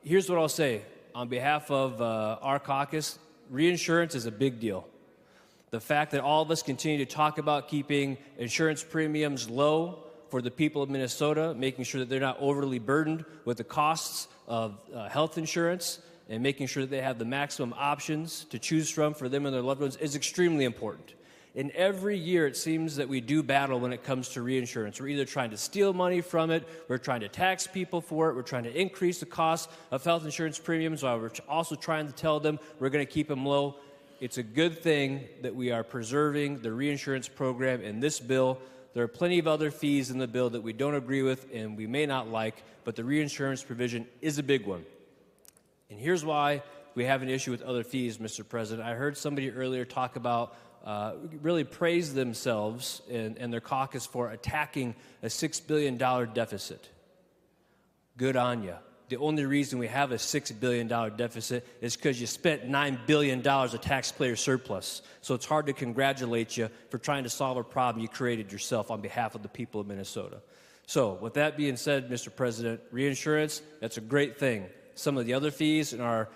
Here's what I'll say. On behalf of our caucus, reinsurance is a big deal. The fact that all of us continue to talk about keeping insurance premiums low for the people of Minnesota, making sure that they're not overly burdened with the costs of health insurance, and making sure that they have the maximum options to choose from for them and their loved ones is extremely important. And every year it seems that we do battle when it comes to reinsurance. We're either trying to steal money from it, we're trying to tax people for it, we're trying to increase the cost of health insurance premiums while we're also trying to tell them we're going to keep them low. It's a good thing that we are preserving the reinsurance program in this bill. There are plenty of other fees in the bill that we don't agree with and we may not like, but the reinsurance provision is a big one. And here's why we have an issue with other fees, Mr. President. I heard somebody earlier talk about really praise themselves and their caucus for attacking a $6 billion deficit. Good on you. The only reason we have a $6 billion deficit is because you spent $9 billion of taxpayer surplus. So it's hard to congratulate you for trying to solve a problem you created yourself on behalf of the people of Minnesota. So with that being said, Mr. President, reinsurance, that's a great thing. Some of the other fees and our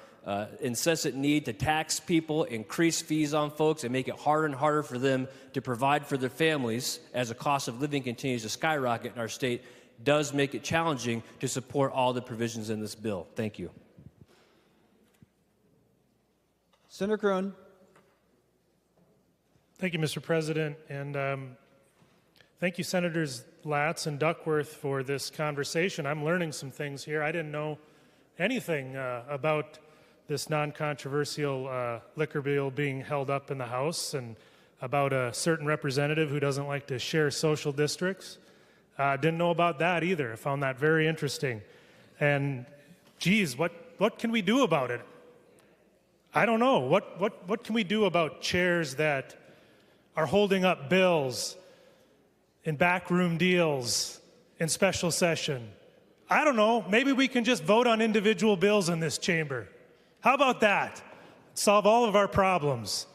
incessant need to tax people, increase fees on folks, and make it harder and harder for them to provide for their families as the cost of living continues to skyrocket in our state does make it challenging to support all the provisions in this bill. Thank you. Senator Kroon. Thank you, Mr. President. And thank you, Senators Latz and Duckworth, for this conversation. I'm learning some things here. I didn't know anything about this non-controversial liquor bill being held up in the House and about a certain representative who doesn't like to share social districts. Didn't know about that either. I found that very interesting. And, geez, what can we do about it? I don't know. What can we do about chairs that are holding up bills in backroom deals in special session? I don't know. Maybe we can just vote on individual bills in this chamber. How about that? Solve all of our problems.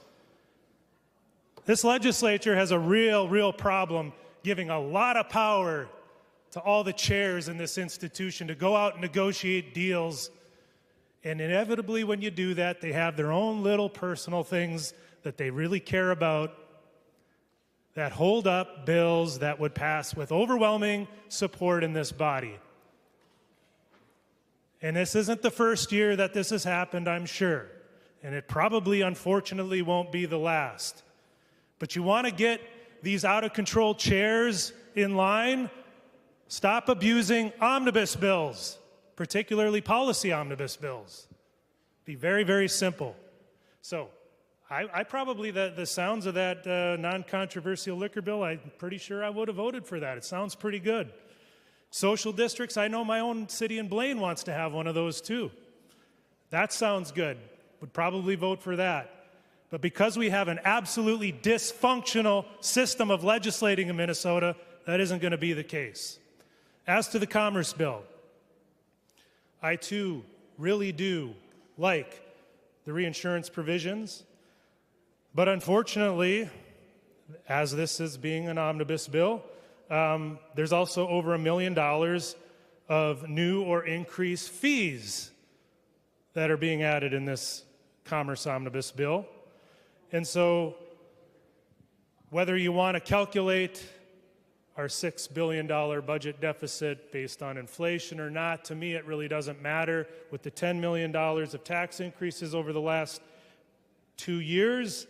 This legislature has a real problem giving a lot of power to all the chairs in this institution to go out and negotiate deals. And inevitably, when you do that, they have their own little personal things that they really care about that hold up bills that would pass with overwhelming support in this body. And this isn't the first year that this has happened, I'm sure. And it probably, unfortunately, won't be the last. But you want to get these out-of-control chairs in line? Stop abusing omnibus bills, particularly policy omnibus bills. Be very, very simple. So I probably, the sounds of that non-controversial liquor bill, I'm pretty sure I would have voted for that. It sounds pretty good. Social districts, I know my own city in Blaine wants to have one of those too. That sounds good. Would probably vote for that. But because we have an absolutely dysfunctional system of legislating in Minnesota, that isn't going to be the case. As to the Commerce Bill, I too really do like the reinsurance provisions. But unfortunately, as this is being an omnibus bill, there's also over $1 million of new or increased fees that are being added in this Commerce Omnibus bill. And so whether you want to calculate our $6 billion budget deficit based on inflation or not, to me it really doesn't matter. With the $10 million of tax increases over the last 2 years,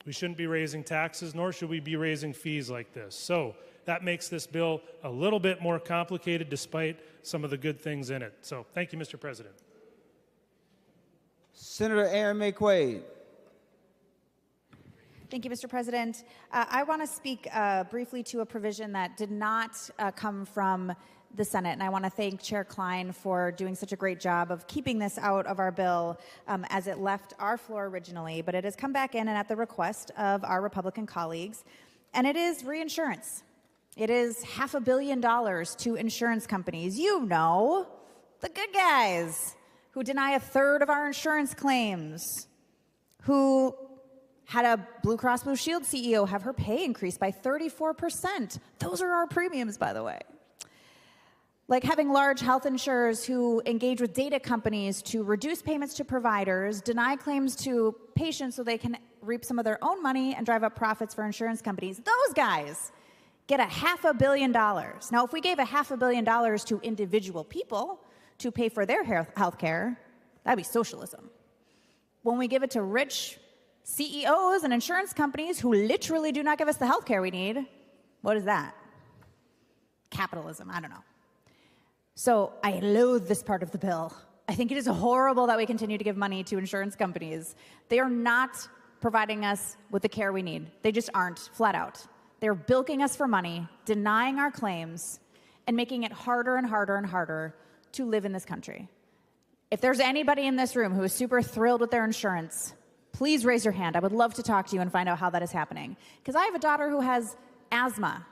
we shouldn't be raising taxes, nor should we be raising fees like this. So that makes this bill a little bit more complicated despite some of the good things in it. So thank you, Mr. President. Senator Aaron McQuaid. Thank you, Mr. President. I want to speak briefly to a provision that did not come from the Senate, and I want to thank Chair Klein for doing such a great job of keeping this out of our bill as it left our floor originally, but it has come back in and at the request of our Republican colleagues, and it is reinsurance. It is $500 million to insurance companies. You know, the good guys who deny a third of our insurance claims, who had a Blue Cross Blue Shield CEO have her pay increased by 34%. Those are our premiums, by the way. Like having large health insurers who engage with data companies to reduce payments to providers, deny claims to patients so they can reap some of their own money and drive up profits for insurance companies. Those guys get $500 million. Now, if we gave $500 million to individual people to pay for their health care, that'd be socialism. When we give it to rich CEOs and insurance companies who literally do not give us the health care we need, what is that? Capitalism, I don't know. So I loathe this part of the bill. I think it is horrible that we continue to give money to insurance companies. They are not providing us with the care we need. They just aren't, flat out. They're bilking us for money, denying our claims, and making it harder and harder and harder to live in this country. If there's anybody in this room who is super thrilled with their insurance, please raise your hand. I would love to talk to you and find out how that is happening. Because I have a daughter who has asthma.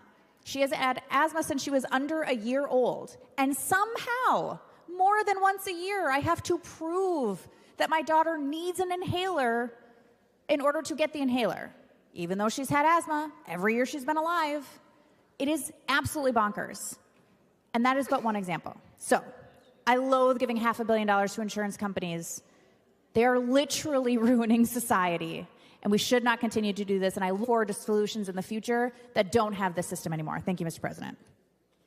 She has had asthma since she was under a year old. And somehow, more than once a year, I have to prove that my daughter needs an inhaler in order to get the inhaler. Even though she's had asthma every year she's been alive, it is absolutely bonkers. And that is but one example. So, I loathe giving $500 million to insurance companies. They are literally ruining society. And we should not continue to do this. And I look forward to solutions in the future that don't have this system anymore. Thank you, Mr. President.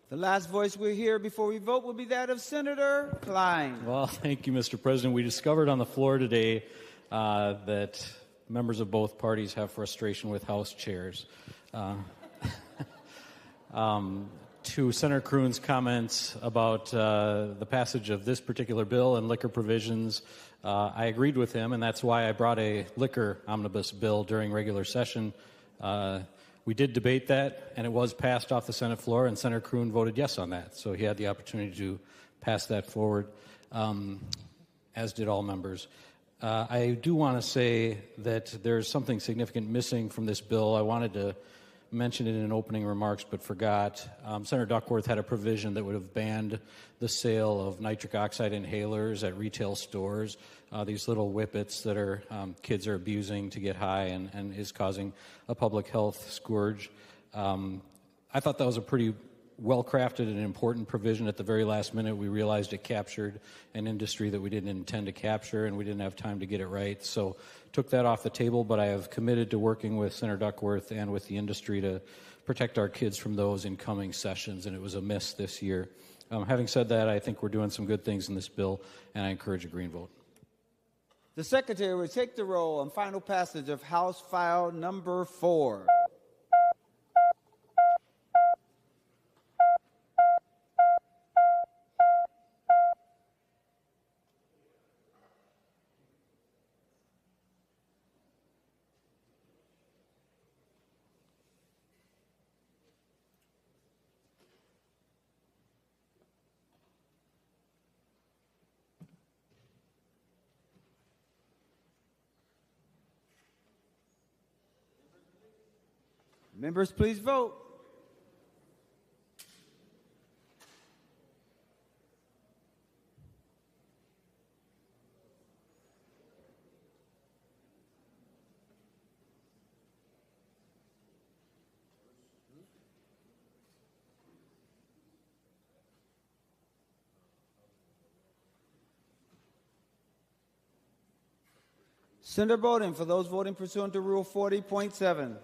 The last voice we'll hear before we vote will be that of Senator Klein. Well, thank you, Mr. President. We discovered on the floor today that members of both parties have frustration with House chairs. To Senator Kroon's comments about the passage of this particular bill and liquor provisions, I agreed with him, and that's why I brought a liquor omnibus bill during regular session. We did debate that, and it was passed off the Senate floor, and Senator Kroon voted yes on that. So he had the opportunity to pass that forward, as did all members. I do want to say that there's something significant missing from this bill. I wanted to mention it in opening remarks but forgot. Senator Duckworth had a provision that would have banned the sale of nitric oxide inhalers at retail stores, these little whippets that are kids are abusing to get high and is causing a public health scourge. I thought that was a pretty well-crafted and important provision. At the very last minute, we realized it captured an industry that we didn't intend to capture, and we didn't have time to get it right. So took that off the table, but I have committed to working with Senator Duckworth and with the industry to protect our kids from those in coming sessions, and it was a miss this year. Having said that, I think we're doing some good things in this bill, and I encourage a green vote. The Secretary will take the roll on final passage of House File Number 4. Members, please vote. Senator Bowden, for those voting pursuant to Rule 40.7.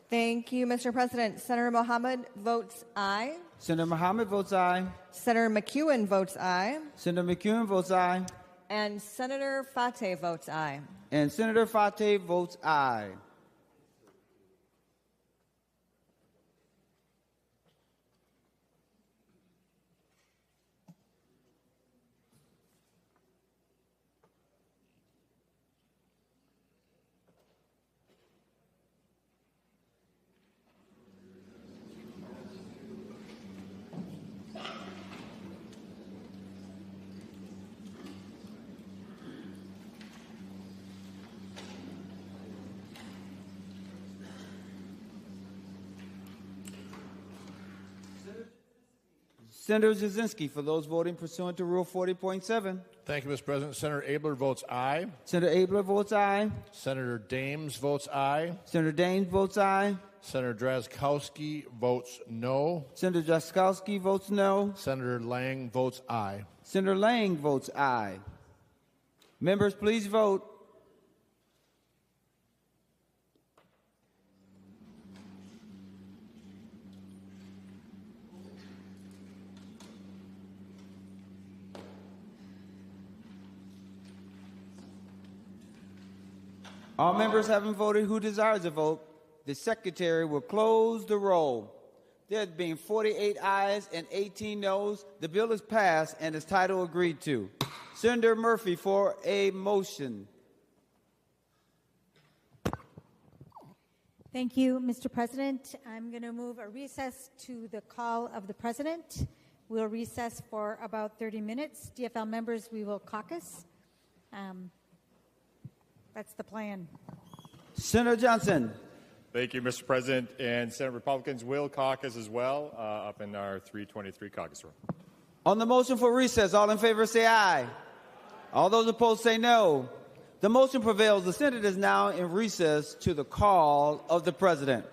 Thank you, Mr. President. Senator Mohammed votes aye. Senator Mohammed votes aye. Senator McEwen votes aye. Senator McEwen votes aye. And Senator Fateh votes aye. And Senator Fateh votes aye. Senator Jasinski, for those voting pursuant to Rule 40.7. Thank you, Mr. President. Senator Abler votes aye. Senator Abler votes aye. Senator Dames votes aye. Senator Daines votes aye. Senator Drazkowski votes no. Senator Drazkowski votes no. Senator Lang votes aye. Senator Lang votes aye. Members, please vote. All members having voted who desires a vote, the Secretary will close the roll. There being 48 ayes and 18 noes, the bill is passed and its title agreed to. Senator Murphy for a motion. Thank you, Mr. President. I'm going to move a recess to the call of the President. We'll recess for about 30 minutes. DFL members, we will caucus. That's the plan. Senator Johnson. Thank you, Mr. President. And Senate Republicans will caucus as well up in our 323 caucus room. On the motion for recess, all in favor say aye. All those opposed say no. The motion prevails. The Senate is now in recess to the call of the President.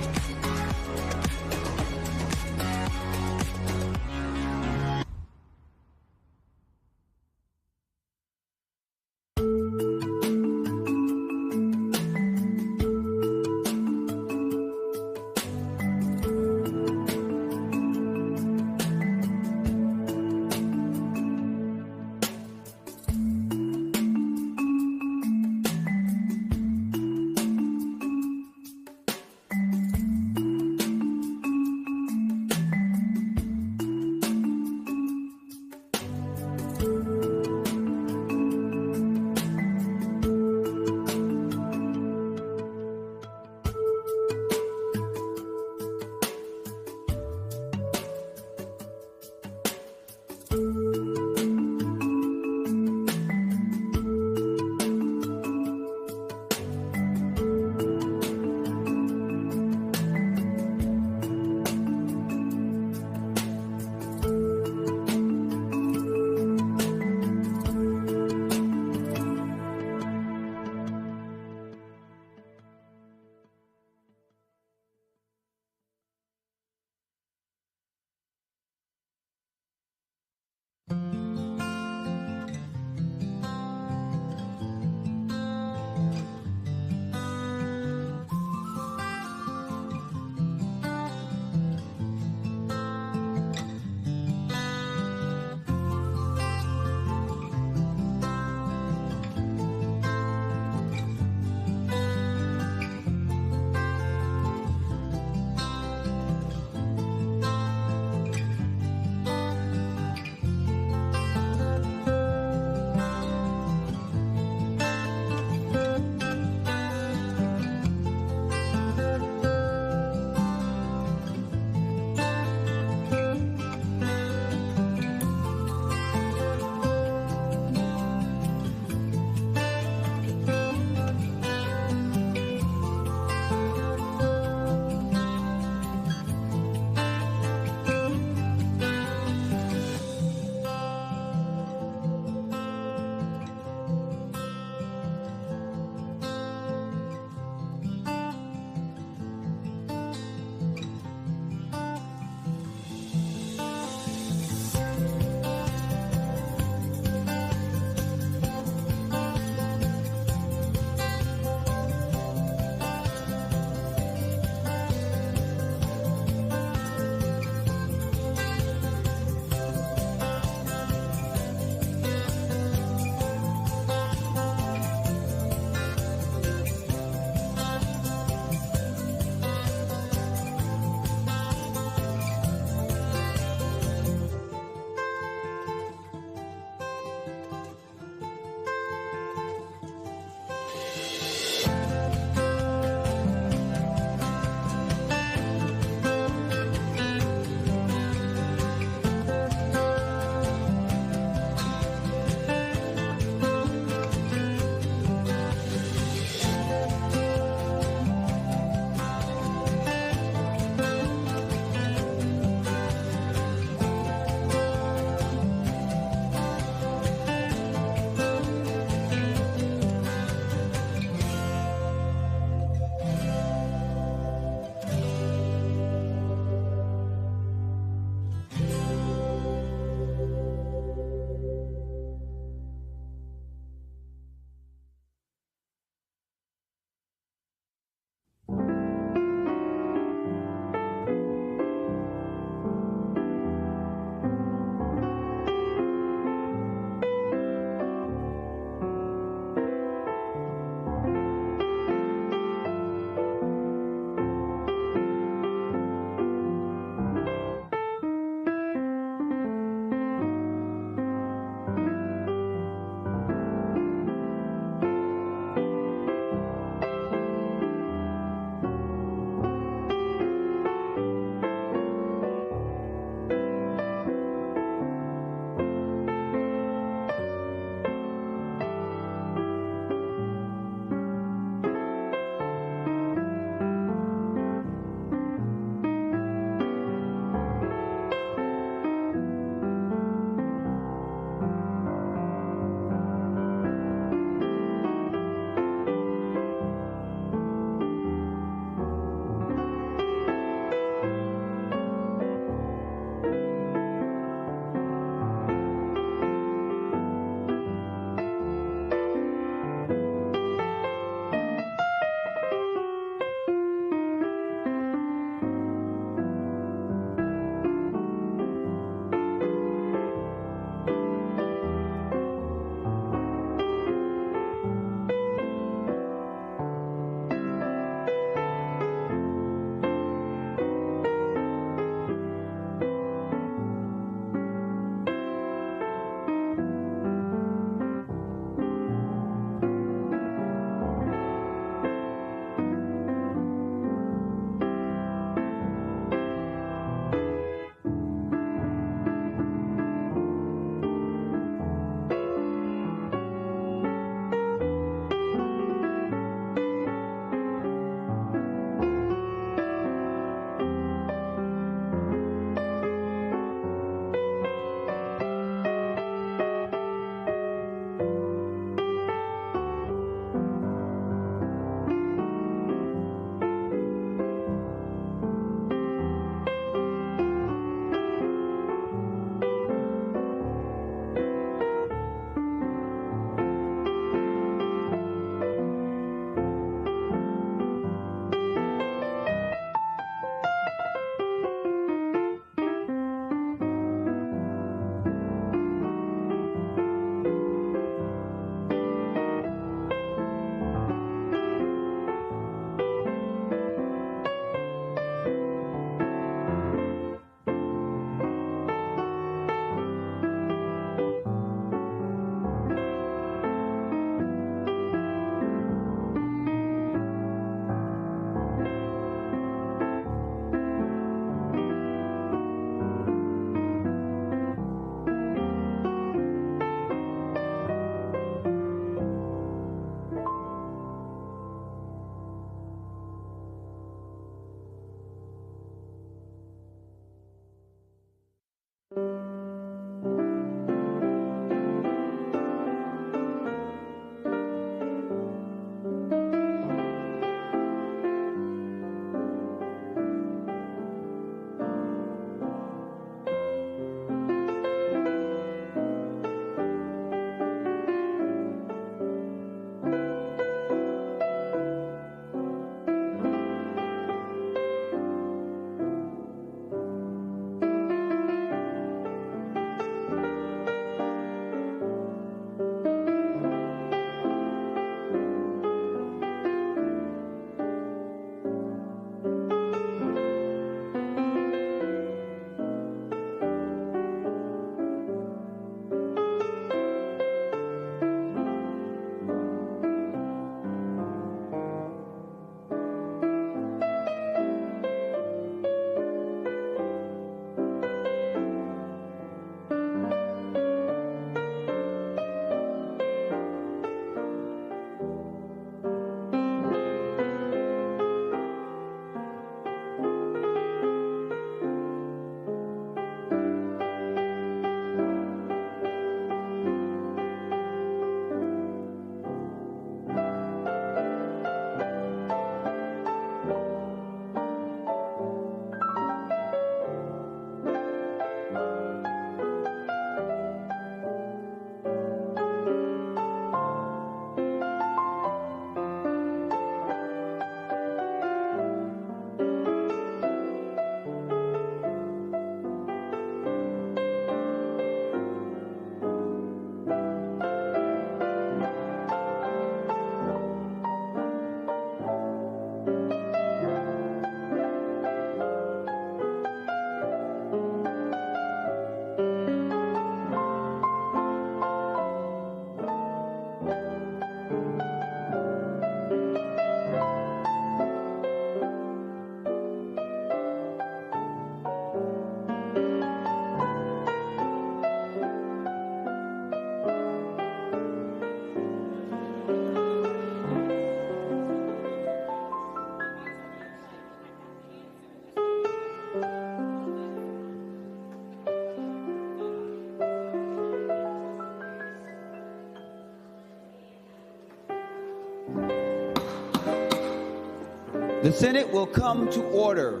The Senate will come to order.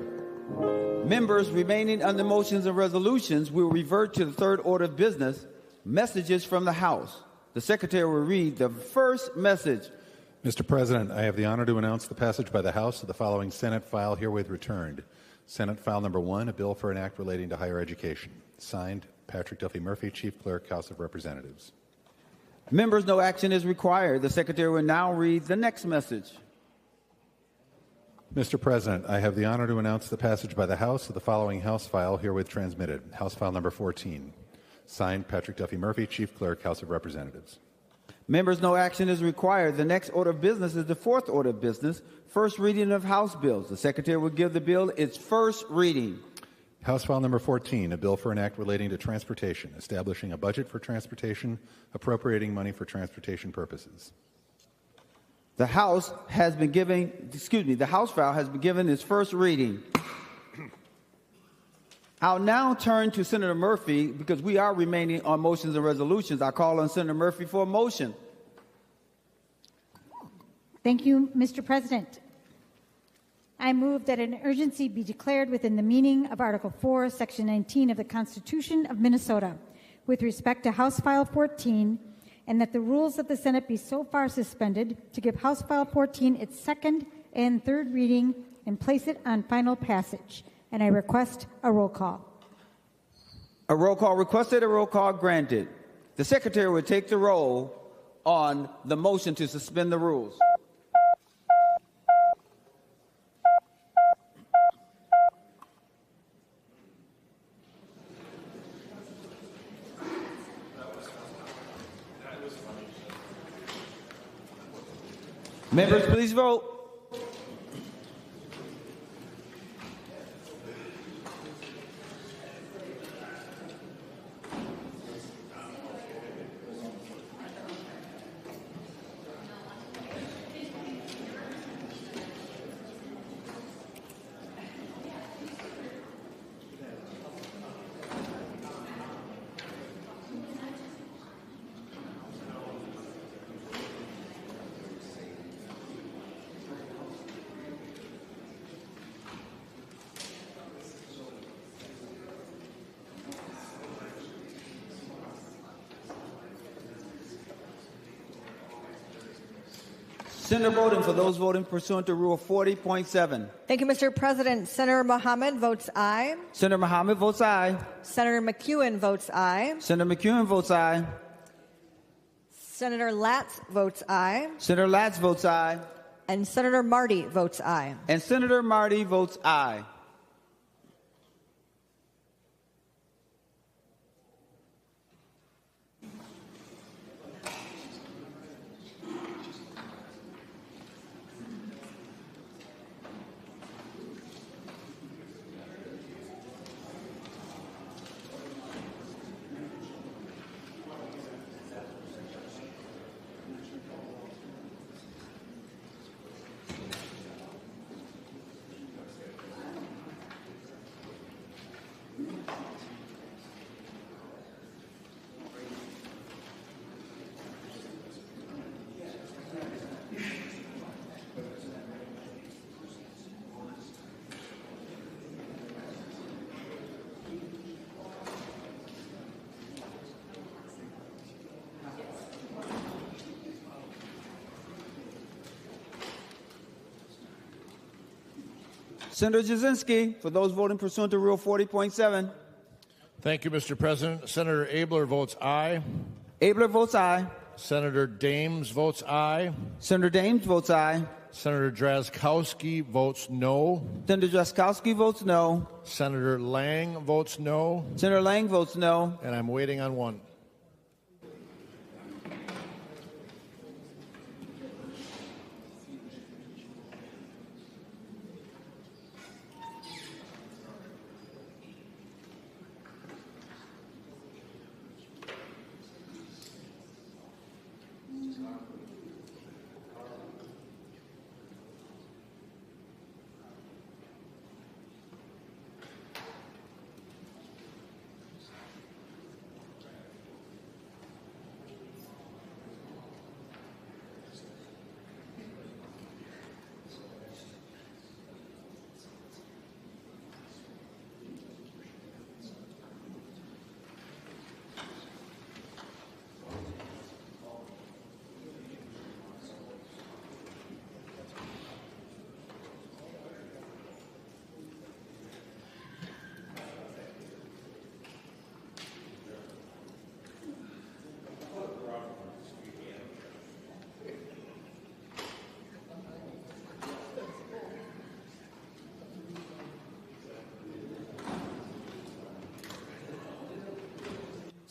Members remaining under motions and resolutions will revert to the third order of business, messages from the House. The Secretary will read the first message. Mr. President, I have the honor to announce the passage by the House of the following Senate file herewith returned. Senate File Number 1, a bill for an act relating to higher education. Signed, Patrick Duffy Murphy, Chief Clerk, House of Representatives. Members, no action is required. The Secretary will now read the next message. Mr. President, I have the honor to announce the passage by the House of the following House file herewith transmitted. House File Number 14. Signed, Patrick Duffy Murphy, Chief Clerk, House of Representatives. Members, no action is required. The next order of business is the fourth order of business, first reading of House bills. The Secretary will give the bill its first reading. House File Number 14, a bill for an act relating to transportation, establishing a budget for transportation, appropriating money for transportation purposes. The House file has been given its first reading. I'll now turn to Senator Murphy because we are remaining on motions and resolutions. I call on Senator Murphy for a motion. Thank you, Mr. President. I move that an urgency be declared within the meaning of Article 4, Section 19 of the Constitution of Minnesota with respect to House File 14, and that the rules of the Senate be so far suspended to give House File 14 its second and third reading and place it on final passage. And I request a roll call. A roll call requested, a roll call granted. The Secretary will take the roll on the motion to suspend the rules. Members, please vote. Senator voting for those voting pursuant to Rule 40.7. Thank you, Mr. President. Senator Mohammed votes aye. Senator Mohammed votes aye. Senator McEwen votes aye. Senator McEwen votes aye. Senator Latz votes aye. Senator Latz votes aye. And Senator Marty votes aye. And Senator Marty votes aye. Senator Jasinski, for those voting pursuant to Rule 40.7. Thank you, Mr. President. Senator Abler votes aye. Abler votes aye. Senator Dames votes aye. Senator Dames votes aye. Senator Drazkowski votes no. Senator Drazkowski votes no. Senator Lang votes no. Senator Lang votes no. And I'm waiting on one.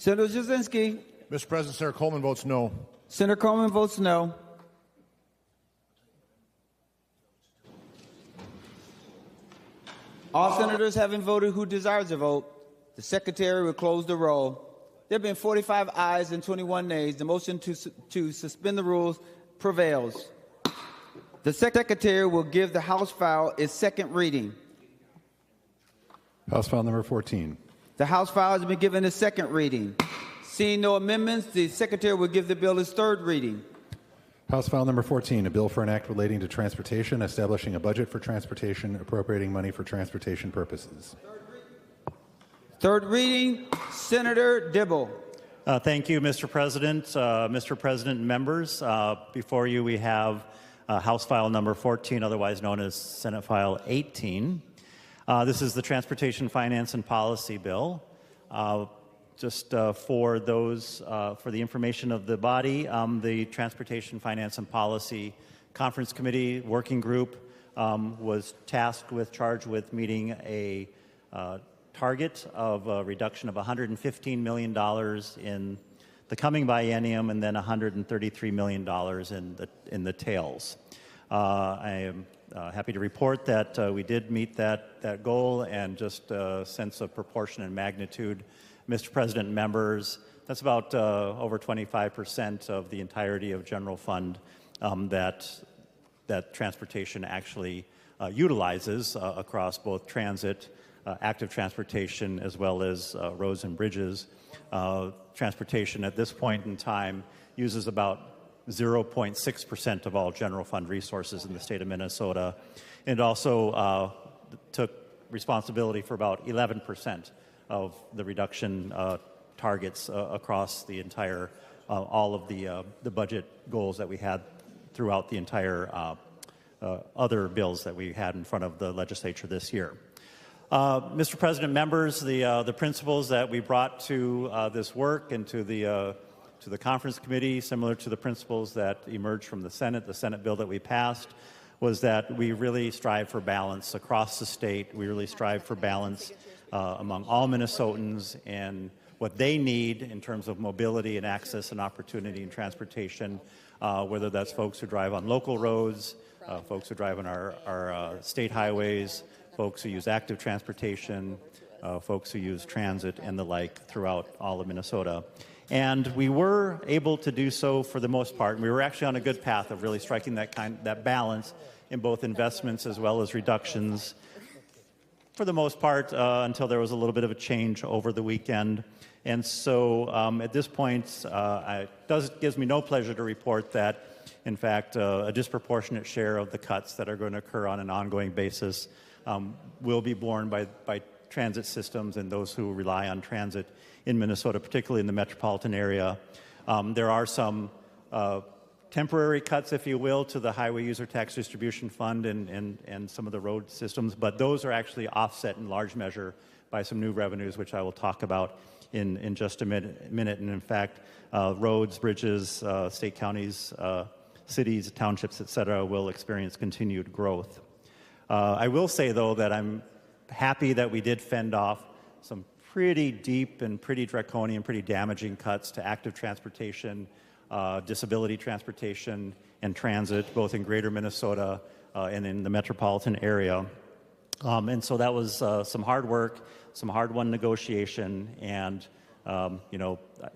Senator Jasinski. Mr. President, Senator Coleman votes no. Senator Coleman votes no. All senators having voted who desires to vote, the secretary will close the roll. There have been 45 ayes and 21 nays. The motion to suspend the rules prevails. The secretary will give the House file its second reading. House file number 14. The House file has been given its second reading. Seeing no amendments, the secretary will give the bill its third reading. House file number 14, a bill for an act relating to transportation, establishing a budget for transportation, appropriating money for transportation purposes. Third reading, Senator Dibble. Thank you, Mr. President. Mr. President and members, before you we have House File number 14, otherwise known as Senate File 18. This is the Transportation Finance and Policy Bill. Just for those, for the information of the body, the Transportation Finance and Policy Conference Committee Working Group was charged with meeting a target of a reduction of $115 million in the coming biennium and then $133 million in the tails. I am happy to report that we did meet that goal, and just a sense of proportion and magnitude, Mr. President and members, that's about over 25% of the entirety of general fund that transportation actually utilizes across both transit, active transportation, as well as roads and bridges. Transportation at this point in time uses about 0.6% of all general fund resources in the state of Minnesota. And also took responsibility for about 11% of the reduction targets across the entire, all of the budget goals that we had throughout the entire other bills that we had in front of the legislature this year. Mr. President, members, the principles that we brought to this work and to the conference committee, similar to the principles that emerged from the Senate bill that we passed, was that we really strive for balance across the state. We really strive for balance among all Minnesotans and what they need in terms of mobility and access and opportunity in transportation, whether that's folks who drive on local roads, folks who drive on our state highways, folks who use active transportation, folks who use transit and the like throughout all of Minnesota. And we were able to do so for the most part. And we were actually on a good path of really striking that balance in both investments as well as reductions for the most part until there was a little bit of a change over the weekend. And so at this point, it gives me no pleasure to report that, in fact, a disproportionate share of the cuts that are going to occur on an ongoing basis will be borne by transit systems and those who rely on transit in Minnesota, particularly in the metropolitan area. There are some temporary cuts, if you will, to the Highway User Tax Distribution Fund and some of the road systems, but those are actually offset in large measure by some new revenues, which I will talk about in just a minute. And in fact, roads, bridges, state counties, cities, townships, et cetera, will experience continued growth. I will say, though, that I'm happy that we did fend off some pretty deep and pretty draconian, pretty damaging cuts to active transportation, disability transportation, and transit, both in greater Minnesota and in the metropolitan area. And so that was some hard work, some hard-won negotiation, and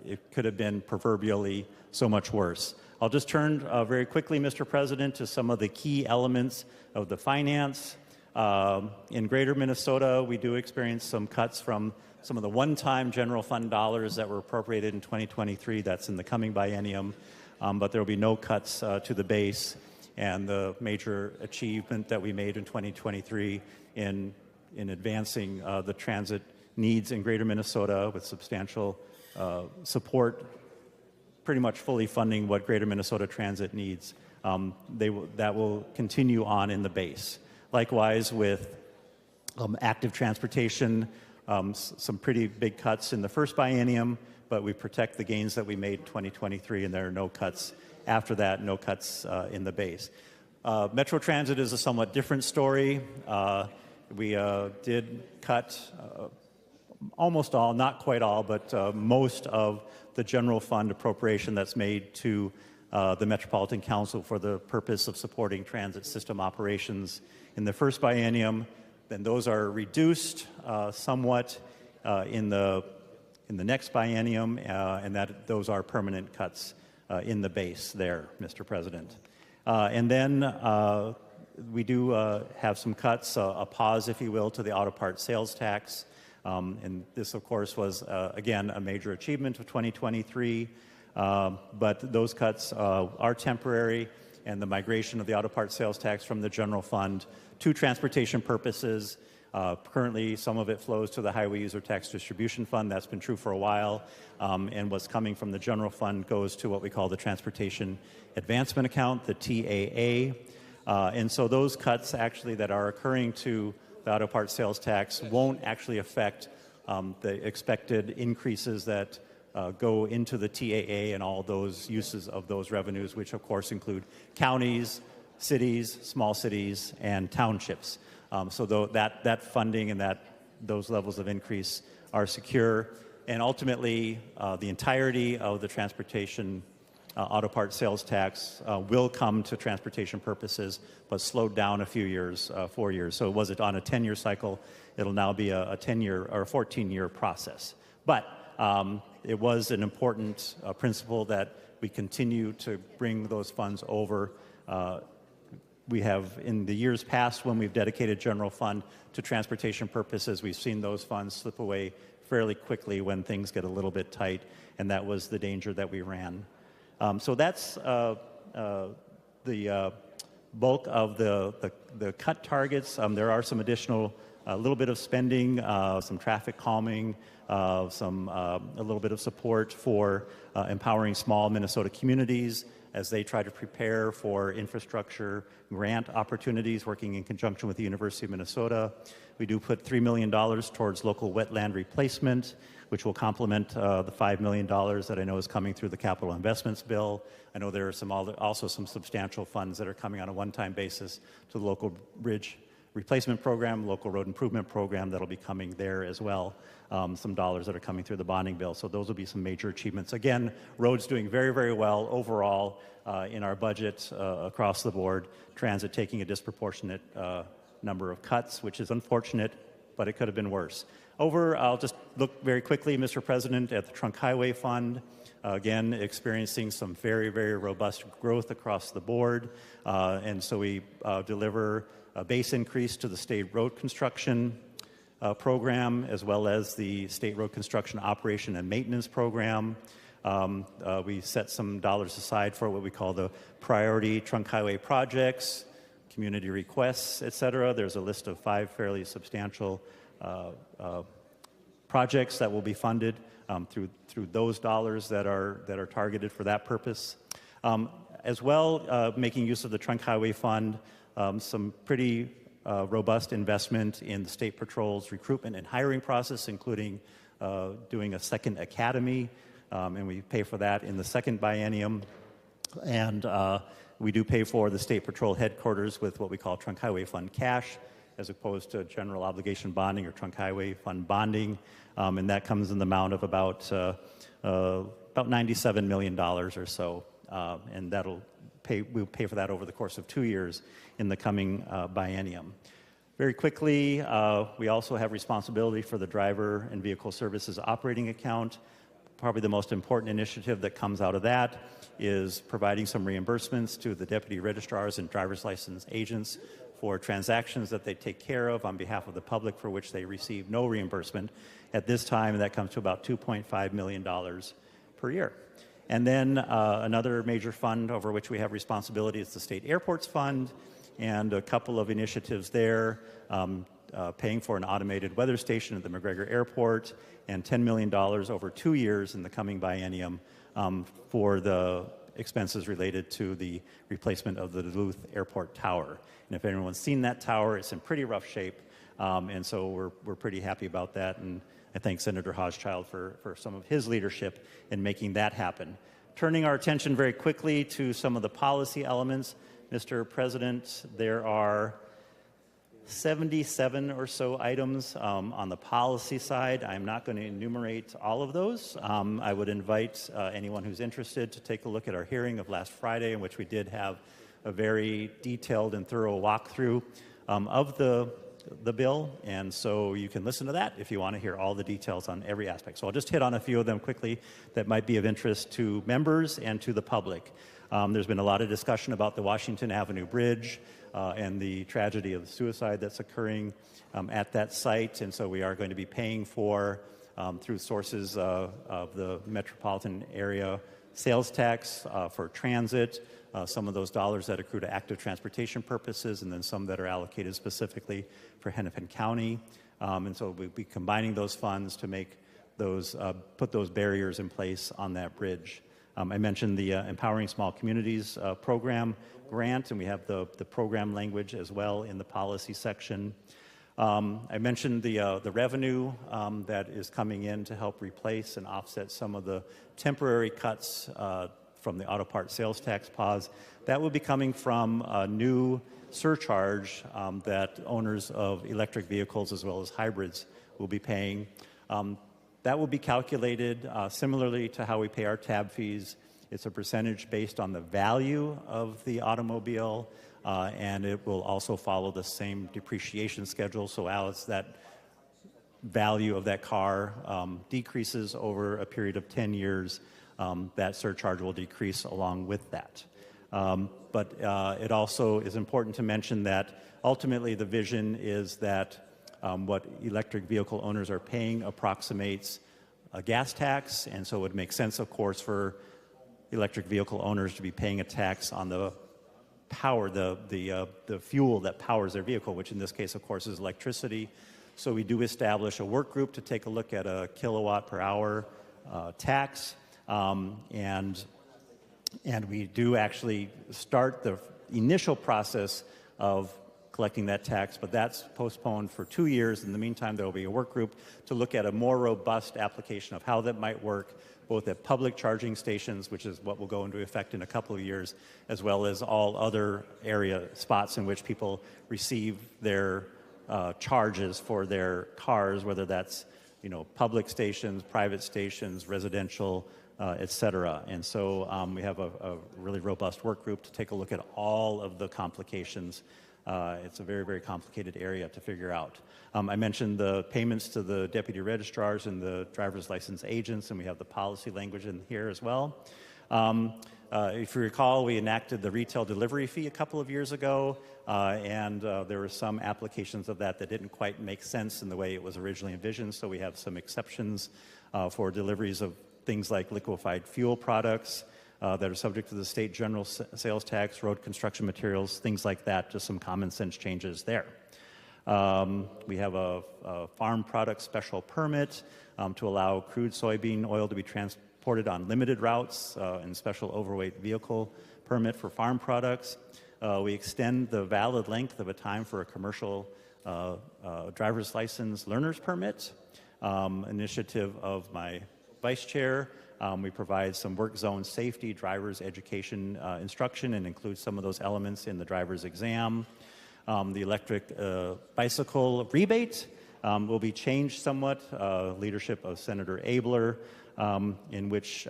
it could have been proverbially so much worse. I'll just turn very quickly, Mr. President, to some of the key elements of the finance. In greater Minnesota, we do experience some cuts from some of the one-time general fund dollars that were appropriated in 2023. That's in the coming biennium, but there will be no cuts to the base. And the major achievement that we made in 2023 in advancing the transit needs in greater Minnesota with substantial support, pretty much fully funding what greater Minnesota transit needs, that will continue on in the base. Likewise, with active transportation, some pretty big cuts in the first biennium, but we protect the gains that we made in 2023, and there are no cuts after that, no cuts in the base. Metro Transit is a somewhat different story. We did cut almost all, not quite all, but most of the general fund appropriation that's made to the Metropolitan Council for the purpose of supporting transit system operations in the first biennium. Then those are reduced somewhat in the next biennium, and those are permanent cuts in the base there, Mr. President. And then we do have some cuts, a pause, if you will, to the auto parts sales tax. And this, of course, was, again, a major achievement of 2023. But those cuts are temporary, and the migration of the auto parts sales tax from the general fund to transportation purposes. Currently, some of it flows to the Highway User Tax Distribution Fund. That's been true for a while. And what's coming from the general fund goes to what we call the Transportation Advancement Account, the TAA. And so those cuts actually that are occurring to the auto parts sales tax won't actually affect the expected increases that go into the TAA and all those uses of those revenues, which of course include counties, cities, small cities, and townships. So that funding and those levels of increase are secure. And ultimately, the entirety of the transportation auto parts sales tax will come to transportation purposes, but slowed down a few years, 4 years. So was it on a 10-year cycle? It'll now be a 10-year or a 14-year process. But it was an important principle that we continue to bring those funds over. We have, in the years past, when we've dedicated general fund to transportation purposes, we've seen those funds slip away fairly quickly when things get a little bit tight, and that was the danger that we ran. So that's the bulk of the cut targets. There are some additional, a little bit of spending, some traffic calming, a little bit of support for empowering small Minnesota communities as they try to prepare for infrastructure grant opportunities, working in conjunction with the University of Minnesota. We do put $3 million towards local wetland replacement, which will complement the $5 million that I know is coming through the capital investments bill. I know there are also some substantial funds that are coming on a one-time basis to the local bridge replacement program, local road improvement program that'll be coming there as well. Some dollars that are coming through the bonding bill. So those will be some major achievements. Again, roads doing very, very well overall in our budget across the board. Transit taking a disproportionate number of cuts, which is unfortunate, but it could have been worse. I'll just look very quickly, Mr. President, at the Trunk Highway Fund. Again, experiencing some very, very robust growth across the board. And so we deliver a base increase to the state road construction program, as well as the state road construction operation and maintenance program. We set some dollars aside for what we call the priority trunk highway projects, community requests, et cetera. There's a list of 5 fairly substantial projects that will be funded through those dollars that are targeted for that purpose. As well, making use of the Trunk Highway Fund, some pretty robust investment in the State Patrol's recruitment and hiring process, including doing a second academy, and we pay for that in the second biennium. And we do pay for the State Patrol headquarters with what we call Trunk Highway Fund cash, as opposed to general obligation bonding or Trunk Highway Fund bonding, and that comes in the amount of about $97 million or so, and we'll pay for that over the course of 2 years in the coming biennium. Very quickly, we also have responsibility for the driver and vehicle services operating account. Probably the most important initiative that comes out of that is providing some reimbursements to the deputy registrars and driver's license agents for transactions that they take care of on behalf of the public for which they receive no reimbursement. At this time, that comes to about $2.5 million per year. And then another major fund over which we have responsibility is the State Airports Fund, and a couple of initiatives there, paying for an automated weather station at the McGregor Airport, and $10 million over 2 years in the coming biennium for the expenses related to the replacement of the Duluth Airport Tower. And if anyone's seen that tower, it's in pretty rough shape, and so we're pretty happy about that. And I thank Senator Hochschild for some of his leadership in making that happen. Turning our attention very quickly to some of the policy elements, Mr. President, there are 77 or so items on the policy side. I'm not going to enumerate all of those. I would invite anyone who's interested to take a look at our hearing of last Friday, in which we did have a very detailed and thorough walkthrough of the bill, and so you can listen to that if you want to hear all the details on every aspect. So I'll just hit on a few of them quickly that might be of interest to members and to the public. There's been a lot of discussion about the Washington Avenue Bridge and the tragedy of the suicide that's occurring at that site, and so we are going to be paying for, through sources of the metropolitan area sales tax for transit, some of those dollars that accrue to active transportation purposes, and then some that are allocated specifically for Hennepin County. And so we'll be combining those funds to make those, put those barriers in place on that bridge. I mentioned the Empowering Small Communities program grant, and we have the program language as well in the policy section. I mentioned the revenue that is coming in to help replace and offset some of the temporary cuts from the auto part sales tax pause. That will be coming from a new surcharge that owners of electric vehicles as well as hybrids will be paying. That will be calculated similarly to how we pay our tab fees. It's a percentage based on the value of the automobile, and it will also follow the same depreciation schedule. So as that value of that car decreases over a period of 10 years, that surcharge will decrease along with that. But it also is important to mention that ultimately the vision is that what electric vehicle owners are paying approximates a gas tax, and so it would make sense, of course, for electric vehicle owners to be paying a tax on the power, the fuel that powers their vehicle, which in this case, of course, is electricity. So we do establish a work group to take a look at a kilowatt per hour tax, and we do actually start the initial process of collecting that tax, but that's postponed for 2 years. In the meantime, there will be a work group to look at a more robust application of how that might work, both at public charging stations, which is what will go into effect in a couple of years, as well as all other area spots in which people receive their charges for their cars, whether that's public stations, private stations, residential, et cetera. And so we have a really robust work group to take a look at all of the complications. It's a very, very complicated area to figure out. I mentioned the payments to the deputy registrars and the driver's license agents, and we have the policy language in here as well. If you recall, we enacted the retail delivery fee a couple of years ago, and there were some applications of that didn't quite make sense in the way it was originally envisioned, so we have some exceptions for deliveries of things like liquefied fuel products that are subject to the state general sales tax, road construction materials, things like that, just some common sense changes there. We have a farm product special permit to allow crude soybean oil to be transported on limited routes and special overweight vehicle permit for farm products. We extend the valid length of a time for a commercial driver's license learner's permit, initiative of my vice chair. We provide some work zone safety, driver's education instruction, and include some of those elements in the driver's exam. The electric bicycle rebate will be changed somewhat, leadership of Senator Abler, in which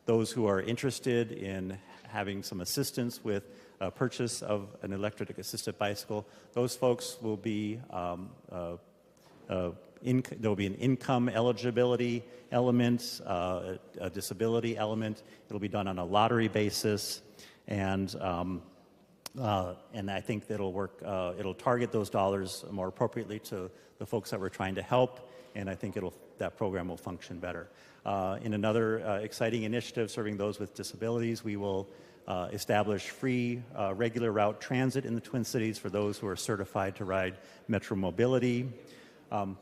those who are interested in having some assistance with purchase of an electric assisted bicycle, those folks will be there will be an income eligibility element, a disability element. It'll be done on a lottery basis, and I think that it'll work. It'll target those dollars more appropriately to the folks that we're trying to help, and I think that program will function better. In another exciting initiative serving those with disabilities, we will establish free regular route transit in the Twin Cities for those who are certified to ride Metro Mobility.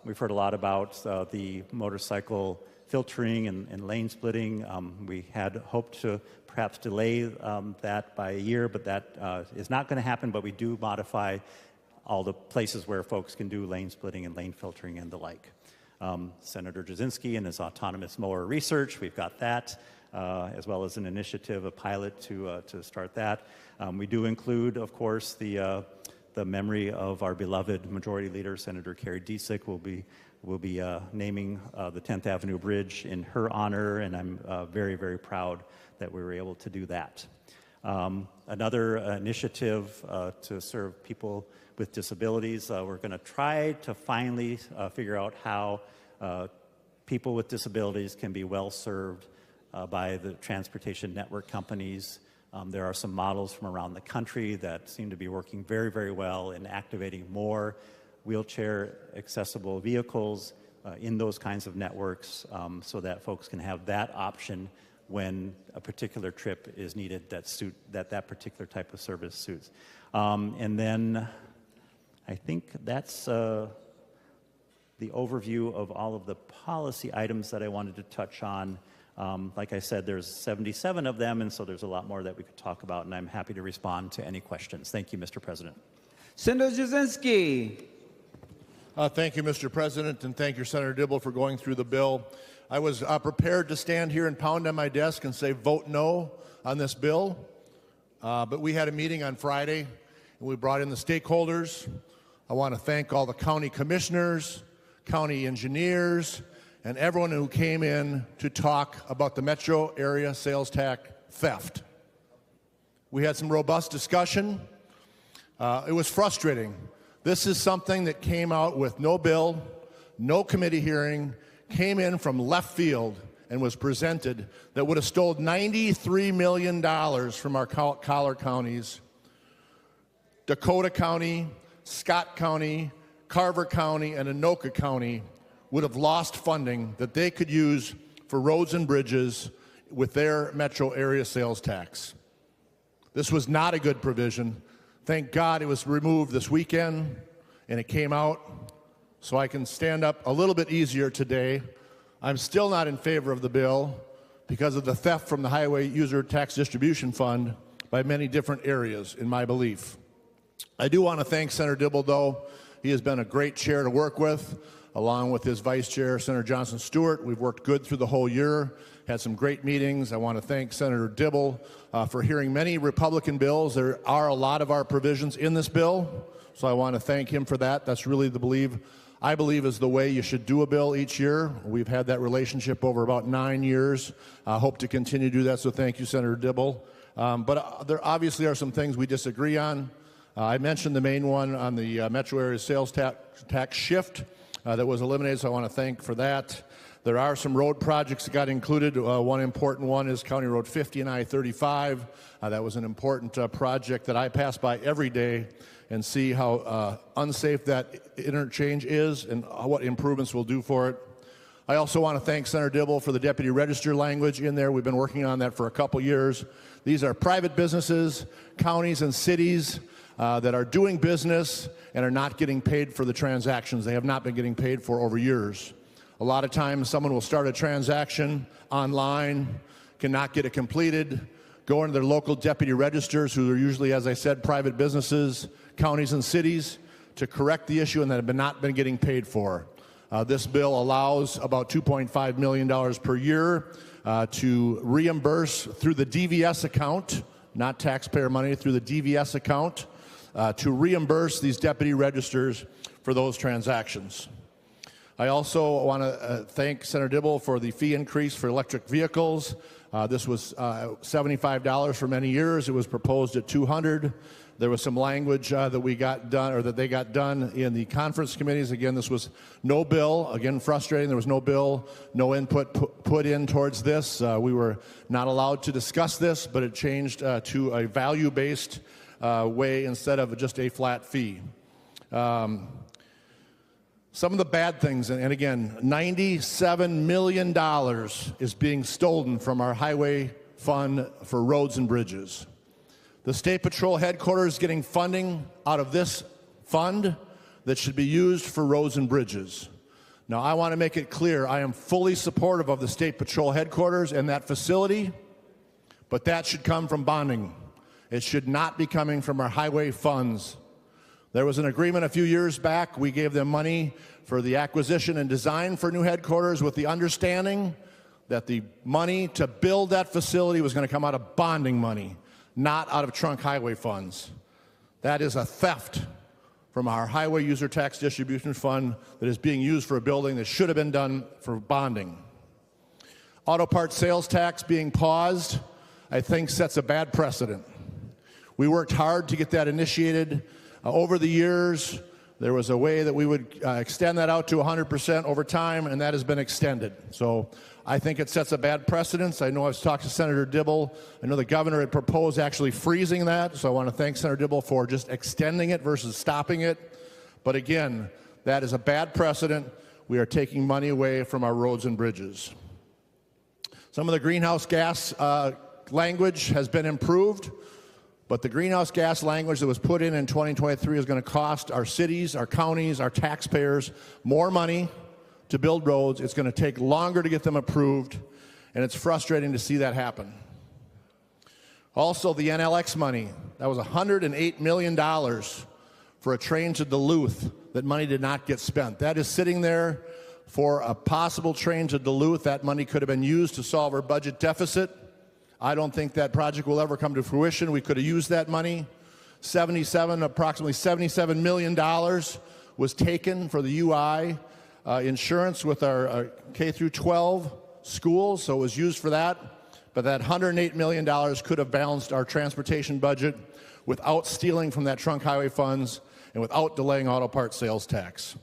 We've heard a lot about the motorcycle filtering and lane splitting. We had hoped to perhaps delay that by a year, but that is not going to happen, but we do modify all the places where folks can do lane splitting and lane filtering and the like. Senator Jasinski and his autonomous mower research, we've got that, as well as an initiative, a pilot to start that. We do include, of course, the the memory of our beloved Majority Leader, Senator Carrie Disick, will be naming the 10th Avenue Bridge in her honor, and I'm very, very proud that we were able to do that. Another initiative to serve people with disabilities, we're going to try to finally figure out how people with disabilities can be well served by the transportation network companies. There are some models from around the country that seem to be working very, very well in activating more wheelchair accessible vehicles in those kinds of networks so that folks can have that option when a particular trip is needed that particular type of service suits. And then I think that's the overview of all of the policy items that I wanted to touch on. Like I said, there's 77 of them, and so there's a lot more that we could talk about, and I'm happy to respond to any questions. Thank you, Mr. President. Senator Jasinski. Thank you, Mr. President, and thank you, Senator Dibble, for going through the bill. I was prepared to stand here and pound on my desk and say, vote no on this bill, but we had a meeting on Friday, and we brought in the stakeholders. I want to thank all the county commissioners, county engineers, and everyone who came in to talk about the metro area sales tax theft. We had some robust discussion. It was frustrating. This is something that came out with no bill, no committee hearing, came in from left field and was presented that would have stole $93 million from our collar counties. Dakota County, Scott County, Carver County, and Anoka County would have lost funding that they could use for roads and bridges with their metro area sales tax. This was not a good provision. Thank God it was removed this weekend and it came out so I can stand up a little bit easier today. I'm still not in favor of the bill because of the theft from the Highway User Tax Distribution Fund by many different areas, in my belief. I do want to thank Senator Dibble, though. He has been a great chair to work with, along with his vice chair, Senator Johnson Stewart. We've worked good through the whole year, had some great meetings. I want to thank Senator Dibble for hearing many Republican bills. There are a lot of our provisions in this bill, so I want to thank him for that. That's really I believe is the way you should do a bill each year. We've had that relationship over about 9 years. I hope to continue to do that, so thank you, Senator Dibble. But there obviously are some things we disagree on. I mentioned the main one on the metro area sales tax shift that was eliminated, so I want to thank for that. There are some road projects that got included. One important one is County Road 50 and I-35. That was an important project that I pass by every day and see how unsafe that interchange is and what improvements we'll do for it. I also want to thank Senator Dibble for the deputy register language in there. We've been working on that for a couple years. These are private businesses, counties, and cities that are doing business and are not getting paid for the transactions. They have not been getting paid for over years. A lot of times someone will start a transaction online, cannot get it completed, go into their local deputy registers, who are usually, as I said, private businesses, counties and cities, to correct the issue and that have not been getting paid for. This bill allows about $2.5 million per year to reimburse through the DVS account, not taxpayer money, through the DVS account, to reimburse these deputy registers for those transactions. I also want to thank Senator Dibble for the fee increase for electric vehicles. This was $75 for many years. It was proposed at $200. There was some language that we got done, or that they got done in the conference committees. Again, this was no bill. Again, frustrating. There was no bill, no input put in towards this. We were not allowed to discuss this, but it changed to a value-based way instead of just a flat fee. Some of the bad things, and again, $97 million is being stolen from our highway fund for roads and bridges. The State Patrol headquarters is getting funding out of this fund that should be used for roads and bridges. Now, I want to make it clear, I am fully supportive of the State Patrol headquarters and that facility, but that should come from bonding. It should not be coming from our highway funds. There was an agreement a few years back. We gave them money for the acquisition and design for new headquarters with the understanding that the money to build that facility was going to come out of bonding money, not out of trunk highway funds. That is a theft from our highway user tax distribution fund that is being used for a building that should have been done for bonding. Auto parts sales tax being paused, I think, sets a bad precedent. We worked hard to get that initiated over the years. There was a way that we would extend that out to 100% over time, and that has been extended. So I think it sets a bad precedent. I know I've talked to Senator Dibble. I know the governor had proposed actually freezing that, so I want to thank Senator Dibble for just extending it versus stopping it. But again, that is a bad precedent. We are taking money away from our roads and bridges. Some of the greenhouse gas language has been improved, but the greenhouse gas language that was put in 2023 is going to cost our cities, our counties, our taxpayers more money to build roads. It's going to take longer to get them approved, and it's frustrating to see that happen. Also, the NLX money, that was $108 million for a train to Duluth. That money did not get spent. That is sitting there for a possible train to Duluth. That money could have been used to solve our budget deficit. I don't think that project will ever come to fruition. We could have used that money. Approximately $77 million was taken for the UI insurance with our K through 12 schools, so it was used for that. But that $108 million could have balanced our transportation budget without stealing from that trunk highway funds and without delaying auto parts sales tax.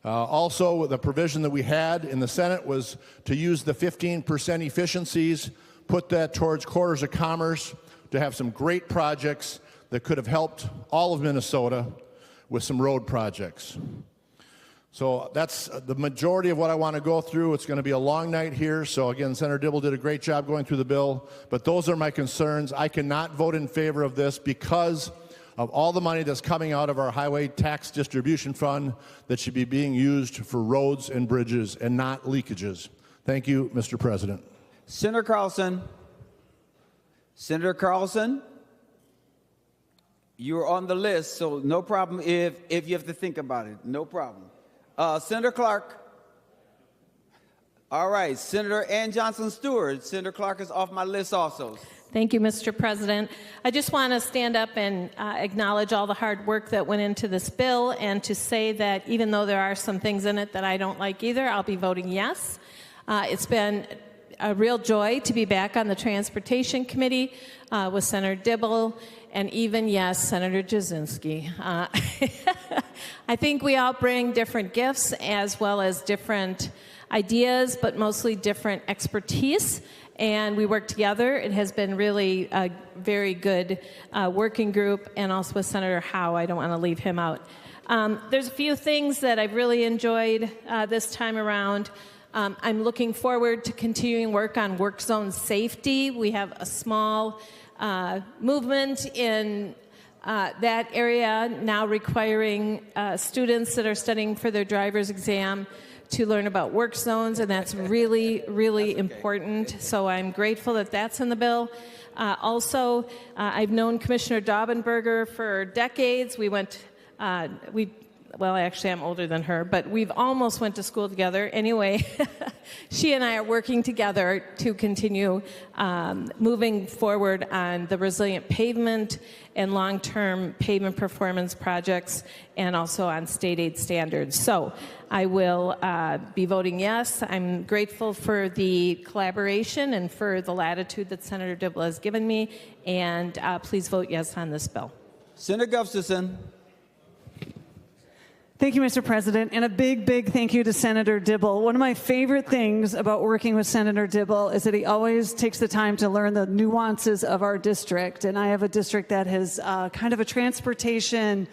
Also, the provision that we had in the Senate was to use the 15% efficiencies, put that towards corridors of commerce to have some great projects that could have helped all of Minnesota with some road projects. So that's the majority of what I want to go through. It's going to be a long night here. So again, Senator Dibble did a great job going through the bill, but those are my concerns. I cannot vote in favor of this because of all the money that's coming out of our highway tax distribution fund that should be being used for roads and bridges and not leakages. Thank you, Mr. President. Senator Carlson. Senator Carlson, you're on the list, so no problem if you have to think about it. No problem. Senator Clark. All right, Senator Ann Johnson Stewart. Senator Clark is off my list also. Thank you, Mr. President. I just want to stand up and acknowledge all the hard work that went into this bill and to say that even though there are some things in it that I don't like either, I'll be voting yes. It's been a real joy to be back on the Transportation Committee with Senator Dibble and even, yes, Senator Jasinski. I think we all bring different gifts as well as different ideas, but mostly different expertise. And we work together. It has been really a very good working group, and also with Senator Howe. I don't want to leave him out. There's a few things that I've really enjoyed this time around. I'm looking forward to continuing work on work zone safety. We have a small movement in that area now requiring students that are studying for their driver's exam to learn about work zones, and that's really, really important. So I'm grateful that that's in the bill. Also, I've known Commissioner Daubenberger for decades. Well, actually, I'm older than her, but we've almost went to school together. Anyway, she and I are working together to continue moving forward on the resilient pavement and long-term pavement performance projects, and also on state aid standards. So I will be voting yes. I'm grateful for the collaboration and for the latitude that Senator Dibble has given me, and please vote yes on this bill. Senator Gustafson. Thank you, Mr. President, and a big, big thank you to Senator Dibble. One of my favorite things about working with Senator Dibble is that he always takes the time to learn the nuances of our district, and I have a district that has kind of a transportation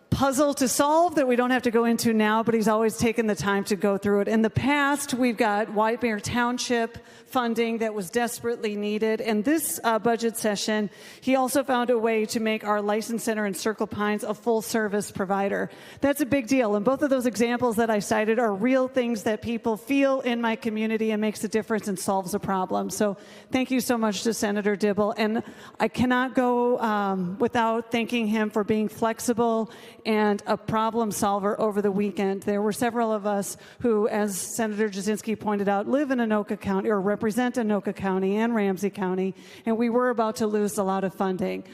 puzzle to solve that we don't have to go into now, but he's always taken the time to go through it. In the past, we've got White Bear Township funding that was desperately needed, and this budget session, he also found a way to make our License Center in Circle Pines a full-service provider. That's a big deal, and both of those examples that I cited are real things that people feel in my community and makes a difference and solves a problem. So thank you so much to Senator Dibble, and I cannot go without thanking him for being flexible and a problem solver over the weekend. There were several of us who, as Senator Jasinski pointed out, live in Anoka County or represent Anoka County and Ramsey County, and we were about to lose a lot of funding.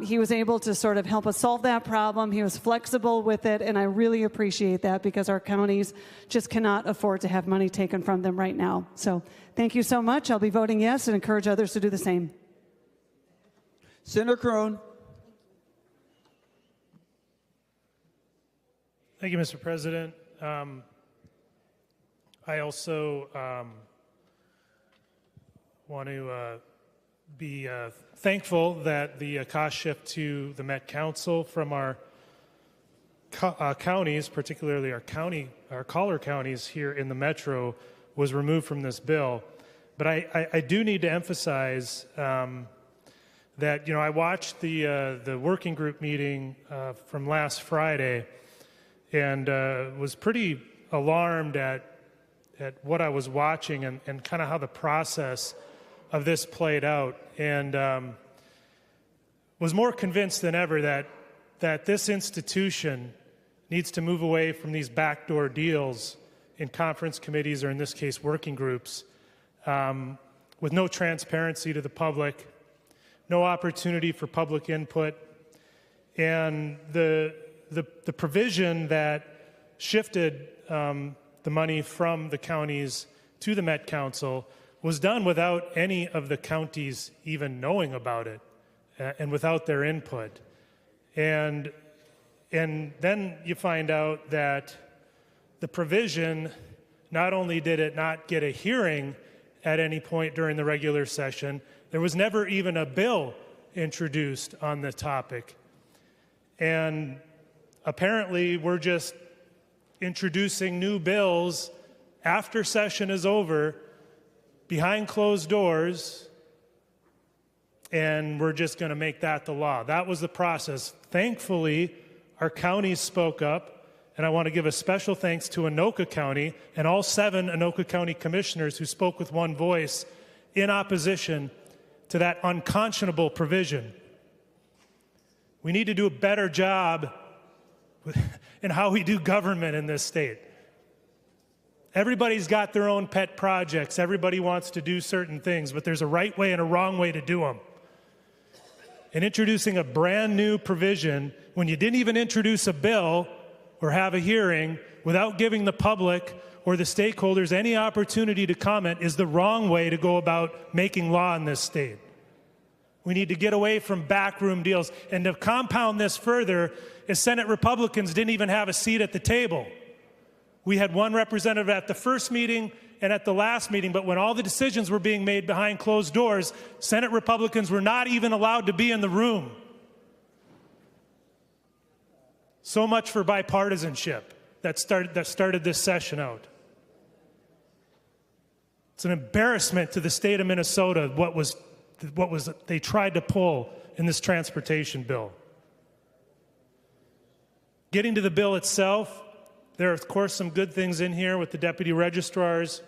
He was able to sort of help us solve that problem. He was flexible with it, and I really appreciate that because our counties just cannot afford to have money taken from them right now. So thank you so much. I'll be voting yes and encourage others to do the same. Senator Krohn. Thank you, Mr. President. I also want to be thankful that the cost shift to the Met Council from our counties, particularly our caller counties here in the metro, was removed from this bill. But I do need to emphasize that I watched the working group meeting from last Friday, and was pretty alarmed at what I was watching and kind of how the process of this played out, and was more convinced than ever that this institution needs to move away from these backdoor deals in conference committees, or in this case, working groups, with no transparency to the public, no opportunity for public input, and the provision that shifted the money from the counties to the Met Council was done without any of the counties even knowing about it, and without their input. And then you find out that the provision, not only did it not get a hearing at any point during the regular session, there was never even a bill introduced on the topic. And apparently we're just introducing new bills after session is over, behind closed doors, and we're just going to make that the law. That was the process. Thankfully, our counties spoke up, and I want to give a special thanks to Anoka County and all 7 Anoka County commissioners who spoke with one voice in opposition to that unconscionable provision. We need to do a better job in how we do government in this state. Everybody's got their own pet projects. Everybody wants to do certain things, but there's a right way and a wrong way to do them. And introducing a brand new provision when you didn't even introduce a bill or have a hearing without giving the public or the stakeholders any opportunity to comment is the wrong way to go about making law in this state. We need to get away from backroom deals. And to compound this further, is Senate Republicans didn't even have a seat at the table. We had one representative at the first meeting and at the last meeting, but when all the decisions were being made behind closed doors, Senate Republicans were not even allowed to be in the room. So much for bipartisanship that started this session out. It's an embarrassment to the state of Minnesota what was they tried to pull in this transportation bill. Getting to the bill itself, there are, of course, some good things in here with the deputy registrars,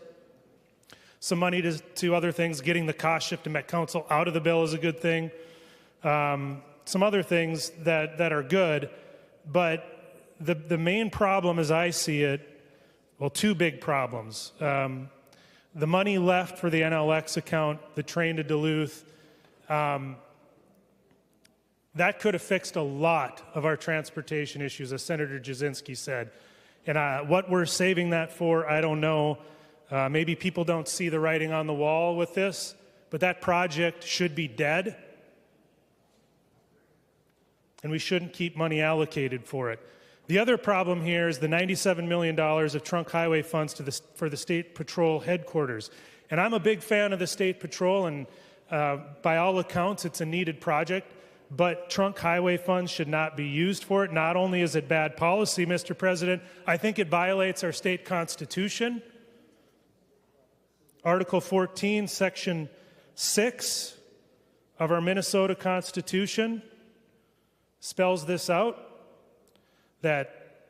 some money to other things. Getting the cost shift to Met Council out of the bill is a good thing. Some other things that are good, but the main problem as I see it, well, 2 big problems. The money left for the NLX account, the train to Duluth, that could have fixed a lot of our transportation issues, as Senator Jasinski said. And what we're saving that for, I don't know. Maybe people don't see the writing on the wall with this, but that project should be dead. And we shouldn't keep money allocated for it. The other problem here is the $97 million of trunk highway funds for the State Patrol headquarters. And I'm a big fan of the State Patrol, and by all accounts, it's a needed project. But trunk highway funds should not be used for it. Not only is it bad policy, Mr. President, I think it violates our state constitution. Article 14, Section 6 of our Minnesota Constitution spells this out, that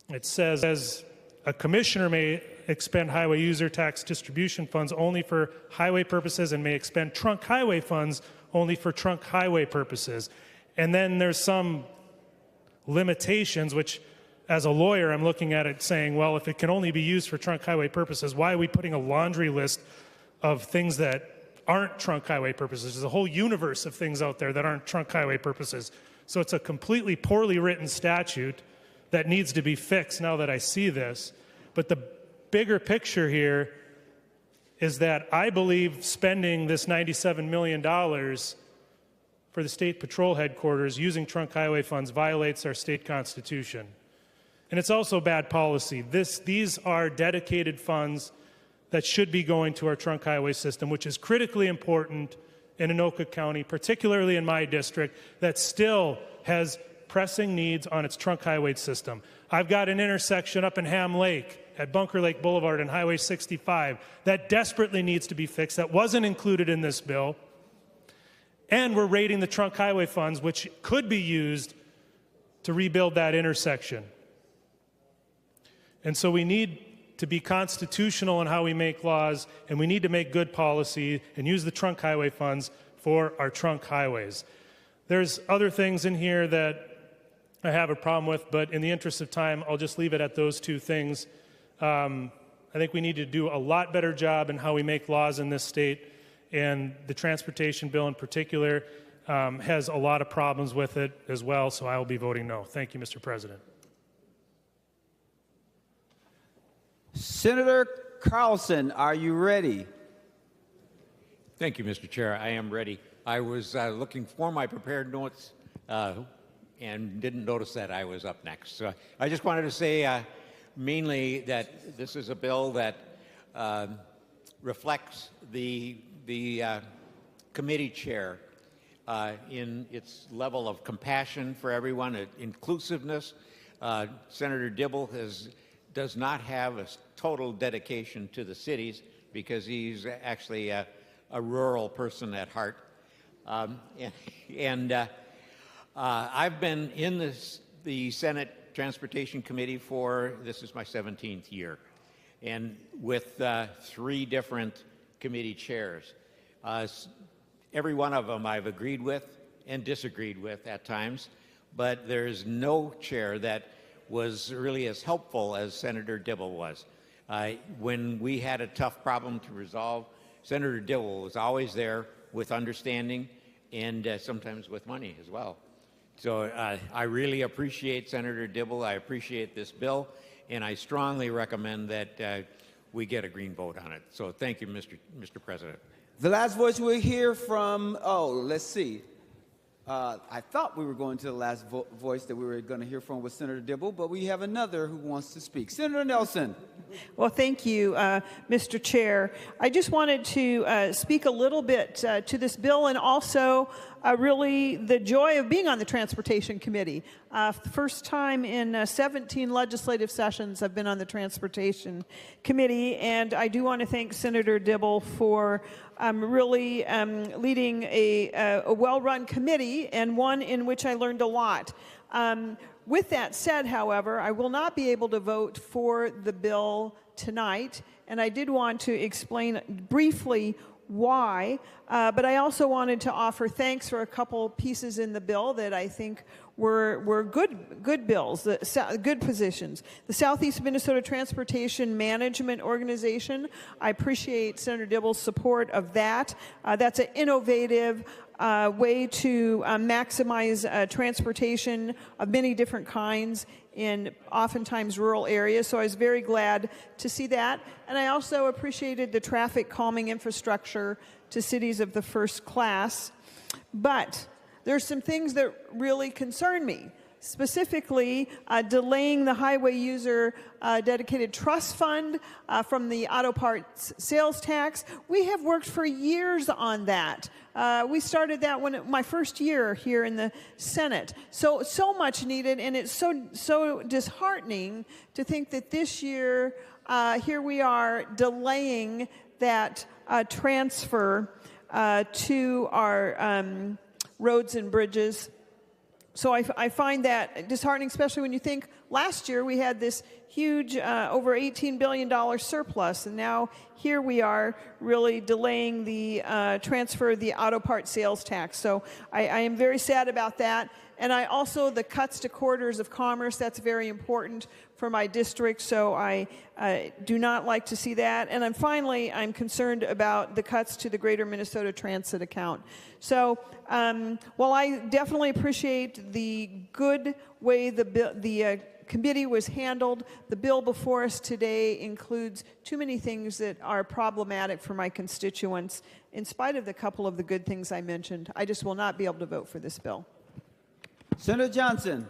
it says a commissioner may expend highway user tax distribution funds only for highway purposes and may expend trunk highway funds only for trunk highway purposes. And then there's some limitations, which as a lawyer, I'm looking at it saying, well, if it can only be used for trunk highway purposes, why are we putting a laundry list of things that aren't trunk highway purposes? There's a whole universe of things out there that aren't trunk highway purposes. So it's a completely poorly written statute that needs to be fixed now that I see this. But the bigger picture here is that I believe spending this $97 million for the state patrol headquarters using trunk highway funds violates our state constitution. And it's also bad policy. These are dedicated funds that should be going to our trunk highway system, which is critically important in Anoka County, particularly in my district, that still has pressing needs on its trunk highway system. I've got an intersection up in Ham Lake at Bunker Lake Boulevard and Highway 65 that desperately needs to be fixed, that wasn't included in this bill. And we're raiding the trunk highway funds, which could be used to rebuild that intersection. And so we need to be constitutional in how we make laws, and we need to make good policy and use the trunk highway funds for our trunk highways. There's other things in here that I have a problem with, but in the interest of time, I'll just leave it at those two things. I think we need to do a lot better job in how we make laws in this state, and the transportation bill in particular has a lot of problems with it as well, so I will be voting no. Thank you, Mr. President. Senator Carlson, are you ready? Thank you, Mr. Chair. I am ready. I was looking for my prepared notes and didn't notice that I was up next. So I just wanted to say mainly that this is a bill that reflects the committee chair in its level of compassion for everyone, inclusiveness. Senator Dibble does not have a total dedication to the cities because he's actually a rural person at heart. I've been in the Senate Transportation Committee this is my 17th year, and with 3 different committee chairs. Every one of them I've agreed with and disagreed with at times, but there's no chair that was really as helpful as Senator Dibble was. When we had a tough problem to resolve, Senator Dibble was always there with understanding and sometimes with money as well. So I really appreciate Senator Dibble. I appreciate this bill, and I strongly recommend that we get a green vote on it. So thank you, Mr. President. The last voice we'll hear from, let's see. I thought we were going to the last voice that we were going to hear from was Senator Dibble, but we have another who wants to speak. Senator Nelson. Well, thank you, Mr. Chair. I just wanted to speak a little bit to this bill and also really the joy of being on the Transportation Committee. The first time in 17 legislative sessions I've been on the Transportation Committee, and I do want to thank Senator Dibble for really leading a well-run committee and one in which I learned a lot. With that said, however, I will not be able to vote for the bill tonight, and I did want to explain briefly why, but I also wanted to offer thanks for a couple pieces in the bill that I think were good bills, good positions. The Southeast Minnesota Transportation Management Organization, I appreciate Senator Dibble's support of that. That's an innovative way to maximize transportation of many different kinds in oftentimes rural areas, so I was very glad to see that. And I also appreciated the traffic calming infrastructure to cities of the first class. But there's some things that really concern me, specifically delaying the highway user dedicated trust fund from the auto parts sales tax. We have worked for years on that. We started that my first year here in the Senate. So much needed, and it's so disheartening to think that this year, here we are delaying that transfer to our roads and bridges. So I find that disheartening, especially when you think last year we had this huge over $18 billion surplus, and now here we are really delaying the transfer of the auto part sales tax. So I am very sad about that. And I also, the cuts to corridors of commerce, that's very important for my district, so I do not like to see that. And finally, I'm concerned about the cuts to the Greater Minnesota Transit account. So while I definitely appreciate the good way the committee was handled, the bill before us today includes too many things that are problematic for my constituents. In spite of the couple of the good things I mentioned, I just will not be able to vote for this bill. Senator Johnson.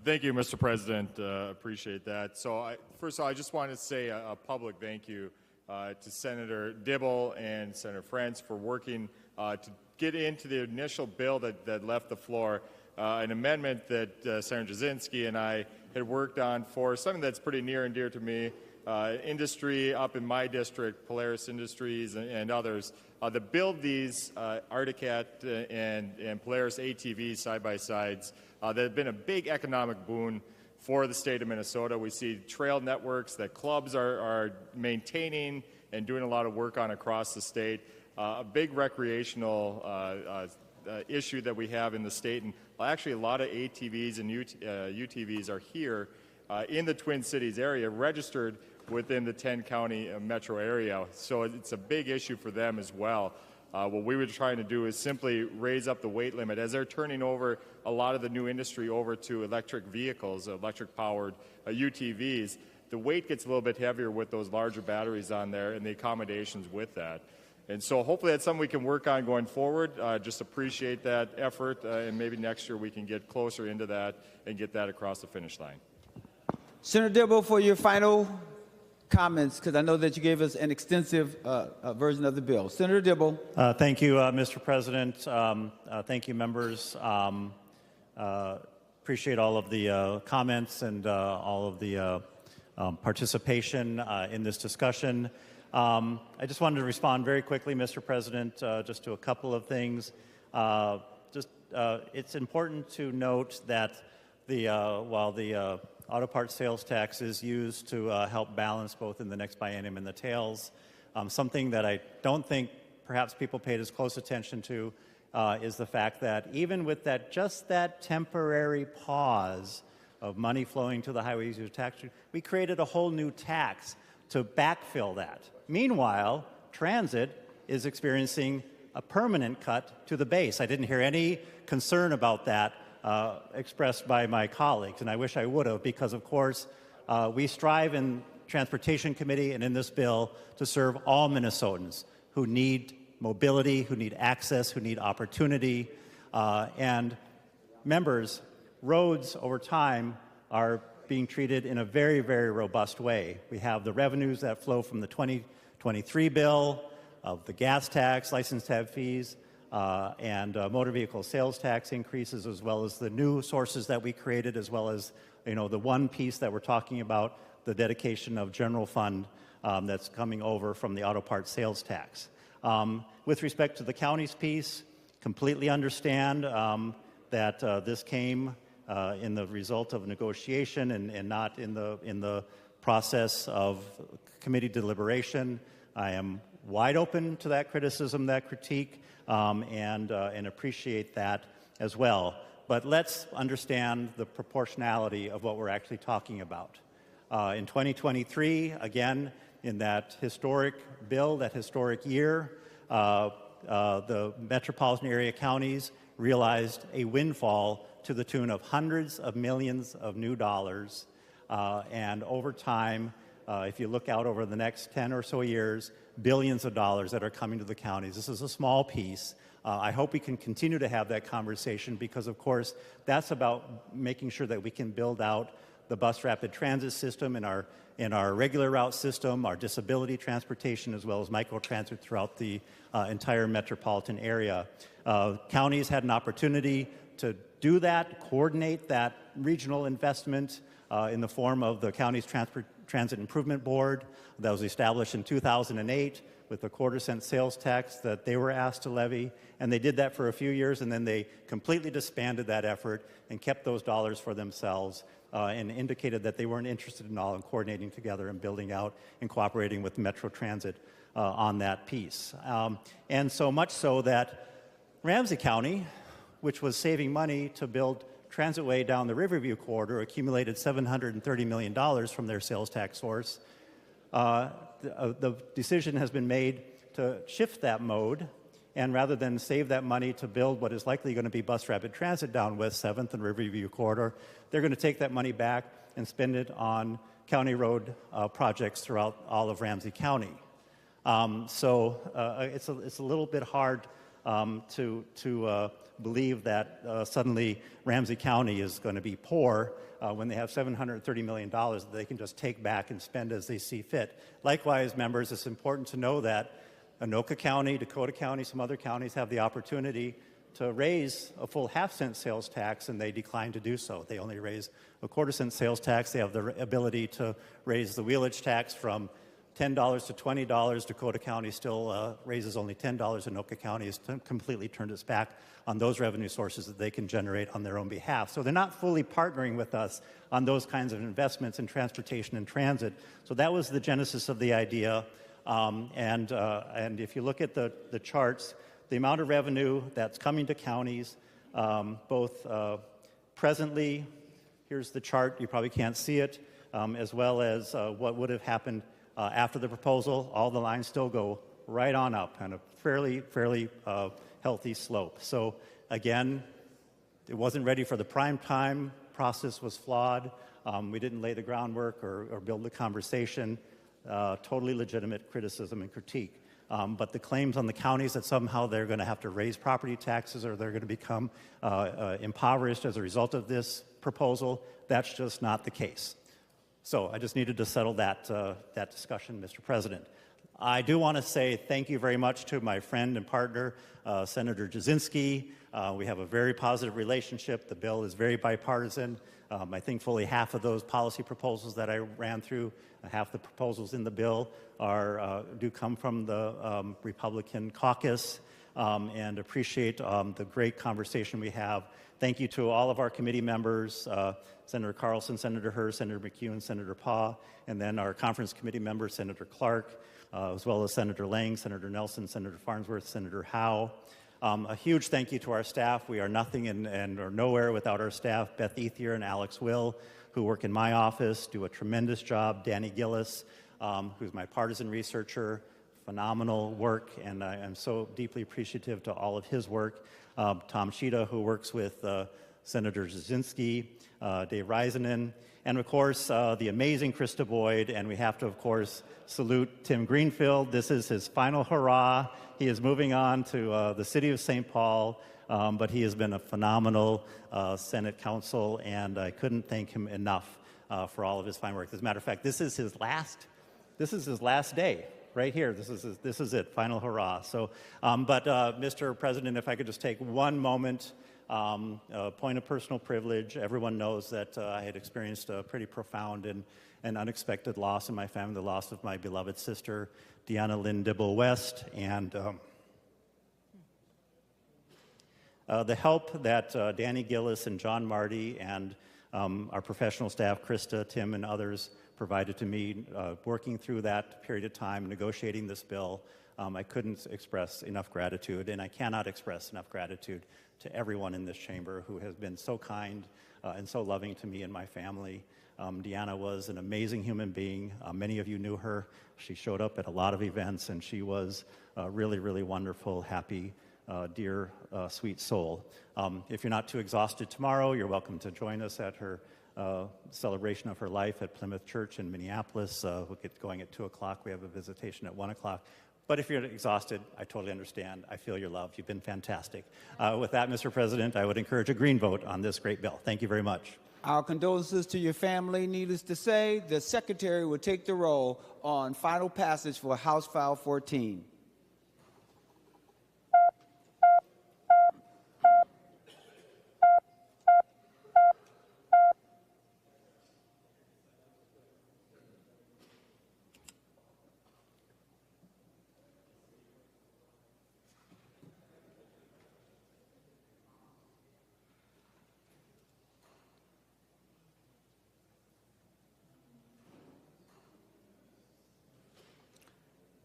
Thank you, Mr. President. Appreciate that. So, first of all, I just want to say a public thank you to Senator Dibble and Senator Frantz for working to get into the initial bill that left the floor, an amendment that Senator Jasinski and I had worked on for something that's pretty near and dear to me, industry up in my district, Polaris Industries and others, to build these Articat and Polaris ATVs side-by-sides that have been a big economic boon for the state of Minnesota. We see trail networks that clubs are maintaining and doing a lot of work on across the state, a big recreational issue that we have in the state, and actually a lot of ATVs and UTVs are here in the Twin Cities area, registered within the 10-county metro area. So it's a big issue for them as well. What we were trying to do is simply raise up the weight limit. As they're turning over a lot of the new industry over to electric vehicles, electric-powered UTVs, the weight gets a little bit heavier with those larger batteries on there and the accommodations with that. And so hopefully that's something we can work on going forward. Just appreciate that effort, and maybe next year we can get closer into that and get that across the finish line. Senator Dibble, for your final comments, because I know that you gave us an extensive version of the bill. Senator Dibble. Thank you, Mr. President. Thank you, members. Appreciate all of the comments and all of the participation in this discussion. I just wanted to respond very quickly, Mr. President, just to a couple of things. It's important to note that while the auto parts sales tax is used to help balance both in the next biennium and the tails, something that I don't think perhaps people paid as close attention to is the fact that even with just that temporary pause of money flowing to the highway user tax, we created a whole new tax to backfill that. Meanwhile, transit is experiencing a permanent cut to the base. I didn't hear any concern about that expressed by my colleagues, and I wish I would have, because of course we strive in Transportation Committee and in this bill to serve all Minnesotans who need mobility, who need access, who need opportunity, and members, roads over time are being treated in a very, very robust way. We have the revenues that flow from the 2023 bill of the gas tax, license tab fees, and motor vehicle sales tax increases, as well as the new sources that we created, as well as the one piece that we're talking about, the dedication of general fund that's coming over from the auto parts sales tax. With respect to the county's piece, completely understand that this came in the result of negotiation and not in the process of committee deliberation. I am wide open to that criticism, that critique, and appreciate that as well. But let's understand the proportionality of what we're actually talking about. In 2023, again, in that historic bill, that historic year, the metropolitan area counties realized a windfall to the tune of hundreds of millions of new dollars. And over time, if you look out over the next 10 or so years, billions of dollars that are coming to the counties. This is a small piece. I hope we can continue to have that conversation because, of course, that's about making sure that we can build out the bus rapid transit system in our regular route system, our disability transportation, as well as microtransit throughout the entire metropolitan area. Counties had an opportunity to do that, coordinate that regional investment in the form of the county's Transit Improvement Board that was established in 2008 with a quarter-cent sales tax that they were asked to levy. And they did that for a few years, and then they completely disbanded that effort and kept those dollars for themselves and indicated that they weren't interested in all in coordinating together and building out and cooperating with Metro Transit on that piece. And so much so that Ramsey County which was saving money to build Transitway down the Riverview corridor, accumulated $730 million from their sales tax source. The decision has been made to shift that mode, and rather than save that money to build what is likely going to be bus rapid transit down West 7th and Riverview corridor, they're going to take that money back and spend it on county road projects throughout all of Ramsey County. So it's a little bit hard to believe that suddenly Ramsey County is going to be poor when they have $730 million that they can just take back and spend as they see fit. Likewise, members, it's important to know that Anoka County, Dakota County, some other counties have the opportunity to raise a full half-cent sales tax, and they decline to do so. They only raise a quarter-cent sales tax. They have the ability to raise the wheelage tax from $10 to $20. Dakota County still raises only $10. Anoka County has completely turned its back on those revenue sources that they can generate on their own behalf. So they're not fully partnering with us on those kinds of investments in transportation and transit. So that was the genesis of the idea. And if you look at the charts, the amount of revenue that's coming to counties, both presently, here's the chart, you probably can't see it, as well as what would have happened after the proposal. All the lines still go right on up, and a fairly healthy slope. So again, it wasn't ready for the prime time. Process was flawed. We didn't lay the groundwork or build the conversation. Totally legitimate criticism and critique. But the claims on the counties that somehow they're going to have to raise property taxes or they're going to become impoverished as a result of this proposal, that's just not the case. So I just needed to settle that discussion, Mr. President. I do want to say thank you very much to my friend and partner, Senator Jasinski. We have a very positive relationship. The bill is very bipartisan. I think fully half of those policy proposals that I ran through, half the proposals in the bill do come from the Republican caucus, and appreciate the great conversation we have. Thank you to all of our committee members, Senator Carlson, Senator Hurst, Senator McEwen, Senator Paugh, and then our conference committee members, Senator Clark, as well as Senator Lang, Senator Nelson, Senator Farnsworth, Senator Howe. A huge thank you to our staff. We are nothing and are nowhere without our staff, Beth Ethier and Alex Will, who work in my office, do a tremendous job. Danny Gillis, who's my partisan researcher, phenomenal work, and I am so deeply appreciative to all of his work. Tom Sheeta, who works with Senator Jasinski, Dave Reisanen, and of course, the amazing Krista Boyd, and we have to, of course, salute Tim Greenfield. This is his final hurrah. He is moving on to the city of St. Paul, but he has been a phenomenal Senate counsel, and I couldn't thank him enough for all of his fine work. As a matter of fact, this is his last day. Right here, this is it, final hurrah. So, but Mr. President, if I could just take one moment, a point of personal privilege. Everyone knows that I had experienced a pretty profound and unexpected loss in my family, the loss of my beloved sister, Deanna Lynn Dibble West, and the help that Danny Gillis and John Marty and our professional staff, Krista, Tim, and others provided to me working through that period of time, negotiating this bill. I couldn't express enough gratitude, and I cannot express enough gratitude to everyone in this chamber who has been so kind and so loving to me and my family. Deanna was an amazing human being. Many of you knew her. She showed up at a lot of events, and she was a really, really wonderful, happy, dear, sweet soul. If you're not too exhausted tomorrow, you're welcome to join us at her celebration of her life at Plymouth Church in Minneapolis. We'll get going at 2 o'clock. We have a visitation at 1 o'clock. But if you're exhausted, I totally understand. I feel your love. You've been fantastic. With that, Mr. President, I would encourage a green vote on this great bill. Thank you very much. Our condolences to your family. Needless to say, the Secretary will take the roll on final passage for House File 14.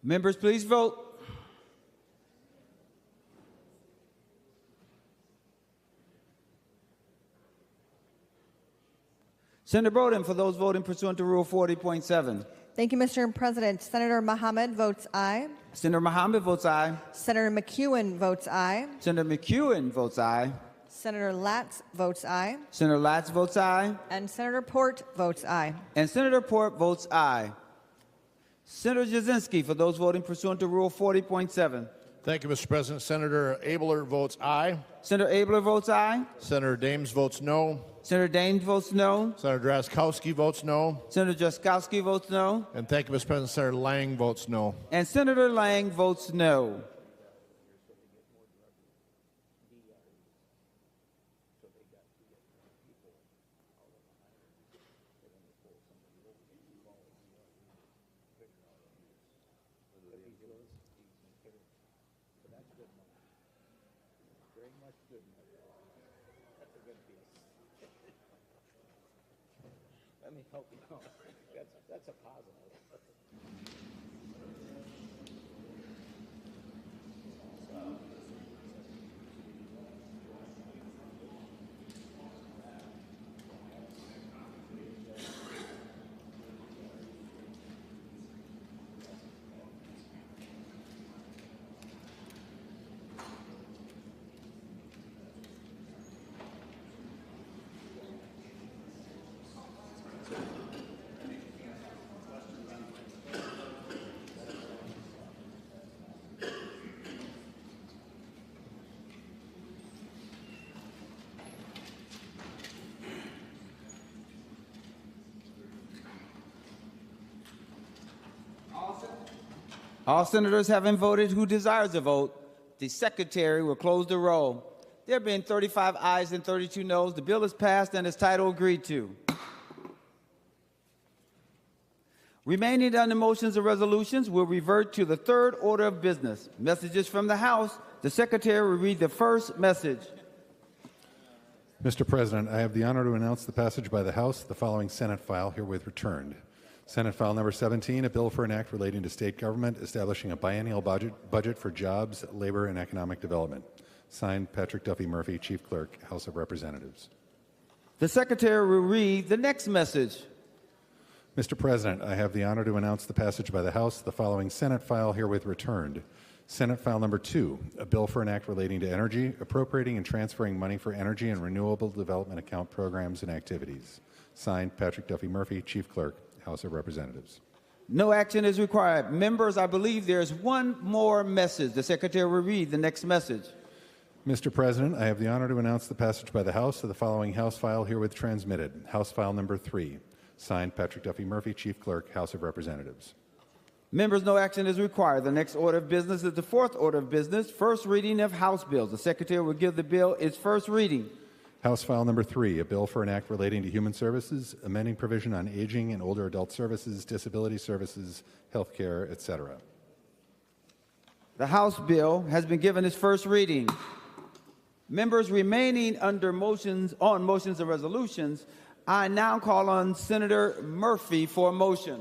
Members, please vote. Senator Bowden, for those voting pursuant to Rule 40.7. Thank you, Mr. President. Senator Mohammed votes aye. Senator Mohammed votes aye. Senator McEwen votes aye. Senator McEwen votes aye. Senator Latz votes aye. Senator Latz votes aye. And Senator Port votes aye. And Senator Port votes aye. Senator Jasinski, for those voting pursuant to Rule 40.7. Thank you, Mr. President. Senator Abler votes aye. Senator Abler votes aye. Senator Dames votes no. Senator Daines votes no. Senator Drazkowski votes no. Senator Drazkowski votes no. And thank you, Mr. President. Senator Lang votes no. And Senator Lang votes no. Let me help you out. That's a positive. All senators having voted who desires to vote, the secretary will close the roll. There being 35 ayes and 32 noes, the bill is passed and its title agreed to. Remaining on the motions and resolutions will revert to the third order of business. Messages from the House. The secretary will read the first message. Mr. President, I have the honor to announce the passage by the House of the following Senate file herewith returned. Senate File Number 17, a bill for an act relating to state government establishing a biennial budget for jobs, labor, and economic development. Signed, Patrick Duffy Murphy, Chief Clerk, House of Representatives. The secretary will read the next message. Mr. President, I have the honor to announce the passage by the House of the following Senate file herewith returned. Senate File Number 2, a bill for an act relating to energy, appropriating and transferring money for energy and renewable development account programs and activities. Signed, Patrick Duffy Murphy, Chief Clerk, House of Representatives. No action is required. Members, I believe there is one more message. The secretary will read the next message. Mr. President, I have the honor to announce the passage by the House of the following House file herewith transmitted. House File Number 3. Signed, Patrick Duffy Murphy, Chief Clerk, House of Representatives. Members, no action is required. The next order of business is the fourth order of business, first reading of House bills. The secretary will give the bill its first reading. House File Number 3, a bill for an act relating to human services, amending provision on aging and older adult services, disability services, health care, etc. The House bill has been given its first reading. Members remaining under motions and resolutions, I now call on Senator Murphy for a motion.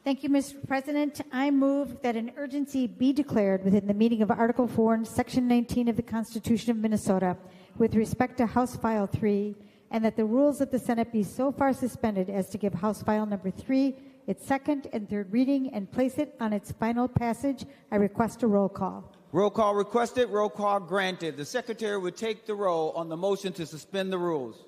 Thank you, Mr. President. I move that an urgency be declared within the meaning of Article 4 and Section 19 of the Constitution of Minnesota with respect to House File 3, and that the rules of the Senate be so far suspended as to give House File Number 3 its second and third reading and place it on its final passage. I request a roll call. Roll call requested, roll call granted. The secretary would take the roll on the motion to suspend the rules.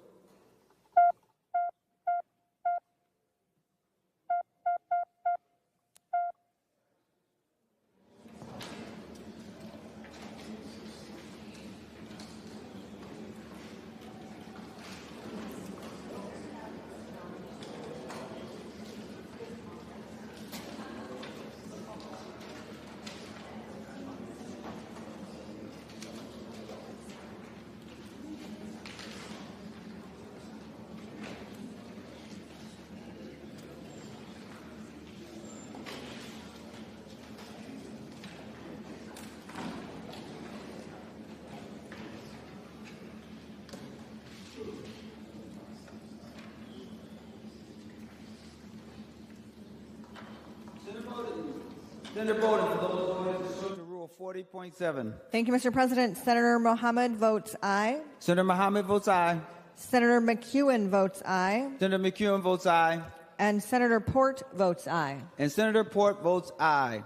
Senator Bowden, for those voting pursuant to Rule 40.7. Thank you, Mr. President. Senator Mohammed votes aye. Senator Mohammed votes aye. Senator McEwen votes aye. Senator McEwen votes aye. And Senator Port votes aye. And Senator Port votes aye.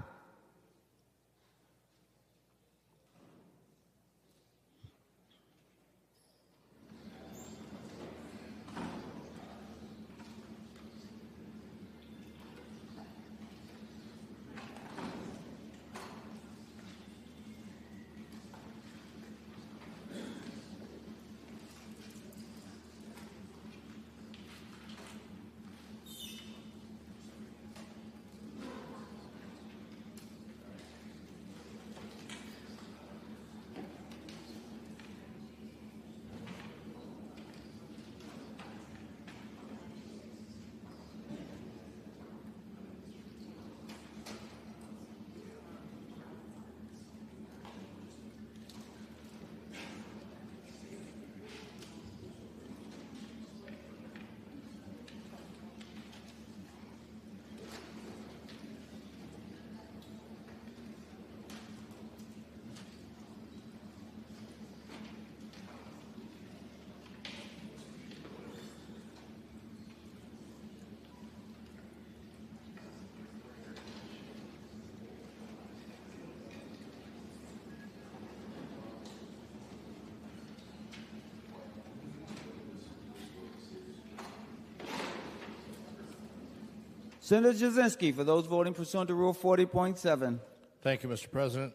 Senator Jasinski, for those voting pursuant to Rule 40.7. Thank you, Mr. President.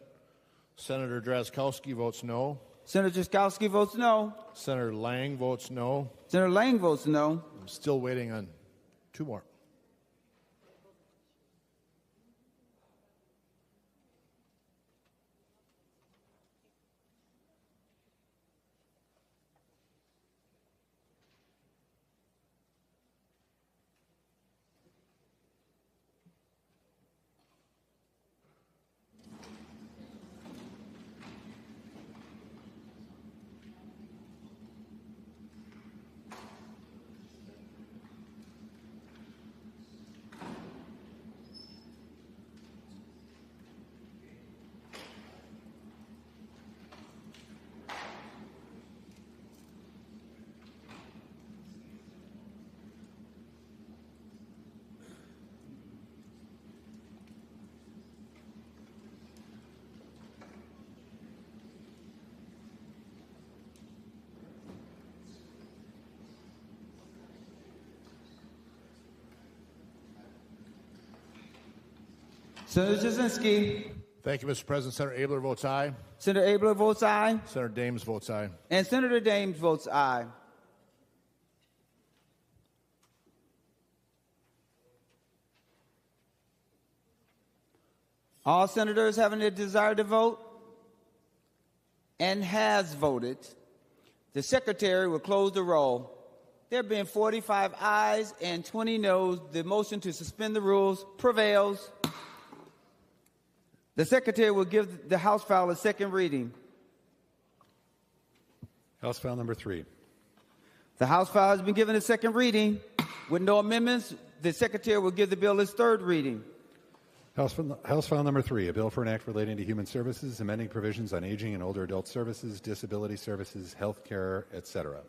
Senator Drazkowski votes no. Senator Drazkowski votes no. Senator Lang votes no. Senator Lang votes no. I'm still waiting on two more. Senator Jasinski. Thank you, Mr. President. Senator Abler votes aye. Senator Abler votes aye. Senator Dames votes aye. And Senator Dames votes aye. All senators having the desire to vote and has voted, the Secretary will close the roll. There being 45 ayes and 20 noes, the motion to suspend the rules prevails. The Secretary will give the House file a second reading. House file number 3. The House file has been given a second reading. With no amendments, the Secretary will give the bill its third reading. House file number 3, a bill for an act relating to human services, amending provisions on aging and older adult services, disability services, health care, etc.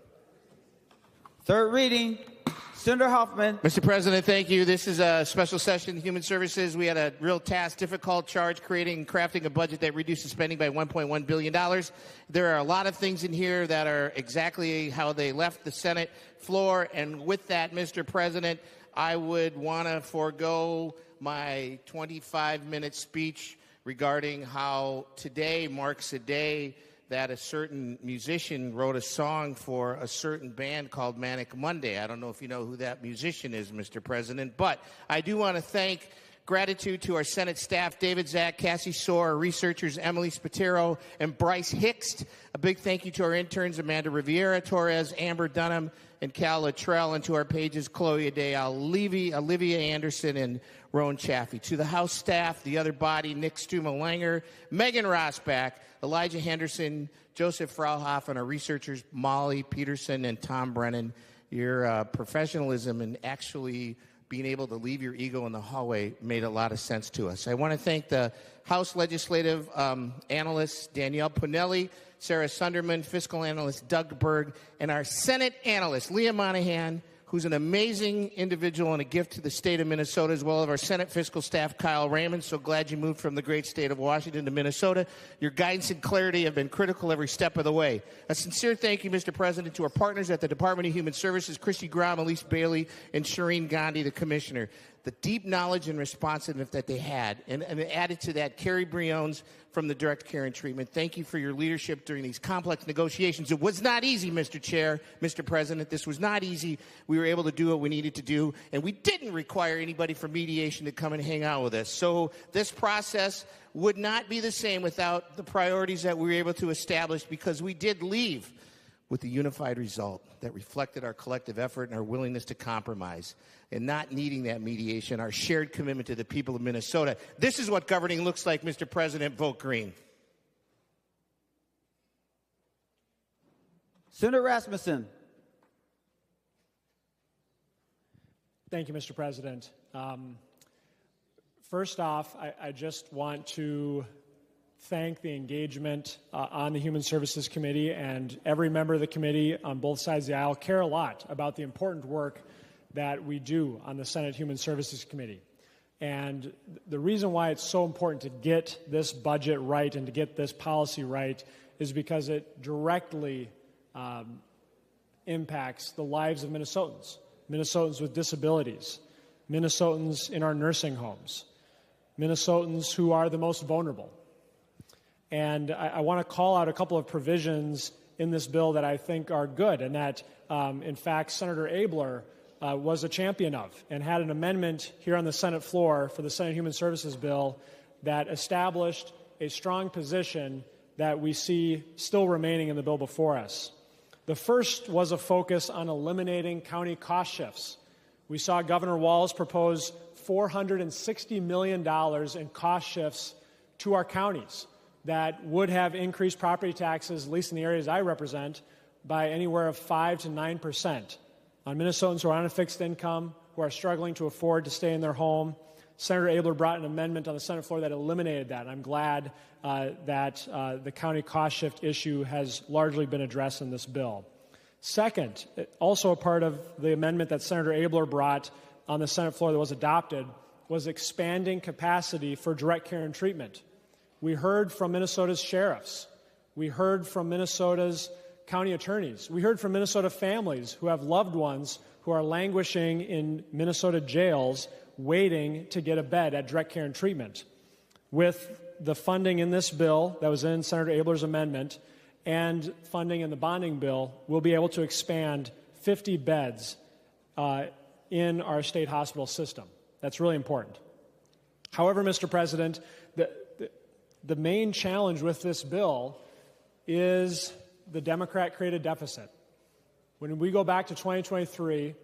Third reading. Senator Hoffman. Mr. President, thank you. This is a special session, Human Services. We had a real task, difficult charge, crafting a budget that reduces spending by $1.1 billion. There are a lot of things in here that are exactly how they left the Senate floor. And with that, Mr. President, I would want to forego my 25-minute speech regarding how today marks a day that a certain musician wrote a song for a certain band called Manic Monday. I don't know if you know who that musician is, Mr. President, but I do want to thank gratitude to our Senate staff, David Zack, Cassie Soar, researchers Emily Spatero and Bryce Hicks. A big thank you to our interns, Amanda Riviera Torres, Amber Dunham, and Cal Luttrell, and to our pages, Chloe Adele, Olivia Anderson, and Roan Chaffee. To the House staff, the other body, Nick Stuma-Langer, Megan Rosbach, Elijah Henderson, Joseph Frauhoff, and our researchers, Molly Peterson and Tom Brennan. Your professionalism and actually being able to leave your ego in the hallway made a lot of sense to us. I want to thank the House legislative analysts, Danielle Pinelli, Sarah Sunderman, fiscal analyst Doug Berg, and our Senate analyst, Leah Monahan, who's an amazing individual and a gift to the state of Minnesota, as well as our Senate fiscal staff, Kyle Raymond. So glad you moved from the great state of Washington to Minnesota. Your guidance and clarity have been critical every step of the way. A sincere thank you, Mr. President, to our partners at the Department of Human Services, Christy Grom, Elise Bailey, and Shireen Gandhi, the commissioner. The deep knowledge and responsiveness that they had, and added to that, Carrie Briones from the Direct Care and Treatment. Thank you for your leadership during these complex negotiations. It was not easy, Mr. Chair, Mr. President. This was not easy. We were able to do what we needed to do, and we didn't require anybody from mediation to come and hang out with us. So this process would not be the same without the priorities that we were able to establish, because we did leave with a unified result that reflected our collective effort and our willingness to compromise, and not needing that mediation, our shared commitment to the people of Minnesota. This is what governing looks like, Mr. President. Vote green. Senator Rasmussen. Thank you, Mr. President. First off, I just want to thank the engagement on the Human Services Committee, and every member of the committee on both sides of the aisle care a lot about the important work that we do on the Senate Human Services Committee. And the reason why it's so important to get this budget right and to get this policy right is because it directly impacts the lives of Minnesotans, Minnesotans with disabilities, Minnesotans in our nursing homes, Minnesotans who are the most vulnerable. And I want to call out a couple of provisions in this bill that I think are good, and that, in fact, Senator Abler was a champion of, and had an amendment here on the Senate floor for the Senate Human Services bill that established a strong position that we see still remaining in the bill before us. The first was a focus on eliminating county cost shifts. We saw Governor Walz propose $460 million in cost shifts to our counties that would have increased property taxes, at least in the areas I represent, by anywhere of 5 to 9% on Minnesotans who are on a fixed income, who are struggling to afford to stay in their home. Senator Abler brought an amendment on the Senate floor that eliminated that. I'm glad that the county cost shift issue has largely been addressed in this bill. Second, also a part of the amendment that Senator Abler brought on the Senate floor that was adopted was expanding capacity for direct care and treatment. We heard from Minnesota's sheriffs. We heard from Minnesota's county attorneys. We heard from Minnesota families who have loved ones who are languishing in Minnesota jails waiting to get a bed at direct care and treatment. With the funding in this bill that was in Senator Abler's amendment and funding in the bonding bill, we'll be able to expand 50 beds in our state hospital system. That's really important. However, Mr. President, the main challenge with this bill is the Democrat-created deficit. When we go back to 2023,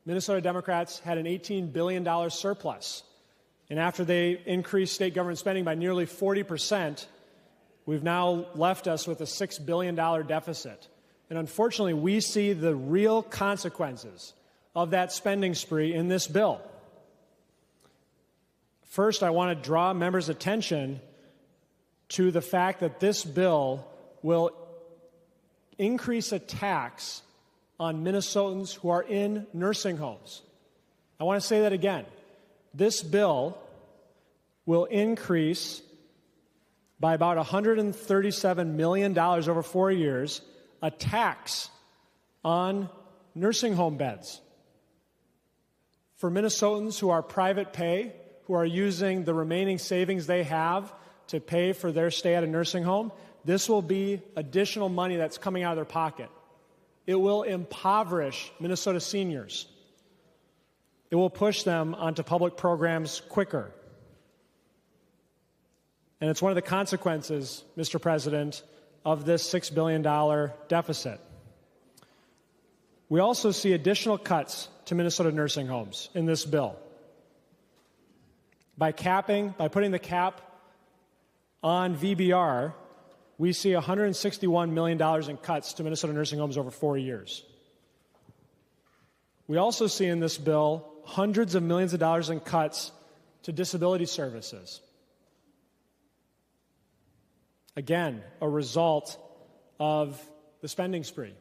Minnesota Democrats had an $18 billion surplus. And after they increased state government spending by nearly 40%, we've now left us with a $6 billion deficit. And unfortunately, we see the real consequences of that spending spree in this bill. First, I want to draw members' attention to the fact that this bill will increase a tax on Minnesotans who are in nursing homes. I want to say that again. This bill will increase by about $137 million over 4 years a tax on nursing home beds. For Minnesotans who are private pay, who are using the remaining savings they have to pay for their stay at a nursing home, this will be additional money that's coming out of their pocket. It will impoverish Minnesota seniors. It will push them onto public programs quicker. And it's one of the consequences, Mr. President, of this $6 billion deficit. We also see additional cuts to Minnesota nursing homes in this bill. By putting the cap on VBR, we see $161 million in cuts to Minnesota nursing homes over 4 years. We also see in this bill hundreds of millions of dollars in cuts to disability services. Again, a result of the spending spree.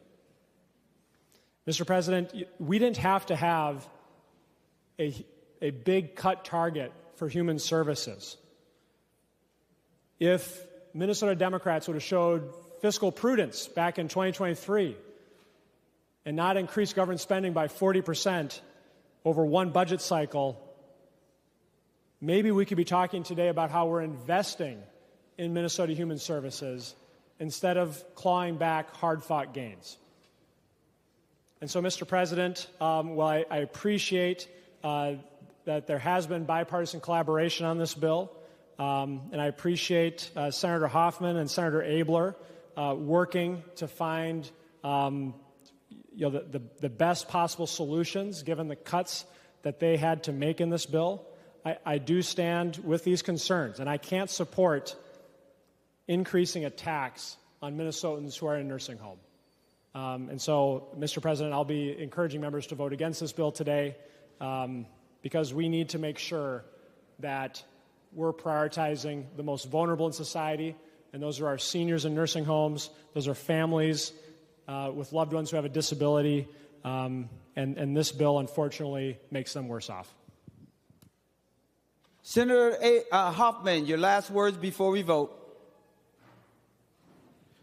Mr. President, we didn't have to have a big cut target for human services. If Minnesota Democrats would have showed fiscal prudence back in 2023 and not increased government spending by 40% over one budget cycle, maybe we could be talking today about how we're investing in Minnesota human services instead of clawing back hard-fought gains. And so, Mr. President, while I appreciate that there has been bipartisan collaboration on this bill, and I appreciate Senator Hoffman and Senator Abler working to find the best possible solutions given the cuts that they had to make in this bill. I do stand with these concerns, and I can't support increasing a tax on Minnesotans who are in a nursing home. And so, Mr. President, I'll be encouraging members to vote against this bill today because we need to make sure that we're prioritizing the most vulnerable in society, and those are our seniors in nursing homes. Those are families with loved ones who have a disability, and this bill, unfortunately, makes them worse off. Senator Hoffman, your last words before we vote.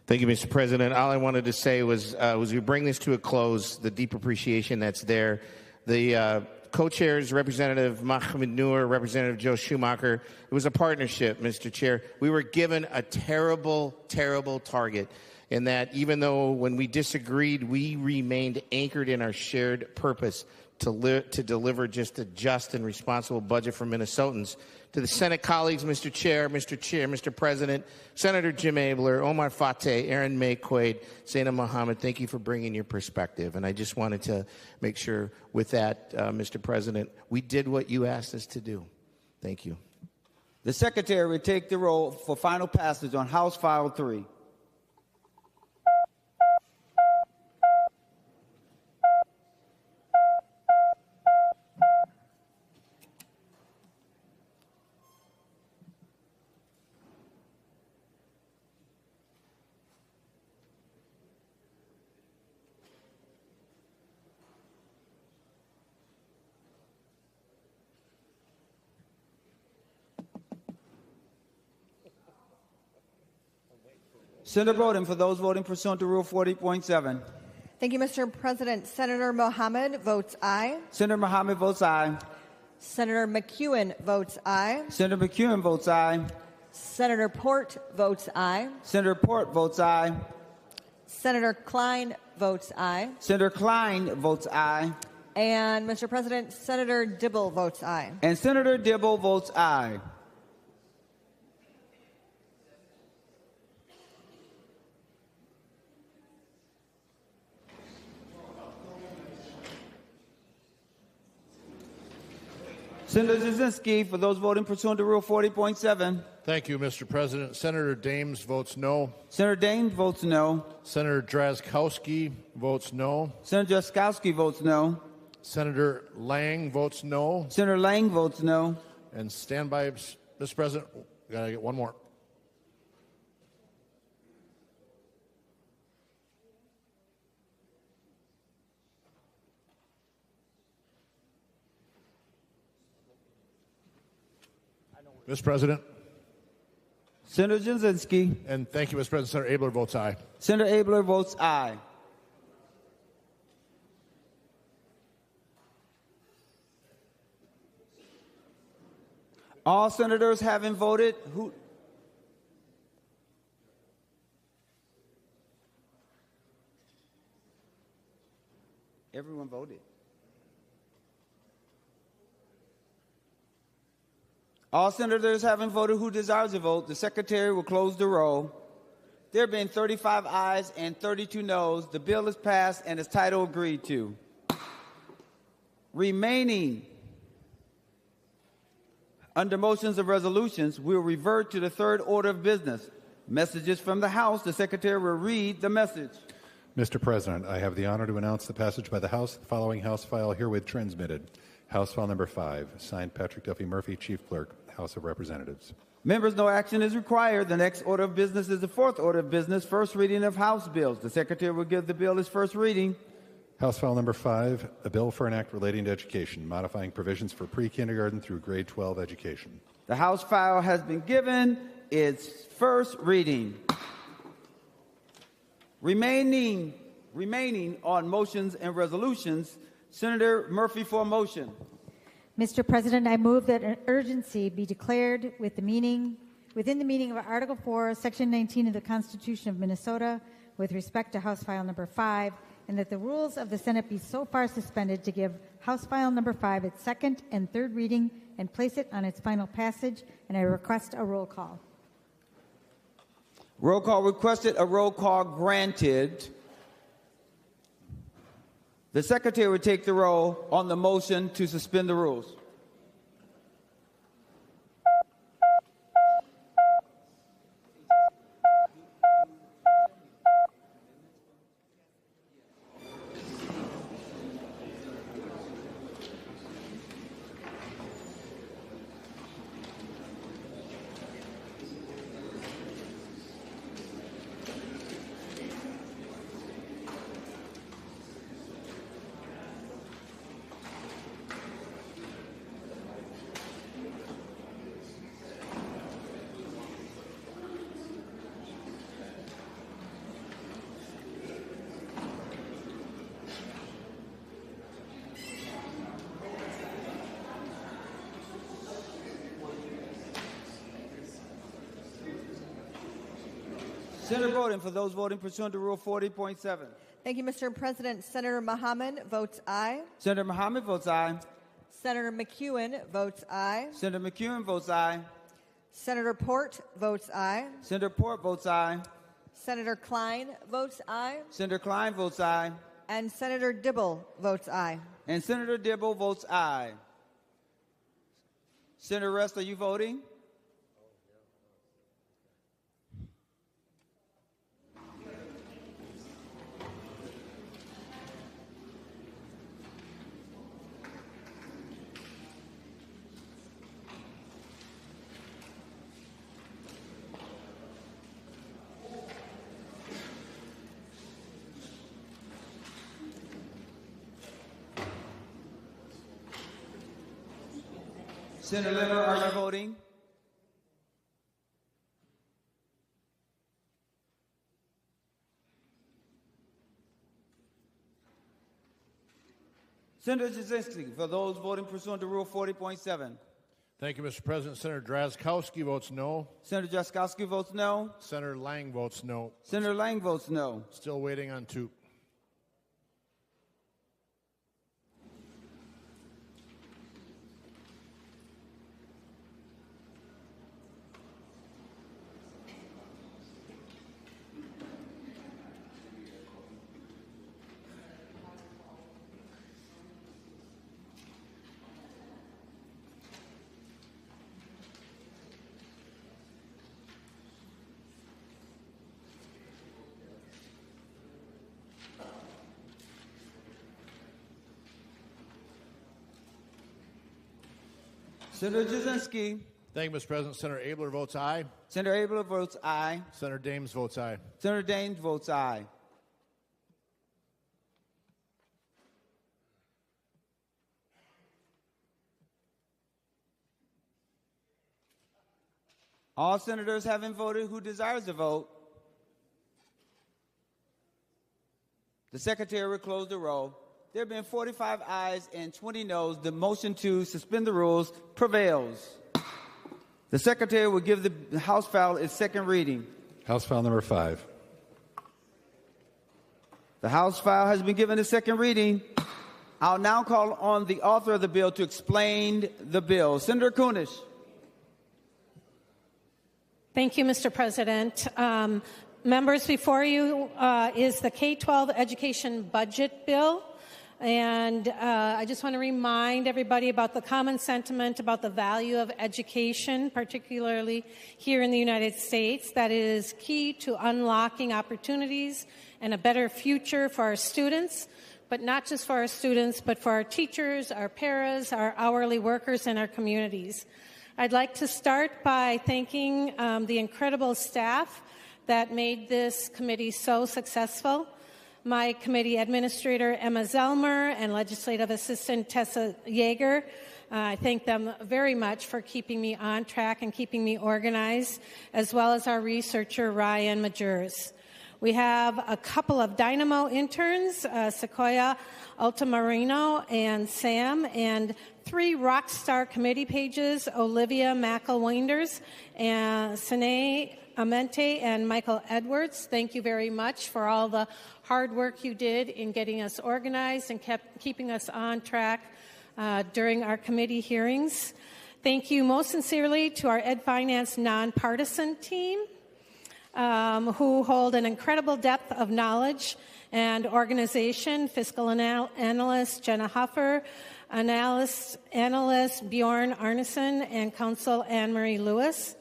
Thank you, Mr. President. All I wanted to say was we bring this to a close, the deep appreciation that's there. The co-chairs, Representative Mohamed Noor, Representative Joe Schumacher, it was a partnership, Mr. Chair. We were given a terrible, terrible target in that even though when we disagreed, we remained anchored in our shared purpose to deliver just a just and responsible budget for Minnesotans. To the Senate colleagues, Mr. President, Senator Jim Abler, Omar Fateh, Aaron May Quaid, Zaina Mohammed, thank you for bringing your perspective. And I just wanted to make sure with that, Mr. President, we did what you asked us to do. Thank you. The Secretary will take the roll for final passage on House File 3. Senator Bowden, for those voting pursuant to Rule 40.7. Thank you, Mr. President. Senator Mohammed votes aye. Senator Mohammed votes aye. Senator McEwen votes aye. Senator McEwen votes aye. Senator Port votes aye. Senator Port votes aye. Senator Klein votes aye. Senator Klein votes aye. And, Mr. President, Senator Dibble votes aye. And Senator Dibble votes aye. Senator Jasinski, for those voting pursuant to Rule 40.7. Thank you, Mr. President. Senator Dames votes no. Senator Dames votes no. Senator Drazkowski votes no. Senator Drazkowski votes no. Senator Lang votes no. Senator Lang votes no. And stand by, Mr. President. We gotta get one more. Mr. President. Senator Jasinski. And thank you, Mr. President. Senator Abler votes aye. Senator Abler votes aye. All senators having voted, who? Everyone voted. All senators having voted who desires to vote, the Secretary will close the roll. There being 35 ayes and 32 noes, the bill is passed and its title agreed to. Remaining under motions of resolutions, we will revert to the third order of business. Messages from the House, the Secretary will read the message. Mr. President, I have the honor to announce the passage by the House of the following House file herewith transmitted. House File Number 5, signed Patrick Duffy Murphy, Chief Clerk, House of Representatives. Members, no action is required. The next order of business is the fourth order of business, first reading of House bills. The Secretary will give the bill its first reading. House File Number 5, a bill for an act relating to education, modifying provisions for pre-kindergarten through grade 12 education. The House file has been given its first reading. Remaining on motions and resolutions, Senator Murphy for a motion. Mr. President, I move that an urgency be declared within the meaning of Article 4, Section 19 of the Constitution of Minnesota with respect to House File Number 5, and that the rules of the Senate be so far suspended to give House File Number 5 its second and third reading and place it on its final passage, and I request a roll call. Roll call requested, a roll call granted. The Secretary will take the roll on the motion to suspend the rules. Senator voting, for those voting pursuant to Rule 40.7. Thank you, Mr. President. Senator Muhammad votes aye. Senator Muhammad votes aye. Senator McEwen votes aye. Senator McEwen votes aye. Senator Port votes aye. Senator Port votes aye. Senator Klein votes aye. Senator Klein votes aye. And Senator Dibble votes aye. And Senator Dibble votes aye. Senator Rest, are you voting? Senator Limmer, are you voting? Senator Jasinski, for those voting pursuant to Rule 40.7. Thank you, Mr. President. Senator Drazkowski votes no. Senator Jaskowski votes no. Senator Lang votes no. Senator Lang votes no. Still waiting on 2. Senator Jasinski. Thank you, Mr. President. Senator Abler votes aye. Senator Abler votes aye. Senator Dames votes aye. Senator Daines votes aye. All senators having voted who desires to vote. The Secretary will close the roll. There have been 45 ayes and 20 noes. The motion to suspend the rules prevails. The Secretary will give the House file its second reading. House File Number 5. The House file has been given its second reading. I'll now call on the author of the bill to explain the bill. Senator Kunesh. Thank you, Mr. President. Members, before you is the K-12 education budget bill. And I just want to remind everybody about the common sentiment about the value of education, particularly here in the United States, that it is key to unlocking opportunities and a better future for our students, but not just for our students, but for our teachers, our paras, our hourly workers, and our communities. I'd like to start by thanking the incredible staff that made this committee so successful. My committee administrator, Emma Zellmer, and legislative assistant, Tessa Yeager. I thank them very much for keeping me on track and keeping me organized, as well as our researcher, Ryan Majers. We have a couple of Dynamo interns, Sequoia Ultramarino and Sam, and 3 Rockstar committee pages, Olivia McElwinders, and Sine Amente and Michael Edwards. Thank you very much for all the hard work you did in getting us organized and keeping us on track during our committee hearings. Thank you most sincerely to our Ed Finance nonpartisan team, who hold an incredible depth of knowledge and organization. Fiscal analyst Jenna Huffer, analyst Bjorn Arneson, and counsel Anne-Marie Lewis.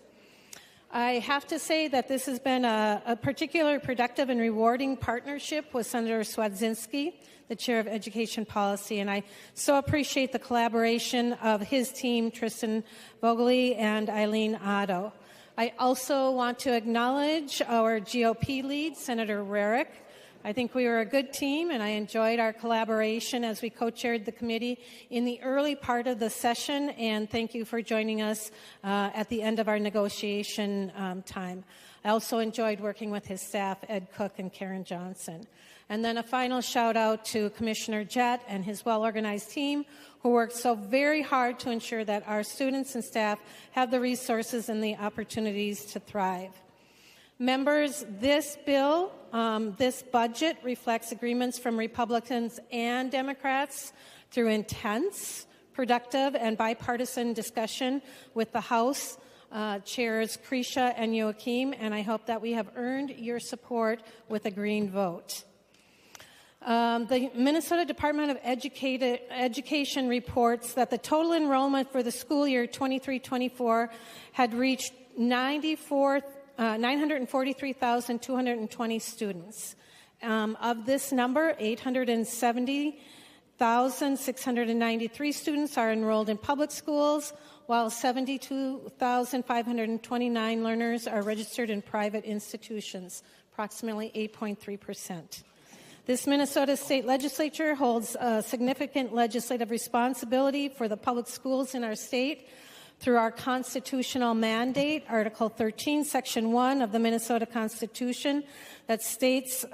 I have to say that this has been a particularly productive and rewarding partnership with Senator Swedzinski, the chair of Education Policy, and I so appreciate the collaboration of his team, Tristan Vogeli and Eileen Otto. I also want to acknowledge our GOP lead, Senator Rarick. I think we were a good team, and I enjoyed our collaboration as we co-chaired the committee in the early part of the session, and thank you for joining us at the end of our negotiation time. I also enjoyed working with his staff, Ed Cook and Karen Johnson. And then a final shout out to Commissioner Jett and his well-organized team, who worked so very hard to ensure that our students and staff have the resources and the opportunities to thrive. Members, this bill, this budget reflects agreements from Republicans and Democrats through intense, productive, and bipartisan discussion with the House chairs Krisha and Joachim, and I hope that we have earned your support with a green vote. The Minnesota Department of Education reports that the total enrollment for the school year 23-24 had reached 943,220 students. Of this number, 870,693 students are enrolled in public schools, while 72,529 learners are registered in private institutions, approximately 8.3%. This Minnesota State Legislature holds a significant legislative responsibility for the public schools in our state through our constitutional mandate, Article 13, Section 1 of the Minnesota Constitution, that states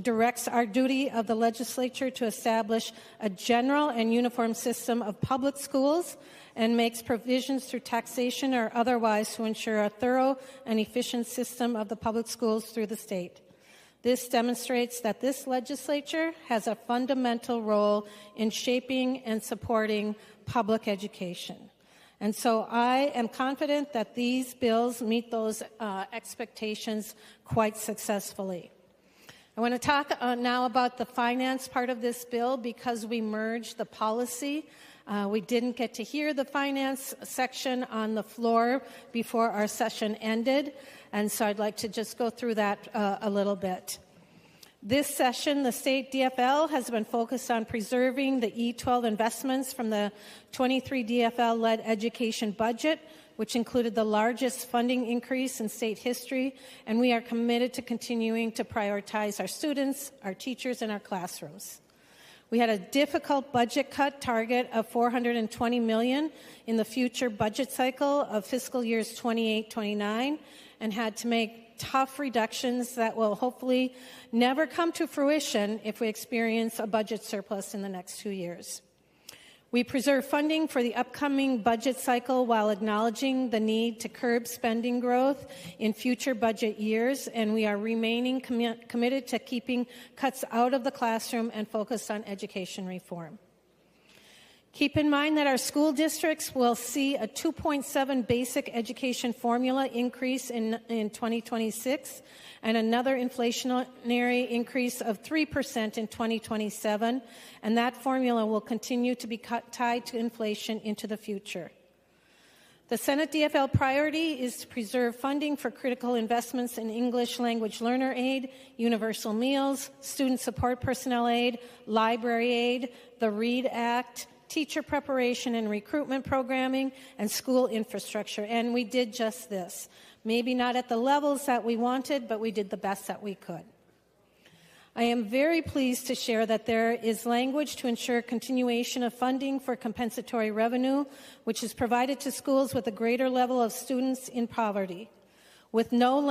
directs our duty of the legislature to establish a general and uniform system of public schools and makes provisions through taxation or otherwise to ensure a thorough and efficient system of the public schools through the state. This demonstrates that this legislature has a fundamental role in shaping and supporting public education. And so I am confident that these bills meet those expectations quite successfully. I want to talk now about the finance part of this bill because we merged the policy. We didn't get to hear the finance section on the floor before our session ended, and so I'd like to just go through that a little bit. This session, the state DFL has been focused on preserving the E-12 investments from the 23 DFL-led education budget, which included the largest funding increase in state history, and we are committed to continuing to prioritize our students, our teachers, and our classrooms. We had a difficult budget cut target of $420 million in the future budget cycle of fiscal years 28-29 and had to make tough reductions that will hopefully never come to fruition if we experience a budget surplus in the next 2 years. We preserve funding for the upcoming budget cycle while acknowledging the need to curb spending growth in future budget years, and we are remaining committed to keeping cuts out of the classroom and focused on education reform. Keep in mind that our school districts will see a 2.7 basic education formula increase in 2026 and another inflationary increase of 3% in 2027, and that formula will continue to be tied to inflation into the future. The Senate DFL priority is to preserve funding for critical investments in English language learner aid, universal meals, student support personnel aid, library aid, the READ Act, teacher preparation and recruitment programming, and school infrastructure. And we did just this. Maybe not at the levels that we wanted, but we did the best that we could. I am very pleased to share that there is language to ensure continuation of funding for compensatory revenue, which is provided to schools with a greater level of students in poverty. With no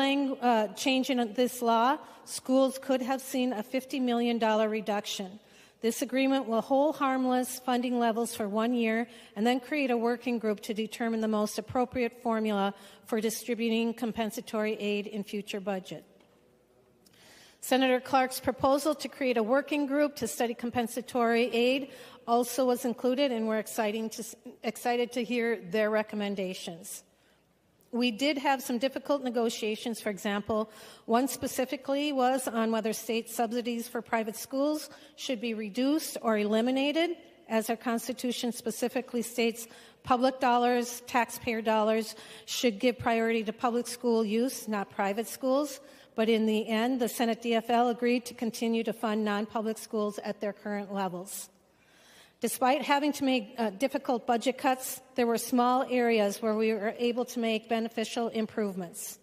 change in this law, schools could have seen a $50 million reduction. This agreement will hold harmless funding levels for 1 year and then create a working group to determine the most appropriate formula for distributing compensatory aid in future budget. Senator Clark's proposal to create a working group to study compensatory aid also was included, and we're excited to hear their recommendations. We did have some difficult negotiations. For example, one specifically was on whether state subsidies for private schools should be reduced or eliminated. As our Constitution specifically states, public dollars, taxpayer dollars, should give priority to public school use, not private schools. But in the end, the Senate DFL agreed to continue to fund non-public schools at their current levels. Despite having to make difficult budget cuts, there were small areas where we were able to make beneficial improvements.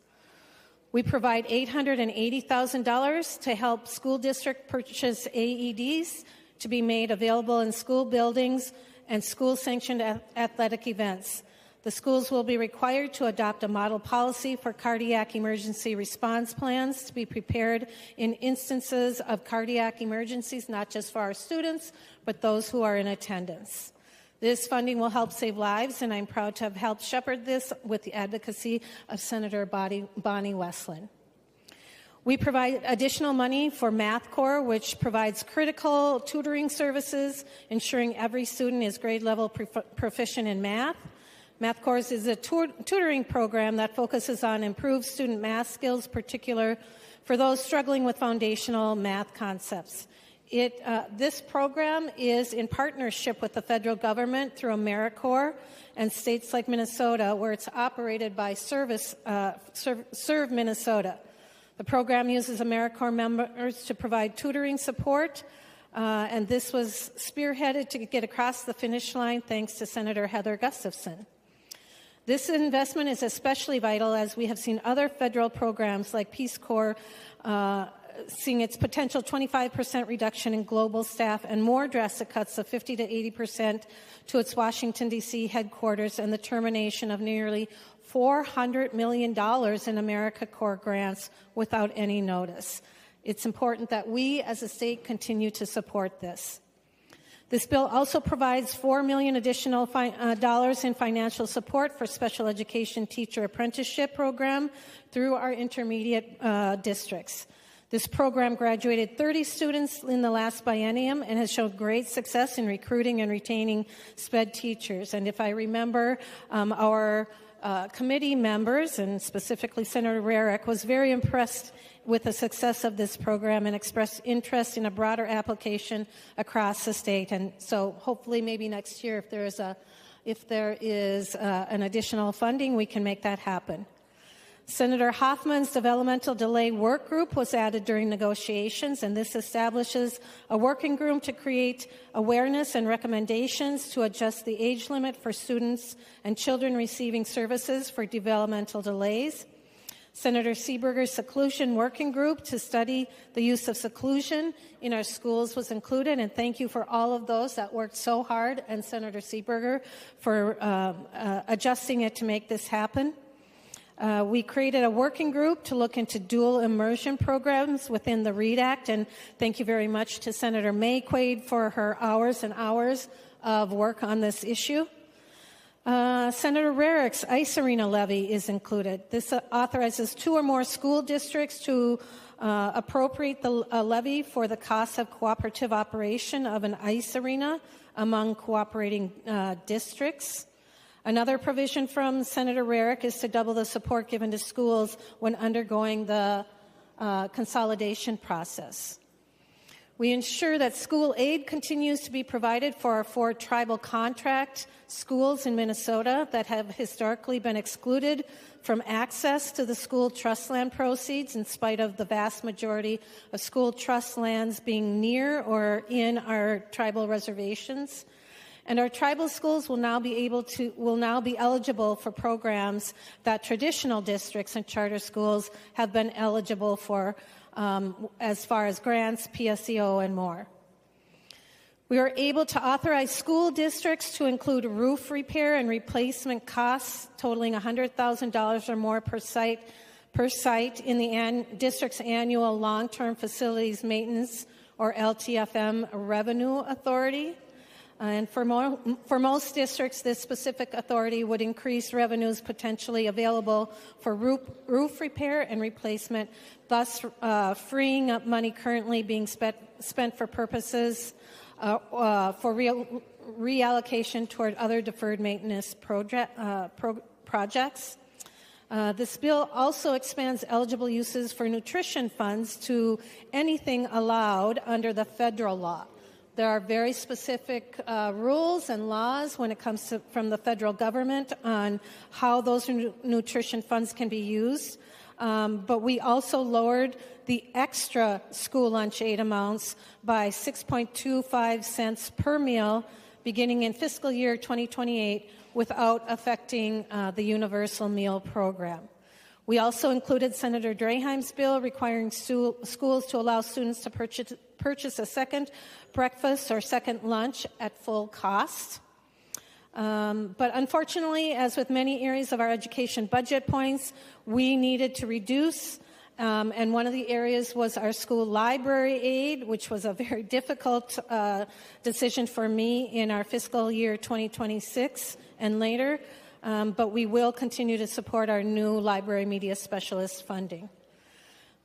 We provide $880,000 to help school district purchase AEDs to be made available in school buildings and school-sanctioned athletic events. The schools will be required to adopt a model policy for cardiac emergency response plans to be prepared in instances of cardiac emergencies, not just for our students, but those who are in attendance. This funding will help save lives, and I'm proud to have helped shepherd this with the advocacy of Senator Bonnie Westland. We provide additional money for Math Corps, which provides critical tutoring services, ensuring every student is grade level proficient in math. Math Corps is a tutoring program that focuses on improved student math skills, particular for those struggling with foundational math concepts. This program is in partnership with the federal government through AmeriCorps and states like Minnesota, where it's operated by Serve Minnesota. The program uses AmeriCorps members to provide tutoring support, and this was spearheaded to get across the finish line thanks to Senator Heather Gustafson. This investment is especially vital as we have seen other federal programs like Peace Corps seeing its potential 25% reduction in global staff and more drastic cuts of 50 to 80% to its Washington, D.C. headquarters and the termination of nearly $400 million in AmeriCorps grants without any notice. It's important that we as a state continue to support this. This bill also provides $4 million additional dollars in financial support for special education teacher apprenticeship program through our intermediate districts. This program graduated 30 students in the last biennium and has shown great success in recruiting and retaining SPED teachers. And if I remember, our committee members, and specifically Senator Rarick, was very impressed with the success of this program and expressed interest in a broader application across the state. And so hopefully maybe next year, if there is an additional funding, we can make that happen. Senator Hoffman's developmental delay work group was added during negotiations, and this establishes a working group to create awareness and recommendations to adjust the age limit for students and children receiving services for developmental delays. Senator Seeberger's seclusion working group to study the use of seclusion in our schools was included, and thank you for all of those that worked so hard, and Senator Seeberger for adjusting it to make this happen. We created a working group to look into dual immersion programs within the READ Act, and thank you very much to Senator May Quaid for her hours and hours of work on this issue. Senator Rarick's ice arena levy is included. This authorizes 2 or more school districts to appropriate the levy for the cost of cooperative operation of an ice arena among cooperating districts. Another provision from Senator Rarick is to double the support given to schools when undergoing the consolidation process. We ensure that school aid continues to be provided for our 4 tribal contract schools in Minnesota that have historically been excluded from access to the school trust land proceeds in spite of the vast majority of school trust lands being near or in our tribal reservations. And our tribal schools will now be eligible for programs that traditional districts and charter schools have been eligible for, as far as grants, PSEO, and more. We were able to authorize school districts to include roof repair and replacement costs totaling $100,000 or more per site in the district's annual long-term facilities maintenance, or LTFM, revenue authority. And for most districts, this specific authority would increase revenues potentially available for roof repair and replacement, thus freeing up money currently being spent for purposes for reallocation toward other deferred maintenance projects. This bill also expands eligible uses for nutrition funds to anything allowed under the federal law. There are very specific rules and laws when it comes from the federal government on how those nutrition funds can be used. But we also lowered the extra school lunch aid amounts by 6.25 cents per meal beginning in fiscal year 2028 without affecting the universal meal program. We also included Senator Draheim's bill requiring schools to allow students to purchase a second breakfast or second lunch at full cost. But unfortunately, as with many areas of our education budget points, we needed to reduce, and one of the areas was our school library aid, which was a very difficult decision for me in our fiscal year 2026 and later. But we will continue to support our new library media specialist funding.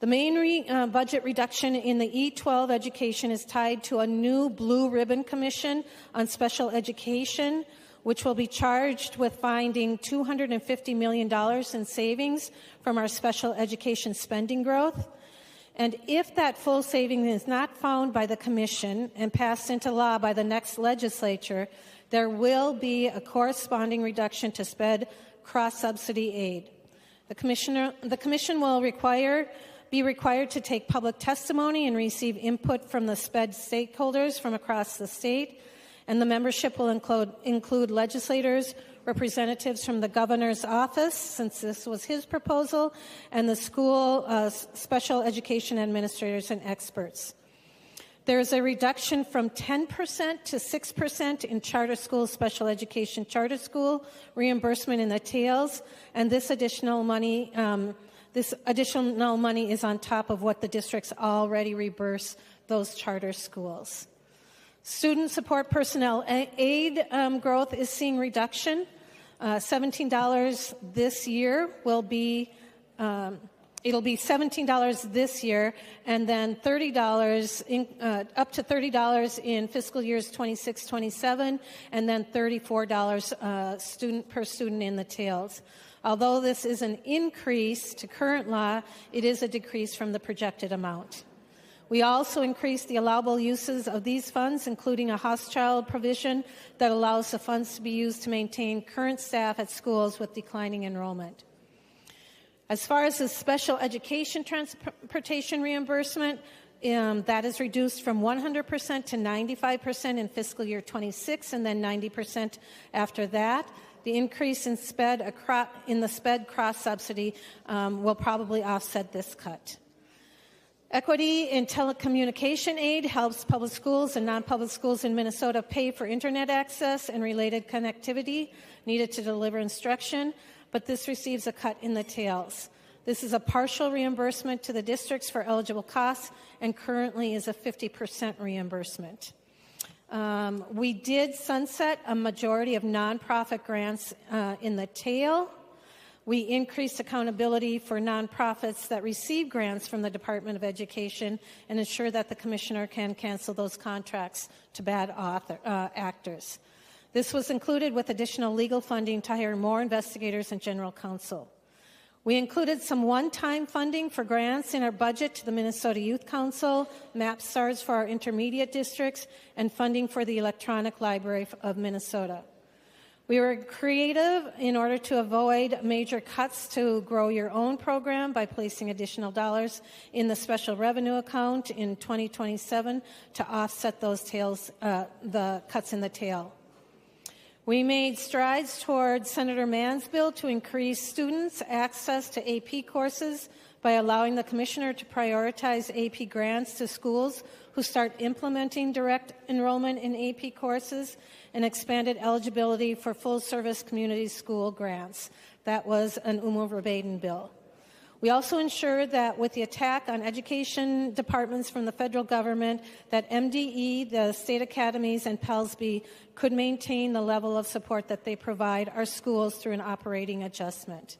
The main budget reduction in the E-12 education is tied to a new Blue Ribbon Commission on Special Education, which will be charged with finding $250 million in savings from our special education spending growth. And if that full saving is not found by the Commission and passed into law by the next legislature, there will be a corresponding reduction to SPED cross-subsidy aid. The Commission will be required to take public testimony and receive input from the SPED stakeholders from across the state, and the membership will include legislators, representatives from the governor's office, since this was his proposal, and the school special education administrators and experts. There is a reduction from 10% to 6% in charter school special education charter school reimbursement in the tails, and this additional money is on top of what the districts already reimburse those charter schools. Student support personnel aid growth is seeing reduction. $17 this year will be. It'll be $17 this year, and then $30 up to $30 in fiscal years 26-27, and then $34 student per student in the tails. Although this is an increase to current law, it is a decrease from the projected amount. We also increased the allowable uses of these funds, including a house child provision that allows the funds to be used to maintain current staff at schools with declining enrollment. As far as the special education transportation reimbursement, that is reduced from 100% to 95% in fiscal year 26, and then 90% after that. The increase in the SPED cross-subsidy will probably offset this cut. Equity in telecommunication aid helps public schools and non-public schools in Minnesota pay for internet access and related connectivity needed to deliver instruction, but this receives a cut in the tails. This is a partial reimbursement to the districts for eligible costs and currently is a 50% reimbursement. We did sunset a majority of nonprofit grants in the tail. We increased accountability for nonprofits that receive grants from the Department of Education and ensure that the commissioner can cancel those contracts to bad actors. This was included with additional legal funding to hire more investigators and general counsel. We included some one-time funding for grants in our budget to the Minnesota Youth Council, MAP STARS for our intermediate districts, and funding for the Electronic Library of Minnesota. We were creative in order to avoid major cuts to Grow Your Own program by placing additional dollars in the special revenue account in 2027 to offset those the cuts in the tail. We made strides toward Senator Mann's bill to increase students' access to AP courses by allowing the commissioner to prioritize AP grants to schools who start implementing direct enrollment in AP courses, and expanded eligibility for full-service community school grants. That was an Uma Rabaden bill. We also ensured that with the attack on education departments from the federal government, that MDE, the state academies, and PELSB could maintain the level of support that they provide our schools through an operating adjustment.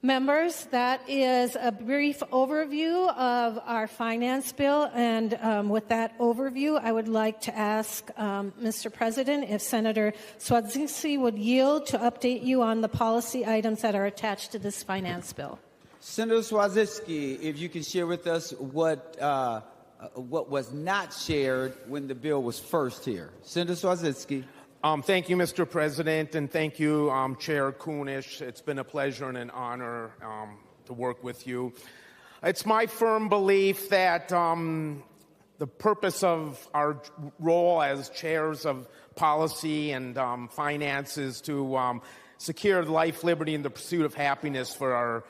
Members, that is a brief overview of our finance bill, and with that overview, I would like to ask Mr. President if Senator Swazinski would yield to update you on the policy items that are attached to this finance bill. Senator Swazinski, if you can share with us what was not shared when the bill was first here. Senator Swazinski. Thank you, Mr. President, and thank you, Chair Kunish. It's been a pleasure and an honor to work with you. It's my firm belief that the purpose of our role as chairs of policy and finance is to secure life, liberty, and the pursuit of happiness for our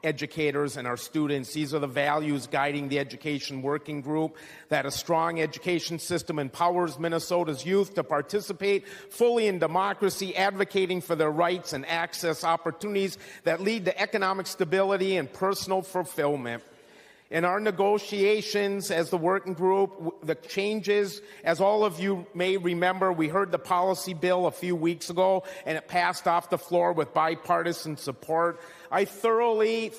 educators and our students. These are the values guiding the education working group, that a strong education system empowers Minnesota's youth to participate fully in democracy, advocating for their rights and access opportunities that lead to economic stability and personal fulfillment. In our negotiations as the working group, the changes, as all of you may remember, we heard the policy bill a few weeks ago, and it passed off the floor with bipartisan support. I thoroughly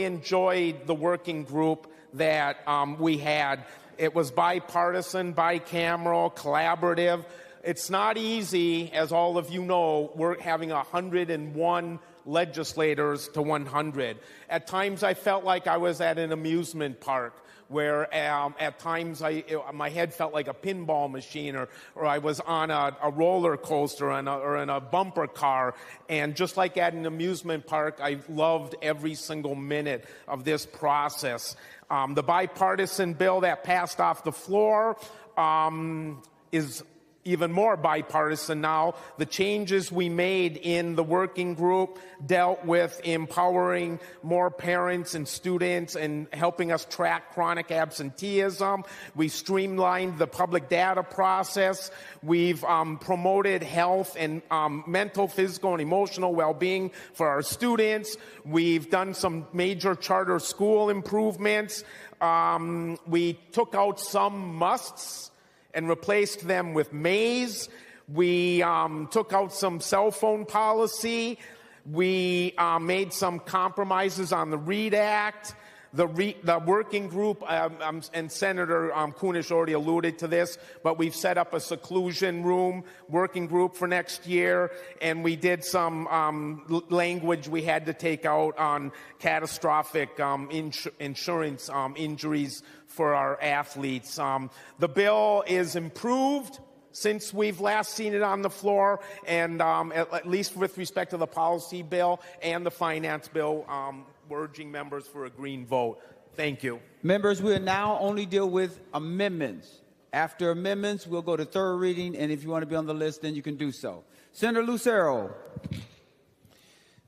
enjoyed the working group that we had. It was bipartisan, bicameral, collaborative. It's not easy, as all of you know. We're having 101 legislators to 100. At times I felt like I was at an amusement park, where at times my head felt like a pinball machine, or I was on a roller coaster or in a bumper car. And just like at an amusement park, I loved every single minute of this process. The bipartisan bill that passed off the floor is even more bipartisan now. The changes we made in the working group dealt with empowering more parents and students and helping us track chronic absenteeism. We streamlined the public data process. We've promoted health and mental, physical, and emotional well-being for our students. We've done some major charter school improvements. We took out some musts and replaced them with mays. We took out some cell phone policy. We made some compromises on the READ Act. The working group, and Senator Kunish already alluded to this, but we've set up a seclusion room working group for next year, and we did some language we had to take out on catastrophic insurance injuries for our athletes. The bill is improved since we've last seen it on the floor, and at least with respect to the policy bill and the finance bill, we're urging members for a green vote. Thank you. Members, we'll now only deal with amendments. After amendments, we'll go to third reading, and if you want to be on the list, then you can do so. Senator Lucero.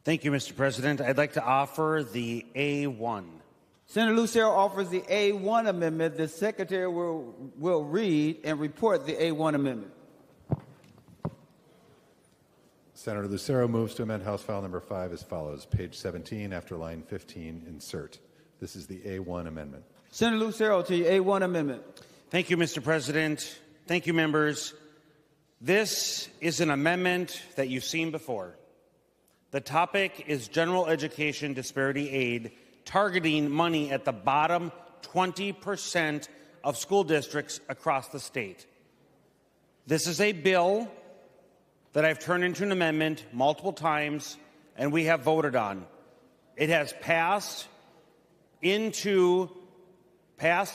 Thank you, Mr. President. I'd like to offer the A1. Senator Lucero offers the A1 amendment. The Secretary will read and report the A1 amendment. Senator Lucero moves to amend House File Number 5 as follows. Page 17, after line 15, insert. This is the A1 amendment. Senator Lucero to your A1 amendment. Thank you, Mr. President. Thank you, members. This is an amendment that you've seen before. The topic is general education disparity aid, targeting money at the bottom 20% of school districts across the state. This is a bill that I've turned into an amendment multiple times, and we have voted on. It has passed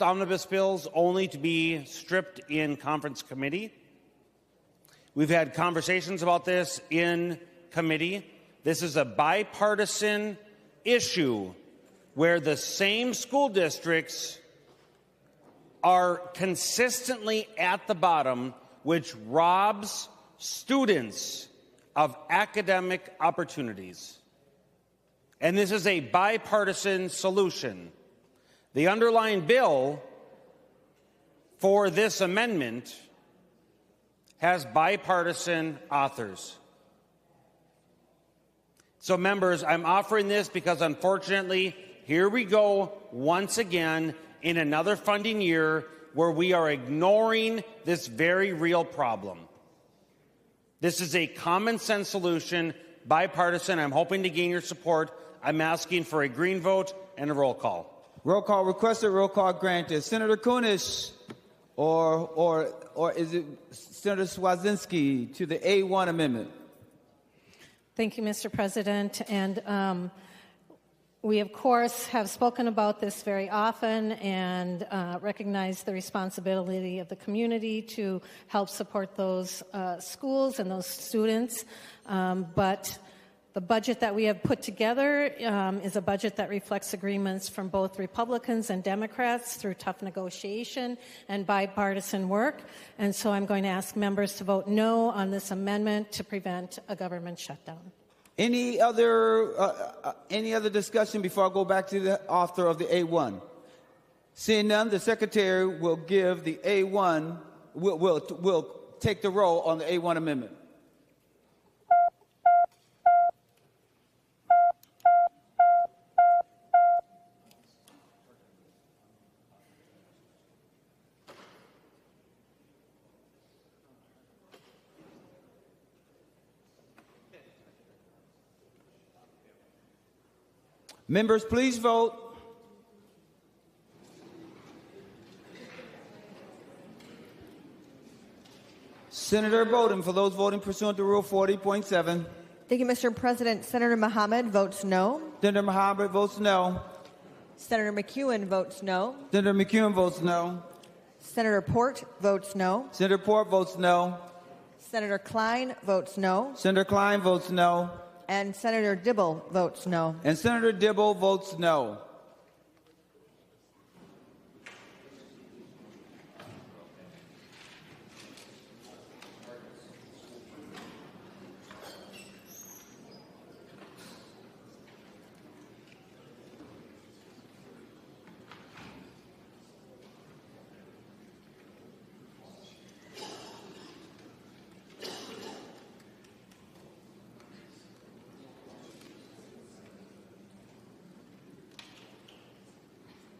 omnibus bills only to be stripped in conference committee. We've had conversations about this in committee. This is a bipartisan issue where the same school districts are consistently at the bottom, which robs students of academic opportunities. And this is a bipartisan solution. The underlying bill for this amendment has bipartisan authors. So, members, I'm offering this because, unfortunately, here we go once again in another funding year where we are ignoring this very real problem. This is a common sense solution, bipartisan. I'm hoping to gain your support. I'm asking for a green vote and a roll call. Roll call requested, roll call granted. Senator Kunesh, or is it Senator Swazinski to the A1 amendment? Thank you, Mr. President. And we, of course, have spoken about this very often and recognize the responsibility of the community to help support those schools and those students. But the budget that we have put together is a budget that reflects agreements from both Republicans and Democrats through tough negotiation and bipartisan work. And so I'm going to ask members to vote no on this amendment to prevent a government shutdown. Any other discussion before I go back to the author of the A1? Seeing none, the Secretary will give the A1, will take the roll on the A1 amendment. Members, please vote. Senator Bowden, for those voting pursuant to Rule 40.7. Thank you, Mr. President. Senator Mohammed votes no. Senator Mohammed votes no. Senator McEwen votes no. Senator McEwen votes no. Senator Port votes no. Senator Port votes no. Senator Klein votes no. Senator Klein votes no. And Senator Dibble votes no. And Senator Dibble votes no.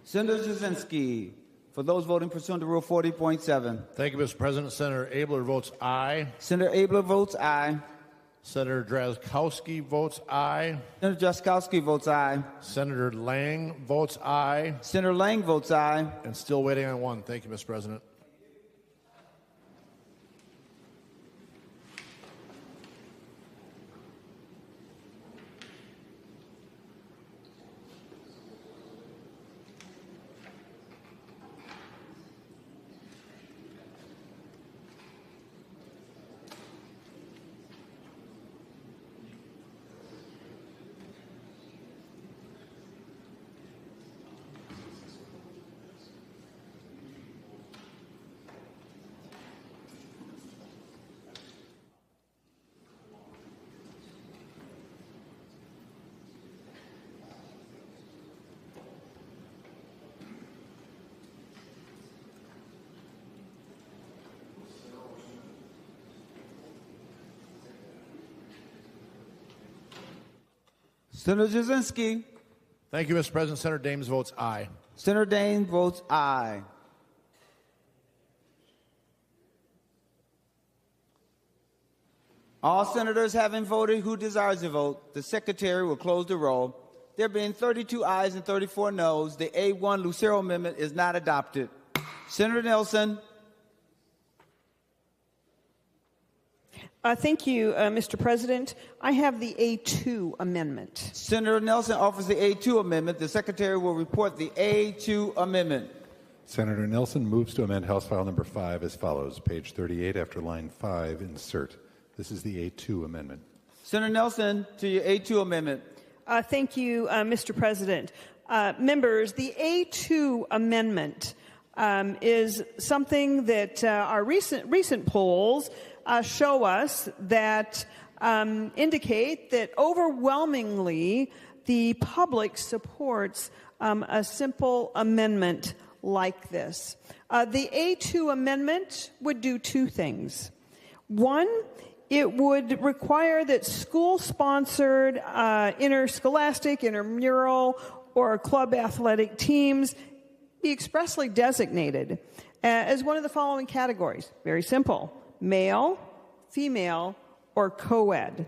Senator Jasinski, for those voting pursuant to Rule 40.7. Thank you, Mr. President. Senator Abler votes aye. Senator Abler votes aye. Senator Drazkowski votes aye. Senator Drazkowski votes aye. Senator Lang votes aye. Senator Lang votes aye. And still waiting on one. Thank you, Mr. President. Senator Jasinski. Thank you, Mr. President. Senator Dames votes aye. Senator Daines votes aye. All senators having voted who desires to vote, the Secretary will close the roll. There being 32 ayes and 34 noes, the A1 Lucero Amendment is not adopted. Senator Nelson. Thank you, Mr. President. I have the A2 amendment. Senator Nelson offers the A2 amendment. The Secretary will report the A2 amendment. Senator Nelson moves to amend House File Number 5 as follows. Page 38 after line 5, insert. This is the A2 amendment. Senator Nelson to your A2 amendment. Thank you, Mr. President. Members, the A2 amendment is something that our recent polls show us that indicate that overwhelmingly the public supports a simple amendment like this. The A2 amendment would do two things. One, it would require that school-sponsored interscholastic, intramural, or club athletic teams be expressly designated as one of the following categories. Very simple: male, female, or co-ed.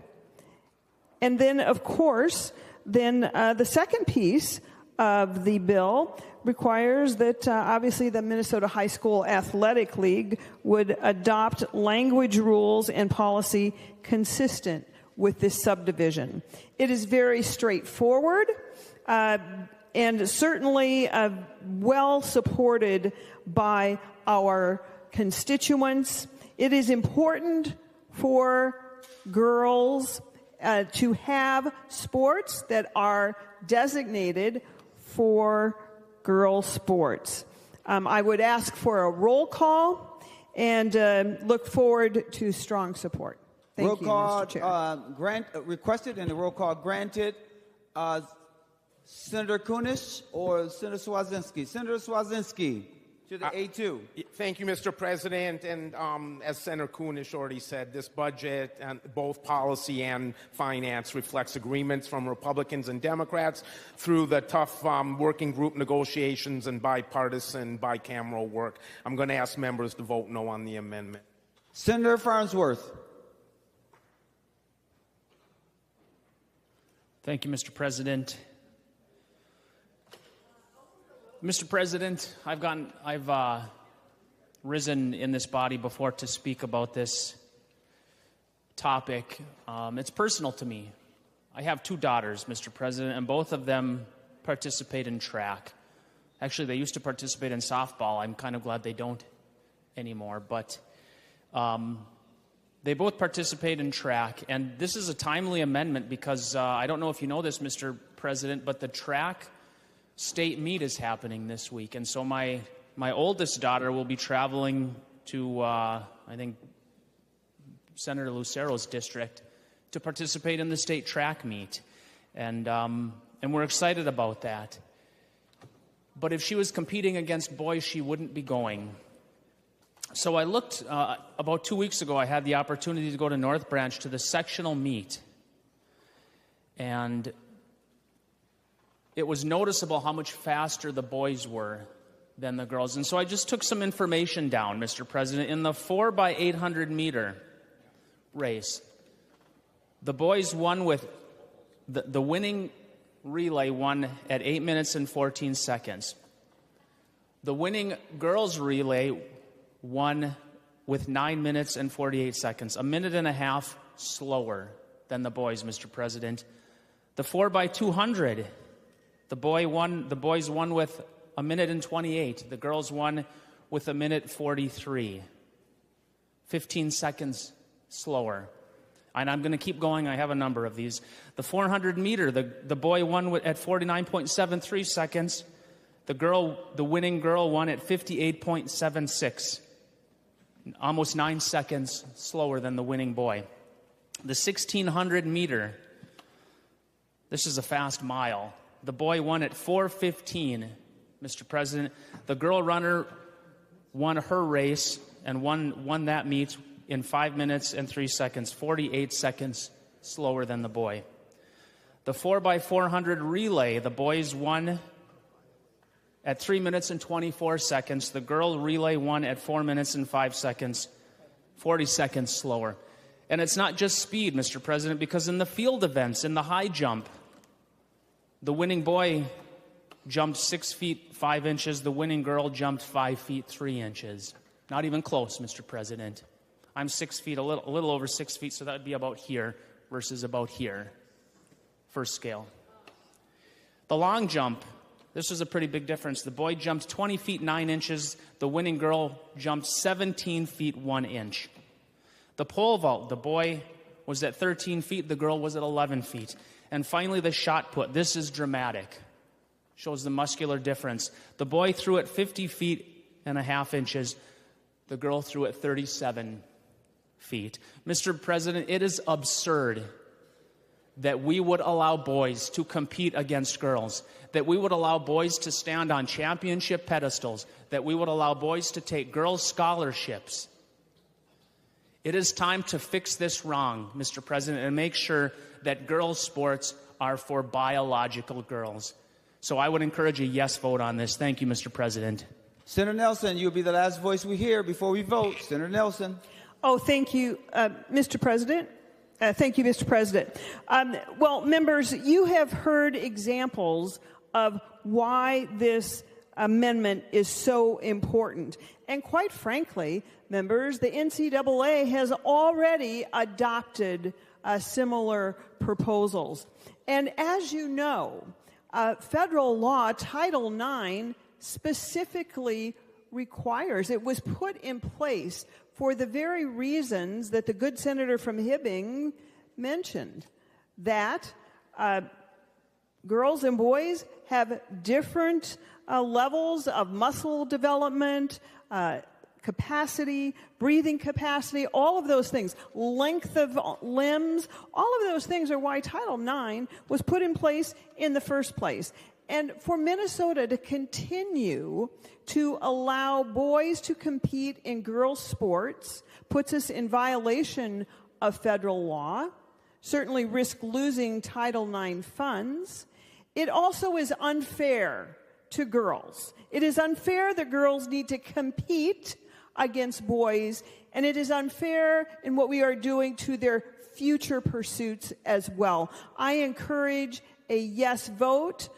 And then, of course, the second piece of the bill requires that obviously the Minnesota High School Athletic League would adopt language rules and policy consistent with this subdivision. It is very straightforward and certainly well supported by our constituents. It is important for girls to have sports that are designated for girl sports. I would ask for a roll call and look forward to strong support. Thank roll you, call Mr. Chair. requested and the roll call granted. Senator Kunesh or Senator Swazinski? Senator Swazinski to the A2. Thank you, Mr. President. And as Senator Kunesh already said, this budget, and both policy and finance, reflects agreements from Republicans and Democrats through the tough working group negotiations and bipartisan, bicameral work. I'm going to ask members to vote no on the amendment. Senator Farnsworth. Thank you, Mr. President. Mr. President, I've risen in this body before to speak about this topic. It's personal to me. I have two daughters, Mr. President, and both of them participate in track. Actually, they used to participate in softball. I'm kind of glad they don't anymore, but they both participate in track, and this is a timely amendment because I don't know if you know this, Mr. President, but the track state meet is happening this week, and so my oldest daughter will be traveling to I think Senator Lucero's district to participate in the state track meet, and we're excited about that. But if she was competing against boys, she wouldn't be going. So I looked about 2 weeks ago. I had the opportunity to go to North Branch to the sectional meet, and it was noticeable how much faster the boys were than the girls. And so I just took some information down, Mr. President. In the 4x800 meter race, the boys won with the winning relay won at 8 minutes and 14 seconds. The winning girls relay won with 9 minutes and 48 seconds, a minute and a half slower than the boys, Mr. President. The 4x200, the boys won with a minute and 28. The girls won with a minute 43. 15 seconds slower. And I'm going to keep going. I have a number of these. The 400 meter, the boy won at 49.73 seconds. The winning girl won at 58.76. Almost 9 seconds slower than the winning boy. The 1600 meter, this is a fast mile. The boy won at 4:15, Mr. President. The girl runner won her race and won that meet in 5 minutes and 3 seconds, 48 seconds slower than the boy. The 4x400 relay, the boys won at 3 minutes and 24 seconds. The girl relay won at 4 minutes and 5 seconds, 40 seconds slower. And it's not just speed, Mr. President, because in the field events, in the high jump, the winning boy jumped 6 feet 5 inches. The winning girl jumped 5 feet 3 inches. Not even close, Mr. President. I'm 6 feet, a little over 6 feet, so that would be about here versus about here. First scale. The long jump, this was a pretty big difference. The boy jumped 20 feet 9 inches. The winning girl jumped 17 feet 1 inch. The pole vault, the boy was at 13 feet. The girl was at 11 feet. And finally, the shot put. This is dramatic. Shows the muscular difference. The boy threw it 50 feet 8.5 inches. The girl threw it 37 feet. Mr. President, it is absurd that we would allow boys to compete against girls, that we would allow boys to stand on championship pedestals, that we would allow boys to take girls' scholarships. It is time to fix this wrong, Mr. President, and make sure that girls' sports are for biological girls. So I would encourage a yes vote on this. Thank you, Mr. President. Senator Nelson, you'll be the last voice we hear before we vote. Senator Nelson. Oh, thank you, Mr. President. Thank you, Mr. President. Well, members, you have heard examples of why this amendment is so important. And quite frankly, members, the NCAA has already adopted similar proposals. And as you know, federal law, Title IX, specifically requires, it was put in place for the very reasons that the good senator from Hibbing mentioned, that girls and boys have different levels of muscle development, capacity, breathing capacity, all of those things, length of limbs, all of those things are why Title IX was put in place in the first place. And for Minnesota to continue to allow boys to compete in girls' sports puts us in violation of federal law, certainly risk losing Title IX funds. It also is unfair to girls. It is unfair that girls need to compete against boys, and it is unfair in what we are doing to their future pursuits as well. I encourage a yes vote.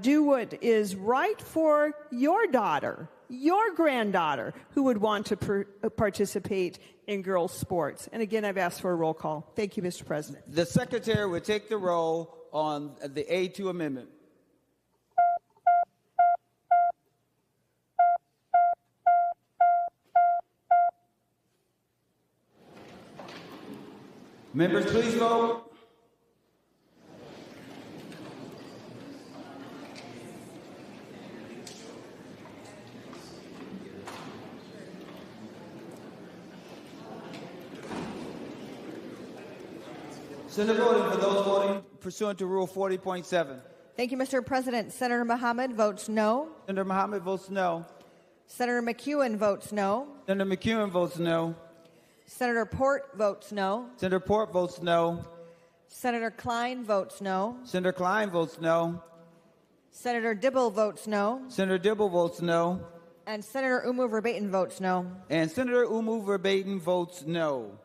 Do what is right for your daughter, your granddaughter, who would want to participate in girls' sports. And again, I've asked for a roll call. Thank you, Mr. President. The Secretary will take the roll on the A2 amendment. Members, please vote. Senator voting for those voting pursuant to Rule 40.7. Thank you, Mr. President. Senator Mohammed votes no. Senator Mohammed votes no. Senator McEwen votes no. Senator McEwen votes no. Senator Port votes no. Senator Port votes no. Senator Klein votes no. Senator Klein votes no. Senator Dibble votes no. Senator Dibble votes no. And Senator Umu Verbatim votes no. And Senator Umu Verbatim votes no.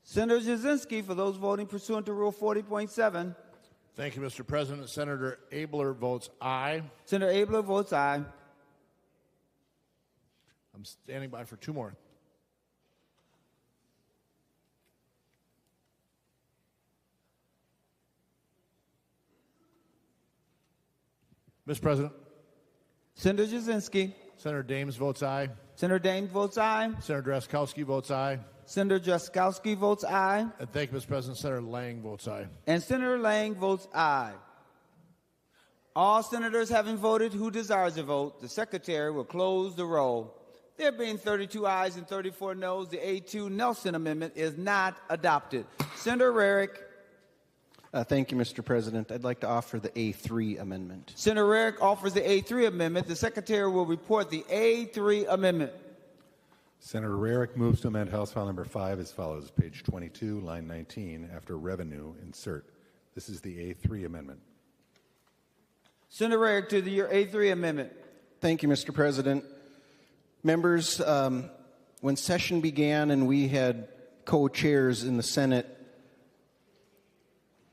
Senator Jasinski, for those voting pursuant to Rule 40.7. Thank you, Mr. President. Senator Abler votes aye. Senator Abler votes aye. I'm standing by for two more. Mr. President. Senator Jasinski. Senator Dames votes aye. Senator Dames votes aye. Senator Drazkowski votes aye. Senator Drazkowski votes aye. And thank you, Mr. President. Senator Lang votes aye. And Senator Lang votes aye. All senators having voted who desires to vote, the Secretary will close the roll. There being 32 ayes and 34 noes, the A2 Nelson Amendment is not adopted. Senator Rarick. Thank you, Mr. President. I'd like to offer the A3 amendment. Senator Rarick offers the A3 amendment. The Secretary will report the A3 amendment. Senator Rarick moves to amend House File Number 5 as follows. Page 22, line 19, after revenue, insert. This is the A3 amendment. Senator Rarick to your A3 amendment. Thank you, Mr. President. Members, when session began and we had co-chairs in the Senate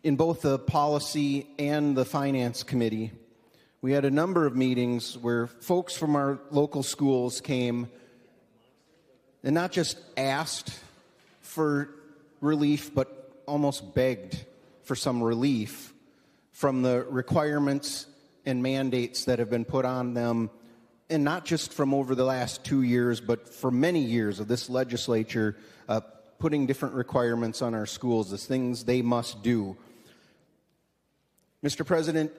in both the Policy and the Finance Committee, we had a number of meetings where folks from our local schools came and not just asked for relief, but almost begged for some relief from the requirements and mandates that have been put on them, and not just from over the last 2 years, but for many years of this legislature putting different requirements on our schools as things they must do. Mr. President,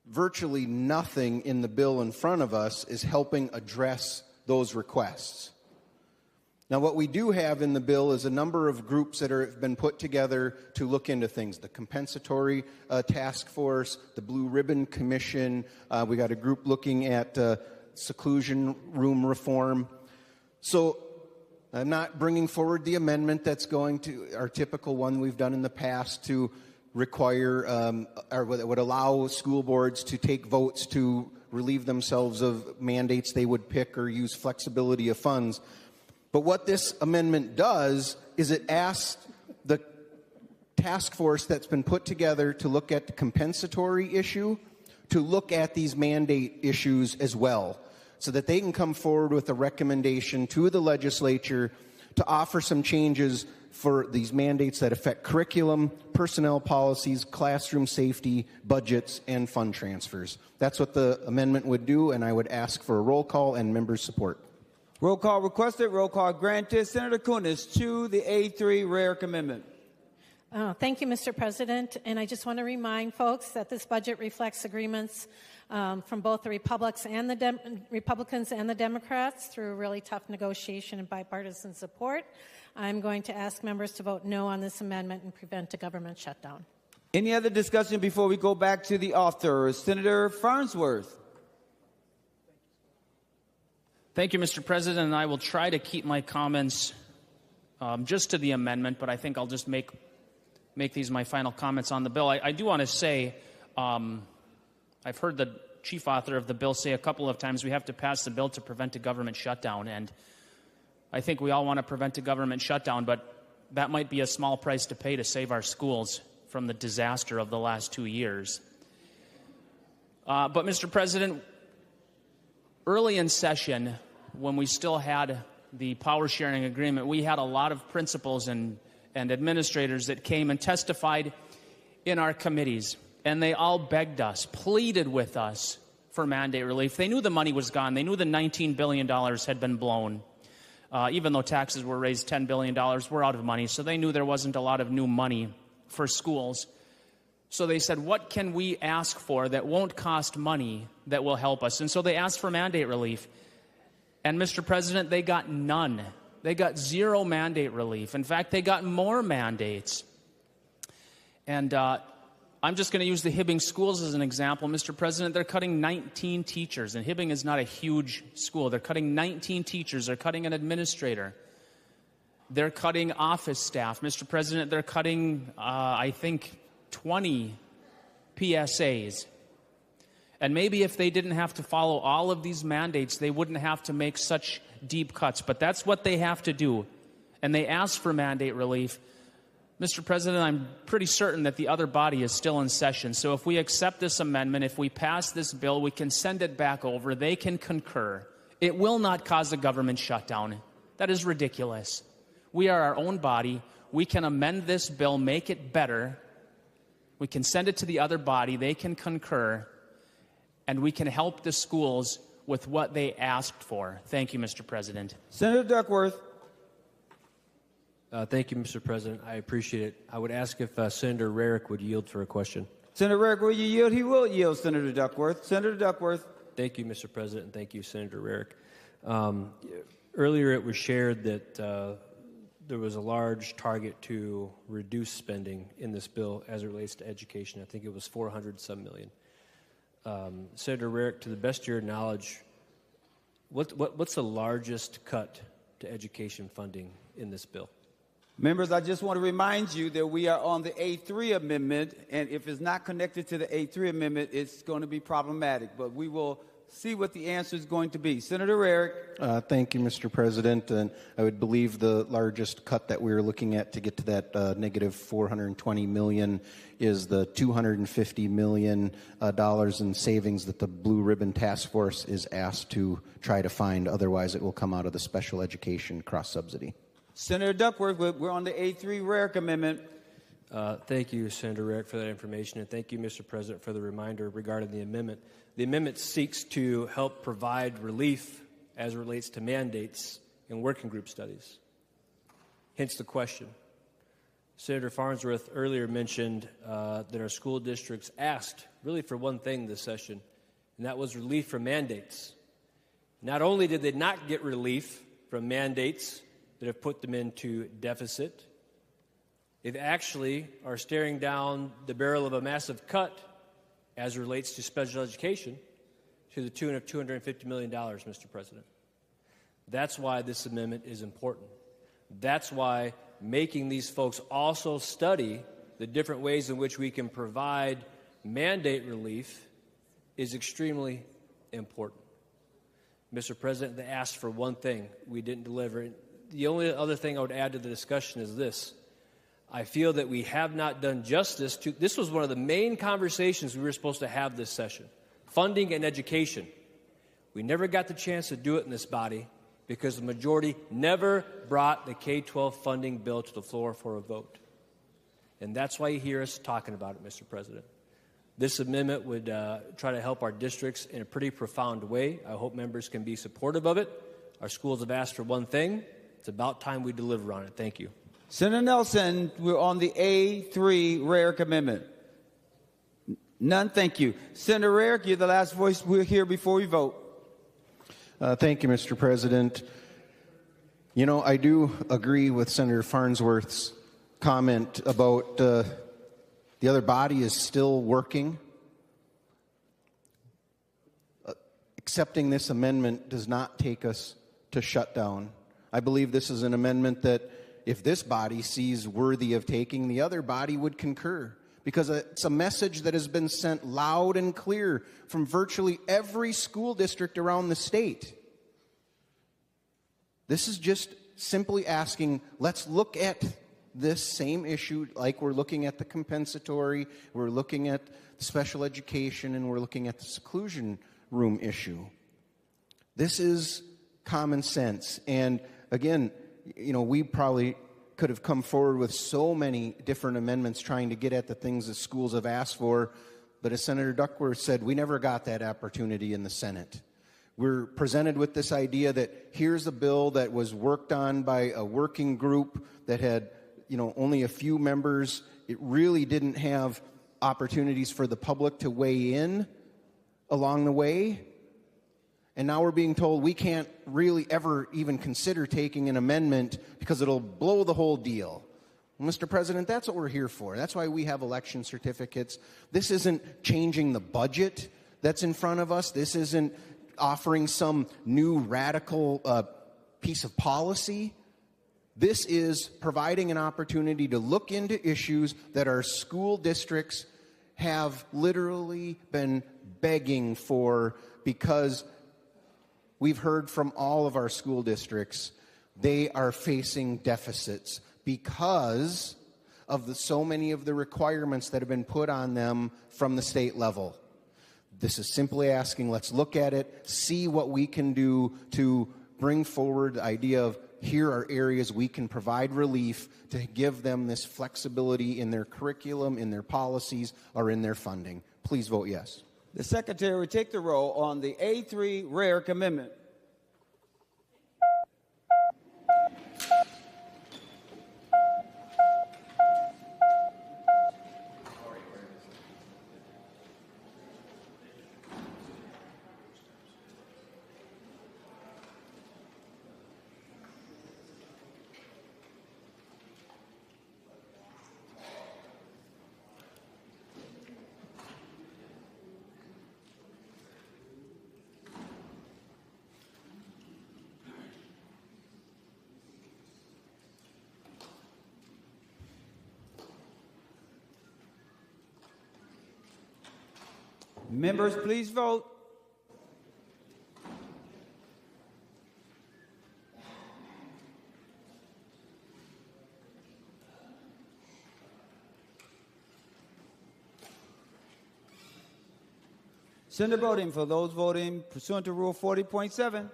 virtually nothing in the bill in front of us is helping address those requests. Now, what we do have in the bill is a number of groups that have been put together to look into things. The compensatory task force, the Blue Ribbon Commission. We got a group looking at seclusion room reform. So I'm not bringing forward the amendment that's going to, our typical one we've done in the past, to require or would allow school boards to take votes to relieve themselves of mandates they would pick or use flexibility of funds. But what this amendment does is it asks the task force that's been put together to look at the compensatory issue to look at these mandate issues as well, so that they can come forward with a recommendation to the legislature to offer some changes for these mandates that affect curriculum, personnel policies, classroom safety, budgets, and fund transfers. That's what the amendment would do, and I would ask for a roll call and members' support. Roll call requested. Roll call granted. Senator Kunis to the A3 Rarick Amendment. Thank you, Mr. President. And I just want to remind folks that this budget reflects agreements from both the Republicans and the Democrats through really tough negotiation and bipartisan support. I'm going to ask members to vote no on this amendment and prevent a government shutdown. Any other discussion before we go back to the author? Senator Farnsworth. Thank you, Mr. President, and I will try to keep my comments just to the amendment, but I think I'll just make these my final comments on the bill. I do want to say, I've heard the chief author of the bill say a couple of times we have to pass the bill to prevent a government shutdown, and I think we all want to prevent a government shutdown, but that might be a small price to pay to save our schools from the disaster of the last 2 years. But, Mr. President, early in session, when we still had the power sharing agreement, we had a lot of principals and administrators that came and testified in our committees, and they all begged us, pleaded with us for mandate relief. They knew the money was gone. They knew the $19 billion had been blown. Even though taxes were raised $10 billion, we're out of money, so they knew there wasn't a lot of new money for schools. So they said, what can we ask for that won't cost money that will help us? And so they asked for mandate relief. And, Mr. President, they got none. They got zero mandate relief. In fact, they got more mandates. And I'm just going to use the Hibbing schools as an example. Mr. President, they're cutting 19 teachers. And Hibbing is not a huge school. They're cutting 19 teachers. They're cutting an administrator. They're cutting office staff. Mr. President, they're cutting, I think, 20 PSAs. And maybe if they didn't have to follow all of these mandates, they wouldn't have to make such deep cuts. But that's what they have to do. And they ask for mandate relief. Mr. President, I'm pretty certain that the other body is still in session. So if we accept this amendment, if we pass this bill, we can send it back over. They can concur. It will not cause a government shutdown. That is ridiculous. We are our own body. We can amend this bill, make it better. We can send it to the other body. They can concur. And we can help the schools with what they asked for. Thank you, Mr. President. Senator Duckworth. Thank you, Mr. President. I appreciate it. I would ask if Senator Rarick would yield for a question. Senator Rarick, will you yield? He will yield, Senator Duckworth. Senator Duckworth. Thank you, Mr. President, and thank you, Senator Rarick. Earlier it was shared that there was a large target to reduce spending in this bill as it relates to education. I think it was $400-some million. Senator Rarick, to the best of your knowledge, what's the largest cut to education funding in this bill? Members, I just want to remind you that we are on the A3 amendment, and if it's not connected to the A3 amendment, it's going to be problematic. But we will see what the answer is going to be. Senator Rarick. Thank you, Mr. President. And I would believe the largest cut that we're looking at to get to that negative $420 million is the $250 million in savings that the Blue Ribbon Task Force is asked to try to find. Otherwise, it will come out of the special education cross-subsidy. Senator Duckworth, we're on the A3 Rarick Amendment. Thank you, Senator Rarick, for that information, and thank you, Mr. President, for the reminder regarding the amendment. The amendment seeks to help provide relief as it relates to mandates in working group studies. Hence the question. Senator Farnsworth earlier mentioned that our school districts asked really for one thing this session, and that was relief from mandates. Not only did they not get relief from mandates that have put them into deficit, they actually are staring down the barrel of a massive cut as it relates to special education to the tune of $250 million, Mr. President. That's why this amendment is important. That's why making these folks also study the different ways in which we can provide mandate relief is extremely important. Mr. President, they asked for one thing. We didn't deliver it. The only other thing I would add to the discussion is this. I feel that we have not done justice to, this was one of the main conversations we were supposed to have this session, funding and education. We never got the chance to do it in this body because the majority never brought the K-12 funding bill to the floor for a vote. And that's why you hear us talking about it, Mr. President. This amendment would try to help our districts in a pretty profound way. I hope members can be supportive of it. Our schools have asked for one thing. It's about time we deliver on it. Thank you. Senator Nelson, we're on the A3 Rarick Amendment. None, thank you. Senator Rarick, you're the last voice we'll hear before we vote. Thank you, Mr. President. You know, I do agree with Senator Farnsworth's comment about the other body is still working. Accepting this amendment does not take us to shutdown. I believe this is an amendment that if this body sees worthy of taking, the other body would concur, because it's a message that has been sent loud and clear from virtually every school district around the state. This is just simply asking, let's look at this same issue like we're looking at the compensatory, we're looking at special education, and we're looking at the seclusion room issue. This is common sense. And again, you know, we probably could have come forward with so many different amendments trying to get at the things that schools have asked for, but as Senator Duckworth said, we never got that opportunity in the Senate. We're presented with this idea that here's a bill that was worked on by a working group that had, you know, only a few members. It really didn't have opportunities for the public to weigh in along the way. And now we're being told we can't really ever even consider taking an amendment because it'll blow the whole deal. Well, Mr. President, that's what we're here for. That's why we have election certificates. This isn't changing the budget that's in front of us. This isn't offering some new radical piece of policy. This is providing an opportunity to look into issues that our school districts have literally been begging for, because we've heard from all of our school districts they are facing deficits because of so many of the requirements that have been put on them from the state level. This is simply asking, let's look at it, see what we can do to bring forward the idea of here are areas we can provide relief to give them this flexibility in their curriculum, in their policies, or in their funding. Please vote yes. The Secretary will take the roll on the A3 Rarick Amendment. Members, please vote. Senator voting. For those voting pursuant to Rule 40.7.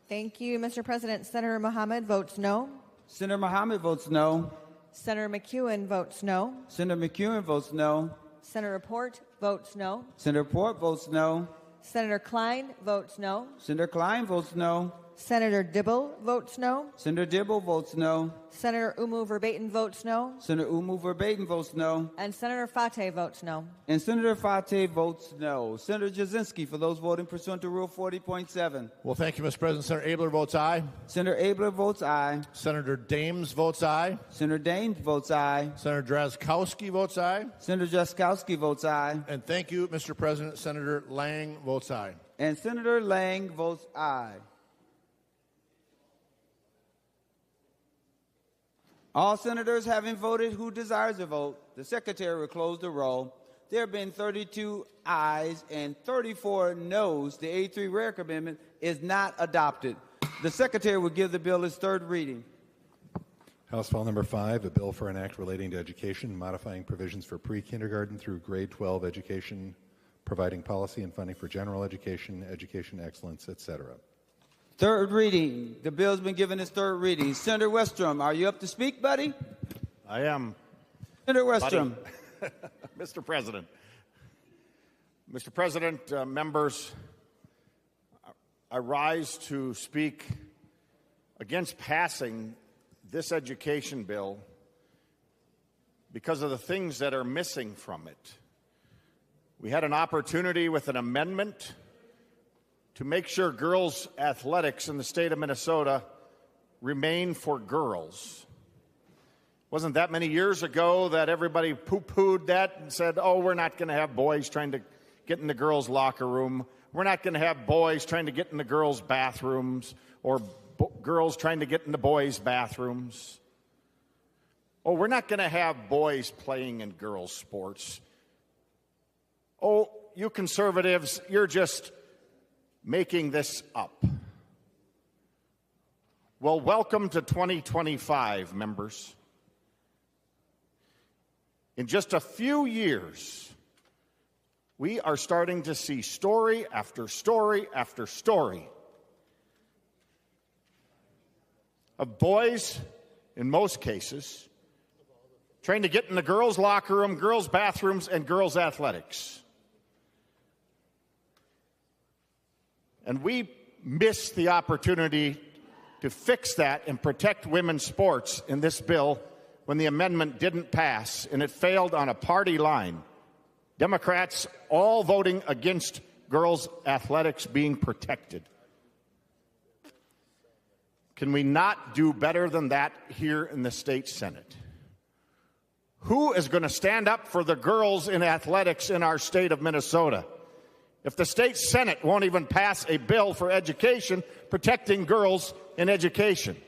Thank you, Mr. President. Senator Mohammed votes no. Senator Mohammed votes no. Senator McEwen votes no. Senator McEwen votes no. Senator Port votes no. Senator Port votes no. Senator Klein votes no. Senator Klein votes no. Senator Dibble votes no. Senator Dibble votes no. Senator Umu Verbatim votes no. Senator Umu Verbatim votes no. And Senator Fateh votes no. And Senator Fateh votes no. Senator Jasinski, for those voting pursuant to Rule 40.7. Well, thank you, Mr. President. Senator Abler votes aye. Senator Abler votes aye. Senator Dames votes aye. Senator Dames votes aye. Senator Drazkowski votes aye. Senator Drazkowski votes aye. And thank you, Mr. President. Senator Lang votes aye. And Senator Lang votes aye. All senators having voted who desires to vote, the secretary will close the roll. There have been 32 ayes and 34 noes. The 83 Rarick Amendment is not adopted. The secretary will give the bill its third reading. House File Number 5, a bill for an act relating to education, modifying provisions for pre-kindergarten through grade 12 education, providing policy and funding for general education, education excellence, etc. Third reading. The bill's been given its third reading. Senator Westrom, are you up to speak, buddy? I am. Senator Westrom. Mr. President. Mr. President, members, I rise to speak against passing this education bill because of the things that are missing from it. We had an opportunity with an amendment to make sure girls' athletics in the state of Minnesota remain for girls. Wasn't that many years ago that everybody poo-pooed that and said, oh, we're not going to have boys trying to get in the girls' locker room. We're not going to have boys trying to get in the girls' bathrooms or girls trying to get in the boys' bathrooms. Oh, we're not going to have boys playing in girls' sports. Oh, you conservatives, you're just making this up. Well, welcome to 2025, members. In just a few years, we are starting to see story after story after story of boys, in most cases, trying to get in the girls' locker room, girls' bathrooms, and girls' athletics. And we missed the opportunity to fix that and protect women's sports in this bill when the amendment didn't pass, and it failed on a party line. Democrats all voting against girls' athletics being protected. Can we not do better than that here in the state Senate? Who is going to stand up for the girls in athletics in our state of Minnesota? If the state Senate won't even pass a bill for education protecting girls in education.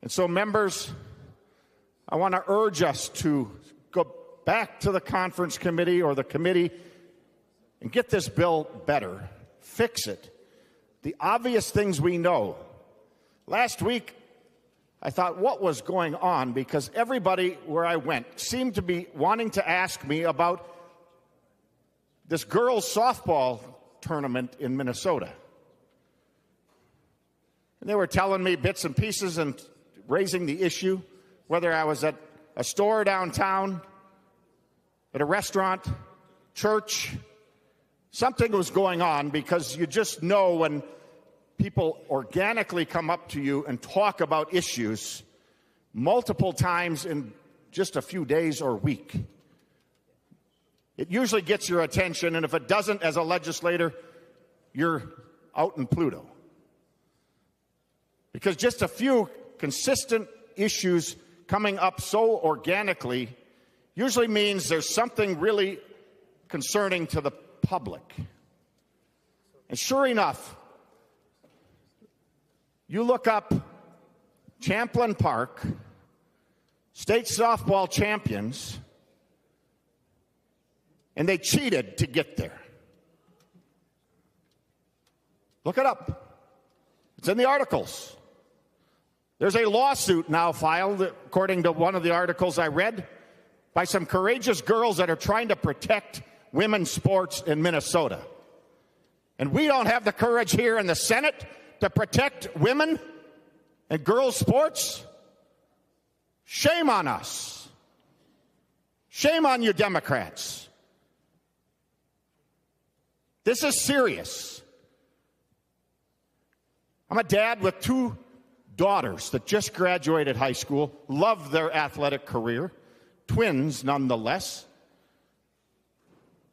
And so, members, I want to urge us to go back to the conference committee or the committee and get this bill better, fix it. The obvious things we know. Last week, I thought, what was going on? Because everybody where I went seemed to be wanting to ask me about this girls' softball tournament in Minnesota. And they were telling me bits and pieces and raising the issue, whether I was at a store downtown, at a restaurant, church. Something was going on, because you just know when people organically come up to you and talk about issues multiple times in just a few days or week. It usually gets your attention, and if it doesn't, as a legislator, you're out in Pluto. Because just a few consistent issues coming up so organically usually means there's something really concerning to the public. And sure enough, you look up Champlin Park, state softball champions, and they cheated to get there. Look it up. It's in the articles. There's a lawsuit now filed, according to one of the articles I read, by some courageous girls that are trying to protect women's sports in Minnesota. And we don't have the courage here in the Senate to protect women and girls' sports? Shame on us. Shame on you Democrats. This is serious. I'm a dad with 2 daughters that just graduated high school, love their athletic career, twins nonetheless.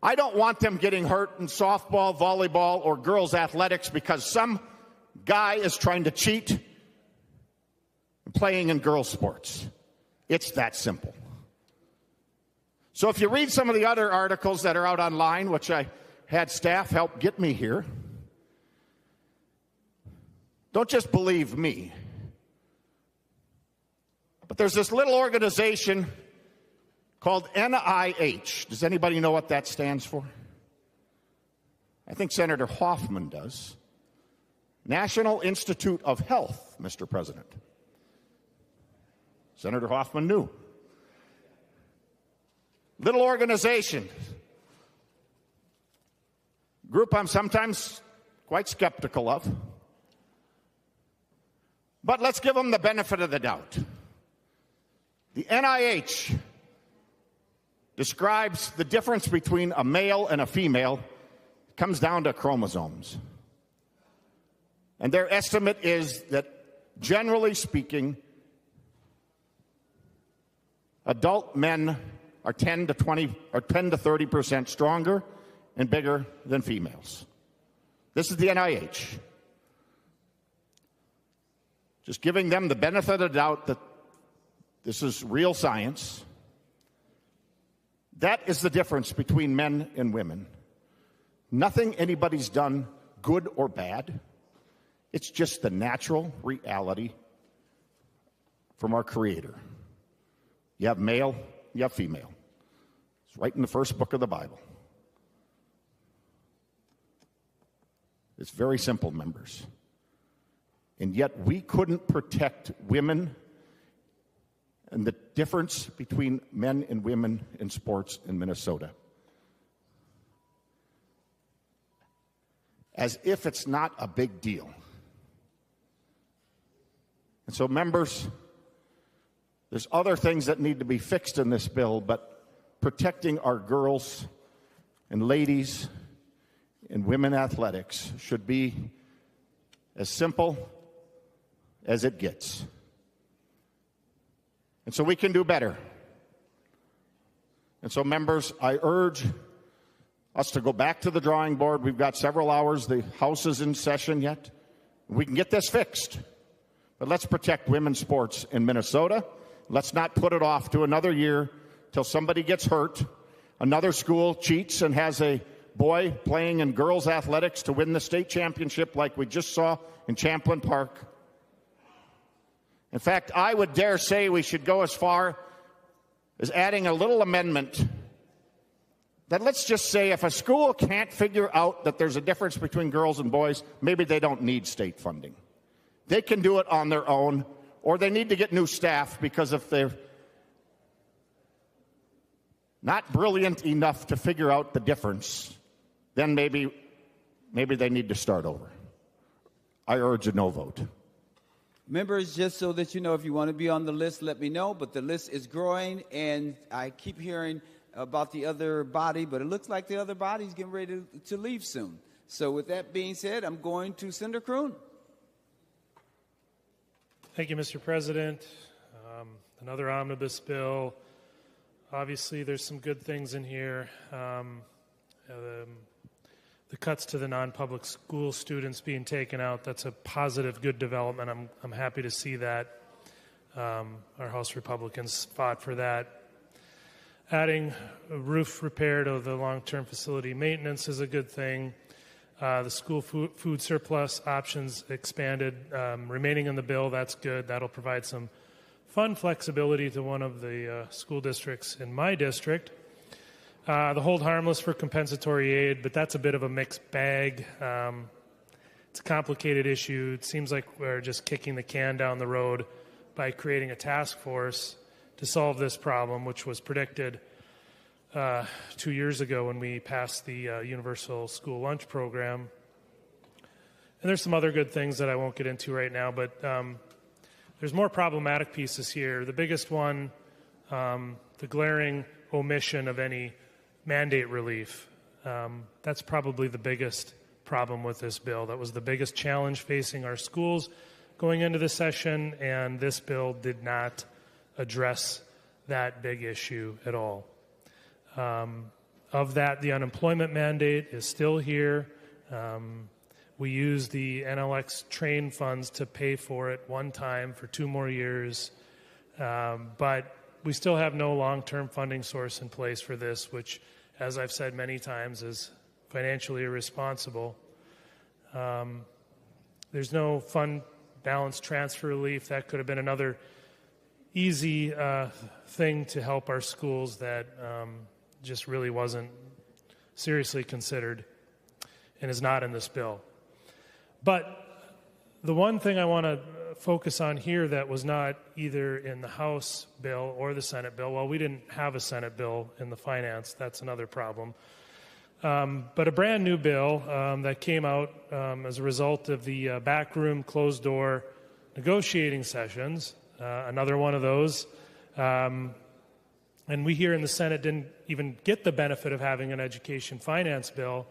I don't want them getting hurt in softball, volleyball, or girls' athletics because some guy is trying to cheat and playing in girls' sports. It's that simple. So if you read some of the other articles that are out online, which I had staff help get me here, don't just believe me. But there's this little organization called NIH. Does anybody know what that stands for? I think Senator Hoffman does. National Institute of Health, Mr. President. Senator Hoffman knew. Little organization. Group I'm sometimes quite skeptical of. But let's give them the benefit of the doubt. The NIH describes the difference between a male and a female. It comes down to chromosomes. And their estimate is that, generally speaking, adult men are 10 to 30% stronger and bigger than females. This is the NIH. Just giving them the benefit of the doubt that this is real science. That is the difference between men and women. Nothing anybody's done, good or bad. It's just the natural reality from our Creator. You have male, you have female. It's right in the first book of the Bible. It's very simple, members. And yet we couldn't protect women and the difference between men and women in sports in Minnesota. As if it's not a big deal. And so, members, there's other things that need to be fixed in this bill, but protecting our girls and ladies in women athletics should be as simple as it gets. And so we can do better. And so, members, I urge us to go back to the drawing board. We've got several hours. The House is in session yet. We can get this fixed. But let's protect women's sports in Minnesota. Let's not put it off to another year till somebody gets hurt. Another school cheats and has a boy playing in girls' athletics to win the state championship like we just saw in Champlin Park. In fact, I would dare say we should go as far as adding a little amendment that let's just say if a school can't figure out that there's a difference between girls and boys, maybe they don't need state funding. They can do it on their own, or they need to get new staff because if they're not brilliant enough to figure out the difference, then maybe they need to start over. I urge a no vote. Members, just so that you know, if you want to be on the list, let me know. But the list is growing, and I keep hearing about the other body, but it looks like the other body's getting ready to leave soon. So with that being said, I'm going to Senator Kroon. Thank you, Mr. President. Another omnibus bill. Obviously, there's some good things in here. The cuts to the non-public school students being taken out, that's a positive, good development. I'm happy to see that. Our House Republicans fought for that. Adding a roof repair to the long-term facility maintenance is a good thing. The school food surplus options expanded, remaining in the bill, that's good. That'll provide some fund flexibility to one of the school districts in my district. The hold harmless for compensatory aid, but that's a bit of a mixed bag. It's a complicated issue. It seems like we're just kicking the can down the road by creating a task force to solve this problem, which was predicted 2 years ago when we passed the Universal School Lunch Program. And there's some other good things that I won't get into right now, but there's more problematic pieces here. The biggest one, the glaring omission of any mandate relief. That's probably the biggest problem with this bill. That was the biggest challenge facing our schools going into the session, and this bill did not address that big issue at all. Of that, the unemployment mandate is still here. We use the NLX train funds to pay for it one time for 2 more years, but we still have no long-term funding source in place for this, which, as I've said many times, is financially irresponsible. There's no fund balance transfer relief. That could have been another easy thing to help our schools that just really wasn't seriously considered and is not in this bill. But the one thing I want to focus on here that was not either in the House bill or the Senate bill, well, we didn't have a Senate bill in the finance, that's another problem, but a brand new bill that came out as a result of the backroom closed-door negotiating sessions, another one of those, and we here in the Senate didn't even get the benefit of having an education finance bill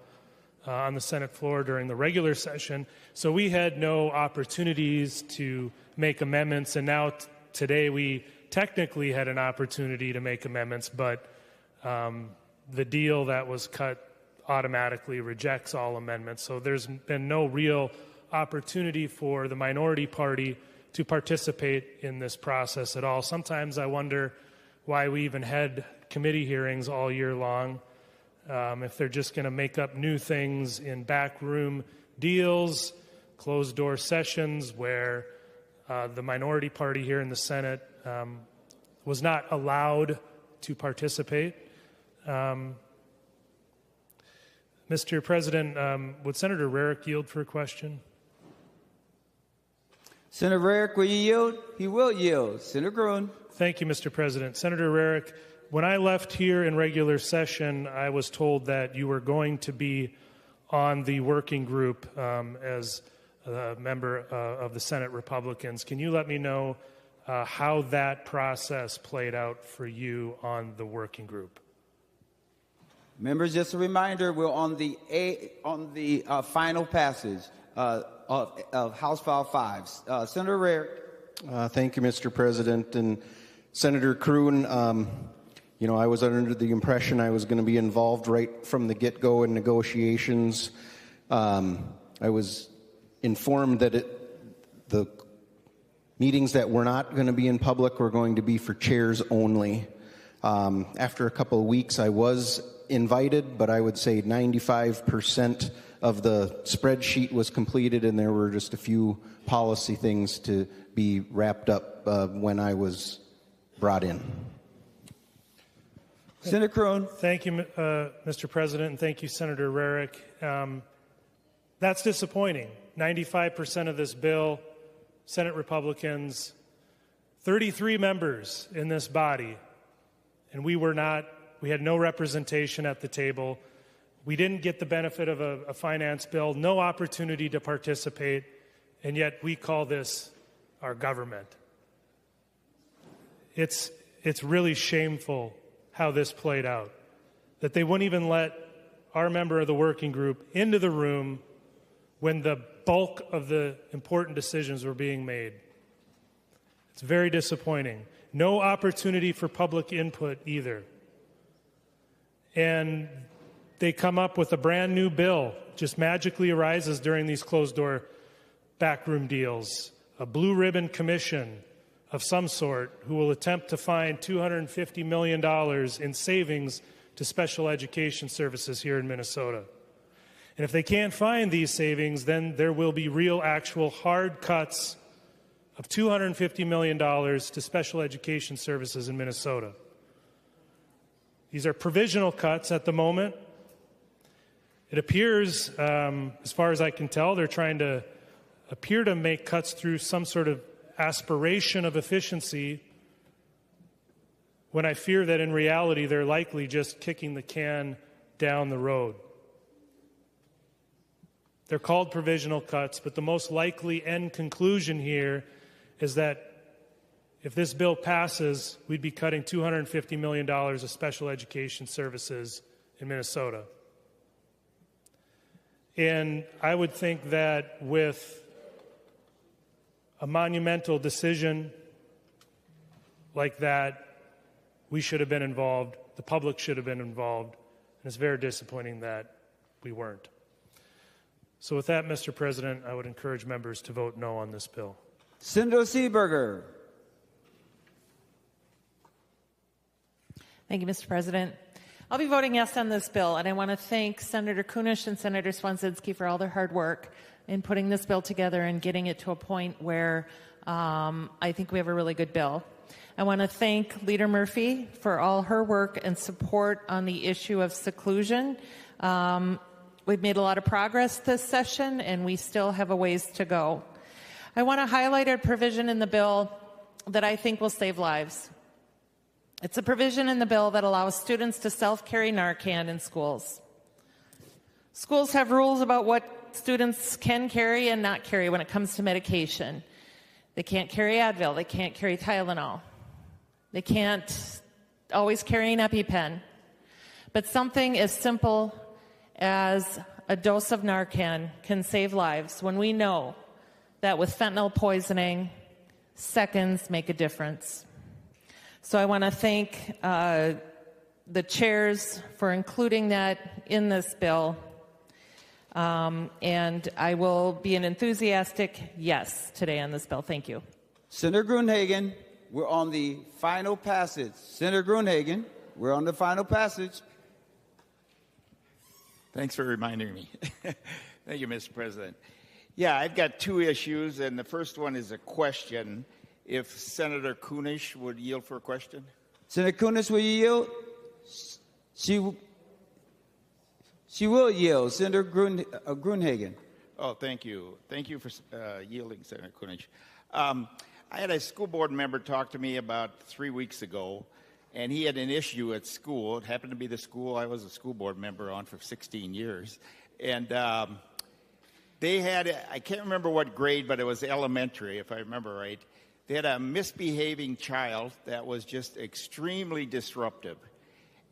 on the Senate floor during the regular session, so we had no opportunities to make amendments, and now today we technically had an opportunity to make amendments, but the deal that was cut automatically rejects all amendments, so there's been no real opportunity for the minority party to participate in this process at all. Sometimes I wonder why we even had committee hearings all year long. If they're just going to make up new things in backroom deals, closed-door sessions where the minority party here in the Senate was not allowed to participate. Mr. President, would Senator Rarick yield for a question? Senator Rarick, will you yield? He will yield. Senator Gruen. Thank you, Mr. President. Senator Rarick, when I left here in regular session, I was told that you were going to be on the working group as a member of the Senate Republicans. Can you let me know how that process played out for you on the working group? Members, just a reminder, we're on the final passage of House File 5. Senator Rarick. Thank you, Mr. President. And Senator Gruen, I was under the impression I was going to be involved right from the get-go in negotiations. I was informed that the meetings that were not going to be in public were going to be for chairs only. After a couple of weeks, I was invited, but I would say 95% of the spreadsheet was completed, and there were just a few policy things to be wrapped up when I was brought in. Senator Gruen. Thank you, Mr. President, and thank you, Senator Rarick. That's disappointing. 95% of this bill, Senate Republicans, 33 members in this body, and we had no representation at the table. We didn't get the benefit of a finance bill, no opportunity to participate, and yet we call this our government. It's really shameful how this played out, that they wouldn't even let our member of the working group into the room when the bulk of the important decisions were being made. It's very disappointing. No opportunity for public input either. And they come up with a brand new bill, just magically arises during these closed-door backroom deals, a blue ribbon commission of some sort who will attempt to find $250 million in savings to special education services here in Minnesota. And if they can't find these savings, then there will be real, actual, hard cuts of $250 million to special education services in Minnesota. These are provisional cuts at the moment. It appears, as far as I can tell, they're trying to appear to make cuts through some sort of aspiration of efficiency, when I fear that in reality they're likely just kicking the can down the road. They're called provisional cuts, but the most likely end conclusion here is that if this bill passes, we'd be cutting $250 million of special education services in Minnesota. And I would think that with a monumental decision like that, we should have been involved, the public should have been involved, and it's very disappointing that we weren't. So with that, Mr. President, I would encourage members to vote no on this bill. Senator Seeberger. Thank you, Mr. President. I'll be voting yes on this bill, and I want to thank Senator Kunish and Senator Swanzinski for all their hard work in putting this bill together and getting it to a point where I think we have a really good bill. I want to thank Leader Murphy for all her work and support on the issue of seclusion. We've made a lot of progress this session, and we still have a ways to go. I want to highlight a provision in the bill that I think will save lives. It's a provision in the bill that allows students to self-carry Narcan in schools. Schools have rules about what students can carry and not carry when it comes to medication. They can't carry Advil. They can't carry Tylenol. They can't always carry an EpiPen. But something as simple as a dose of Narcan can save lives when we know that with fentanyl poisoning, seconds make a difference. So I want to thank the chairs for including that in this bill. And I will be an enthusiastic yes today on this bill. Thank you. Senator Gruenhagen, we're on the final passage. Senator Gruenhagen, we're on the final passage. Thanks for reminding me. Thank you, Mr. President. Yeah, I've got two issues, and the first one is a question. If Senator Kunish would yield for a question. Senator Kunish, will you yield? She will yield. Senator Gruenhagen. Oh, thank you. Thank you for yielding, Senator Kunish. I had a school board member talk to me about 3 weeks ago, and he had an issue at school. It happened to be the school I was a school board member on for 16 years. And they had, I can't remember what grade, but it was elementary, if I remember right. They had a misbehaving child that was just extremely disruptive.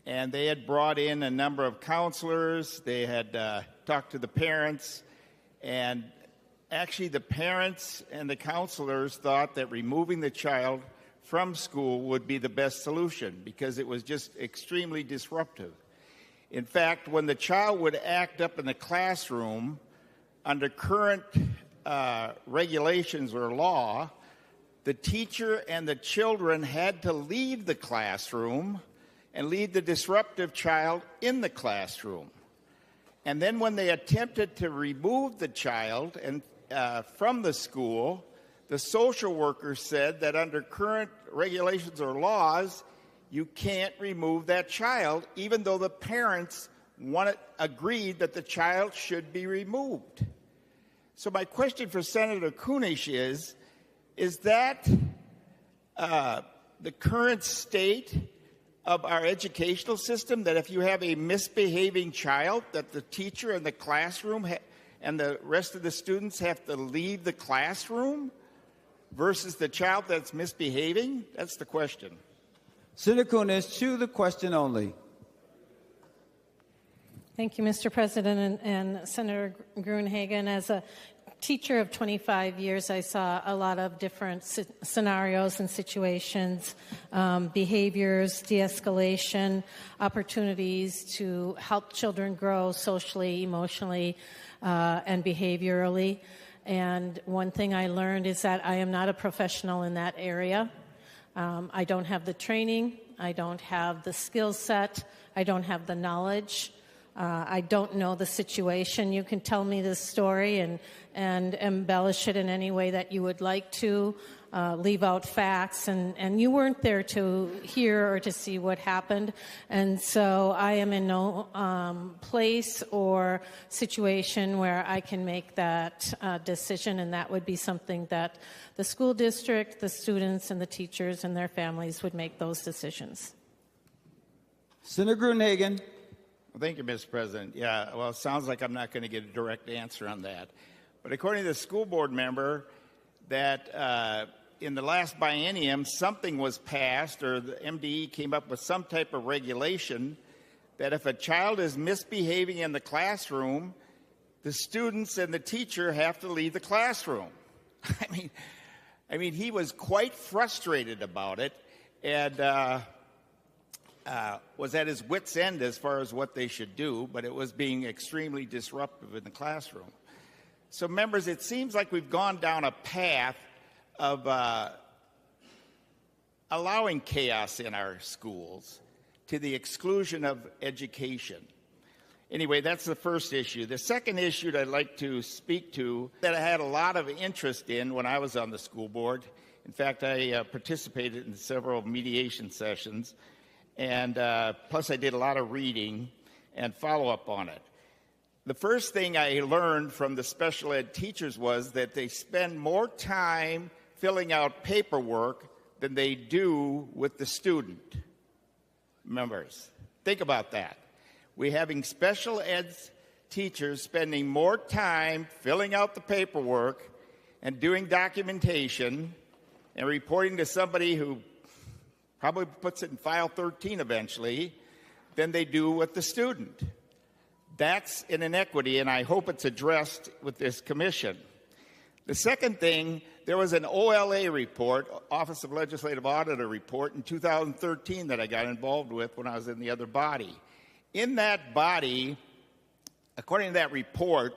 And they had brought in a number of counselors. They had talked to the parents. And actually, the parents and the counselors thought that removing the child from school would be the best solution because it was just extremely disruptive. In fact, when the child would act up in the classroom under current regulations or law, the teacher and the children had to leave the classroom and leave the disruptive child in the classroom. And then when they attempted to remove the child from the school, the social worker said that under current regulations or laws, you can't remove that child, even though the parents agreed that the child should be removed. So my question for Senator Kunish is that the current state of our educational system, that if you have a misbehaving child, that the teacher and the classroom and the rest of the students have to leave the classroom versus the child that's misbehaving? That's the question. Senator Kunish, to the question only. Thank you, Mr. President and Senator Gruenhagen. As a teacher of 25 years, I saw a lot of different scenarios and situations, behaviors, de-escalation, opportunities to help children grow socially, emotionally, and behaviorally. And one thing I learned is that I am not a professional in that area. I don't have the training. I don't have the skill set. I don't have the knowledge. I don't know the situation. You can tell me this story and embellish it in any way that you would like to, leave out facts, and you weren't there to hear or to see what happened. And so I am in no place or situation where I can make that decision, and that would be something that the school district, the students, and the teachers and their families would make those decisions. Senator Gruenhagen. Well, thank you, Mr. President. Yeah, well, it sounds like I'm not going to get a direct answer on that. But according to the school board member, that in the last biennium, something was passed, or the MDE came up with some type of regulation that if a child is misbehaving in the classroom, the students and the teacher have to leave the classroom. I mean, he was quite frustrated about it, and was at his wit's end as far as what they should do, but it was being extremely disruptive in the classroom. So, members, it seems like we've gone down a path of allowing chaos in our schools to the exclusion of education. Anyway, that's the first issue. The second issue that I'd like to speak to, that I had a lot of interest in when I was on the school board. In fact, I participated in several mediation sessions, and plus I did a lot of reading and follow-up on it. The first thing I learned from the special ed teachers was that they spend more time filling out paperwork than they do with the student. Members, think about that. We're having special ed teachers spending more time filling out the paperwork and doing documentation and reporting to somebody who probably puts it in file 13 eventually than they do with the student. That's an inequity, and I hope it's addressed with this commission. The second thing, there was an OLA report, Office of Legislative Auditor report, in 2013 that I got involved with when I was in the other body. In that body, according to that report,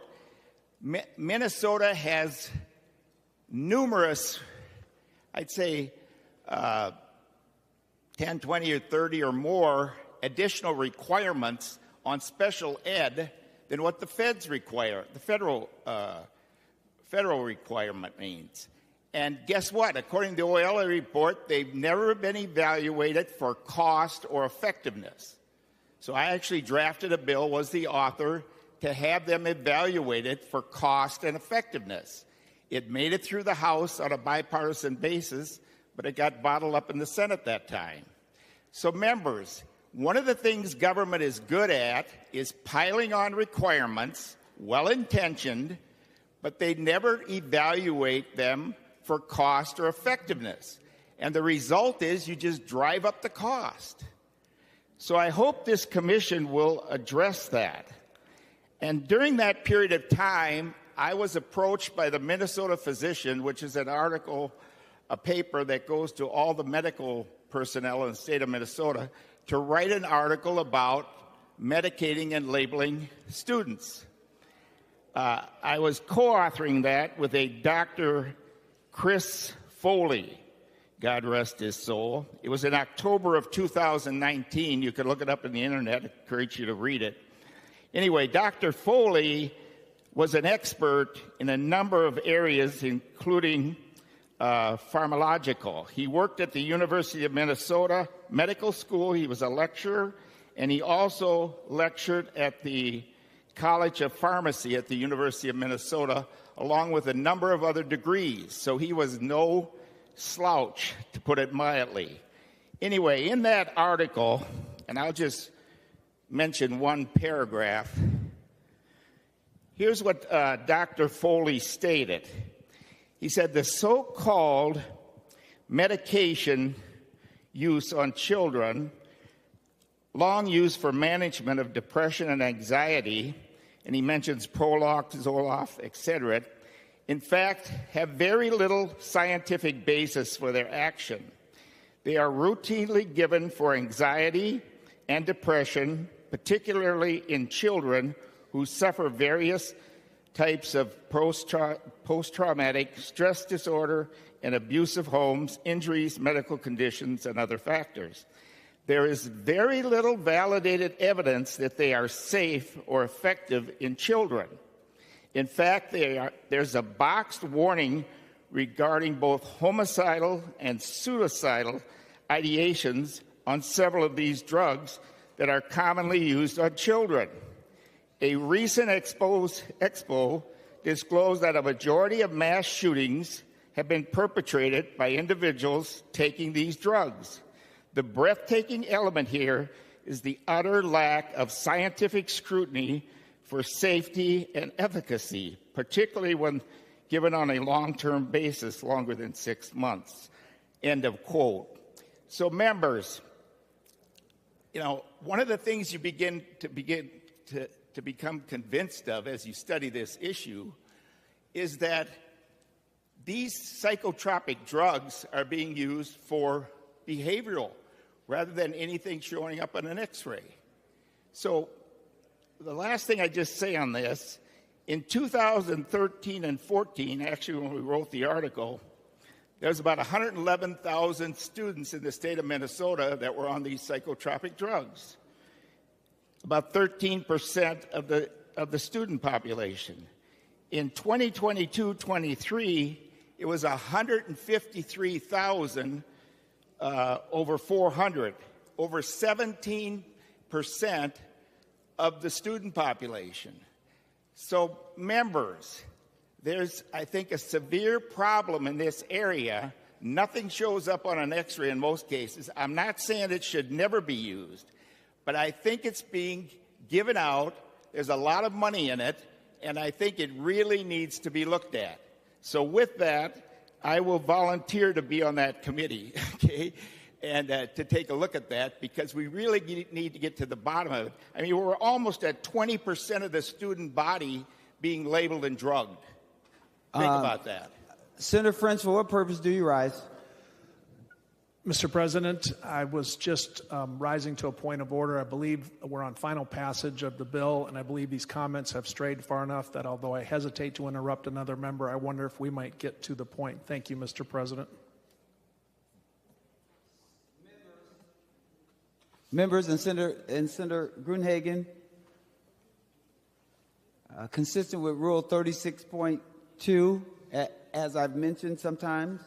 Minnesota has numerous, I'd say 10, 20, or 30 or more additional requirements on special ed than what the feds require, the federal requirement means. And guess what? According to the OLA report, they've never been evaluated for cost or effectiveness. So I actually drafted a bill, was the author, to have them evaluated for cost and effectiveness. It made it through the House on a bipartisan basis, but it got bottled up in the Senate that time. So members, one of the things government is good at is piling on requirements, well-intentioned, but they never evaluate them for cost or effectiveness. And the result is you just drive up the cost. So I hope this commission will address that. And during that period of time, I was approached by the Minnesota Physician, which is an article, a paper that goes to all the medical personnel in the state of Minnesota, to write an article about medicating and labeling students. I was co-authoring that with a Dr. Chris Foley, God rest his soul. It was in October of 2019. You can look it up on the internet. I encourage you to read it. Anyway, Dr. Foley was an expert in a number of areas, including pharmacological. He worked at the University of Minnesota Medical School. He was a lecturer, and he also lectured at the College of Pharmacy at the University of Minnesota, along with a number of other degrees. So he was no slouch, to put it mildly. Anyway, in that article, and I'll just mention one paragraph, here's what Dr. Foley stated. He said, the so-called medication use on children, long used for management of depression and anxiety, and he mentions Prozac, Zoloft, etc., in fact, have very little scientific basis for their action. They are routinely given for anxiety and depression, particularly in children who suffer various types of post-traumatic stress disorder and abusive homes, injuries, medical conditions, and other factors. There is very little validated evidence that they are safe or effective in children. In fact, there's a boxed warning regarding both homicidal and suicidal ideations on several of these drugs that are commonly used on children. A recent expo disclosed that a majority of mass shootings have been perpetrated by individuals taking these drugs. The breathtaking element here is the utter lack of scientific scrutiny for safety and efficacy, particularly when given on a long-term basis, longer than 6 months. End of quote. So, members, one of the things you begin to become convinced of as you study this issue is that these psychotropic drugs are being used for behavioral rather than anything showing up on an X-ray. So the last thing I just say on this, in 2013 and 14, actually when we wrote the article, there was about 111,000 students in the state of Minnesota that were on these psychotropic drugs. About 13% of the student population. In 2022-23, it was 153,000 over 400, over 17% of the student population. So, members, there's, I think, a severe problem in this area. Nothing shows up on an X-ray in most cases. I'm not saying it should never be used, but I think it's being given out. There's a lot of money in it, and I think it really needs to be looked at. So with that, I will volunteer to be on that committee, okay, and to take a look at that, because we really need to get to the bottom of it. I mean, we're almost at 20% of the student body being labeled and drugged. Think about that. Senator French, for what purpose do you rise? Mr. President, I was just rising to a point of order. I believe we're on final passage of the bill, and I believe these comments have strayed far enough that although I hesitate to interrupt another member, I wonder if we might get to the point. Thank you, Mr. President. Members and Senator Gruenhagen, consistent with Rule 36.2, as I've mentioned sometimes,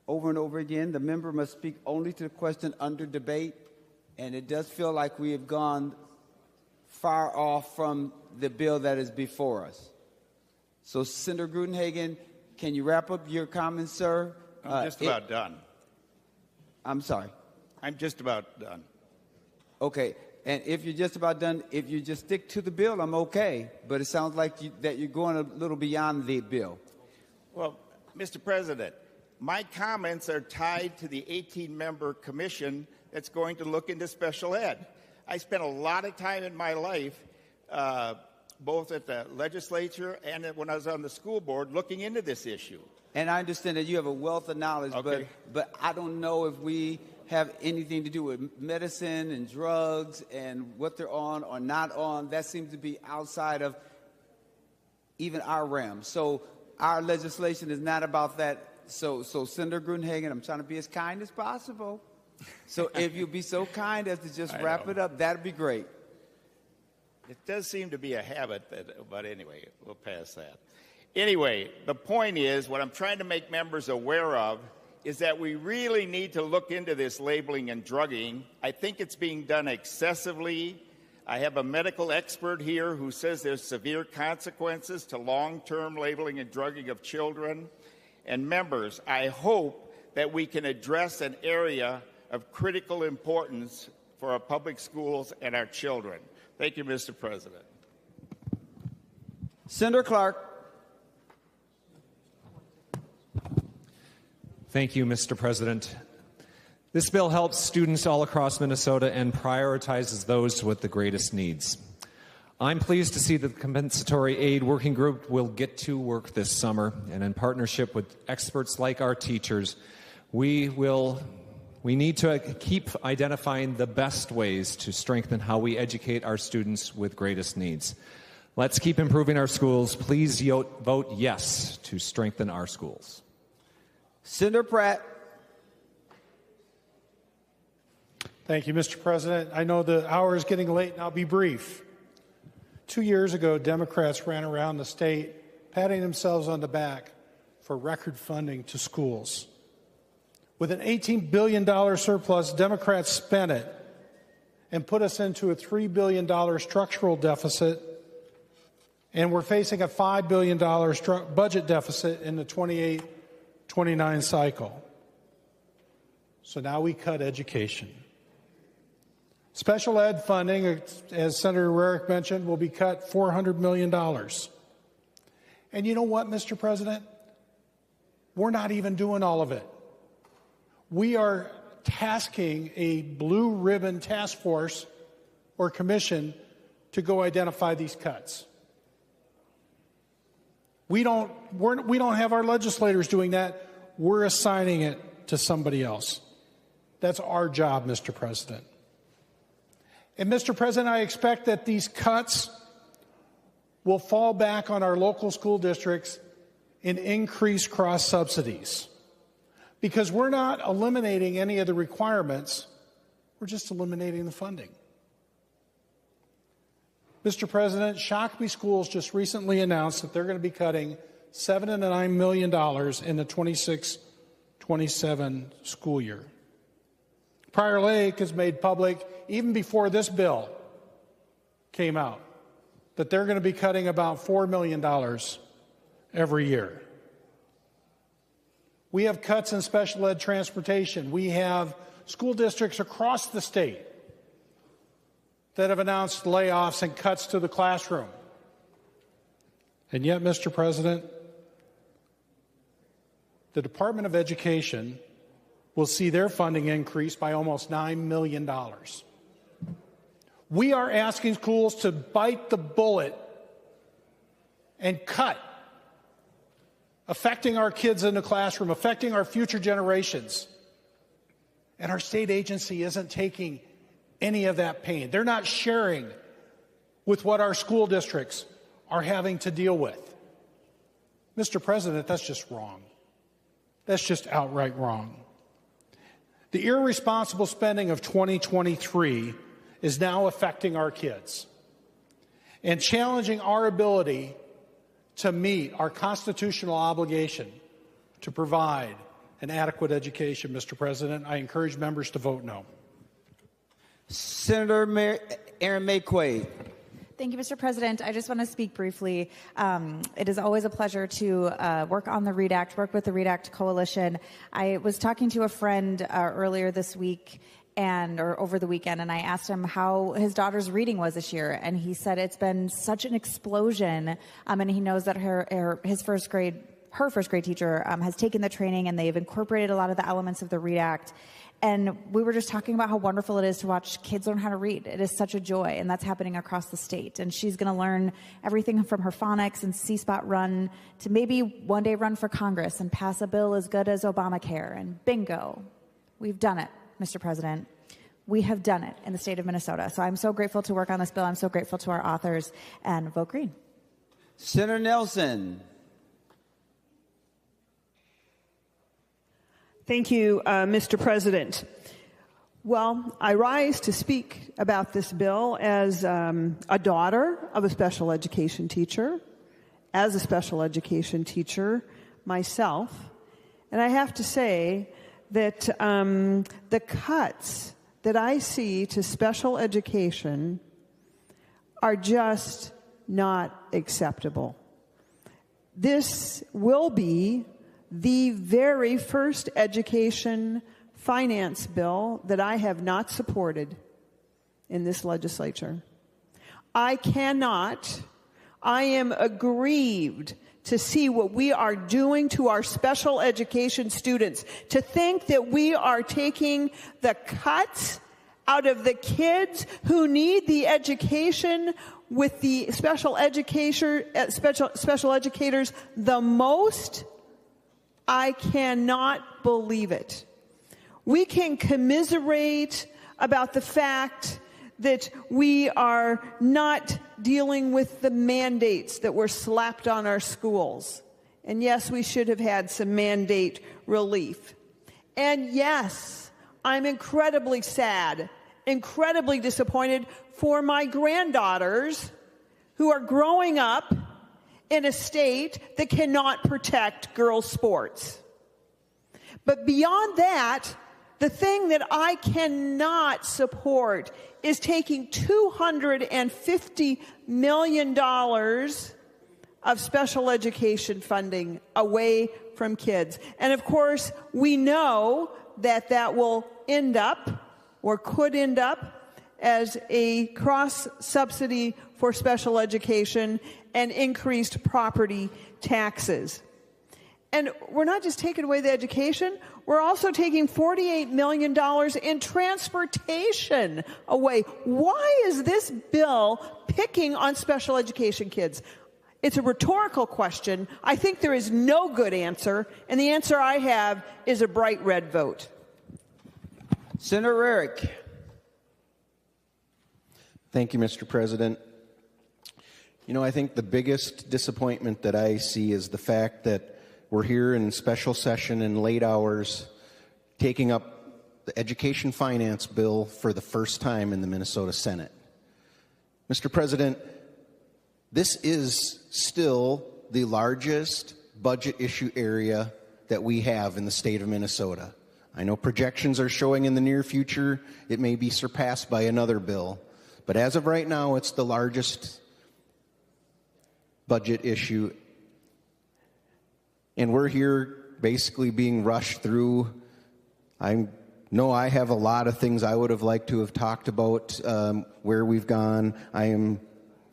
over and over again, the member must speak only to the question under debate, and it does feel like we have gone far off from the bill that is before us. So, Senator Gruenhagen, can you wrap up your comments, sir? I'm just about done. I'm sorry. I'm just about done. Okay, and if you're just about done, if you just stick to the bill, I'm okay. But it sounds like that you're going a little beyond the bill. Well, Mr. President, my comments are tied to the 18-member commission that's going to look into special ed. I spent a lot of time in my life, both at the legislature and when I was on the school board, looking into this issue. And I understand that you have a wealth of knowledge, Okay. but I don't know if we have anything to do with medicine and drugs and what they're on or not on. That seems to be outside of even our realm. So our legislation is not about that. So Senator Gruenhagen, I'm trying to be as kind as possible. So if you'll be so kind as to just wrap it up, that'd be great. It does seem to be a habit, but anyway, we'll pass that. Anyway, the point is, what I'm trying to make members aware of is that we really need to look into this labeling and drugging. I think it's being done excessively. I have a medical expert here who says there's severe consequences to long-term labeling and drugging of children. And members, I hope that we can address an area of critical importance for our public schools and our children. Thank you, Mr. President. Senator Clark. Thank you, Mr. President. This bill helps students all across Minnesota and prioritizes those with the greatest needs. I'm pleased to see that the Compensatory Aid Working Group will get to work this summer, and in partnership with experts like our teachers, we need to keep identifying the best ways to strengthen how we educate our students with greatest needs. Let's keep improving our schools. Please vote yes to strengthen our schools. Senator Pratt. Thank you, Mr. President. I know the hour is getting late, and I'll be brief. 2 years ago, Democrats ran around the state patting themselves on the back for record funding to schools. With an $18 billion surplus, Democrats spent it and put us into a $3 billion structural deficit, and we're facing a $5 billion budget deficit in the 28-29 cycle. So now we cut education. Special ed funding, as Senator Rarick mentioned, will be cut $400 million. And you know what, Mr. President? We're not even doing all of it. We are tasking a blue ribbon task force or commission to go identify these cuts. We don't have our legislators doing that. We're assigning it to somebody else. That's our job, Mr. President. And Mr. President, I expect that these cuts will fall back on our local school districts in increased cross subsidies. Because we're not eliminating any of the requirements, we're just eliminating the funding. Mr. President, Shakopee Schools just recently announced that they're going to be cutting $7 to $9 million in the 26-27 school year. Prior Lake has made public, even before this bill came out, that they're going to be cutting about $4 million every year. We have cuts in special ed transportation. We have school districts across the state that have announced layoffs and cuts to the classroom. And yet, Mr. President, the Department of Education will see their funding increase by almost $9 million. We are asking schools to bite the bullet and cut, affecting our kids in the classroom, affecting our future generations. And our state agency isn't taking any of that pain. They're not sharing with what our school districts are having to deal with. Mr. President, that's just wrong. That's just outright wrong. The irresponsible spending of 2023 is now affecting our kids and challenging our ability to meet our constitutional obligation to provide an adequate education, Mr. President. I encourage members to vote no. Senator Aaron May Quaid. Thank you, Mr. President. I just want to speak briefly. It is always a pleasure to work on the READ Act, work with the READ Act Coalition. I was talking to a friend earlier this week or over the weekend, and I asked him how his daughter's reading was this year, and he said it's been such an explosion, and he knows that her first grade teacher has taken the training, and they've incorporated a lot of the elements of the READ Act. And we were just talking about how wonderful it is to watch kids learn how to read. It is such a joy, and that's happening across the state. And she's going to learn everything from her phonics and C-Spot run to maybe one day run for Congress and pass a bill as good as Obamacare. And bingo, we've done it, Mr. President. We have done it in the state of Minnesota. So I'm so grateful to work on this bill. I'm so grateful to our authors. And vote green. Senator Nelson. Thank you, Mr. President. Well, I rise to speak about this bill as a daughter of a special education teacher, as a special education teacher myself. And I have to say that the cuts that I see to special education are just not acceptable. This will be the very first education finance bill that I have not supported in this legislature. I am aggrieved to see what we are doing to our special education students, to think that we are taking the cuts out of the kids who need the education with the special educators the most. I cannot believe it. We can commiserate about the fact that we are not dealing with the mandates that were slapped on our schools. And yes, we should have had some mandate relief. And yes, I'm incredibly sad, incredibly disappointed for my granddaughters who are growing up in a state that cannot protect girls' sports. But beyond that, the thing that I cannot support is taking $250 million of special education funding away from kids. And of course, we know that that will end up, or could end up, as a cross-subsidy for special education and increased property taxes. And we're not just taking away the education, we're also taking $48 million in transportation away. Why is this bill picking on special education kids? It's a rhetorical question. I think there is no good answer, and the answer I have is a bright red vote. Senator Rarick. Thank you, Mr. President. You know, I think the biggest disappointment that I see is the fact that we're here in special session in late hours taking up the education finance bill for the first time in the Minnesota Senate. Mr. President, this is still the largest budget issue area that we have in the state of Minnesota. I know projections are showing in the near future it may be surpassed by another bill, but as of right now, it's the largest budget issue. And we're here basically being rushed through. I know I have a lot of things I would have liked to have talked about where we've gone. I am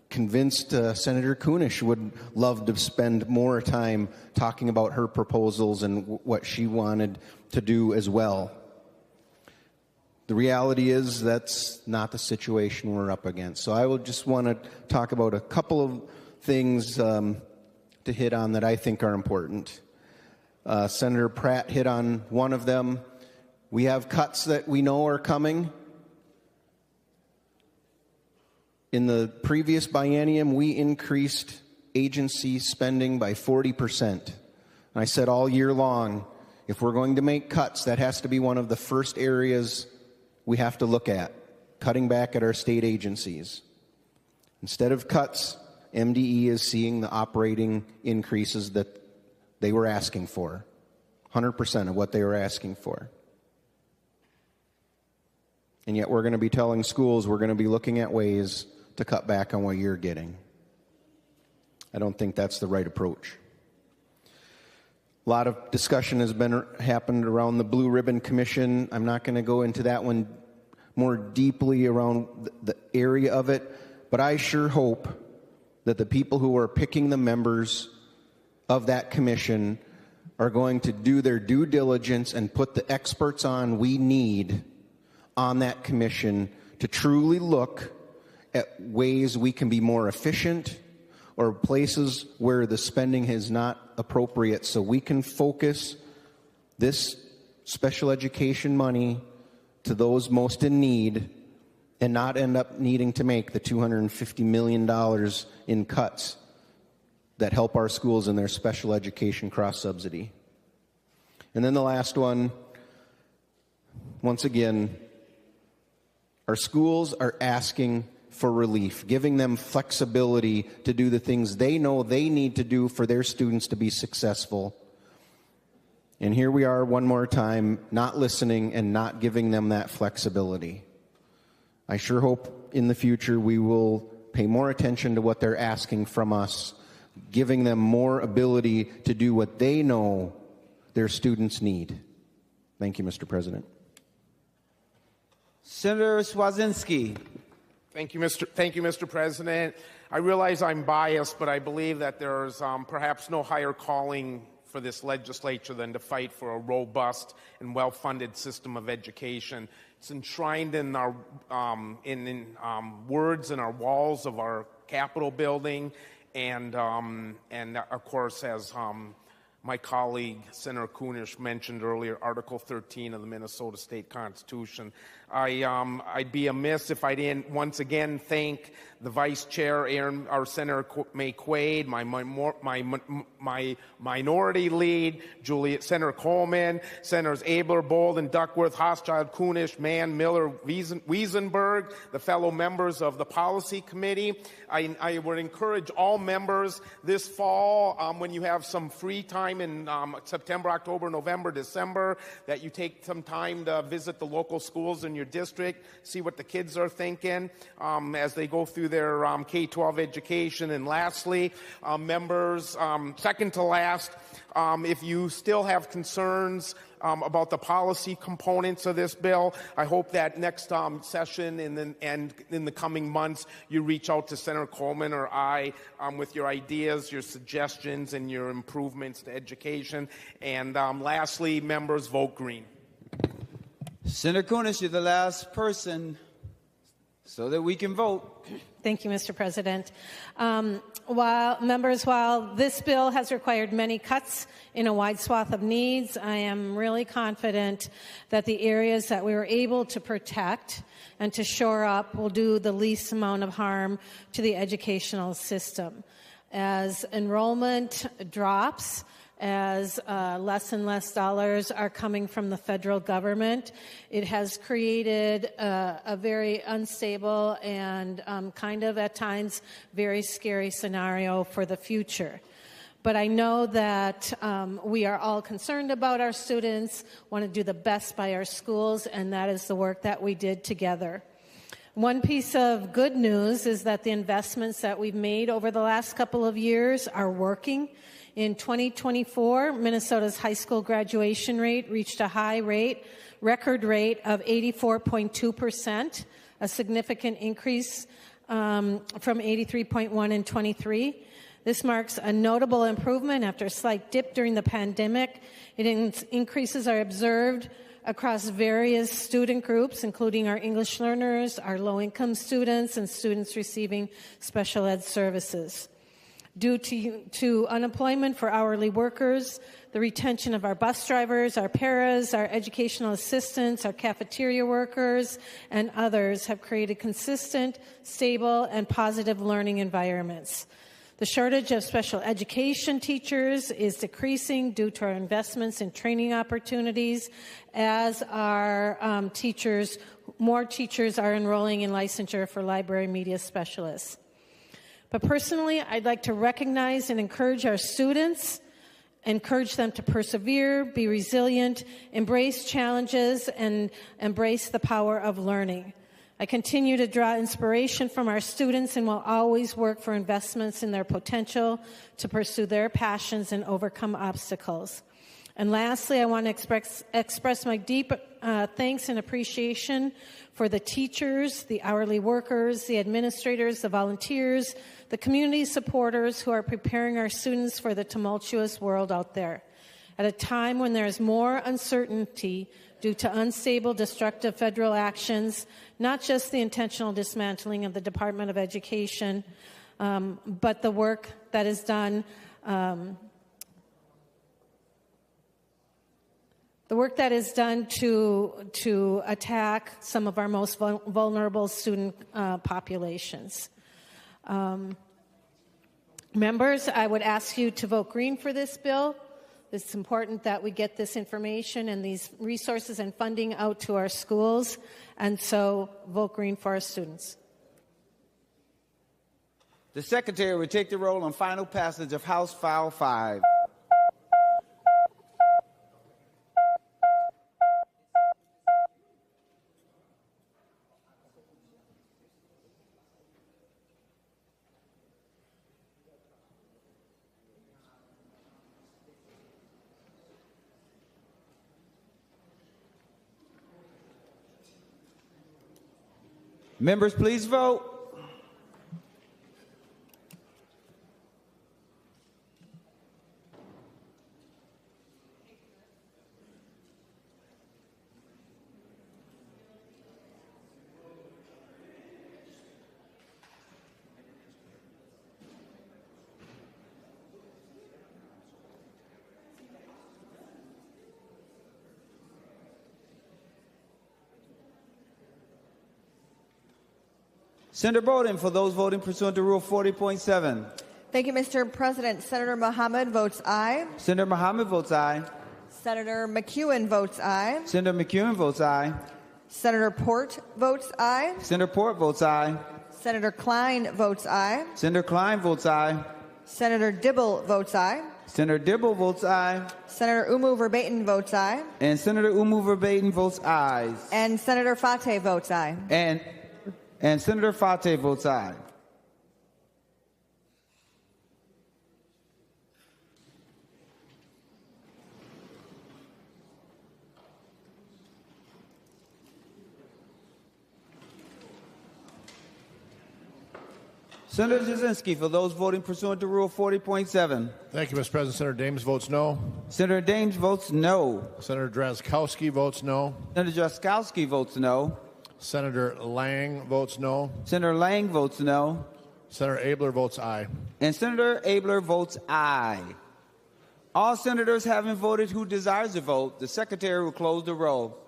convinced Senator Kunish would love to spend more time talking about her proposals and what she wanted to do as well. The reality is that's not the situation we're up against. So I will just want to talk about a couple of things to hit on that I think are important. Senator Pratt hit on one of them. We have cuts that we know are coming. In the previous biennium, we increased agency spending by 40%. And I said all year long, if we're going to make cuts, that has to be one of the first areas we have to look at, cutting back at our state agencies. Instead of cuts, MDE is seeing the operating increases that they were asking for, 100% of what they were asking for. And yet we're going to be telling schools we're going to be looking at ways to cut back on what you're getting. I don't think that's the right approach. A lot of discussion has happened around the Blue Ribbon Commission. I'm not going to go into that one more deeply around the area of it, but I sure hope that the people who are picking the members of that commission are going to do their due diligence and put the experts on we need on that commission to truly look at ways we can be more efficient or places where the spending is not appropriate so we can focus this special education money to those most in need and not end up needing to make the $250 million in cuts that help our schools in their special education cross-subsidy. And then the last one, once again, our schools are asking for relief, giving them flexibility to do the things they know they need to do for their students to be successful. And here we are one more time, not listening and not giving them that flexibility. I sure hope in the future we will pay more attention to what they're asking from us, giving them more ability to do what they know their students need. Thank you, Mr. President. Senator Swazinski. Thank you, Mr. President. I realize I'm biased, but I believe that there's perhaps no higher calling for this legislature than to fight for a robust and well-funded system of education. It's enshrined in our words and our walls of our Capitol building, and of course, as my colleague Senator Kunish mentioned earlier, Article 13 of the Minnesota State Constitution. I'd be amiss if I didn't once again thank the Vice Chair, our Senator May Quaid, my minority lead, Senator Coleman, Senators Abler, Bolden, Duckworth, Hochschild, Kunish, Mann, Miller, Wiesenberg, the fellow members of the Policy Committee. I would encourage all members this fall, when you have some free time in September, October, November, December, that you take some time to visit the local schools in your district, see what the kids are thinking as they go through their K-12 education. And lastly, members, second to last, if you still have concerns about the policy components of this bill. I hope that next session and in the coming months you reach out to Senator Coleman or I with your ideas, your suggestions, and your improvements to education. And lastly, members, vote green. Senator Kunesh, you're the last person so that we can vote. Thank you, Mr. President. While this bill has required many cuts in a wide swath of needs, I am really confident that the areas that we were able to protect and to shore up will do the least amount of harm to the educational system. As enrollment drops, as less and less dollars are coming from the federal government, it has created a very unstable and kind of at times very scary scenario for the future. But I know that we are all concerned about our students, want to do the best by our schools, and that is the work that we did together. One piece of good news is that the investments that we've made over the last couple of years are working. In 2024, Minnesota's high school graduation rate reached a record rate of 84.2%, a significant increase from 83.1 in 23. This marks a notable improvement after a slight dip during the pandemic. Increases are observed across various student groups, including our English learners, our low-income students, and students receiving special ed services. Due to unemployment for hourly workers, the retention of our bus drivers, our paras, our educational assistants, our cafeteria workers, and others have created consistent, stable, and positive learning environments. The shortage of special education teachers is decreasing due to our investments in training opportunities as our more teachers are enrolling in licensure for library media specialists. But personally, I'd like to recognize and encourage our students, encourage them to persevere, be resilient, embrace challenges, and embrace the power of learning. I continue to draw inspiration from our students and will always work for investments in their potential to pursue their passions and overcome obstacles. And lastly, I want to express my deep thanks and appreciation for the teachers, the hourly workers, the administrators, the volunteers, the community supporters who are preparing our students for the tumultuous world out there. At a time when there is more uncertainty due to unstable, destructive federal actions, not just the intentional dismantling of the Department of Education, but the work that is done to attack some of our most vulnerable student populations. Members, I would ask you to vote green for this bill. It's important that we get this information and these resources and funding out to our schools, and so vote green for our students. The Secretary will take the roll on final passage of House File 5. Members, please vote. Senator Bowden, for those voting pursuant to Rule 40.7. Thank you, Mr. President. Senator Mohammed votes aye. Senator Mohammed votes aye. Senator McEwen votes aye. Senator McEwen votes aye. Senator Port votes aye. Senator Port votes aye. Senator Klein votes aye. Senator Klein votes aye. Senator Dibble votes aye. Senator Dibble votes aye. Senator Umu Verbaeten votes aye. And Senator Umu Verbaeten votes aye. And Senator Fateh votes aye. And Senator Fateh votes aye. Senator Jasinski, for those voting pursuant to Rule 40.7. Thank you, Mr. President. Senator Dames votes no. Senator Dames votes no. Senator Drazkowski votes no. Senator Drazkowski votes no. Senator Lang votes no. Senator Lang votes no. Senator Abler votes aye. And Senator Abler votes aye. All senators having voted who desires to vote, the Secretary will close the roll.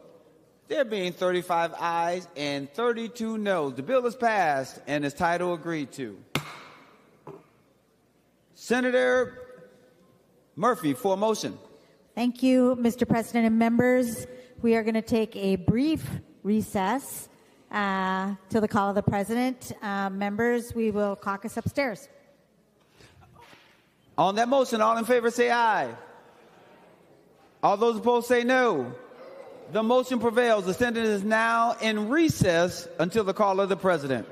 There being 35 ayes and 32 noes, the bill is passed and its title agreed to. Senator Murphy for a motion. Thank you, Mr. President and members. We are going to take a brief recess till the call of the President. Members, we will caucus upstairs. On that motion, all in favor say aye. All those opposed say no. The motion prevails. The Senate is now in recess until the call of the President.